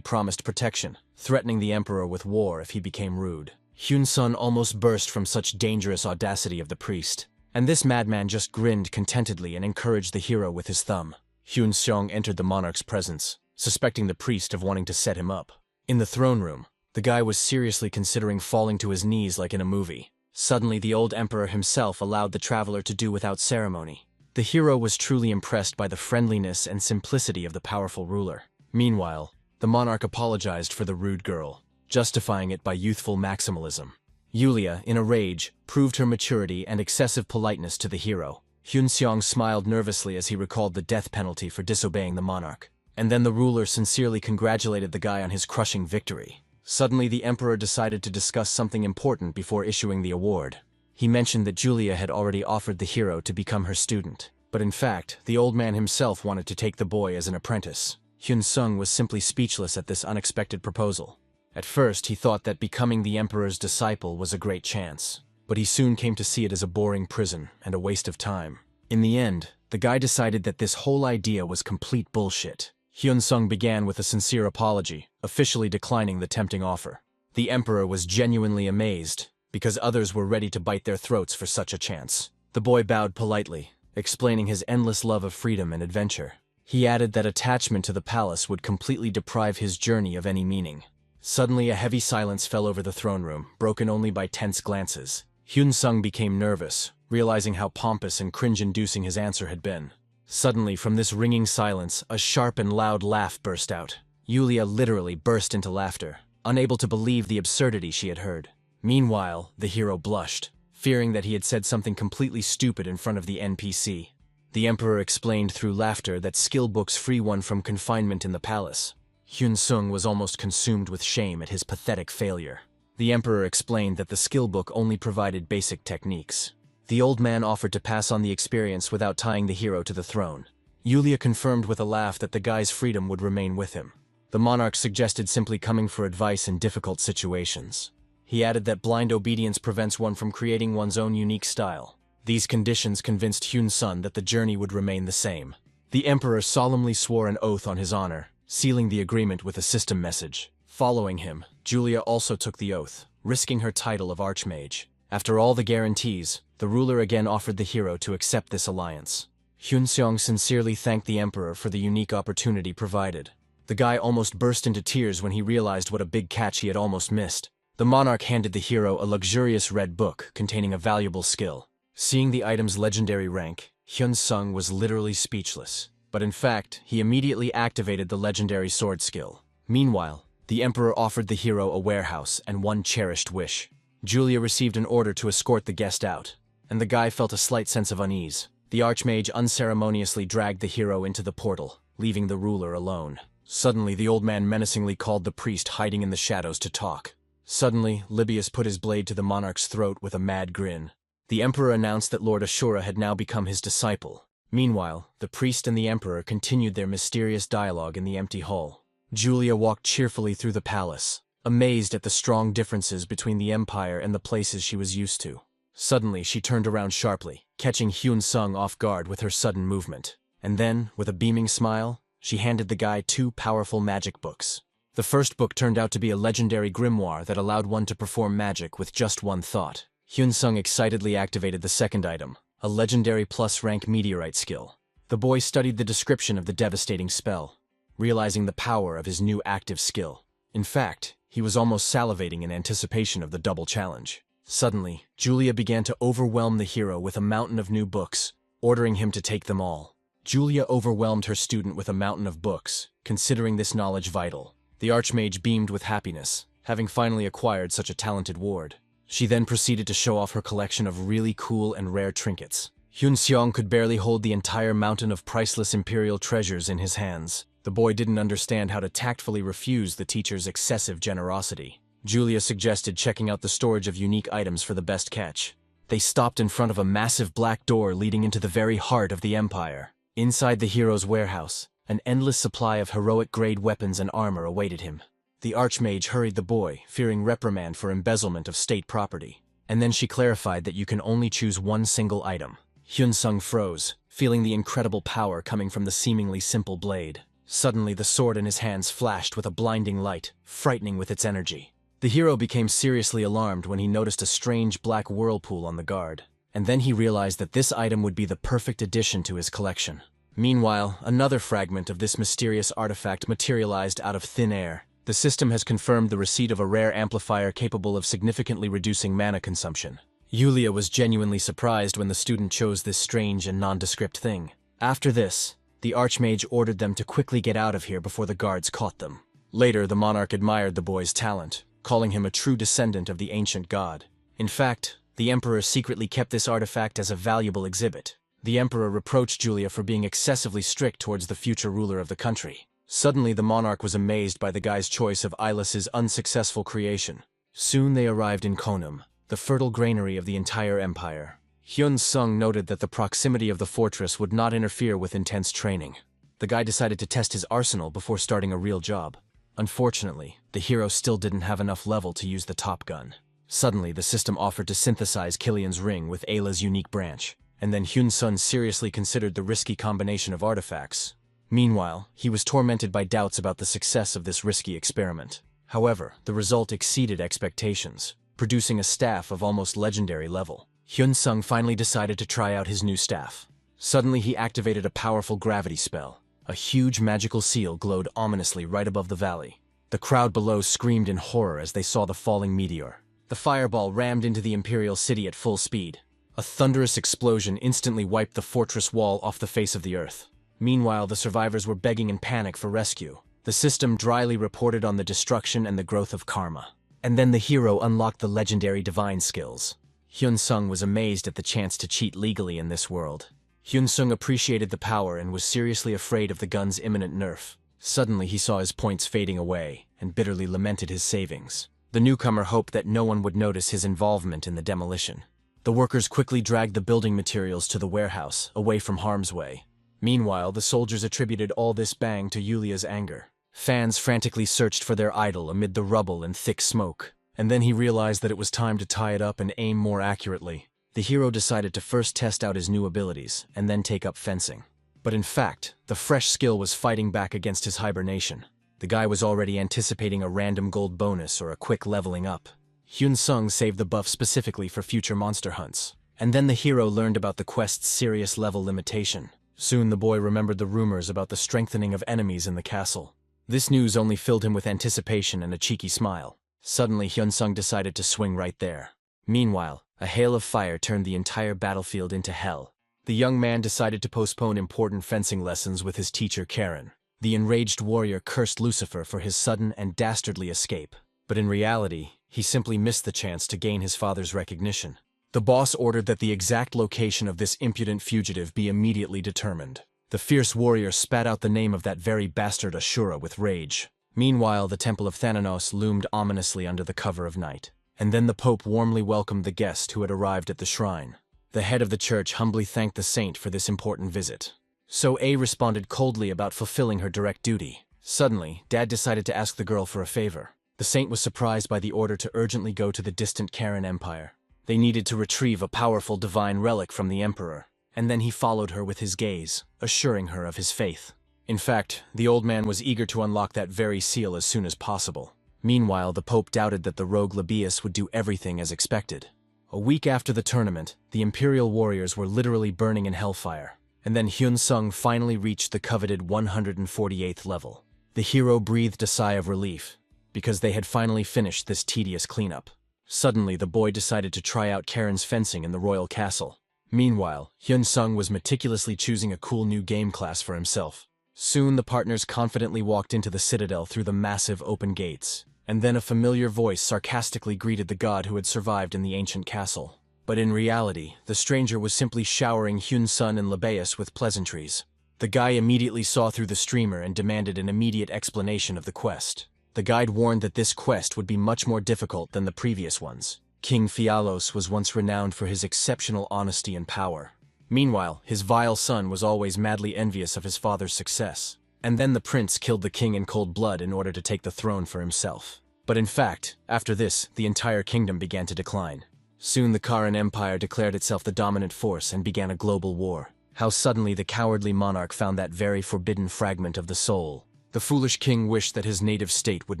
promised protection, threatening the emperor with war if he became rude. Hyun Sung almost burst from such dangerous audacity of the priest. And this madman just grinned contentedly and encouraged the hero with his thumb. Hyun Sung entered the monarch's presence, suspecting the priest of wanting to set him up. In the throne room, the guy was seriously considering falling to his knees like in a movie. Suddenly, the old emperor himself allowed the traveler to do without ceremony. The hero was truly impressed by the friendliness and simplicity of the powerful ruler. Meanwhile, the monarch apologized for the rude girl, justifying it by youthful maximalism. Yulia, in a rage, proved her maturity and excessive politeness to the hero. Hyun Sung smiled nervously as he recalled the death penalty for disobeying the monarch. And then the ruler sincerely congratulated the guy on his crushing victory. Suddenly, the emperor decided to discuss something important before issuing the award. He mentioned that Julia had already offered the hero to become her student. But in fact, the old man himself wanted to take the boy as an apprentice. Hyun Sung was simply speechless at this unexpected proposal. At first, he thought that becoming the emperor's disciple was a great chance. But he soon came to see it as a boring prison and a waste of time. In the end, the guy decided that this whole idea was complete bullshit. Hyun Sung began with a sincere apology, officially declining the tempting offer. The emperor was genuinely amazed, because others were ready to bite their throats for such a chance. The boy bowed politely, explaining his endless love of freedom and adventure. He added that attachment to the palace would completely deprive his journey of any meaning. Suddenly, a heavy silence fell over the throne room, broken only by tense glances. Hyun Sung became nervous, realizing how pompous and cringe-inducing his answer had been. Suddenly, from this ringing silence, a sharp and loud laugh burst out. Yulia literally burst into laughter, unable to believe the absurdity she had heard. Meanwhile, the hero blushed, fearing that he had said something completely stupid in front of the NPC. The emperor explained through laughter that skill books free one from confinement in the palace. Hyun Sung was almost consumed with shame at his pathetic failure. The emperor explained that the skill book only provided basic techniques. The old man offered to pass on the experience without tying the hero to the throne. Yulia confirmed with a laugh that the guy's freedom would remain with him. The monarch suggested simply coming for advice in difficult situations. He added that blind obedience prevents one from creating one's own unique style. These conditions convinced Hyun Sung that the journey would remain the same. The emperor solemnly swore an oath on his honor, sealing the agreement with a system message. Following him, Julia also took the oath, risking her title of Archmage. After all the guarantees, the ruler again offered the hero to accept this alliance. Hyun Sung sincerely thanked the emperor for the unique opportunity provided. The guy almost burst into tears when he realized what a big catch he had almost missed. The monarch handed the hero a luxurious red book containing a valuable skill. Seeing the item's legendary rank, Hyun Sung was literally speechless. But in fact, he immediately activated the legendary sword skill. Meanwhile, the emperor offered the hero a warehouse and one cherished wish. Julia received an order to escort the guest out, and the guy felt a slight sense of unease. The archmage unceremoniously dragged the hero into the portal, leaving the ruler alone. Suddenly, the old man menacingly called the priest hiding in the shadows to talk. Suddenly, Libius put his blade to the monarch's throat with a mad grin. The emperor announced that Lord Asura had now become his disciple. Meanwhile, the priest and the emperor continued their mysterious dialogue in the empty hall. Julia walked cheerfully through the palace, amazed at the strong differences between the empire and the places she was used to. Suddenly, she turned around sharply, catching Hyun Sung off guard with her sudden movement. And then, with a beaming smile, she handed the guy 2 powerful magic books. The first book turned out to be a legendary grimoire that allowed one to perform magic with just one thought. Hyun Sung excitedly activated the second item, a legendary plus-rank meteorite skill. The boy studied the description of the devastating spell, realizing the power of his new active skill. In fact, he was almost salivating in anticipation of the double challenge. Suddenly, Julia began to overwhelm the hero with a mountain of new books, ordering him to take them all. Julia overwhelmed her student with a mountain of books, considering this knowledge vital. The archmage beamed with happiness, having finally acquired such a talented ward. She then proceeded to show off her collection of really cool and rare trinkets. Hyun-seong could barely hold the entire mountain of priceless imperial treasures in his hands. The boy didn't understand how to tactfully refuse the teacher's excessive generosity. Julia suggested checking out the storage of unique items for the best catch. They stopped in front of a massive black door leading into the very heart of the empire. Inside the hero's warehouse, an endless supply of heroic-grade weapons and armor awaited him. The archmage hurried the boy, fearing reprimand for embezzlement of state property. And then she clarified that you can only choose one single item. Hyun-seong froze, feeling the incredible power coming from the seemingly simple blade. Suddenly, the sword in his hands flashed with a blinding light, frightening with its energy. The hero became seriously alarmed when he noticed a strange black whirlpool on the guard. And then he realized that this item would be the perfect addition to his collection. Meanwhile, another fragment of this mysterious artifact materialized out of thin air. The system has confirmed the receipt of a rare amplifier capable of significantly reducing mana consumption. Yulia was genuinely surprised when the student chose this strange and nondescript thing. After this, the archmage ordered them to quickly get out of here before the guards caught them. Later, the monarch admired the boy's talent, calling him a true descendant of the ancient god. In fact, the emperor secretly kept this artifact as a valuable exhibit. The emperor reproached Julia for being excessively strict towards the future ruler of the country. Suddenly, the monarch was amazed by the guy's choice of Ilas's unsuccessful creation. Soon they arrived in Konum, the fertile granary of the entire empire. Hyun-seong noted that the proximity of the fortress would not interfere with intense training. The guy decided to test his arsenal before starting a real job. Unfortunately, the hero still didn't have enough level to use the top gun. Suddenly, the system offered to synthesize Killian's ring with Ayla's unique branch, and then Hyun-seong seriously considered the risky combination of artifacts. Meanwhile, he was tormented by doubts about the success of this risky experiment. However, the result exceeded expectations, producing a staff of almost legendary level. Hyun-seong finally decided to try out his new staff. Suddenly he activated a powerful gravity spell. A huge magical seal glowed ominously right above the valley. The crowd below screamed in horror as they saw the falling meteor. The fireball rammed into the imperial city at full speed. A thunderous explosion instantly wiped the fortress wall off the face of the earth. Meanwhile, the survivors were begging in panic for rescue. The system dryly reported on the destruction and the growth of karma. And then the hero unlocked the legendary divine skills. Hyun-seong was amazed at the chance to cheat legally in this world. Hyun-seong appreciated the power and was seriously afraid of the gun's imminent nerf. Suddenly he saw his points fading away, and bitterly lamented his savings. The newcomer hoped that no one would notice his involvement in the demolition. The workers quickly dragged the building materials to the warehouse, away from harm's way. Meanwhile, the soldiers attributed all this bang to Yulia's anger. Fans frantically searched for their idol amid the rubble and thick smoke. And then he realized that it was time to tie it up and aim more accurately. The hero decided to first test out his new abilities, and then take up fencing. But in fact, the fresh skill was fighting back against his hibernation. The guy was already anticipating a random gold bonus or a quick leveling up. Hyun-seong saved the buff specifically for future monster hunts. And then the hero learned about the quest's serious level limitation. Soon the boy remembered the rumors about the strengthening of enemies in the castle. This news only filled him with anticipation and a cheeky smile. Suddenly, Hyun-seong decided to swing right there. Meanwhile, a hail of fire turned the entire battlefield into hell. The young man decided to postpone important fencing lessons with his teacher Karen. The enraged warrior cursed Lucifer for his sudden and dastardly escape. But in reality, he simply missed the chance to gain his father's recognition. The boss ordered that the exact location of this impudent fugitive be immediately determined. The fierce warrior spat out the name of that very bastard Asura with rage. Meanwhile, the temple of Thanatos loomed ominously under the cover of night. And then the Pope warmly welcomed the guest who had arrived at the shrine. The head of the church humbly thanked the saint for this important visit. So A responded coldly about fulfilling her direct duty. Suddenly, Dad decided to ask the girl for a favor. The saint was surprised by the order to urgently go to the distant Karen Empire. They needed to retrieve a powerful divine relic from the emperor. And then he followed her with his gaze, assuring her of his faith. In fact, the old man was eager to unlock that very seal as soon as possible. Meanwhile, the Pope doubted that the rogue Labius would do everything as expected. A week after the tournament, the Imperial warriors were literally burning in hellfire. And then Hyun-seong finally reached the coveted 148th level. The hero breathed a sigh of relief, because they had finally finished this tedious cleanup. Suddenly, the boy decided to try out Karen's fencing in the royal castle. Meanwhile, Hyun-seong was meticulously choosing a cool new game class for himself. Soon the partners confidently walked into the citadel through the massive open gates. And then a familiar voice sarcastically greeted the god who had survived in the ancient castle. But in reality, the stranger was simply showering Hyun-sun and Libeus with pleasantries. The guy immediately saw through the streamer and demanded an immediate explanation of the quest. The guide warned that this quest would be much more difficult than the previous ones. King Fialos was once renowned for his exceptional honesty and power. Meanwhile, his vile son was always madly envious of his father's success. And then the prince killed the king in cold blood in order to take the throne for himself. But in fact, after this, the entire kingdom began to decline. Soon the Karen Empire declared itself the dominant force and began a global war. How suddenly the cowardly monarch found that very forbidden fragment of the soul. The foolish king wished that his native state would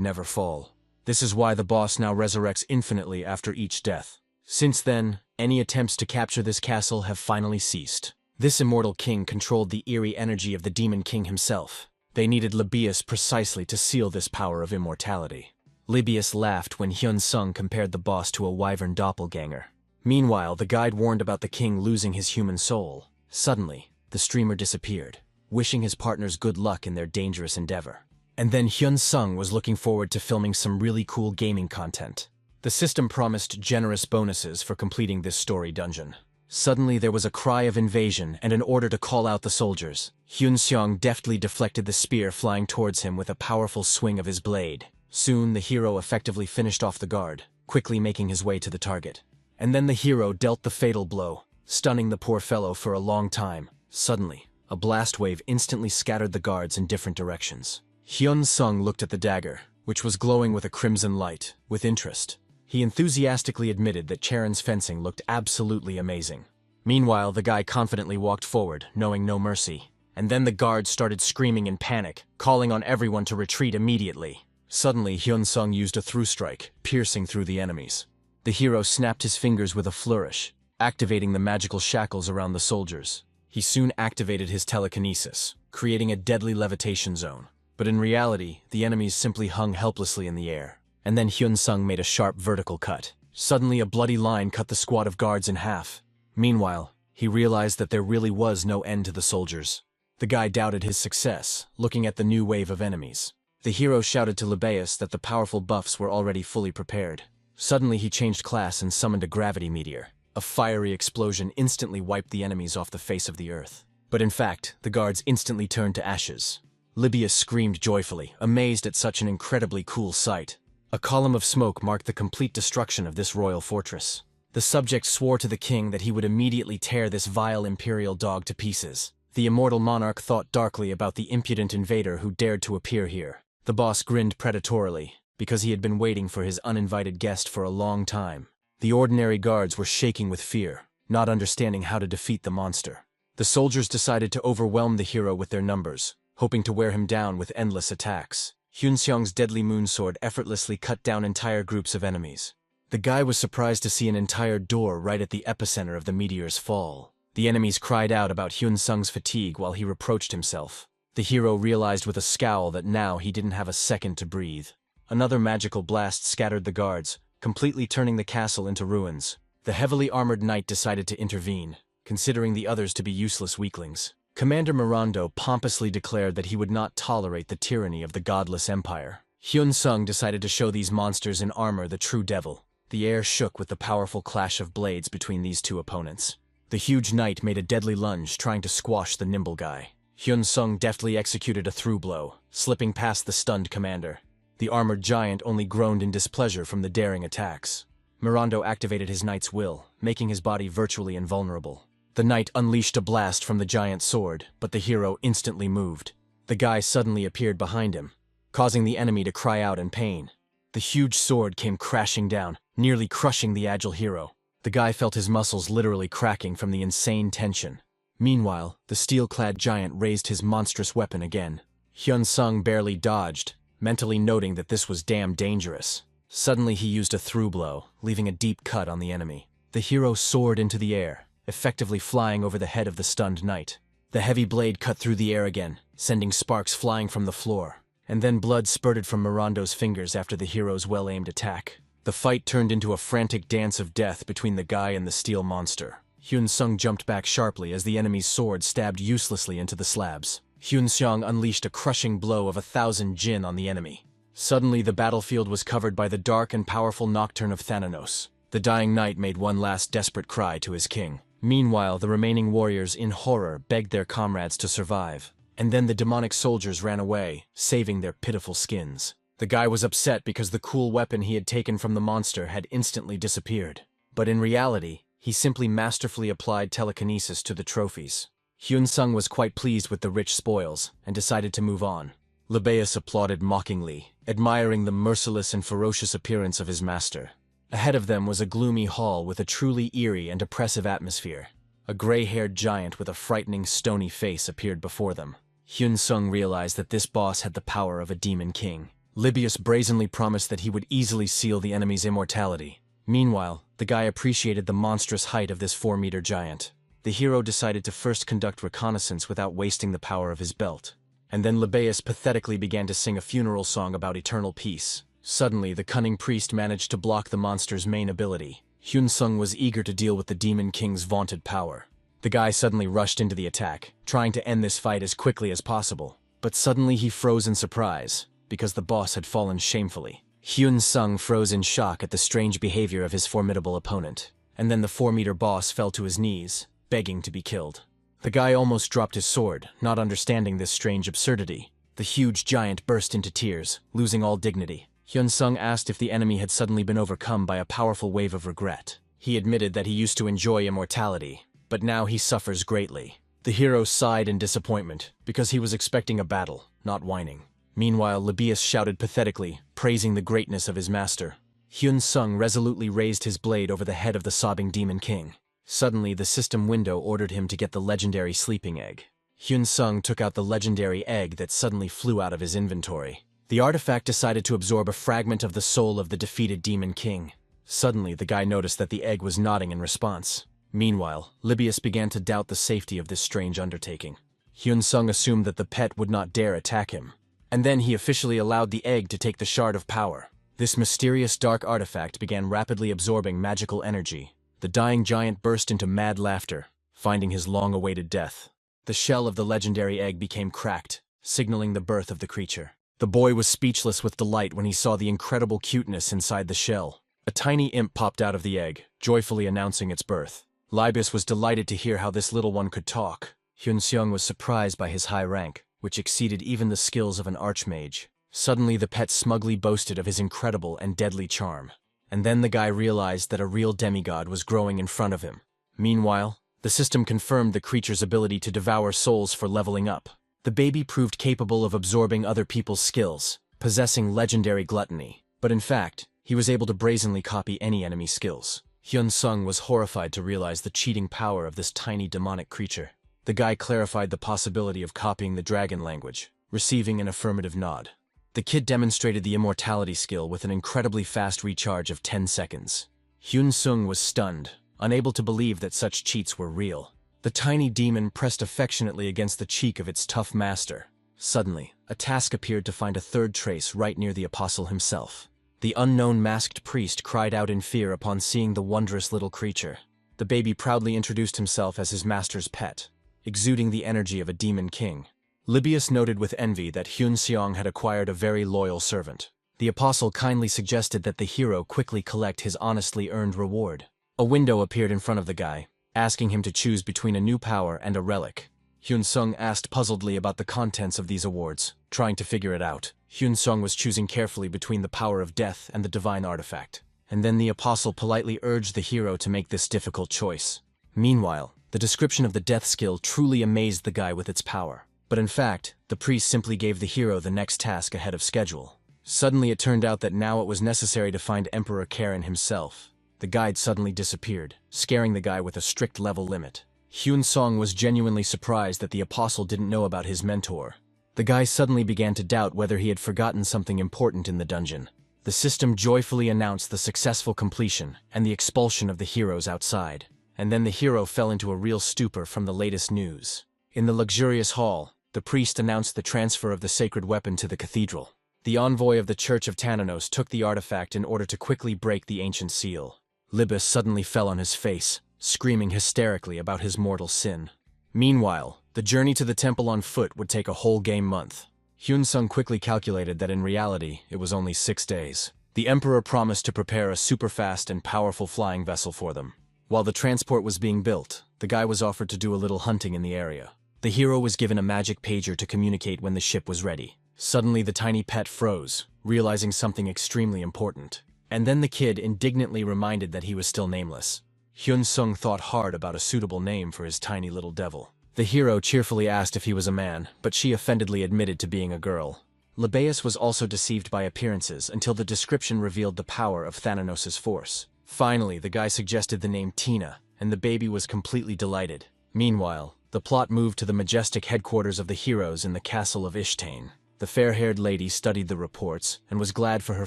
never fall. This is why the boss now resurrects infinitely after each death. Since then, any attempts to capture this castle have finally ceased. This immortal king controlled the eerie energy of the demon king himself. They needed Libeus precisely to seal this power of immortality. Libeus laughed when Hyun-sung compared the boss to a wyvern doppelganger. Meanwhile, the guide warned about the king losing his human soul. Suddenly, the streamer disappeared, wishing his partners good luck in their dangerous endeavor. And then Hyun-sung was looking forward to filming some really cool gaming content. The system promised generous bonuses for completing this story dungeon. Suddenly there was a cry of invasion and an order to call out the soldiers. Hyun-seong deftly deflected the spear flying towards him with a powerful swing of his blade. Soon the hero effectively finished off the guard, quickly making his way to the target. And then the hero dealt the fatal blow, stunning the poor fellow for a long time. Suddenly, a blast wave instantly scattered the guards in different directions. Hyun-sung looked at the dagger, which was glowing with a crimson light, with interest. He enthusiastically admitted that Charon's fencing looked absolutely amazing. Meanwhile, the guy confidently walked forward, knowing no mercy. And then the guards started screaming in panic, calling on everyone to retreat immediately. Suddenly, Hyun-sung used a through strike, piercing through the enemies. The hero snapped his fingers with a flourish, activating the magical shackles around the soldiers. He soon activated his telekinesis, creating a deadly levitation zone. But in reality, the enemies simply hung helplessly in the air. And then Hyun-sung made a sharp vertical cut. Suddenly, a bloody line cut the squad of guards in half. Meanwhile, he realized that there really was no end to the soldiers. The guy doubted his success, looking at the new wave of enemies. The hero shouted to Libeus that the powerful buffs were already fully prepared. Suddenly he changed class and summoned a gravity meteor. A fiery explosion instantly wiped the enemies off the face of the earth. But in fact, the guards instantly turned to ashes. Libeus screamed joyfully, amazed at such an incredibly cool sight. A column of smoke marked the complete destruction of this royal fortress. The subject swore to the king that he would immediately tear this vile imperial dog to pieces. The immortal monarch thought darkly about the impudent invader who dared to appear here. The boss grinned predatorily, because he had been waiting for his uninvited guest for a long time. The ordinary guards were shaking with fear, not understanding how to defeat the monster. The soldiers decided to overwhelm the hero with their numbers, hoping to wear him down with endless attacks. Hyun-seong's deadly moonsword effortlessly cut down entire groups of enemies. The guy was surprised to see an entire door right at the epicenter of the meteor's fall. The enemies cried out about Hyun-seong's fatigue while he reproached himself. The hero realized with a scowl that now he didn't have a second to breathe. Another magical blast scattered the guards, completely turning the castle into ruins. The heavily armored knight decided to intervene, considering the others to be useless weaklings. Commander Mirando pompously declared that he would not tolerate the tyranny of the godless empire. Hyun-sung decided to show these monsters in armor the true devil. The air shook with the powerful clash of blades between these two opponents. The huge knight made a deadly lunge, trying to squash the nimble guy. Hyun-sung deftly executed a through blow, slipping past the stunned commander. The armored giant only groaned in displeasure from the daring attacks. Mirando activated his knight's will, making his body virtually invulnerable. The knight unleashed a blast from the giant's sword, but the hero instantly moved. The guy suddenly appeared behind him, causing the enemy to cry out in pain. The huge sword came crashing down, nearly crushing the agile hero. The guy felt his muscles literally cracking from the insane tension. Meanwhile, the steel-clad giant raised his monstrous weapon again. Hyun-sung barely dodged, mentally noting that this was damn dangerous. Suddenly he used a through blow, leaving a deep cut on the enemy. The hero soared into the air, effectively flying over the head of the stunned knight. The heavy blade cut through the air again, sending sparks flying from the floor. And then blood spurted from Mirando's fingers after the hero's well-aimed attack. The fight turned into a frantic dance of death between the guy and the steel monster. Hyun-sung jumped back sharply as the enemy's sword stabbed uselessly into the slabs. Hyun-seong unleashed a crushing blow of 1,000 jin on the enemy. Suddenly the battlefield was covered by the dark and powerful nocturne of Thanatos. The dying knight made one last desperate cry to his king. Meanwhile, the remaining warriors in horror begged their comrades to survive. And then the demonic soldiers ran away, saving their pitiful skins. The guy was upset because the cool weapon he had taken from the monster had instantly disappeared. But in reality, he simply masterfully applied telekinesis to the trophies. Hyun-sung was quite pleased with the rich spoils, and decided to move on. Libeus applauded mockingly, admiring the merciless and ferocious appearance of his master. Ahead of them was a gloomy hall with a truly eerie and oppressive atmosphere. A gray-haired giant with a frightening stony face appeared before them. Hyun-sung realized that this boss had the power of a demon king. Libeus brazenly promised that he would easily seal the enemy's immortality. Meanwhile, the guy appreciated the monstrous height of this 4-meter giant. The hero decided to first conduct reconnaissance without wasting the power of his belt. And then Libeus pathetically began to sing a funeral song about eternal peace. Suddenly, the cunning priest managed to block the monster's main ability. Hyun-sung was eager to deal with the Demon King's vaunted power. The guy suddenly rushed into the attack, trying to end this fight as quickly as possible. But suddenly he froze in surprise, because the boss had fallen shamefully. Hyun-sung froze in shock at the strange behavior of his formidable opponent. And then the 4-meter boss fell to his knees, begging to be killed. The guy almost dropped his sword, not understanding this strange absurdity. The huge giant burst into tears, losing all dignity. Hyun-sung asked if the enemy had suddenly been overcome by a powerful wave of regret. He admitted that he used to enjoy immortality, but now he suffers greatly. The hero sighed in disappointment, because he was expecting a battle, not whining. Meanwhile, Libeus shouted pathetically, praising the greatness of his master. Hyun-sung resolutely raised his blade over the head of the sobbing Demon King. Suddenly, the system window ordered him to get the legendary sleeping egg. Hyun-sung took out the legendary egg that suddenly flew out of his inventory. The artifact decided to absorb a fragment of the soul of the defeated Demon King. Suddenly, the guy noticed that the egg was nodding in response. Meanwhile, Libeus began to doubt the safety of this strange undertaking. Hyun-sung assumed that the pet would not dare attack him. And then he officially allowed the egg to take the shard of power. This mysterious dark artifact began rapidly absorbing magical energy. The dying giant burst into mad laughter, finding his long-awaited death. The shell of the legendary egg became cracked, signaling the birth of the creature. The boy was speechless with delight when he saw the incredible cuteness inside the shell. A tiny imp popped out of the egg, joyfully announcing its birth. Libeus was delighted to hear how this little one could talk. Hyun-sung was surprised by his high rank, which exceeded even the skills of an archmage. Suddenly, the pet smugly boasted of his incredible and deadly charm. And then the guy realized that a real demigod was growing in front of him. Meanwhile, the system confirmed the creature's ability to devour souls for leveling up. The baby proved capable of absorbing other people's skills, possessing legendary gluttony. But in fact, he was able to brazenly copy any enemy's skills. Hyun-sung was horrified to realize the cheating power of this tiny demonic creature. The guy clarified the possibility of copying the dragon language, receiving an affirmative nod. The kid demonstrated the immortality skill with an incredibly fast recharge of 10 seconds. Hyun-sung was stunned, unable to believe that such cheats were real. The tiny demon pressed affectionately against the cheek of its tough master. Suddenly, a task appeared to find a third trace right near the apostle himself. The unknown masked priest cried out in fear upon seeing the wondrous little creature. The baby proudly introduced himself as his master's pet, exuding the energy of a demon king. Libeus noted with envy that Hyun-sung had acquired a very loyal servant. The apostle kindly suggested that the hero quickly collect his honestly earned reward. A window appeared in front of the guy, asking him to choose between a new power and a relic. Hyun-sung asked puzzledly about the contents of these awards, trying to figure it out. Hyun-sung was choosing carefully between the power of death and the divine artifact. And then the apostle politely urged the hero to make this difficult choice. Meanwhile, the description of the death skill truly amazed the guy with its power. But in fact, the priest simply gave the hero the next task ahead of schedule. Suddenly it turned out that now it was necessary to find Emperor Karen himself. The guide suddenly disappeared, scaring the guy with a strict level limit. Hyun-sung was genuinely surprised that the apostle didn't know about his mentor. The guy suddenly began to doubt whether he had forgotten something important in the dungeon. The system joyfully announced the successful completion and the expulsion of the heroes outside. And then the hero fell into a real stupor from the latest news. In the luxurious hall, the priest announced the transfer of the sacred weapon to the cathedral. The envoy of the Church of Thanatos took the artifact in order to quickly break the ancient seal. Libeus suddenly fell on his face, screaming hysterically about his mortal sin. Meanwhile, the journey to the temple on foot would take a whole game month. Hyun-sung quickly calculated that in reality, it was only 6 days. The emperor promised to prepare a super-fast and powerful flying vessel for them. While the transport was being built, the guy was offered to do a little hunting in the area. The hero was given a magic pager to communicate when the ship was ready. Suddenly the tiny pet froze, realizing something extremely important. And then the kid indignantly reminded that he was still nameless. Hyun-sung thought hard about a suitable name for his tiny little devil. The hero cheerfully asked if he was a man, but she offendedly admitted to being a girl. Libeus was also deceived by appearances until the description revealed the power of Thananos' force. Finally, the guy suggested the name Tina, and the baby was completely delighted. Meanwhile, the plot moved to the majestic headquarters of the heroes in the castle of Ishtain. The fair-haired lady studied the reports and was glad for her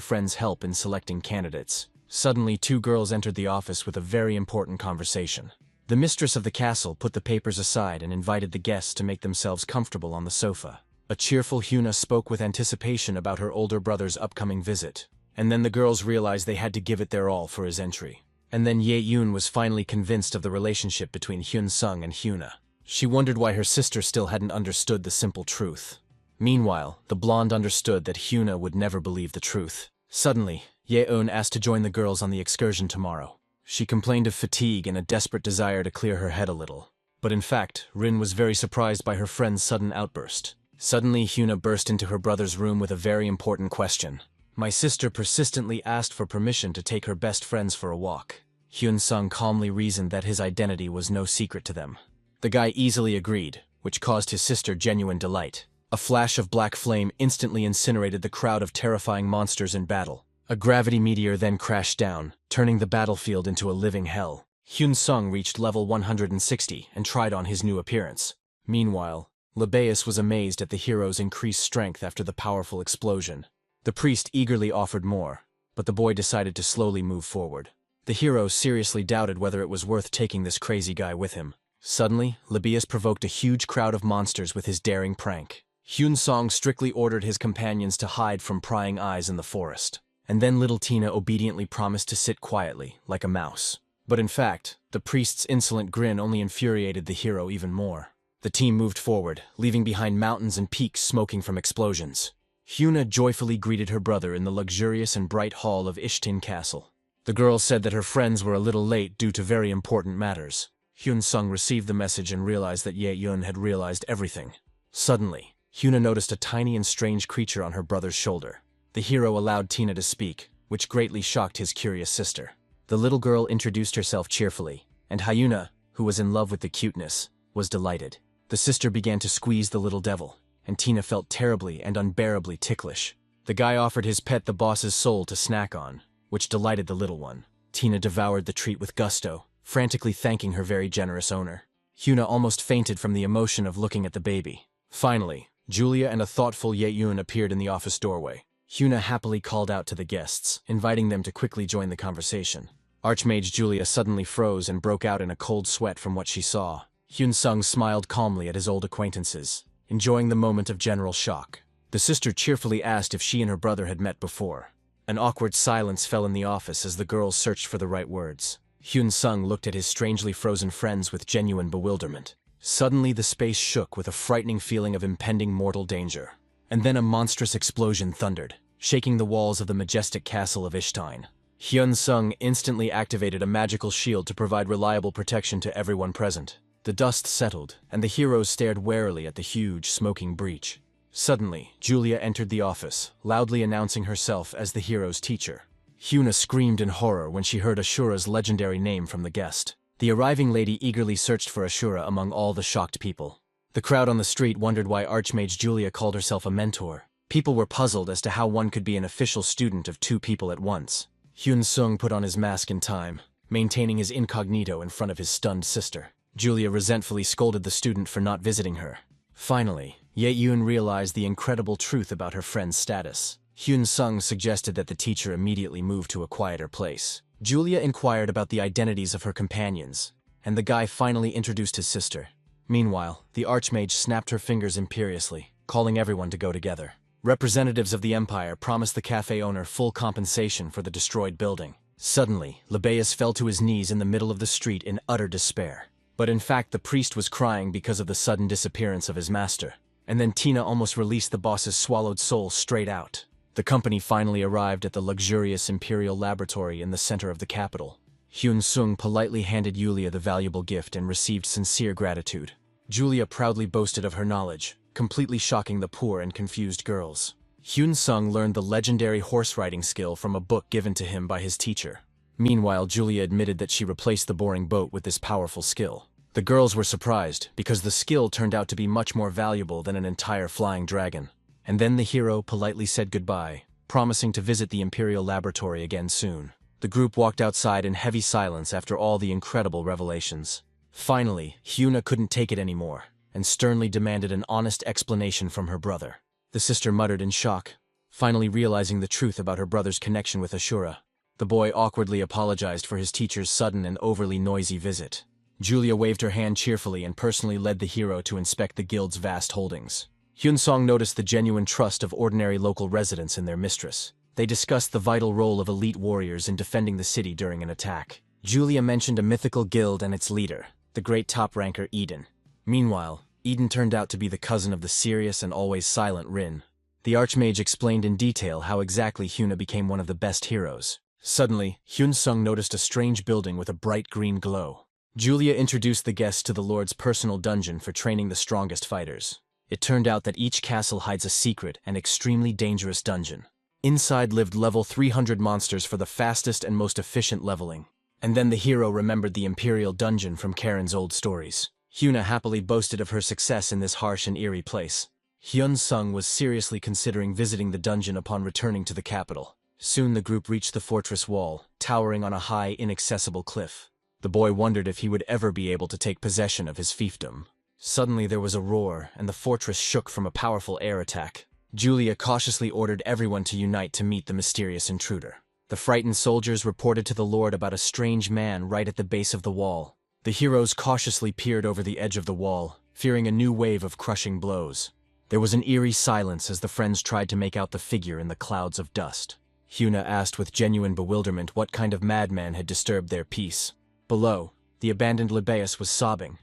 friend's help in selecting candidates. Suddenly, 2 girls entered the office with a very important conversation. The mistress of the castle put the papers aside and invited the guests to make themselves comfortable on the sofa. A cheerful Hyuna spoke with anticipation about her older brother's upcoming visit. And then the girls realized they had to give it their all for his entry. And then Ye-yoon was finally convinced of the relationship between Hyun-sung and Hyuna. She wondered why her sister still hadn't understood the simple truth. Meanwhile, the blonde understood that Hyuna would never believe the truth. Suddenly, Ye-eun asked to join the girls on the excursion tomorrow. She complained of fatigue and a desperate desire to clear her head a little. But in fact, Rin was very surprised by her friend's sudden outburst. Suddenly, Hyuna burst into her brother's room with a very important question. My sister persistently asked for permission to take her best friends for a walk. Hyun-sung calmly reasoned that his identity was no secret to them. The guy easily agreed, which caused his sister genuine delight. A flash of black flame instantly incinerated the crowd of terrifying monsters in battle. A gravity meteor then crashed down, turning the battlefield into a living hell. Hyun-sung reached level 160 and tried on his new appearance. Meanwhile, Libeus was amazed at the hero's increased strength after the powerful explosion. The priest eagerly offered more, but the boy decided to slowly move forward. The hero seriously doubted whether it was worth taking this crazy guy with him. Suddenly, Libeus provoked a huge crowd of monsters with his daring prank. Hyun-sung strictly ordered his companions to hide from prying eyes in the forest. And then little Tina obediently promised to sit quietly, like a mouse. But in fact, the priest's insolent grin only infuriated the hero even more. The team moved forward, leaving behind mountains and peaks smoking from explosions. Hyuna joyfully greeted her brother in the luxurious and bright hall of Ishtin Castle. The girl said that her friends were a little late due to very important matters. Hyun-sung received the message and realized that Ye-yoon had realized everything. Suddenly, Hyuna noticed a tiny and strange creature on her brother's shoulder. The hero allowed Tina to speak, which greatly shocked his curious sister. The little girl introduced herself cheerfully, and Hyuna, who was in love with the cuteness, was delighted. The sister began to squeeze the little devil, and Tina felt terribly and unbearably ticklish. The guy offered his pet the boss's soul to snack on, which delighted the little one. Tina devoured the treat with gusto, frantically thanking her very generous owner. Hyuna almost fainted from the emotion of looking at the baby. Finally, Julia and a thoughtful Ye-yoon appeared in the office doorway. Hyuna happily called out to the guests, inviting them to quickly join the conversation. Archmage Julia suddenly froze and broke out in a cold sweat from what she saw. Hyun-sung smiled calmly at his old acquaintances, enjoying the moment of general shock. The sister cheerfully asked if she and her brother had met before. An awkward silence fell in the office as the girls searched for the right words. Hyun-sung looked at his strangely frozen friends with genuine bewilderment. Suddenly the space shook with a frightening feeling of impending mortal danger. And then a monstrous explosion thundered, shaking the walls of the majestic castle of Ishtain. Hyun-sung instantly activated a magical shield to provide reliable protection to everyone present. The dust settled, and the heroes stared warily at the huge, smoking breach. Suddenly, Julia entered the office, loudly announcing herself as the hero's teacher. Hyuna screamed in horror when she heard Asura's legendary name from the guest. The arriving lady eagerly searched for Asura among all the shocked people. The crowd on the street wondered why Archmage Julia called herself a mentor. People were puzzled as to how one could be an official student of 2 people at once. Hyun-sung put on his mask in time, maintaining his incognito in front of his stunned sister. Julia resentfully scolded the student for not visiting her. Finally, Ye-yoon realized the incredible truth about her friend's status. Hyun-sung suggested that the teacher immediately move to a quieter place. Julia inquired about the identities of her companions, and the guy finally introduced his sister. Meanwhile, the Archmage snapped her fingers imperiously, calling everyone to go together. Representatives of the Empire promised the cafe owner full compensation for the destroyed building. Suddenly, Libeus fell to his knees in the middle of the street in utter despair. But in fact, the priest was crying because of the sudden disappearance of his master. And then Tina almost released the boss's swallowed soul straight out. The company finally arrived at the luxurious Imperial Laboratory in the center of the capital. Hyun Sung politely handed Yulia the valuable gift and received sincere gratitude. Julia proudly boasted of her knowledge, completely shocking the poor and confused girls. Hyun Sung learned the legendary horse riding skill from a book given to him by his teacher. Meanwhile, Julia admitted that she replaced the boring boat with this powerful skill. The girls were surprised, because the skill turned out to be much more valuable than an entire flying dragon. And then the hero politely said goodbye, promising to visit the Imperial Laboratory again soon. The group walked outside in heavy silence after all the incredible revelations. Finally, Hyuna couldn't take it anymore, and sternly demanded an honest explanation from her brother. The sister muttered in shock, finally realizing the truth about her brother's connection with Asura. The boy awkwardly apologized for his teacher's sudden and overly noisy visit. Julia waved her hand cheerfully and personally led the hero to inspect the guild's vast holdings. Hyun Sung noticed the genuine trust of ordinary local residents in their mistress. They discussed the vital role of elite warriors in defending the city during an attack. Julia mentioned a mythical guild and its leader, the great top-ranker Eden. Meanwhile, Eden turned out to be the cousin of the serious and always silent Rin. The Archmage explained in detail how exactly Hyuna became one of the best heroes. Suddenly, Hyun Sung noticed a strange building with a bright green glow. Julia introduced the guests to the Lord's personal dungeon for training the strongest fighters. It turned out that each castle hides a secret and extremely dangerous dungeon. Inside lived level 300 monsters for the fastest and most efficient leveling. And then the hero remembered the Imperial dungeon from Karen's old stories. Hyuna happily boasted of her success in this harsh and eerie place. Hyun Sung was seriously considering visiting the dungeon upon returning to the capital. Soon the group reached the fortress wall, towering on a high, inaccessible cliff. The boy wondered if he would ever be able to take possession of his fiefdom. Suddenly there was a roar, and the fortress shook from a powerful air attack. Julia cautiously ordered everyone to unite to meet the mysterious intruder. The frightened soldiers reported to the Lord about a strange man right at the base of the wall. The heroes cautiously peered over the edge of the wall, fearing a new wave of crushing blows. There was an eerie silence as the friends tried to make out the figure in the clouds of dust. Hyuna asked with genuine bewilderment what kind of madman had disturbed their peace. Below, the abandoned Libeus was sobbing,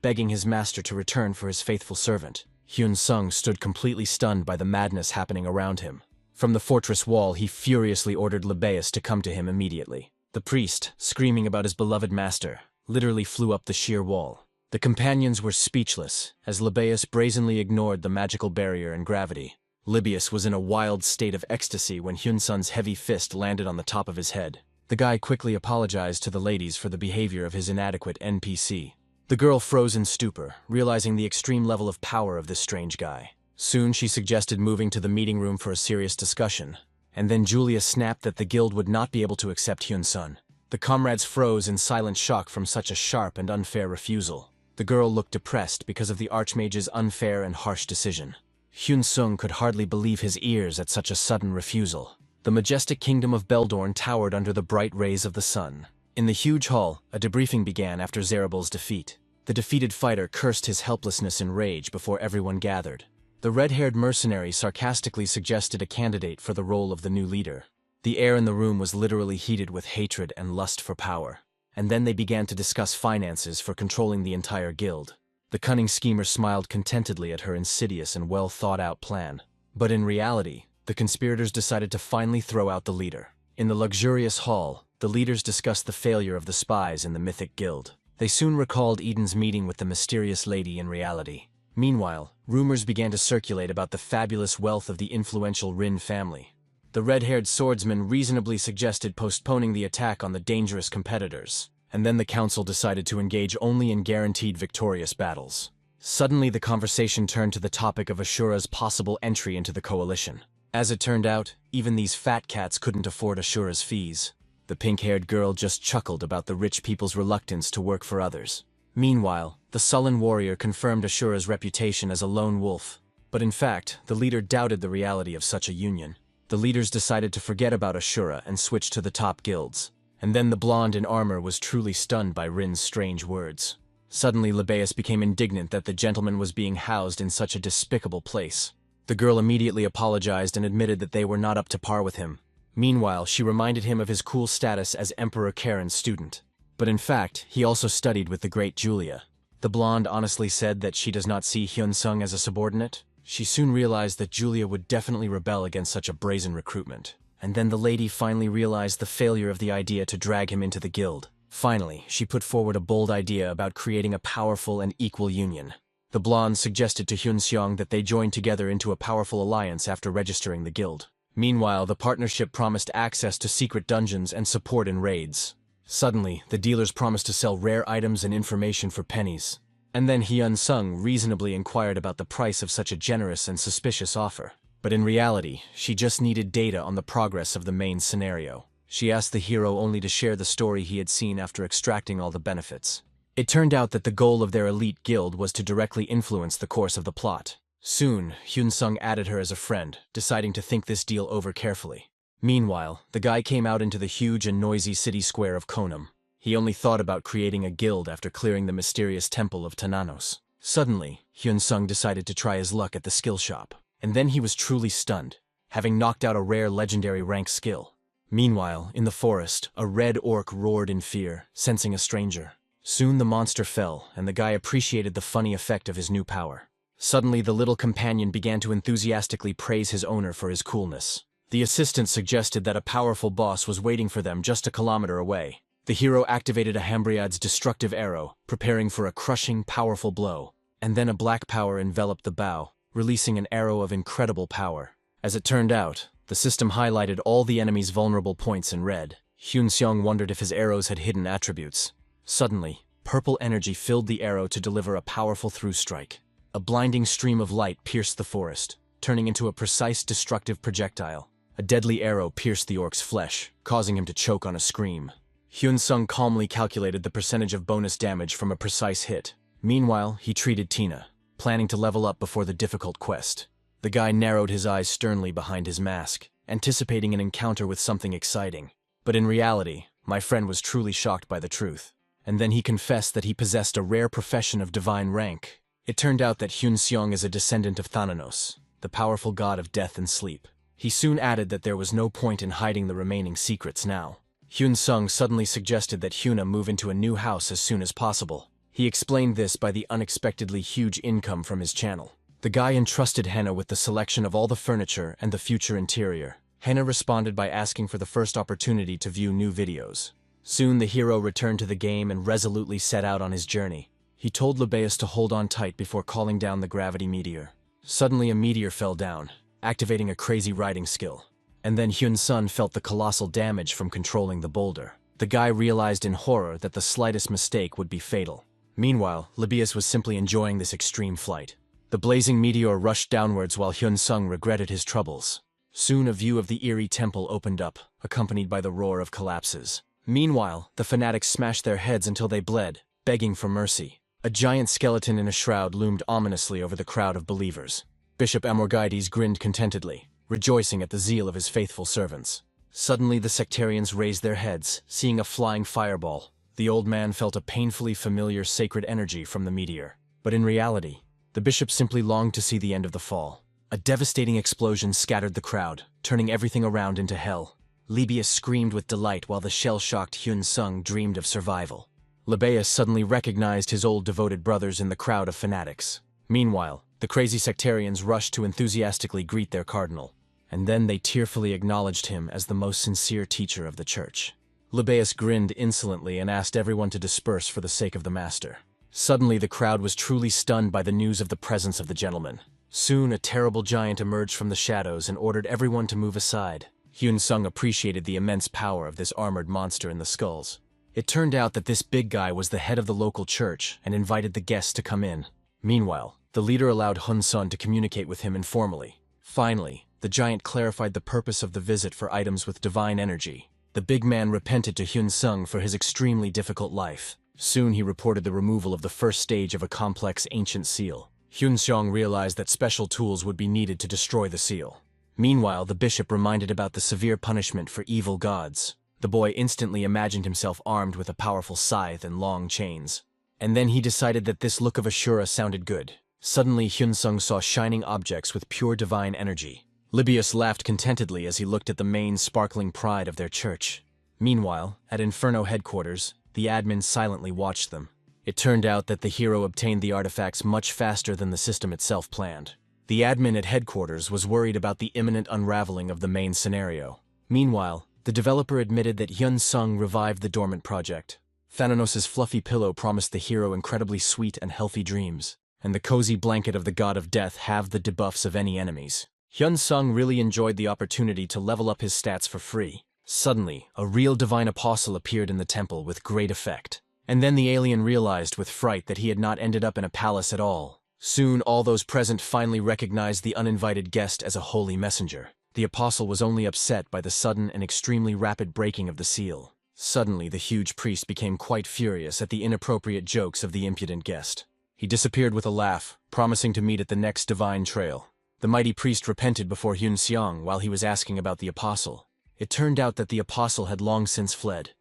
begging his master to return for his faithful servant. Hyun Sung stood completely stunned by the madness happening around him. From the fortress wall, he furiously ordered Libeus to come to him immediately. The priest, screaming about his beloved master, literally flew up the sheer wall. The companions were speechless, as Libeus brazenly ignored the magical barrier and gravity. Libeus was in a wild state of ecstasy when Hyun Sung's heavy fist landed on the top of his head. The guy quickly apologized to the ladies for the behavior of his inadequate NPC. The girl froze in stupor, realizing the extreme level of power of this strange guy. Soon she suggested moving to the meeting room for a serious discussion. And then Julia snapped that the guild would not be able to accept Hyun Sung. The comrades froze in silent shock from such a sharp and unfair refusal. The girl looked depressed because of the Archmage's unfair and harsh decision. Hyun Sung could hardly believe his ears at such a sudden refusal. The majestic kingdom of Beldorn towered under the bright rays of the sun. In the huge hall, a debriefing began after Zerabel's defeat. The defeated fighter cursed his helplessness in rage before everyone gathered. The red-haired mercenary sarcastically suggested a candidate for the role of the new leader. The air in the room was literally heated with hatred and lust for power. And then they began to discuss finances for controlling the entire guild. The cunning schemer smiled contentedly at her insidious and well-thought-out plan. But in reality, the conspirators decided to finally throw out the leader. In the luxurious hall, the leaders discussed the failure of the spies in the Mythic Guild. They soon recalled Eden's meeting with the mysterious lady in reality. Meanwhile, rumors began to circulate about the fabulous wealth of the influential Rin family. The red-haired swordsman reasonably suggested postponing the attack on the dangerous competitors. And then the council decided to engage only in guaranteed victorious battles. Suddenly the conversation turned to the topic of Asura's possible entry into the coalition. As it turned out, even these fat cats couldn't afford Asura's fees. The pink-haired girl just chuckled about the rich people's reluctance to work for others. Meanwhile, the sullen warrior confirmed Asura's reputation as a lone wolf. But in fact, the leader doubted the reality of such a union. The leaders decided to forget about Asura and switch to the top guilds. And then the blonde in armor was truly stunned by Rin's strange words. Suddenly Libeus became indignant that the gentleman was being housed in such a despicable place. The girl immediately apologized and admitted that they were not up to par with him. Meanwhile, she reminded him of his cool status as Emperor Karen's student. But in fact, he also studied with the great Julia. The blonde honestly said that she does not see Hyun Sung as a subordinate. She soon realized that Julia would definitely rebel against such a brazen recruitment. And then the lady finally realized the failure of the idea to drag him into the guild. Finally, she put forward a bold idea about creating a powerful and equal union. The blonde suggested to Hyun-seong that they join together into a powerful alliance after registering the guild. Meanwhile, the partnership promised access to secret dungeons and support in raids. Suddenly, the dealers promised to sell rare items and information for pennies. And then Hyun-seong reasonably inquired about the price of such a generous and suspicious offer. But in reality, she just needed data on the progress of the main scenario. She asked the hero only to share the story he had seen after extracting all the benefits. It turned out that the goal of their elite guild was to directly influence the course of the plot. Soon, Hyun-seong added her as a friend, deciding to think this deal over carefully. Meanwhile, the guy came out into the huge and noisy city square of Konam. He only thought about creating a guild after clearing the mysterious temple of Tananos. Suddenly, Hyun-seong decided to try his luck at the skill shop. And then he was truly stunned, having knocked out a rare legendary rank skill. Meanwhile, in the forest, a red orc roared in fear, sensing a stranger. Soon the monster fell, and the guy appreciated the funny effect of his new power. Suddenly, the little companion began to enthusiastically praise his owner for his coolness. The assistant suggested that a powerful boss was waiting for them just a kilometer away. The hero activated a Hambriad's destructive arrow, preparing for a crushing, powerful blow. And then a black power enveloped the bow, releasing an arrow of incredible power. As it turned out, the system highlighted all the enemy's vulnerable points in red. Hyun-seong wondered if his arrows had hidden attributes. Suddenly, purple energy filled the arrow to deliver a powerful through strike. A blinding stream of light pierced the forest, turning into a precise destructive projectile. A deadly arrow pierced the orc's flesh, causing him to choke on a scream. Hyun-seong calmly calculated the percentage of bonus damage from a precise hit. Meanwhile, he treated Tina, planning to level up before the difficult quest. The guy narrowed his eyes sternly behind his mask, anticipating an encounter with something exciting. But in reality, my friend was truly shocked by the truth. And then he confessed that he possessed a rare profession of divine rank. It turned out that Hyun-seong is a descendant of Thananos, the powerful god of death and sleep. He soon added that there was no point in hiding the remaining secrets now. Hyun-seong suddenly suggested that Hyuna move into a new house as soon as possible. He explained this by the unexpectedly huge income from his channel. The guy entrusted Henna with the selection of all the furniture and the future interior. Henna responded by asking for the first opportunity to view new videos. Soon the hero returned to the game and resolutely set out on his journey. He told Lebeus to hold on tight before calling down the gravity meteor. Suddenly a meteor fell down, activating a crazy riding skill. And then Hyun-sun felt the colossal damage from controlling the boulder. The guy realized in horror that the slightest mistake would be fatal. Meanwhile, Lebeus was simply enjoying this extreme flight. The blazing meteor rushed downwards while Hyun-sung regretted his troubles. Soon a view of the eerie temple opened up, accompanied by the roar of collapses. Meanwhile, the fanatics smashed their heads until they bled, begging for mercy. A giant skeleton in a shroud loomed ominously over the crowd of believers. Bishop Amorgides grinned contentedly, rejoicing at the zeal of his faithful servants. Suddenly the sectarians raised their heads, seeing a flying fireball. The old man felt a painfully familiar sacred energy from the meteor. But in reality, the bishop simply longed to see the end of the fall. A devastating explosion scattered the crowd, turning everything around into hell. Lebeus screamed with delight while the shell-shocked Hyun-sung dreamed of survival. Lebeus suddenly recognized his old devoted brothers in the crowd of fanatics. Meanwhile, the crazy sectarians rushed to enthusiastically greet their cardinal. And then they tearfully acknowledged him as the most sincere teacher of the church. Lebeus grinned insolently and asked everyone to disperse for the sake of the master. Suddenly the crowd was truly stunned by the news of the presence of the gentleman. Soon a terrible giant emerged from the shadows and ordered everyone to move aside. Hyun-sung appreciated the immense power of this armored monster in the skulls. It turned out that this big guy was the head of the local church and invited the guests to come in. Meanwhile, the leader allowed Hun-sun to communicate with him informally. Finally, the giant clarified the purpose of the visit for items with divine energy. The big man repented to Hyun-sung for his extremely difficult life. Soon he reported the removal of the first stage of a complex ancient seal. Hyun-seong realized that special tools would be needed to destroy the seal. Meanwhile, the bishop reminded about the severe punishment for evil gods. The boy instantly imagined himself armed with a powerful scythe and long chains. And then he decided that this look of Asura sounded good. Suddenly, Hyun-sung saw shining objects with pure divine energy. Lebeus laughed contentedly as he looked at the main sparkling pride of their church. Meanwhile, at Inferno headquarters, the admin silently watched them. It turned out that the hero obtained the artifacts much faster than the system itself planned. The admin at headquarters was worried about the imminent unraveling of the main scenario. Meanwhile, the developer admitted that Hyun Sung revived the dormant project. Thananos' fluffy pillow promised the hero incredibly sweet and healthy dreams, and the cozy blanket of the god of death halved the debuffs of any enemies. Hyun Sung really enjoyed the opportunity to level up his stats for free. Suddenly, a real divine apostle appeared in the temple with great effect. And then the alien realized with fright that he had not ended up in a palace at all. Soon, all those present finally recognized the uninvited guest as a holy messenger. The apostle was only upset by the sudden and extremely rapid breaking of the seal. Suddenly, the huge priest became quite furious at the inappropriate jokes of the impudent guest. He disappeared with a laugh, promising to meet at the next divine trail. The mighty priest repented before Hyun Seong while he was asking about the apostle. It turned out that the apostle had long since fled,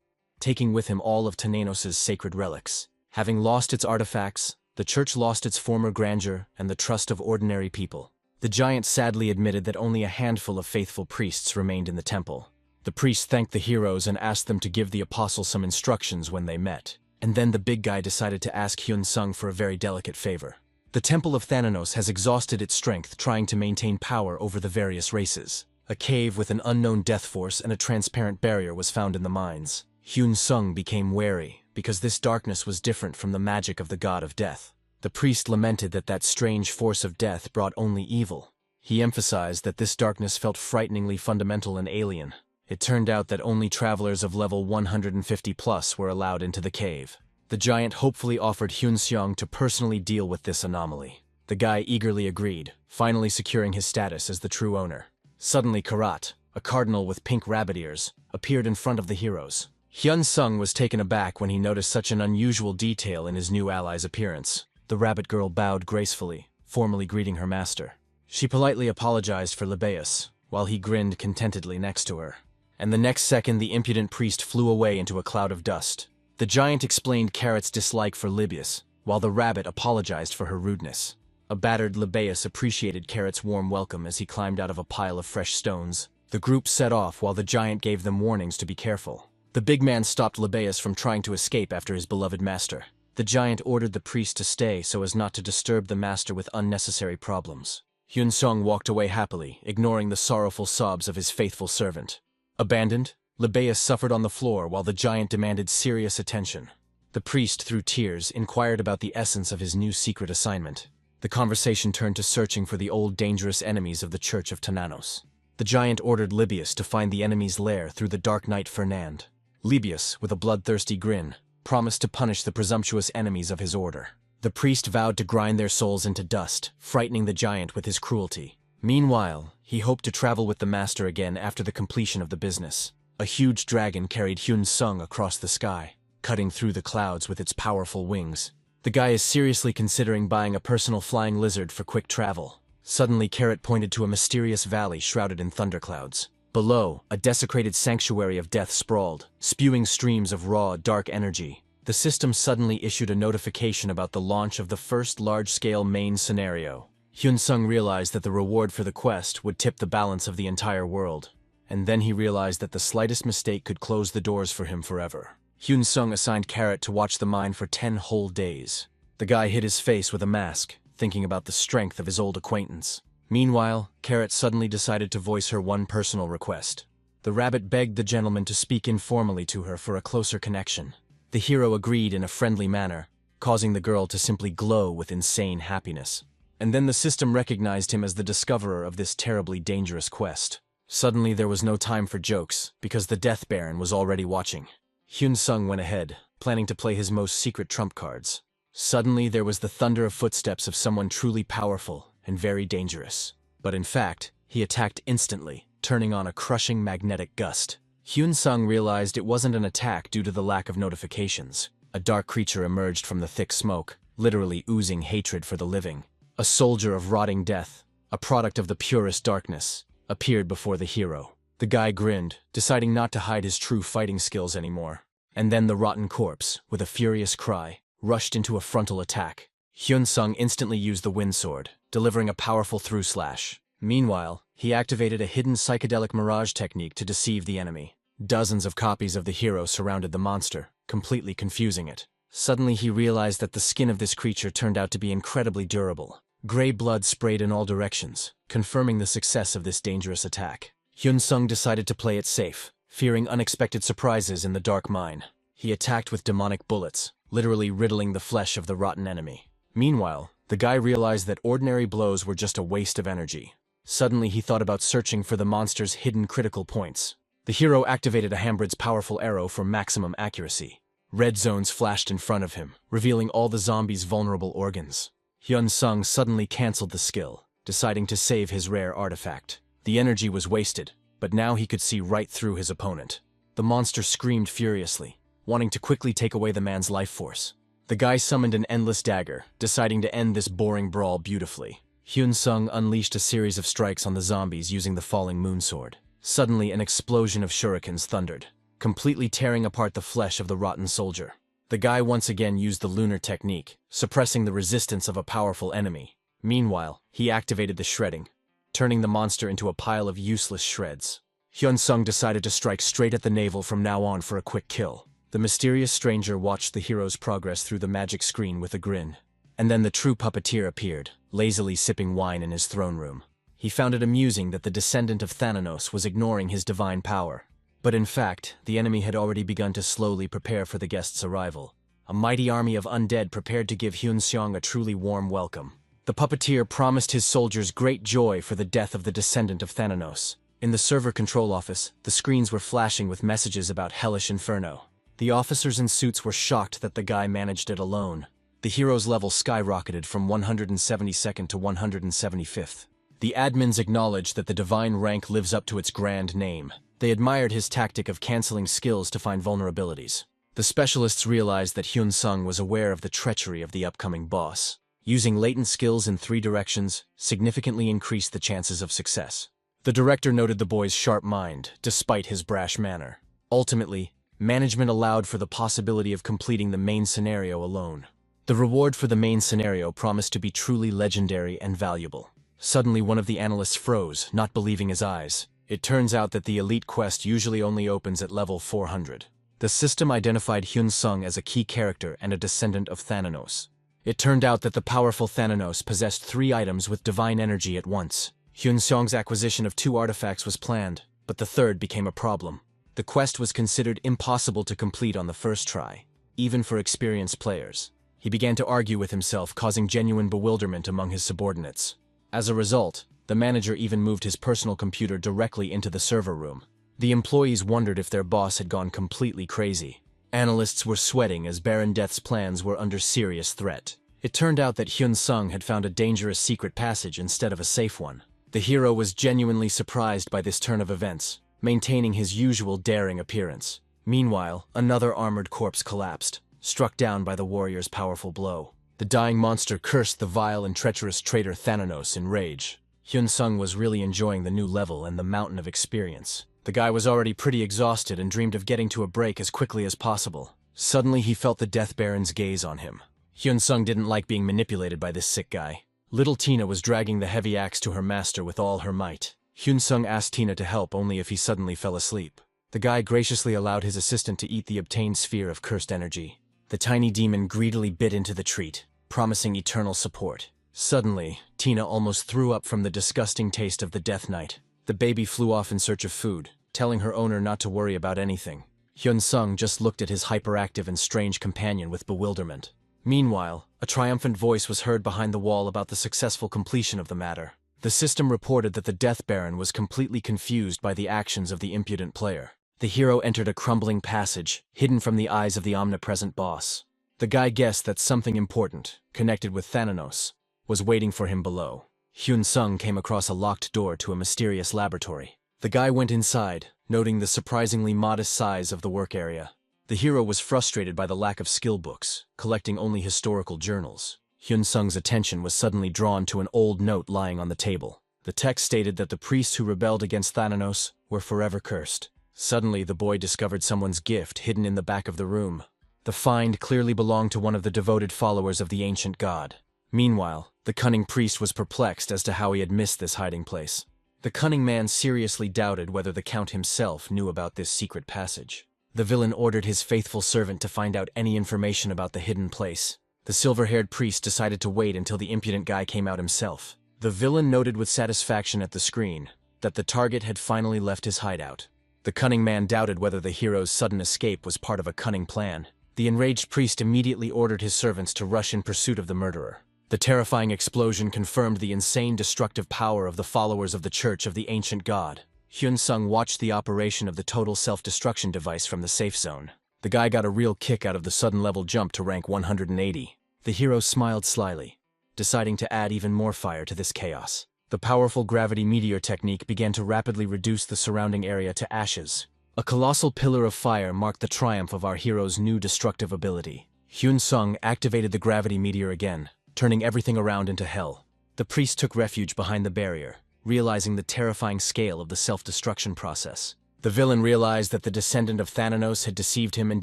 taking with him all of Thananos' sacred relics. Having lost its artifacts, the church lost its former grandeur and the trust of ordinary people. The giant sadly admitted that only a handful of faithful priests remained in the temple. The priest thanked the heroes and asked them to give the apostle some instructions when they met. And then the big guy decided to ask Hyun Sung for a very delicate favor. The Temple of Thananos has exhausted its strength trying to maintain power over the various races. A cave with an unknown death force and a transparent barrier was found in the mines. Hyun Sung became wary, because this darkness was different from the magic of the god of death. The priest lamented that that strange force of death brought only evil. He emphasized that this darkness felt frighteningly fundamental and alien. It turned out that only travelers of level 150 plus were allowed into the cave. The giant hopefully offered Hyun Seong to personally deal with this anomaly. The guy eagerly agreed, finally securing his status as the true owner. Suddenly Karat, a cardinal with pink rabbit ears, appeared in front of the heroes. Hyun Sung was taken aback when he noticed such an unusual detail in his new ally's appearance. The rabbit girl bowed gracefully, formally greeting her master. She politely apologized for Libeus, while he grinned contentedly next to her. And the next second the impudent priest flew away into a cloud of dust. The giant explained Carrot's dislike for Libeus, while the rabbit apologized for her rudeness. A battered Libeus appreciated Carrot's warm welcome as he climbed out of a pile of fresh stones. The group set off while the giant gave them warnings to be careful. The big man stopped Libeus from trying to escape after his beloved master. The giant ordered the priest to stay so as not to disturb the master with unnecessary problems. Hyun Sung walked away happily, ignoring the sorrowful sobs of his faithful servant. Abandoned, Libeus suffered on the floor while the giant demanded serious attention. The priest, through tears, inquired about the essence of his new secret assignment. The conversation turned to searching for the old dangerous enemies of the Church of Thananos. The giant ordered Libeus to find the enemy's lair through the dark night Fernand. Libeus, with a bloodthirsty grin, promised to punish the presumptuous enemies of his order. The priest vowed to grind their souls into dust, frightening the giant with his cruelty. Meanwhile, he hoped to travel with the master again after the completion of the business. A huge dragon carried Hyun Sung across the sky, cutting through the clouds with its powerful wings. The guy is seriously considering buying a personal flying lizard for quick travel. Suddenly, Carrot pointed to a mysterious valley shrouded in thunderclouds. Below, a desecrated sanctuary of death sprawled, spewing streams of raw, dark energy. The system suddenly issued a notification about the launch of the first large-scale main scenario. Hyun Sung realized that the reward for the quest would tip the balance of the entire world. And then he realized that the slightest mistake could close the doors for him forever. Hyun Sung assigned Carrot to watch the mine for 10 whole days. The guy hid his face with a mask, thinking about the strength of his old acquaintance. Meanwhile, Carrot suddenly decided to voice her one personal request. The rabbit begged the gentleman to speak informally to her for a closer connection. The hero agreed in a friendly manner, causing the girl to simply glow with insane happiness. And then the system recognized him as the discoverer of this terribly dangerous quest. Suddenly there was no time for jokes, because the Death Baron was already watching. Hyun Sung went ahead, planning to play his most secret trump cards. Suddenly there was the thunder of footsteps of someone truly powerful and very dangerous. But in fact, he attacked instantly, turning on a crushing magnetic gust. Hyun Sung realized it wasn't an attack due to the lack of notifications. A dark creature emerged from the thick smoke, literally oozing hatred for the living. A soldier of rotting death, a product of the purest darkness, appeared before the hero. The guy grinned, deciding not to hide his true fighting skills anymore. And then the rotten corpse, with a furious cry, rushed into a frontal attack. Hyun Sung instantly used the wind sword, delivering a powerful through slash. Meanwhile, he activated a hidden psychedelic mirage technique to deceive the enemy. Dozens of copies of the hero surrounded the monster, completely confusing it. Suddenly he realized that the skin of this creature turned out to be incredibly durable. Gray blood sprayed in all directions, confirming the success of this dangerous attack. Hyun-sung decided to play it safe, fearing unexpected surprises in the dark mine. He attacked with demonic bullets, literally riddling the flesh of the rotten enemy. Meanwhile, the guy realized that ordinary blows were just a waste of energy. Suddenly he thought about searching for the monster's hidden critical points. The hero activated a Hambrid's powerful arrow for maximum accuracy. Red zones flashed in front of him, revealing all the zombie's vulnerable organs. Hyun-sung suddenly cancelled the skill, deciding to save his rare artifact. The energy was wasted, but now he could see right through his opponent. The monster screamed furiously, wanting to quickly take away the man's life force. The guy summoned an endless dagger, deciding to end this boring brawl beautifully. Hyun-sung unleashed a series of strikes on the zombies using the falling moon sword. Suddenly, an explosion of shurikens thundered, completely tearing apart the flesh of the rotten soldier. The guy once again used the lunar technique, suppressing the resistance of a powerful enemy. Meanwhile, he activated the shredding, turning the monster into a pile of useless shreds. Hyun-sung decided to strike straight at the navel from now on for a quick kill. The mysterious stranger watched the hero's progress through the magic screen with a grin. And then the true puppeteer appeared, lazily sipping wine in his throne room. He found it amusing that the descendant of Thanatos was ignoring his divine power. But in fact, the enemy had already begun to slowly prepare for the guest's arrival. A mighty army of undead prepared to give Hyun-sung a truly warm welcome. The puppeteer promised his soldiers great joy for the death of the descendant of Thanatos. In the server control office, the screens were flashing with messages about hellish inferno. The officers in suits were shocked that the guy managed it alone. The hero's level skyrocketed from 172nd to 175th. The admins acknowledged that the divine rank lives up to its grand name. They admired his tactic of canceling skills to find vulnerabilities. The specialists realized that Hyun-sung was aware of the treachery of the upcoming boss. Using latent skills in 3 directions significantly increased the chances of success. The director noted the boy's sharp mind, despite his brash manner. Ultimately, management allowed for the possibility of completing the main scenario alone. The reward for the main scenario promised to be truly legendary and valuable. Suddenly one of the analysts froze, not believing his eyes. It turns out that the elite quest usually only opens at level 400. The system identified Hyun-sung as a key character and a descendant of Thanatos. It turned out that the powerful Thanatos possessed 3 items with divine energy at once. Hyun-sung's acquisition of 2 artifacts was planned, but the 3rd became a problem. The quest was considered impossible to complete on the first try, even for experienced players. He began to argue with himself, causing genuine bewilderment among his subordinates. As a result, the manager even moved his personal computer directly into the server room. The employees wondered if their boss had gone completely crazy. Analysts were sweating as Baron Death's plans were under serious threat. It turned out that Hyun-sung had found a dangerous secret passage instead of a safe one. The hero was genuinely surprised by this turn of events, maintaining his usual daring appearance. Meanwhile, another armored corpse collapsed, struck down by the warrior's powerful blow. The dying monster cursed the vile and treacherous traitor Thanatos in rage. Hyun-sung was really enjoying the new level and the mountain of experience. The guy was already pretty exhausted and dreamed of getting to a break as quickly as possible. Suddenly he felt the Death Baron's gaze on him. Hyun-sung didn't like being manipulated by this sick guy. Little Tina was dragging the heavy axe to her master with all her might. Hyun-sung asked Tina to help only if he suddenly fell asleep. The guy graciously allowed his assistant to eat the obtained sphere of cursed energy. The tiny demon greedily bit into the treat, promising eternal support. Suddenly, Tina almost threw up from the disgusting taste of the Death Knight. The baby flew off in search of food, telling her owner not to worry about anything. Hyun-sung just looked at his hyperactive and strange companion with bewilderment. Meanwhile, a triumphant voice was heard behind the wall about the successful completion of the matter. The system reported that the Death Baron was completely confused by the actions of the impudent player. The hero entered a crumbling passage, hidden from the eyes of the omnipresent boss. The guy guessed that something important, connected with Thanatos, was waiting for him below. Hyun-sung came across a locked door to a mysterious laboratory. The guy went inside, noting the surprisingly modest size of the work area. The hero was frustrated by the lack of skill books, collecting only historical journals. Hyun-sung's attention was suddenly drawn to an old note lying on the table. The text stated that the priests who rebelled against Thanatos were forever cursed. Suddenly, the boy discovered someone's gift hidden in the back of the room. The find clearly belonged to one of the devoted followers of the ancient god. Meanwhile, the cunning priest was perplexed as to how he had missed this hiding place. The cunning man seriously doubted whether the Count himself knew about this secret passage. The villain ordered his faithful servant to find out any information about the hidden place. The silver-haired priest decided to wait until the impudent guy came out himself. The villain noted with satisfaction at the screen that the target had finally left his hideout. The cunning man doubted whether the hero's sudden escape was part of a cunning plan. The enraged priest immediately ordered his servants to rush in pursuit of the murderer. The terrifying explosion confirmed the insane destructive power of the followers of the Church of the Ancient God. Hyun-sung watched the operation of the total self-destruction device from the safe zone. The guy got a real kick out of the sudden level jump to rank 180. The hero smiled slyly, deciding to add even more fire to this chaos. The powerful gravity meteor technique began to rapidly reduce the surrounding area to ashes. A colossal pillar of fire marked the triumph of our hero's new destructive ability. Hyun-sung activated the gravity meteor again, turning everything around into hell. The priest took refuge behind the barrier, realizing the terrifying scale of the self-destruction process. The villain realized that the descendant of Thanatos had deceived him and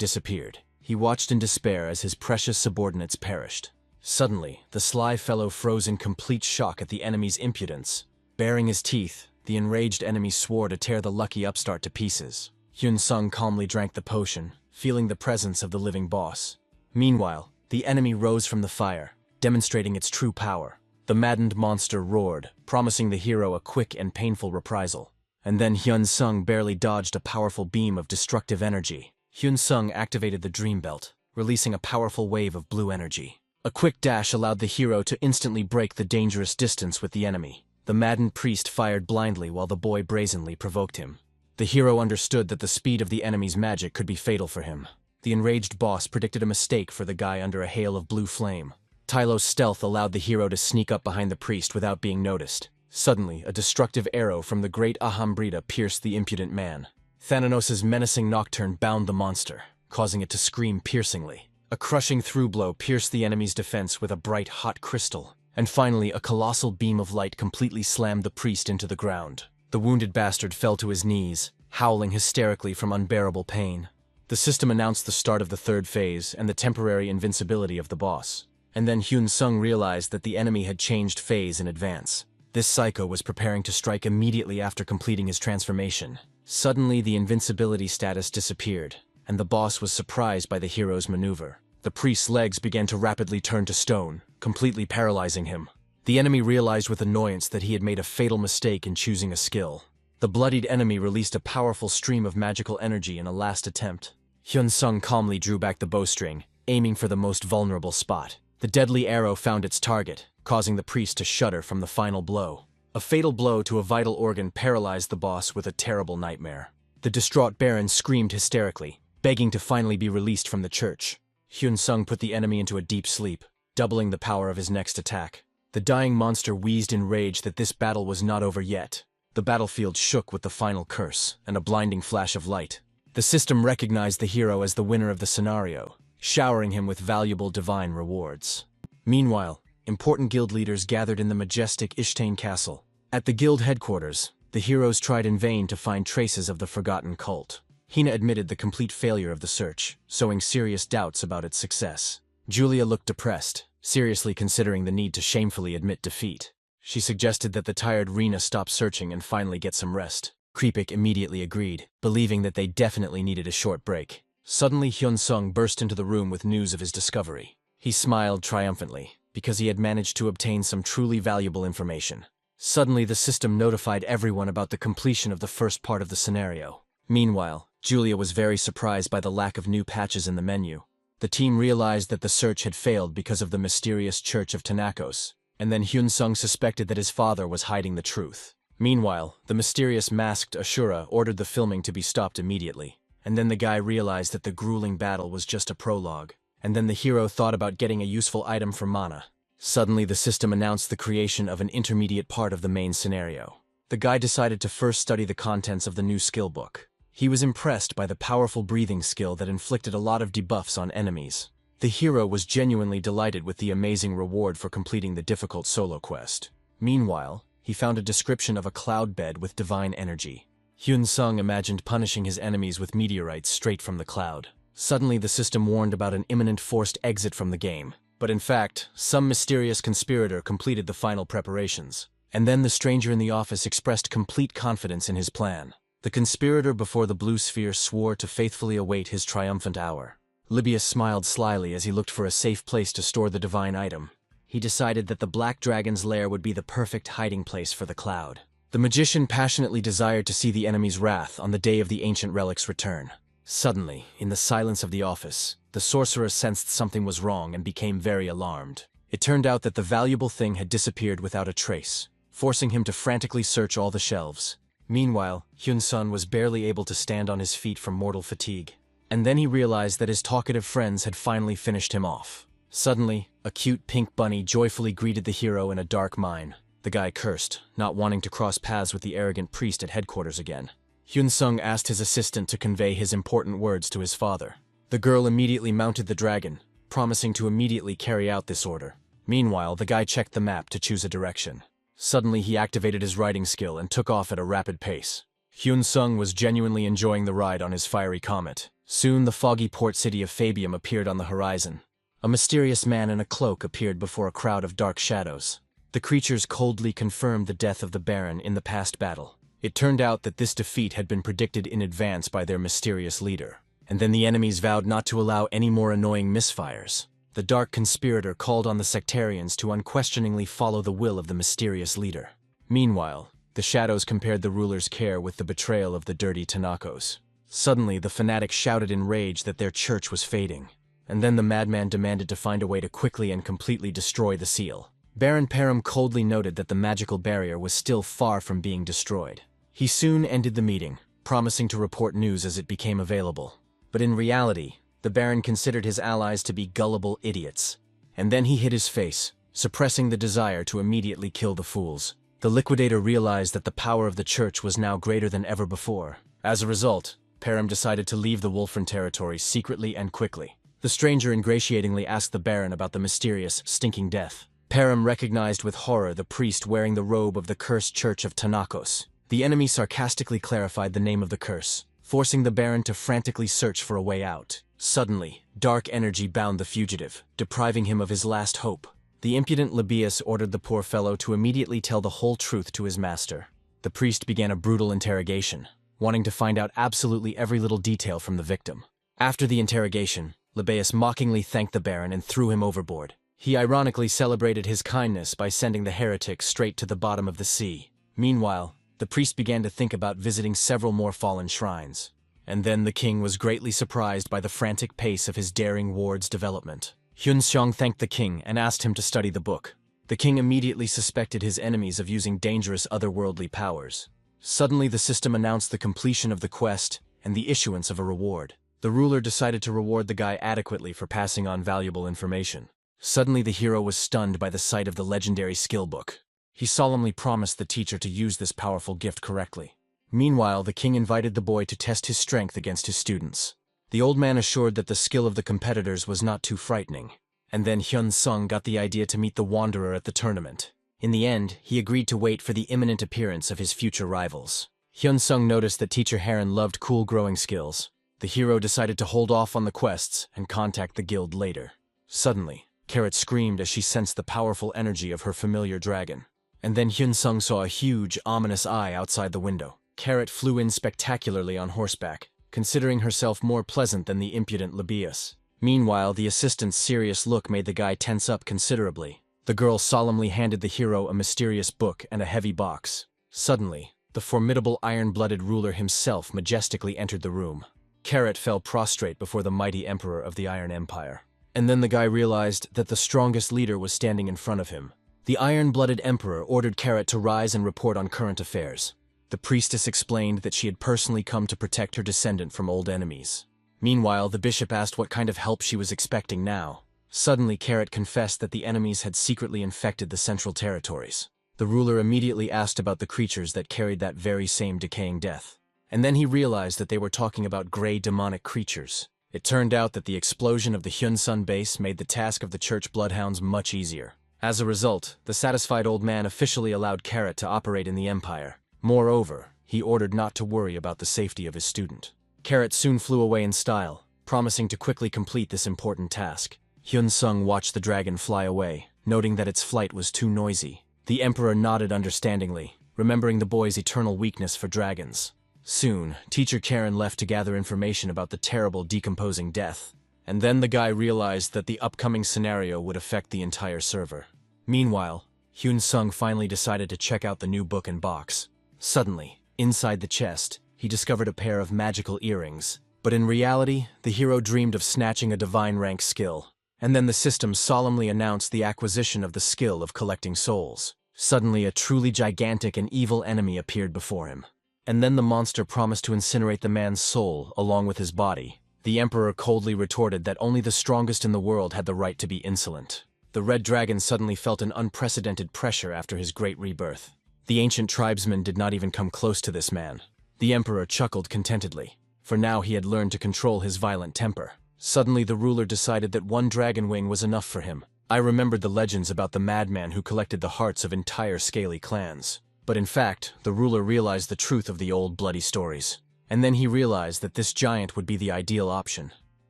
disappeared. He watched in despair as his precious subordinates perished. Suddenly, the sly fellow froze in complete shock at the enemy's impudence. Baring his teeth, the enraged enemy swore to tear the lucky upstart to pieces. Hyun-sung calmly drank the potion, feeling the presence of the living boss. Meanwhile, the enemy rose from the fire, demonstrating its true power. The maddened monster roared, promising the hero a quick and painful reprisal. And then Hyun-sung barely dodged a powerful beam of destructive energy. Hyun-sung activated the Dream Belt, releasing a powerful wave of blue energy. A quick dash allowed the hero to instantly break the dangerous distance with the enemy. The maddened priest fired blindly while the boy brazenly provoked him. The hero understood that the speed of the enemy's magic could be fatal for him. The enraged boss predicted a mistake for the guy under a hail of blue flame. Tylo's stealth allowed the hero to sneak up behind the priest without being noticed. Suddenly, a destructive arrow from the great Ahambrita pierced the impudent man. Thanatos' menacing nocturne bound the monster, causing it to scream piercingly. A crushing through blow pierced the enemy's defense with a bright, hot crystal. And finally, a colossal beam of light completely slammed the priest into the ground. The wounded bastard fell to his knees, howling hysterically from unbearable pain. The system announced the start of the third phase and the temporary invincibility of the boss. And then Hyun-sung realized that the enemy had changed phase in advance. This psycho was preparing to strike immediately after completing his transformation. Suddenly, the invincibility status disappeared, and the boss was surprised by the hero's maneuver. The priest's legs began to rapidly turn to stone, completely paralyzing him. The enemy realized with annoyance that he had made a fatal mistake in choosing a skill. The bloodied enemy released a powerful stream of magical energy in a last attempt. Hyun-sung calmly drew back the bowstring, aiming for the most vulnerable spot. The deadly arrow found its target, causing the priest to shudder from the final blow. A fatal blow to a vital organ paralyzed the boss with a terrible nightmare. The distraught baron screamed hysterically, begging to finally be released from the church. Hyun-sung put the enemy into a deep sleep, doubling the power of his next attack. The dying monster wheezed in rage that this battle was not over yet. The battlefield shook with the final curse and a blinding flash of light. The system recognized the hero as the winner of the scenario, showering him with valuable divine rewards. Meanwhile, important guild leaders gathered in the majestic Ishtane Castle. At the guild headquarters, the heroes tried in vain to find traces of the forgotten cult. Hina admitted the complete failure of the search, sowing serious doubts about its success. Julia looked depressed, seriously considering the need to shamefully admit defeat. She suggested that the tired Rena stop searching and finally get some rest. Kripik immediately agreed, believing that they definitely needed a short break. Suddenly Hyun-sung burst into the room with news of his discovery. He smiled triumphantly, because he had managed to obtain some truly valuable information. Suddenly the system notified everyone about the completion of the first part of the scenario. Meanwhile, Julia was very surprised by the lack of new patches in the menu. The team realized that the search had failed because of the mysterious Church of Thanatos, and then Hyun-sung suspected that his father was hiding the truth. Meanwhile, the mysterious masked Asura ordered the filming to be stopped immediately, and then the guy realized that the grueling battle was just a prologue, and then the hero thought about getting a useful item for mana. Suddenly the system announced the creation of an intermediate part of the main scenario. The guy decided to first study the contents of the new skill book. He was impressed by the powerful breathing skill that inflicted a lot of debuffs on enemies. The hero was genuinely delighted with the amazing reward for completing the difficult solo quest. Meanwhile, he found a description of a cloud bed with divine energy. Hyun-sung imagined punishing his enemies with meteorites straight from the cloud. Suddenly the system warned about an imminent forced exit from the game. But in fact, some mysterious conspirator completed the final preparations. And then the stranger in the office expressed complete confidence in his plan. The conspirator before the blue sphere swore to faithfully await his triumphant hour. Libius smiled slyly as he looked for a safe place to store the divine item. He decided that the black dragon's lair would be the perfect hiding place for the cloud. The magician passionately desired to see the enemy's wrath on the day of the ancient relic's return. Suddenly, in the silence of the office, the sorcerer sensed something was wrong and became very alarmed. It turned out that the valuable thing had disappeared without a trace, forcing him to frantically search all the shelves. Meanwhile, Hyun-sun was barely able to stand on his feet from mortal fatigue. And then he realized that his talkative friends had finally finished him off. Suddenly, a cute pink bunny joyfully greeted the hero in a dark mine. The guy cursed, not wanting to cross paths with the arrogant priest at headquarters again. Hyun-sung asked his assistant to convey his important words to his father. The girl immediately mounted the dragon, promising to immediately carry out this order. Meanwhile, the guy checked the map to choose a direction. Suddenly, he activated his riding skill and took off at a rapid pace. Hyun-sung was genuinely enjoying the ride on his fiery comet. Soon, the foggy port city of Fabium appeared on the horizon. A mysterious man in a cloak appeared before a crowd of dark shadows. The creatures coldly confirmed the death of the Baron in the past battle. It turned out that this defeat had been predicted in advance by their mysterious leader. And then the enemies vowed not to allow any more annoying misfires. The dark conspirator called on the sectarians to unquestioningly follow the will of the mysterious leader. Meanwhile, the shadows compared the ruler's care with the betrayal of the dirty Tanakos. Suddenly, the fanatics shouted in rage that their church was fading. And then the madman demanded to find a way to quickly and completely destroy the seal. Baron Perum coldly noted that the magical barrier was still far from being destroyed. He soon ended the meeting, promising to report news as it became available. But in reality, the Baron considered his allies to be gullible idiots. And then he hid his face, suppressing the desire to immediately kill the fools. The liquidator realized that the power of the church was now greater than ever before. As a result, Perum decided to leave the Wolfren territory secretly and quickly. The stranger ingratiatingly asked the Baron about the mysterious, stinking death. Perum recognized with horror the priest wearing the robe of the cursed church of Tanakos. The enemy sarcastically clarified the name of the curse, forcing the Baron to frantically search for a way out. Suddenly, dark energy bound the fugitive, depriving him of his last hope. The impudent Libius ordered the poor fellow to immediately tell the whole truth to his master. The priest began a brutal interrogation, wanting to find out absolutely every little detail from the victim. After the interrogation, Libius mockingly thanked the Baron and threw him overboard. He ironically celebrated his kindness by sending the heretic straight to the bottom of the sea. Meanwhile, the priest began to think about visiting several more fallen shrines. And then the king was greatly surprised by the frantic pace of his daring ward's development. Hyun-sung thanked the king and asked him to study the book. The king immediately suspected his enemies of using dangerous otherworldly powers. Suddenly, the system announced the completion of the quest and the issuance of a reward. The ruler decided to reward the guy adequately for passing on valuable information. Suddenly, the hero was stunned by the sight of the legendary skill book. He solemnly promised the teacher to use this powerful gift correctly. Meanwhile, the king invited the boy to test his strength against his students. The old man assured that the skill of the competitors was not too frightening. And then Hyun-sung got the idea to meet the wanderer at the tournament. In the end, he agreed to wait for the imminent appearance of his future rivals. Hyun-sung noticed that Teacher Heron loved cool growing skills. The hero decided to hold off on the quests and contact the guild later. Suddenly, Carrot screamed as she sensed the powerful energy of her familiar dragon. And then Hyun-sung saw a huge, ominous eye outside the window. Carrot flew in spectacularly on horseback, considering herself more pleasant than the impudent Libius. Meanwhile, the assistant's serious look made the guy tense up considerably. The girl solemnly handed the hero a mysterious book and a heavy box. Suddenly, the formidable iron-blooded ruler himself majestically entered the room. Carrot fell prostrate before the mighty emperor of the Iron Empire. And then the guy realized that the strongest leader was standing in front of him. The iron-blooded emperor ordered Carrot to rise and report on current affairs. The priestess explained that she had personally come to protect her descendant from old enemies. Meanwhile, the bishop asked what kind of help she was expecting now. Suddenly, Carrot confessed that the enemies had secretly infected the central territories. The ruler immediately asked about the creatures that carried that very same decaying death. And then he realized that they were talking about gray demonic creatures. It turned out that the explosion of the Hyun-sun base made the task of the church bloodhounds much easier. As a result, the satisfied old man officially allowed Carrot to operate in the empire. Moreover, he ordered not to worry about the safety of his student. Carrot soon flew away in style, promising to quickly complete this important task. Hyun-sung watched the dragon fly away, noting that its flight was too noisy. The emperor nodded understandingly, remembering the boy's eternal weakness for dragons. Soon, Teacher Karen left to gather information about the terrible decomposing death. And then the guy realized that the upcoming scenario would affect the entire server. Meanwhile, Hyun Sung finally decided to check out the new book and box. Suddenly, inside the chest, he discovered a pair of magical earrings. But in reality, the hero dreamed of snatching a divine rank skill. And then the system solemnly announced the acquisition of the skill of collecting souls. Suddenly, a truly gigantic and evil enemy appeared before him. And then the monster promised to incinerate the man's soul along with his body. The emperor coldly retorted that only the strongest in the world had the right to be insolent. The red dragon suddenly felt an unprecedented pressure after his great rebirth. The ancient tribesmen did not even come close to this man. The emperor chuckled contentedly, for now he had learned to control his violent temper. Suddenly the ruler decided that one dragon wing was enough for him. I remembered the legends about the madman who collected the hearts of entire scaly clans. But in fact, the ruler realized the truth of the old bloody stories. And then he realized that this giant would be the ideal option.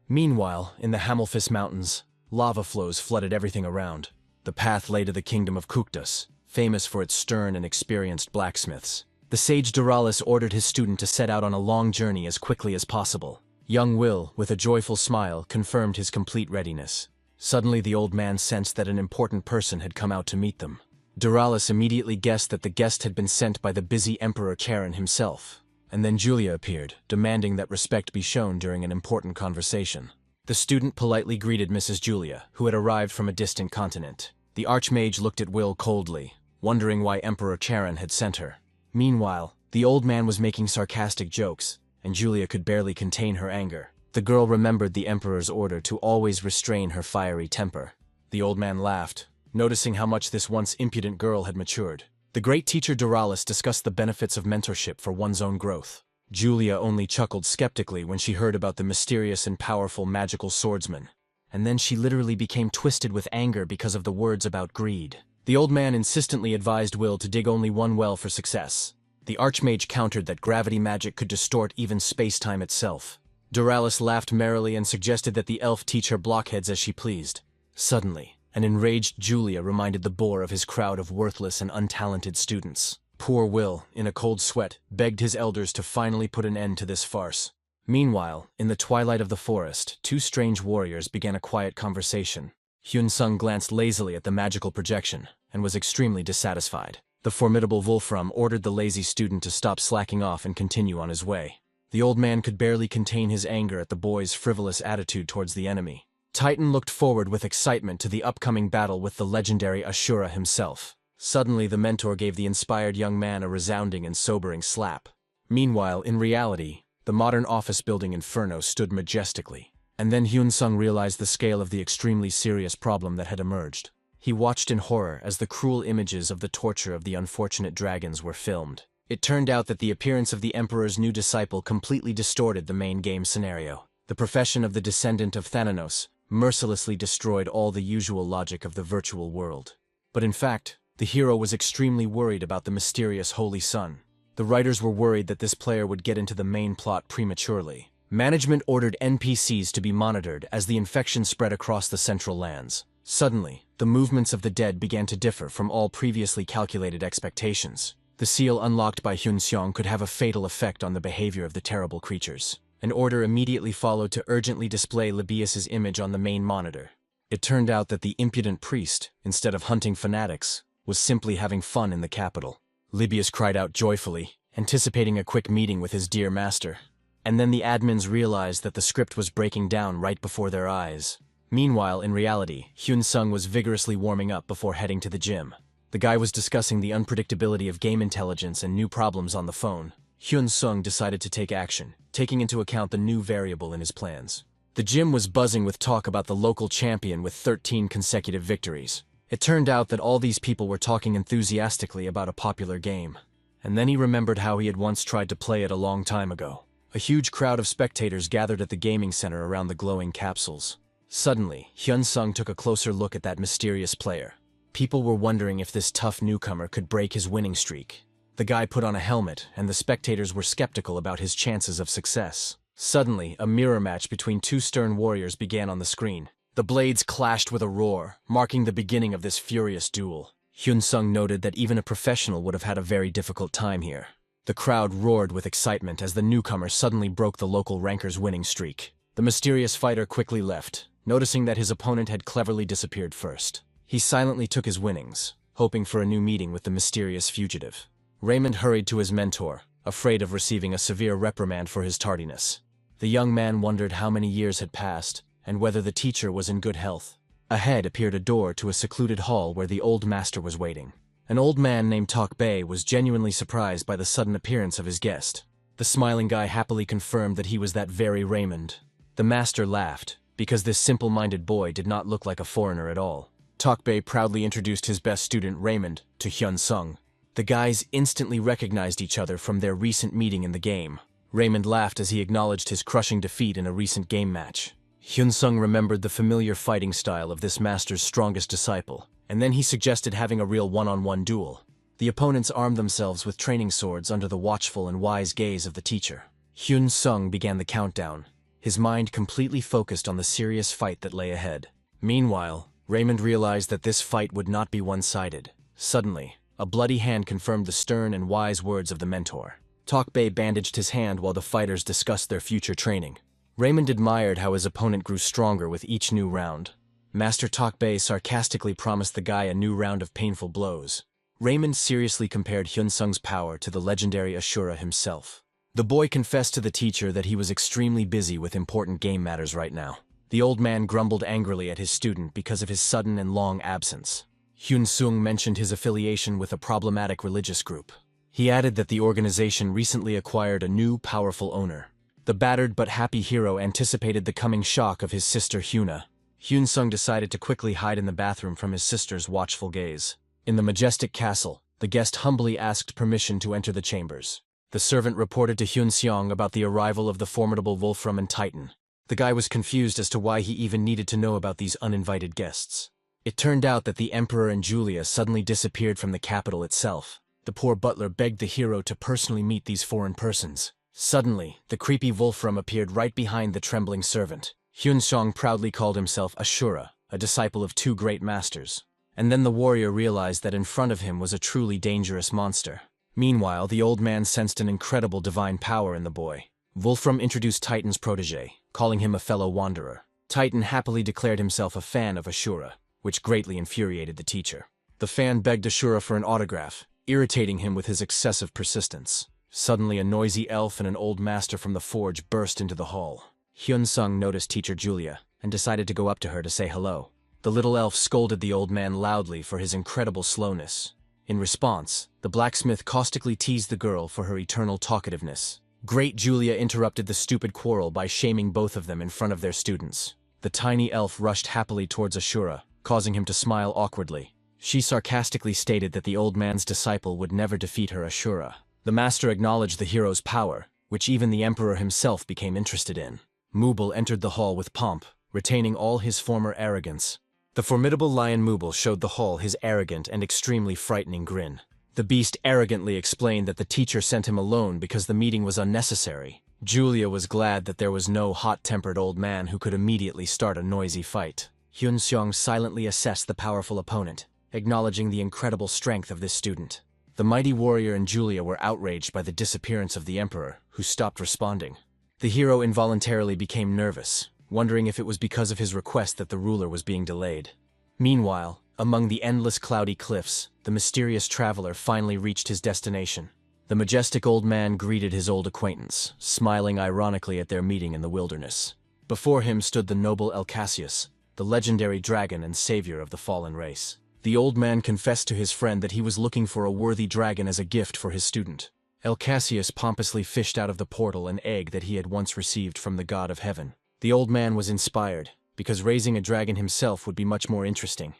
Meanwhile, in the Hamelfis Mountains, lava flows flooded everything around. The path lay to the kingdom of Kuktas, famous for its stern and experienced blacksmiths. The sage Duralis ordered his student to set out on a long journey as quickly as possible. Young Will, with a joyful smile, confirmed his complete readiness. Suddenly the old man sensed that an important person had come out to meet them. Duralis immediately guessed that the guest had been sent by the busy Emperor Charon himself. And then Julia appeared, demanding that respect be shown during an important conversation. The student politely greeted Mrs. Julia, who had arrived from a distant continent. The Archmage looked at Will coldly, wondering why Emperor Charon had sent her. Meanwhile, the old man was making sarcastic jokes, and Julia could barely contain her anger. The girl remembered the Emperor's order to always restrain her fiery temper. The old man laughed, noticing how much this once impudent girl had matured. The great teacher Duralis discussed the benefits of mentorship for one's own growth. Julia only chuckled skeptically when she heard about the mysterious and powerful magical swordsman. And then she literally became twisted with anger because of the words about greed. The old man insistently advised Will to dig only one well for success. The Archmage countered that gravity magic could distort even space-time itself. Duralis laughed merrily and suggested that the elf teach her blockheads as she pleased. Suddenly, an enraged Julia reminded the boar of his crowd of worthless and untalented students. Poor Will, in a cold sweat, begged his elders to finally put an end to this farce. Meanwhile, in the twilight of the forest, two strange warriors began a quiet conversation. Hyun Sung glanced lazily at the magical projection, and was extremely dissatisfied. The formidable Wolfram ordered the lazy student to stop slacking off and continue on his way. The old man could barely contain his anger at the boy's frivolous attitude towards the enemy. Titan looked forward with excitement to the upcoming battle with the legendary Asura himself. Suddenly the mentor gave the inspired young man a resounding and sobering slap. Meanwhile, in reality, the modern office building Inferno stood majestically. And then Hyun Sung realized the scale of the extremely serious problem that had emerged. He watched in horror as the cruel images of the torture of the unfortunate dragons were filmed. It turned out that the appearance of the Emperor's new disciple completely distorted the main game scenario. The profession of the descendant of Thanatos mercilessly destroyed all the usual logic of the virtual world. But in fact, the hero was extremely worried about the mysterious Holy Sun. The writers were worried that this player would get into the main plot prematurely. Management ordered NPCs to be monitored as the infection spread across the central lands. Suddenly, the movements of the dead began to differ from all previously calculated expectations. The seal unlocked by Hyun Sung could have a fatal effect on the behavior of the terrible creatures. An order immediately followed to urgently display Libius's image on the main monitor. It turned out that the impudent priest, instead of hunting fanatics, was simply having fun in the capital. Libius cried out joyfully, anticipating a quick meeting with his dear master. And then the admins realized that the script was breaking down right before their eyes. Meanwhile, in reality, Hyun Sung was vigorously warming up before heading to the gym. The guy was discussing the unpredictability of game intelligence and new problems on the phone. Hyun Sung decided to take action, taking into account the new variable in his plans. The gym was buzzing with talk about the local champion with 13 consecutive victories. It turned out that all these people were talking enthusiastically about a popular game. And then he remembered how he had once tried to play it a long time ago. A huge crowd of spectators gathered at the gaming center around the glowing capsules. Suddenly, Hyun Sung took a closer look at that mysterious player. People were wondering if this tough newcomer could break his winning streak. The guy put on a helmet, and the spectators were skeptical about his chances of success. Suddenly, a mirror match between two stern warriors began on the screen. The blades clashed with a roar, marking the beginning of this furious duel. Hyun Sung noted that even a professional would have had a very difficult time here. The crowd roared with excitement as the newcomer suddenly broke the local ranker's winning streak. The mysterious fighter quickly left, noticing that his opponent had cleverly disappeared first. He silently took his winnings, hoping for a new meeting with the mysterious fugitive. Raymond hurried to his mentor, afraid of receiving a severe reprimand for his tardiness. The young man wondered how many years had passed, and whether the teacher was in good health. Ahead appeared a door to a secluded hall where the old master was waiting. An old man named Talk-Bei was genuinely surprised by the sudden appearance of his guest. The smiling guy happily confirmed that he was that very Raymond. The master laughed, because this simple-minded boy did not look like a foreigner at all. Talk-Bei proudly introduced his best student, Raymond, to Hyun-Sung. The guys instantly recognized each other from their recent meeting in the game. Raymond laughed as he acknowledged his crushing defeat in a recent game match. Hyun-Sung remembered the familiar fighting style of this master's strongest disciple, and then he suggested having a real one-on-one duel. The opponents armed themselves with training swords under the watchful and wise gaze of the teacher. Hyun-Sung began the countdown, his mind completely focused on the serious fight that lay ahead. Meanwhile, Raymond realized that this fight would not be one-sided. Suddenly, a bloody hand confirmed the stern and wise words of the mentor. Talk-Bei bandaged his hand while the fighters discussed their future training. Raymond admired how his opponent grew stronger with each new round. Master Talk-Bei sarcastically promised the guy a new round of painful blows. Raymond seriously compared Hyun-Sung's power to the legendary Asura himself. The boy confessed to the teacher that he was extremely busy with important game matters right now. The old man grumbled angrily at his student because of his sudden and long absence. Hyun-Sung mentioned his affiliation with a problematic religious group. He added that the organization recently acquired a new, powerful owner. The battered but happy hero anticipated the coming shock of his sister Hyuna. Hyun-Sung decided to quickly hide in the bathroom from his sister's watchful gaze. In the majestic castle, the guest humbly asked permission to enter the chambers. The servant reported to Hyun-Seong about the arrival of the formidable Wolfram and Titan. The guy was confused as to why he even needed to know about these uninvited guests. It turned out that the Emperor and Julia suddenly disappeared from the capital itself. The poor butler begged the hero to personally meet these foreign persons. Suddenly, the creepy Wolfram appeared right behind the trembling servant. Hyun-Seong proudly called himself Asura, a disciple of two great masters. And then the warrior realized that in front of him was a truly dangerous monster. Meanwhile, the old man sensed an incredible divine power in the boy. Wolfram introduced Titan's protege, calling him a fellow wanderer. Titan happily declared himself a fan of Asura, which greatly infuriated the teacher. The fan begged Asura for an autograph, irritating him with his excessive persistence. Suddenly, a noisy elf and an old master from the forge burst into the hall. Hyun-Sung noticed teacher Julia and decided to go up to her to say hello. The little elf scolded the old man loudly for his incredible slowness. In response, the blacksmith caustically teased the girl for her eternal talkativeness. Great Julia interrupted the stupid quarrel by shaming both of them in front of their students. The tiny elf rushed happily towards Asura, causing him to smile awkwardly. She sarcastically stated that the old man's disciple would never defeat her Asura. The master acknowledged the hero's power, which even the emperor himself became interested in. Mubal entered the hall with pomp, retaining all his former arrogance. The formidable lion Mubal showed the hall his arrogant and extremely frightening grin. The beast arrogantly explained that the teacher sent him alone because the meeting was unnecessary. Julia was glad that there was no hot-tempered old man who could immediately start a noisy fight. Hyun-Seong silently assessed the powerful opponent, acknowledging the incredible strength of this student. The mighty warrior and Julia were outraged by the disappearance of the emperor, who stopped responding. The hero involuntarily became nervous, wondering if it was because of his request that the ruler was being delayed. Meanwhile, among the endless cloudy cliffs, the mysterious traveler finally reached his destination. The majestic old man greeted his old acquaintance, smiling ironically at their meeting in the wilderness. Before him stood the noble Cassius, the legendary dragon and savior of the fallen race. The old man confessed to his friend that he was looking for a worthy dragon as a gift for his student. Cassius pompously fished out of the portal an egg that he had once received from the god of heaven. The old man was inspired, because raising a dragon himself would be much more interesting.